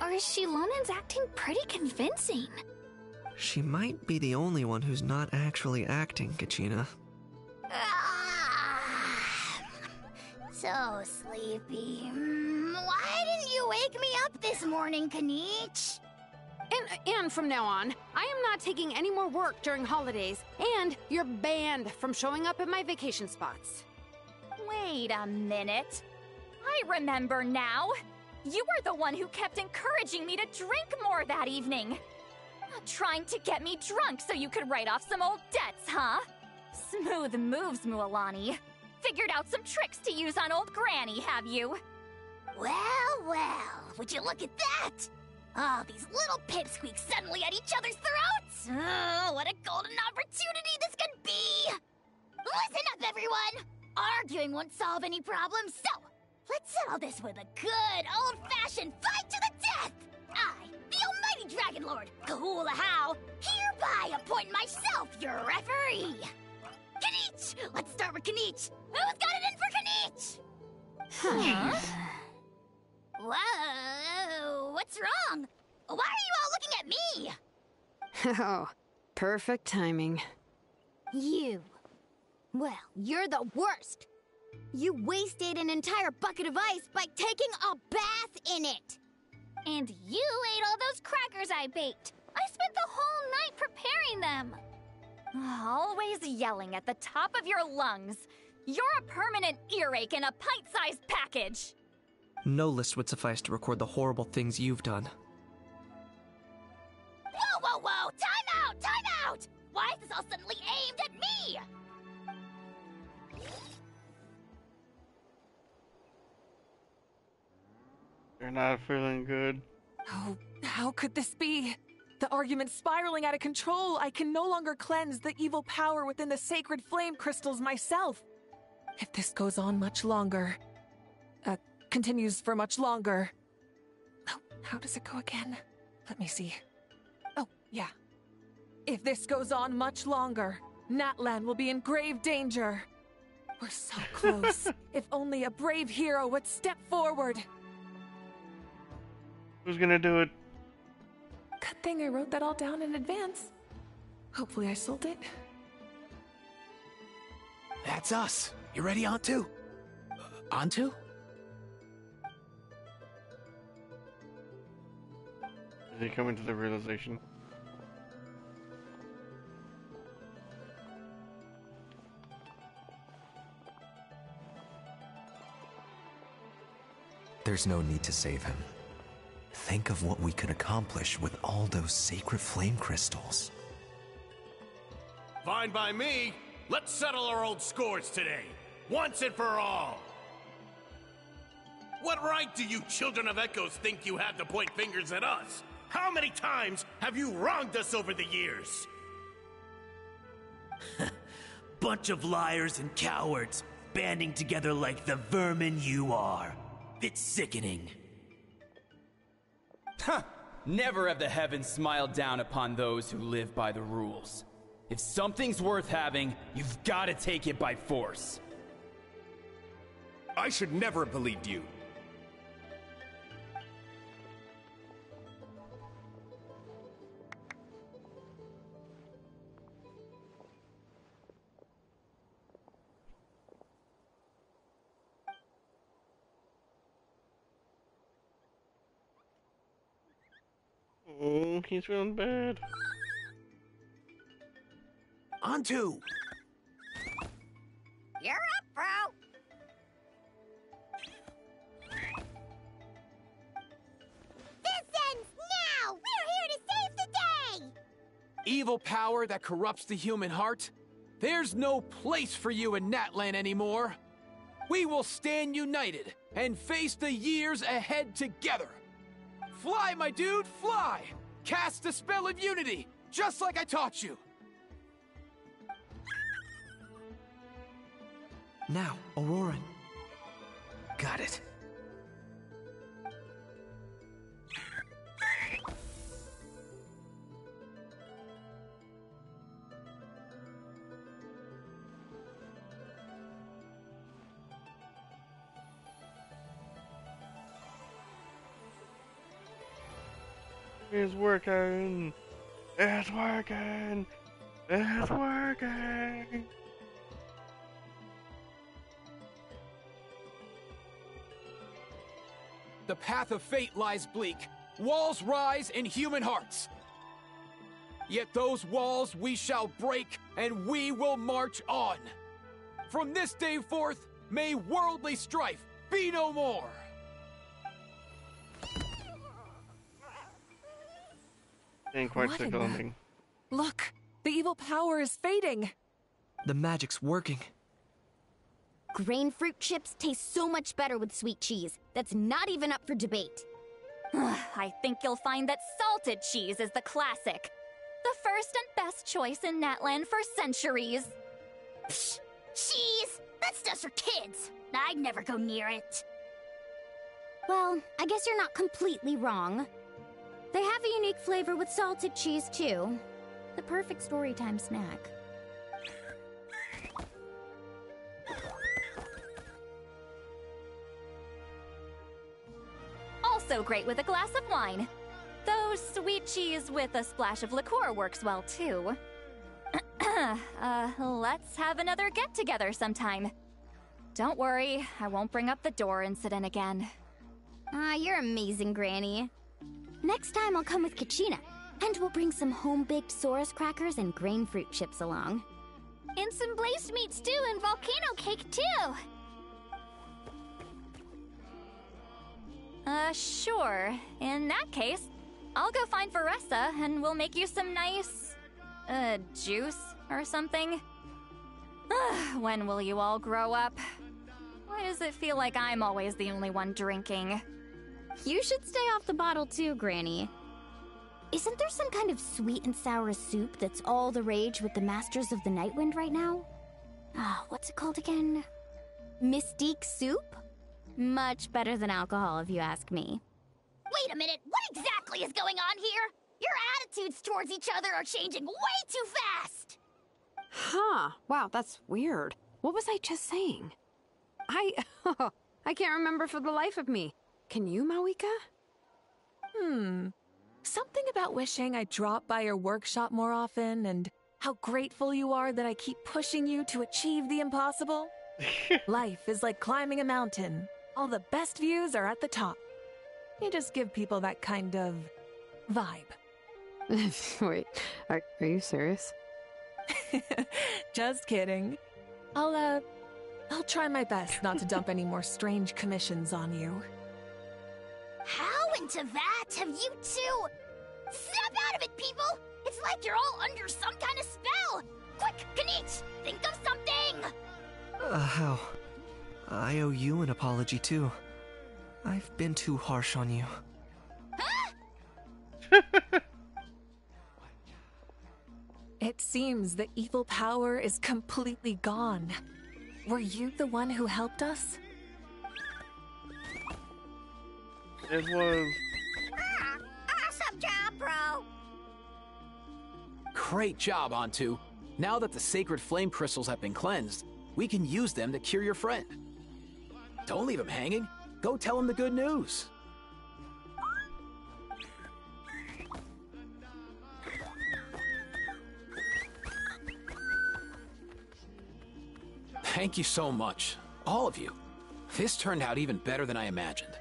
F: Or is Shilonen's acting pretty convincing?
D: She might be the only one who's not actually acting, Kachina.
C: So sleepy. Why didn't you wake me up this morning, Kanich?
K: And from now on, I am not taking any more work during holidays, and you're banned from showing up at my vacation spots.
B: Wait a minute. I remember now. You were the one who kept encouraging me to drink more that evening. Trying to get me drunk so you could write off some old debts, huh? Smooth moves, Mualani. Figured out some tricks to use on old Granny, have you?
C: Well, would you look at that? Oh, these little pipsqueaks suddenly at each other's throats! Oh, what a golden opportunity this could be! Listen up, everyone! Arguing won't solve any problems, so let's settle this with a good old-fashioned fight to the death! I, the almighty Dragon Lord, Kahula How, hereby appoint myself your referee! Kanich! Let's start with Kanich! Who's got it in for Kanich? Huh? Whoa, what's wrong? Why are you all looking at me?
K: Oh, perfect timing.
L: You. Well, you're the worst. You wasted an entire bucket of ice by taking a bath in it.
F: And you ate all those crackers I baked. I spent the whole night preparing them.
B: Always yelling at the top of your lungs. You're a permanent earache in a pint-sized package.
D: No list would suffice to record the horrible things you've done.
C: Whoa, whoa, whoa! Time out! Time out! Why is this all suddenly aimed at me?
A: You're not feeling good.
E: Oh, how could this be? The argument's spiraling out of control. I can no longer cleanse the evil power within the sacred flame crystals myself. If this goes on much longer, continues for much longer. Oh, how does it go again? Let me see. Oh, yeah. If this goes on much longer, Natlan will be in grave danger. We're so close. If only a brave hero would step forward.
A: Who's gonna do it?
E: Good thing I wrote that all down in advance. Hopefully I sold it.
R: That's us. You ready, Antu? Antu?
A: Is he coming to the realization?
S: There's no need to save him. Think of what we could accomplish with all those sacred flame crystals.
Q: Fine by me. Let's settle our old scores today, once and for all. What right do you children of Echoes think you have to point fingers at us? How many times have you wronged us over the years?
M: Bunch of liars and cowards, banding together like the vermin you are. It's sickening.
N: Huh! Never have the heavens smiled down upon those who live by the rules. If something's worth having, you've got to take it by force.
V: I should never have believed you.
A: Oh, he's feeling bad.
R: Antu!
C: You're up, bro!
I: This ends now! We're here to save the day!
R: Evil power that corrupts the human heart? There's no place for you in Natlan anymore. We will stand united and face the years ahead together. Fly, my dude, fly! Cast the spell of unity, just like I taught you.
D: Now, Auroran.
R: Got it.
A: It's working! It's working! It's working!
R: The path of fate lies bleak. Walls rise in human hearts. Yet those walls we shall break, and we will march on. From this day forth, may worldly strife be no more.
A: Ain't quite
E: What
A: so
E: in the-
A: calming.
E: Look, the evil power is fading.
D: The magic's working.
L: Grain fruit chips taste so much better with sweet cheese. That's not even up for debate.
B: I think you'll find that salted cheese is the classic. The first and best choice in Natlan for centuries.
L: Psh,
C: Cheese! That stuff's for kids. I'd never go near it.
L: Well, I guess you're not completely wrong. They have a unique flavor with salted cheese, too. The perfect storytime snack.
B: Also great with a glass of wine. Though sweet cheese with a splash of liqueur works well, too. Let's have another get-together sometime. Don't worry, I won't bring up the door incident again.
L: You're amazing, Granny. Next time I'll come with Kachina, and we'll bring some home-baked Saurus crackers and grain fruit chips along.
F: And some blazed meat stew and volcano cake, too!
B: Sure. In that case, I'll go find Veressa, and we'll make you some nice... juice or something. When will you all grow up? Why does it feel like I'm always the only one drinking?
L: You should stay off the bottle too, Granny. Isn't there some kind of sweet and sour soup that's all the rage with the Masters of the Nightwind right now? What's it called again? Mystique soup? Much better than alcohol, if you ask me.
C: Wait a minute, what exactly is going on here? Your attitudes towards each other are changing way too fast!
K: Huh. Wow, that's weird. What was I just saying? I can't remember for the life of me. Can you, Mawika?
E: Something about wishing I dropped by your workshop more often and how grateful you are that I keep pushing you to achieve the impossible. Life is like climbing a mountain. All the best views are at the top. You just give people that kind of vibe.
K: Wait, are you serious?
E: Just kidding. I'll try my best not to dump any more strange commissions on you.
C: How into that have you two? Snap out of it, people! It's like you're all under some kind of spell! Quick, Kanich, think of something!
D: How? I owe you an apology, too. I've been too harsh on you.
E: It seems the evil power is completely gone. Were you the one who helped us?
A: It was...
C: Awesome job, bro!
R: Great job, Antu. Now that the sacred flame crystals have been cleansed, we can use them to cure your friend. Don't leave him hanging. Go tell him the good news. Thank you so much. All of you. This turned out even better than I imagined.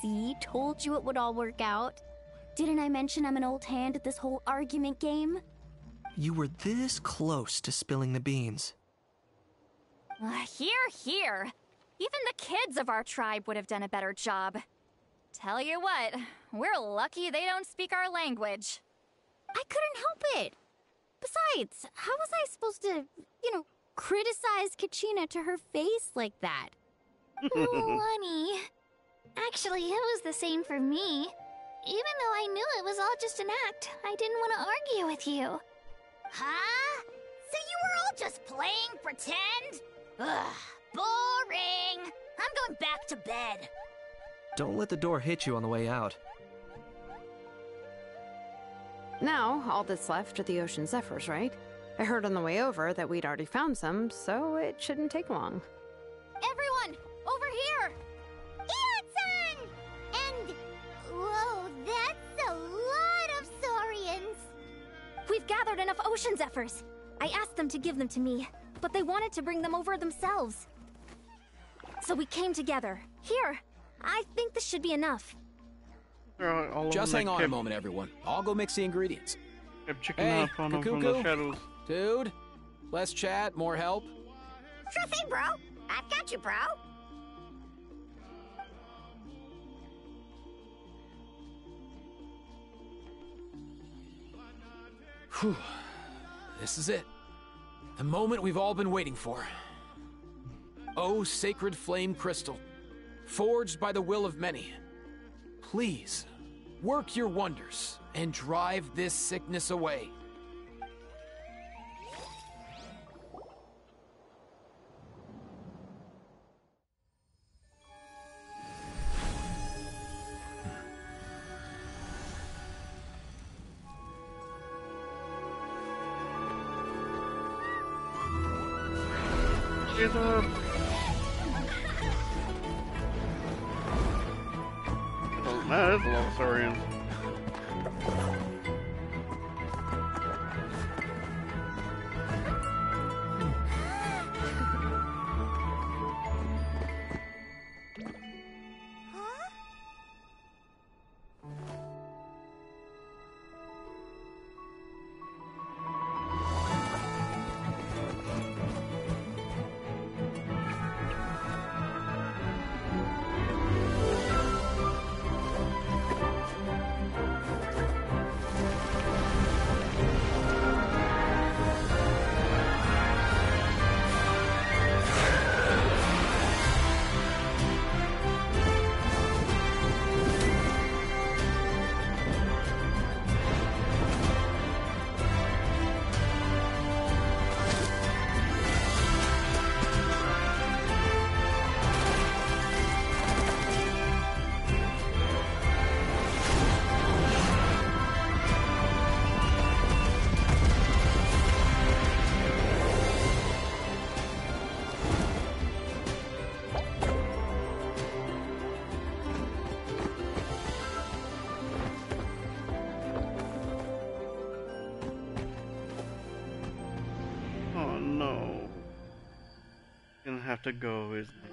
L: See, told you it would all work out. Didn't I mention I'm an old hand at this whole argument game?
D: You were this close to spilling the beans.
B: Here. Even the kids of our tribe would have done a better job. Tell you what, we're lucky they don't speak our language.
L: I couldn't help it. Besides, how was I supposed to, criticize Kachina to her face like that?
F: Oh, honey. Actually, it was the same for me. Even though I knew it was all just an act, I didn't want to argue with you.
C: Huh? So you were all just playing pretend? Ugh, boring. I'm going back to bed.
D: Don't let the door hit you on the way out.
K: Now, all that's left are the Ocean Zephyrs, right? I heard on the way over that we'd already found some, so it shouldn't take long.
L: Everyone, over here!
I: Ian-san! And... whoa, that's a lot of Saurians!
L: We've gathered enough Ocean Zephyrs. I asked them to give them to me, but they wanted to bring them over themselves. So we came together. Here, I think this should be enough.
R: Just hang on a moment, everyone. I'll go mix the ingredients.
A: Hey,
R: Kakuku. Dude, less chat, more help.
C: Sure thing, bro. I've got you, bro.
R: Whew. This is it. The moment we've all been waiting for. Oh, sacred flame crystal, forged by the will of many. Please, work your wonders and drive this sickness away.
A: Get up! Oh, that is a lot of saurians. Have to go, isn't it?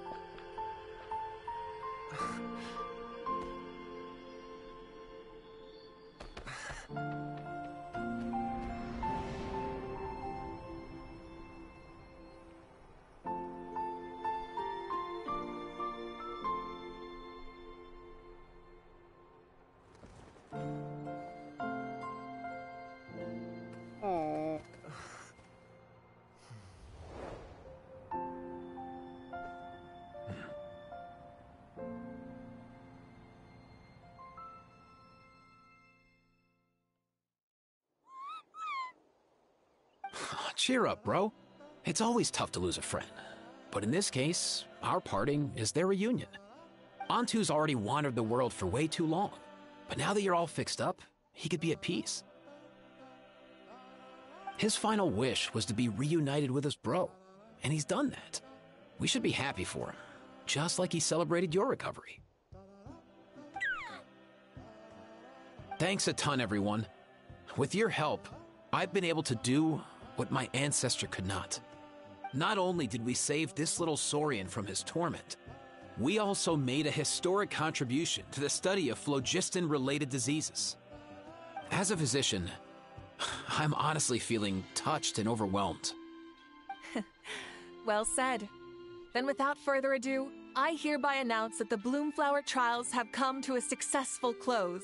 A: Oh.
R: Cheer up, bro. It's always tough to lose a friend. But in this case, our parting is their reunion. Antu's already wandered the world for way too long. But now that you're all fixed up, he could be at peace. His final wish was to be reunited with his bro. And he's done that. We should be happy for him. Just like he celebrated your recovery. Thanks a ton, everyone. With your help, I've been able to do what my ancestor could not. Not only did we save this little saurian from his torment, we also made a historic contribution to the study of phlogiston-related diseases. As a physician, I'm honestly feeling touched and overwhelmed.
E: Well said. Then without further ado, I hereby announce that the Bloomflower trials have come to a successful close.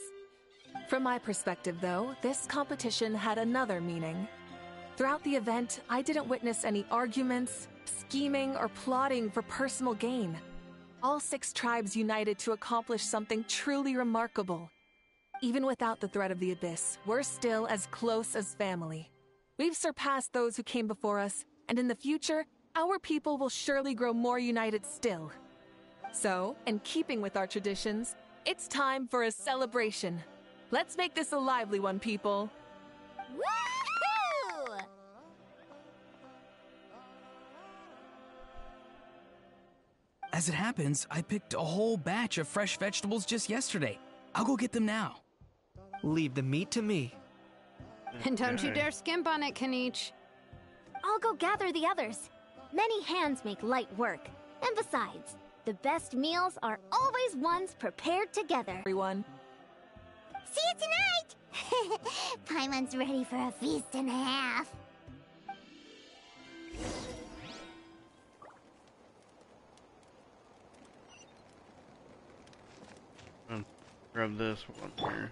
E: From my perspective, though, this competition had another meaning. Throughout the event, I didn't witness any arguments, scheming, or plotting for personal gain. All 6 tribes united to accomplish something truly remarkable. Even without the threat of the Abyss, we're still as close as family. We've surpassed those who came before us, and in the future, our people will surely grow more united still. So, in keeping with our traditions, it's time for a celebration. Let's make this a lively one, people.
C: Woohoo!
J: As it happens, I picked a whole batch of fresh vegetables just yesterday. I'll go get them now.
D: Leave the meat to me.
K: And don't you dare skimp on it, Kanich.
L: I'll go gather the others. Many hands make light work. And besides, the best meals are always ones prepared together.
E: Everyone.
I: See you tonight! Paimon's ready for a feast and a half.
A: Grab this one here.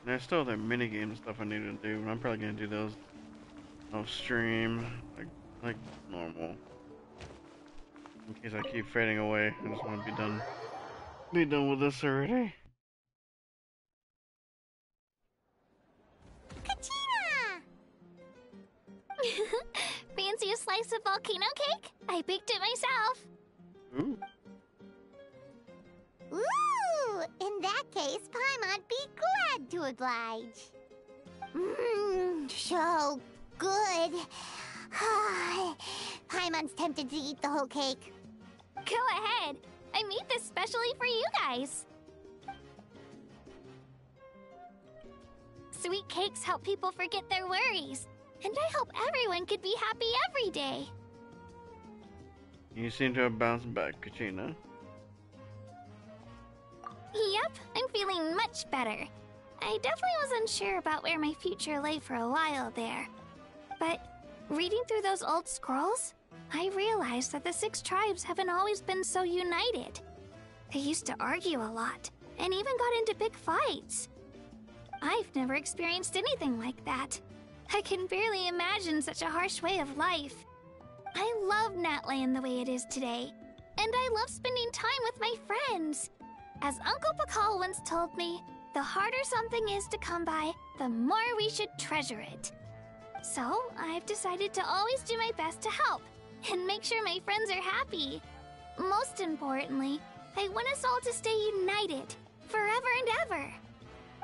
A: There's still other minigame stuff I need to do, but I'm probably gonna do those off stream, like normal. In case I keep fading away, I just want to be done with this already.
I: yourself?
A: Ooh.
I: Ooh! In that case, Paimon'd be glad to oblige. Mmm, so good. Paimon's tempted to eat the whole cake.
F: Go ahead. I made this specially for you guys. Sweet cakes help people forget their worries. And I hope everyone could be happy every day.
A: You seem to have bounced back, Kachina.
F: Yep, I'm feeling much better. I definitely wasn't sure about where my future lay for a while there. But reading through those old scrolls, I realized that the 6 tribes haven't always been so united. They used to argue a lot, and even got into big fights. I've never experienced anything like that. I can barely imagine such a harsh way of life. I love Natlan the way it is today, and I love spending time with my friends. As Uncle Pakal once told me, the harder something is to come by, the more we should treasure it. So, I've decided to always do my best to help, and make sure my friends are happy. Most importantly, I want us all to stay united, forever and ever.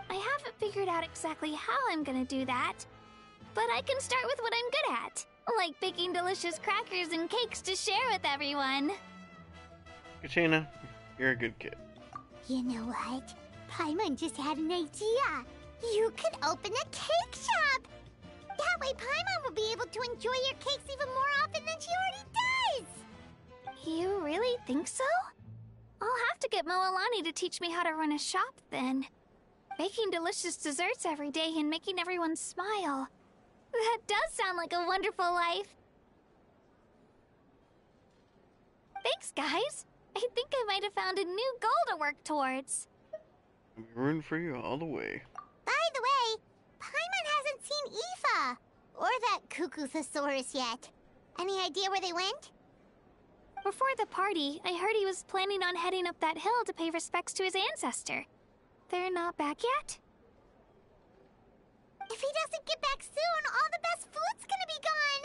F: I haven't figured out exactly how I'm gonna do that, but I can start with what I'm good at, like baking delicious crackers and cakes to share with everyone.
A: Kachina, you're a good kid.
I: You know what? Paimon just had an idea. You could open a cake shop. That way Paimon will be able to enjoy your cakes even more often than she already does.
F: You really think so? I'll have to get Moalani to teach me how to run a shop then. Baking delicious desserts every day and making everyone smile. That does sound like a wonderful life. Thanks, guys. I think I might have found a new goal to work towards.
A: I'm rooting for you all the way.
I: By the way, Paimon hasn't seen Aoife or that Cuckoo Thesaurus yet. Any idea where they went?
F: Before the party, I heard he was planning on heading up that hill to pay respects to his ancestor. They're not back yet?
I: If he doesn't get back soon, all the best food's gonna be gone.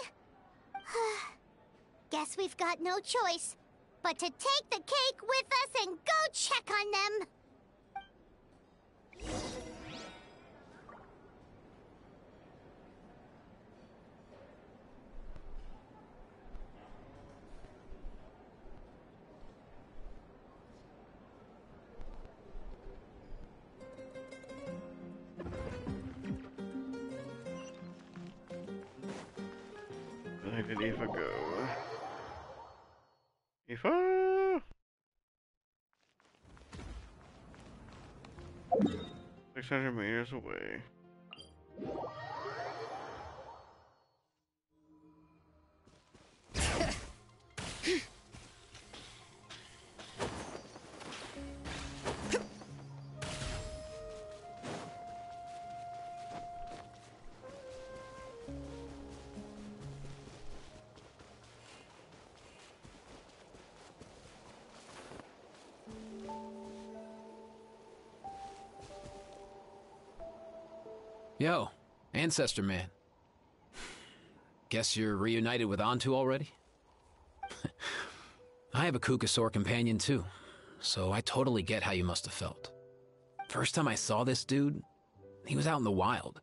I: Guess we've got no choice but to take the cake with us and go check on them.
A: Where did Aoife go? Aoife! 600 meters away.
R: Yo, Ancestor Man. Guess you're reunited with Antu already? I have a Kukasaur companion too, so I totally get how you must have felt. First time I saw this dude, he was out in the wild,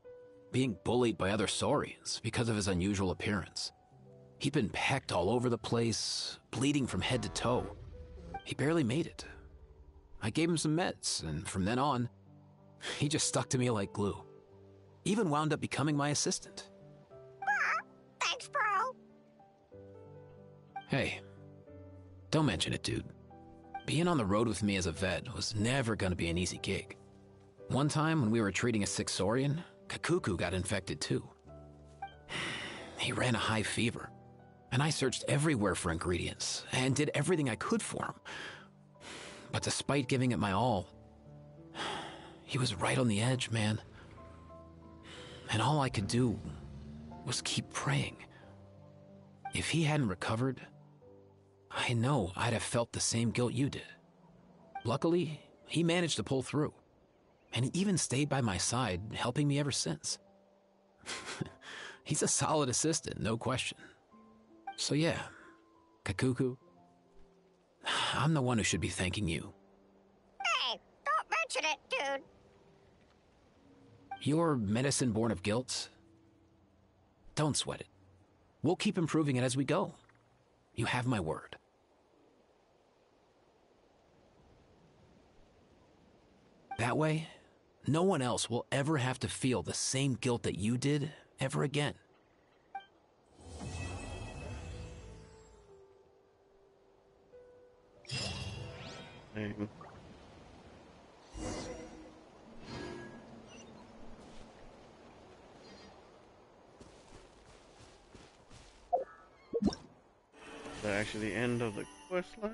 R: being bullied by other saurians because of his unusual appearance. He'd been pecked all over the place, bleeding from head to toe. He barely made it. I gave him some meds, and from then on, he just stuck to me like glue. Even wound up becoming my assistant.
I: Thanks, bro.
R: Hey, don't mention it, dude. Being on the road with me as a vet was never gonna be an easy gig. One time when we were treating a sick saurian, Kakuku got infected too. He ran a high fever, and I searched everywhere for ingredients and did everything I could for him. But despite giving it my all, he was right on the edge, man. And all I could do was keep praying. If he hadn't recovered, I know I'd have felt the same guilt you did. Luckily, he managed to pull through, and he even stayed by my side, helping me ever since. He's a solid assistant, no question. So yeah, Kakuku, I'm the one who should be thanking you.
I: Hey, don't mention it, dude.
R: Your medicine born of guilt? Don't sweat it. We'll keep improving it as we go. You have my word. That way, no one else will ever have to feel the same guilt that you did ever again.
A: Dang. Is that actually the end of the quest line?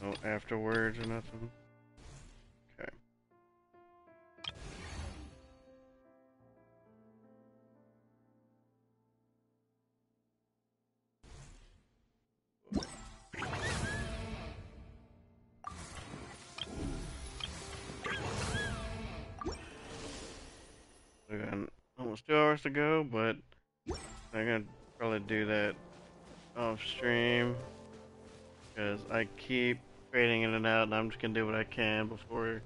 A: No afterwards or nothing? Okay. We got almost 2 hours to go, but I'm gonna probably do that off stream because I keep fading in and out, and I'm just gonna do what I can before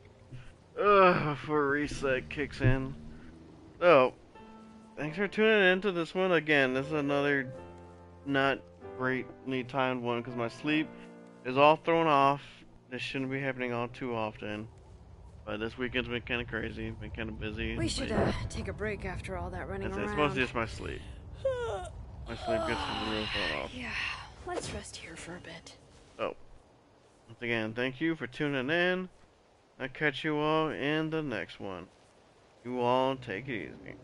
A: reset kicks in. So, thanks for tuning into this one. Again, this is another not greatly timed one because my sleep is all thrown off. This shouldn't be happening all too often. But this weekend's been kind of crazy, been kind of busy.
K: We should take a break after all that running around.
A: It's mostly just my sleep. My sleep gets real thrown off.
K: Yeah, let's rest here for a bit.
A: So, once again, thank you for tuning in. I'll catch you all in the next one. You all take it easy.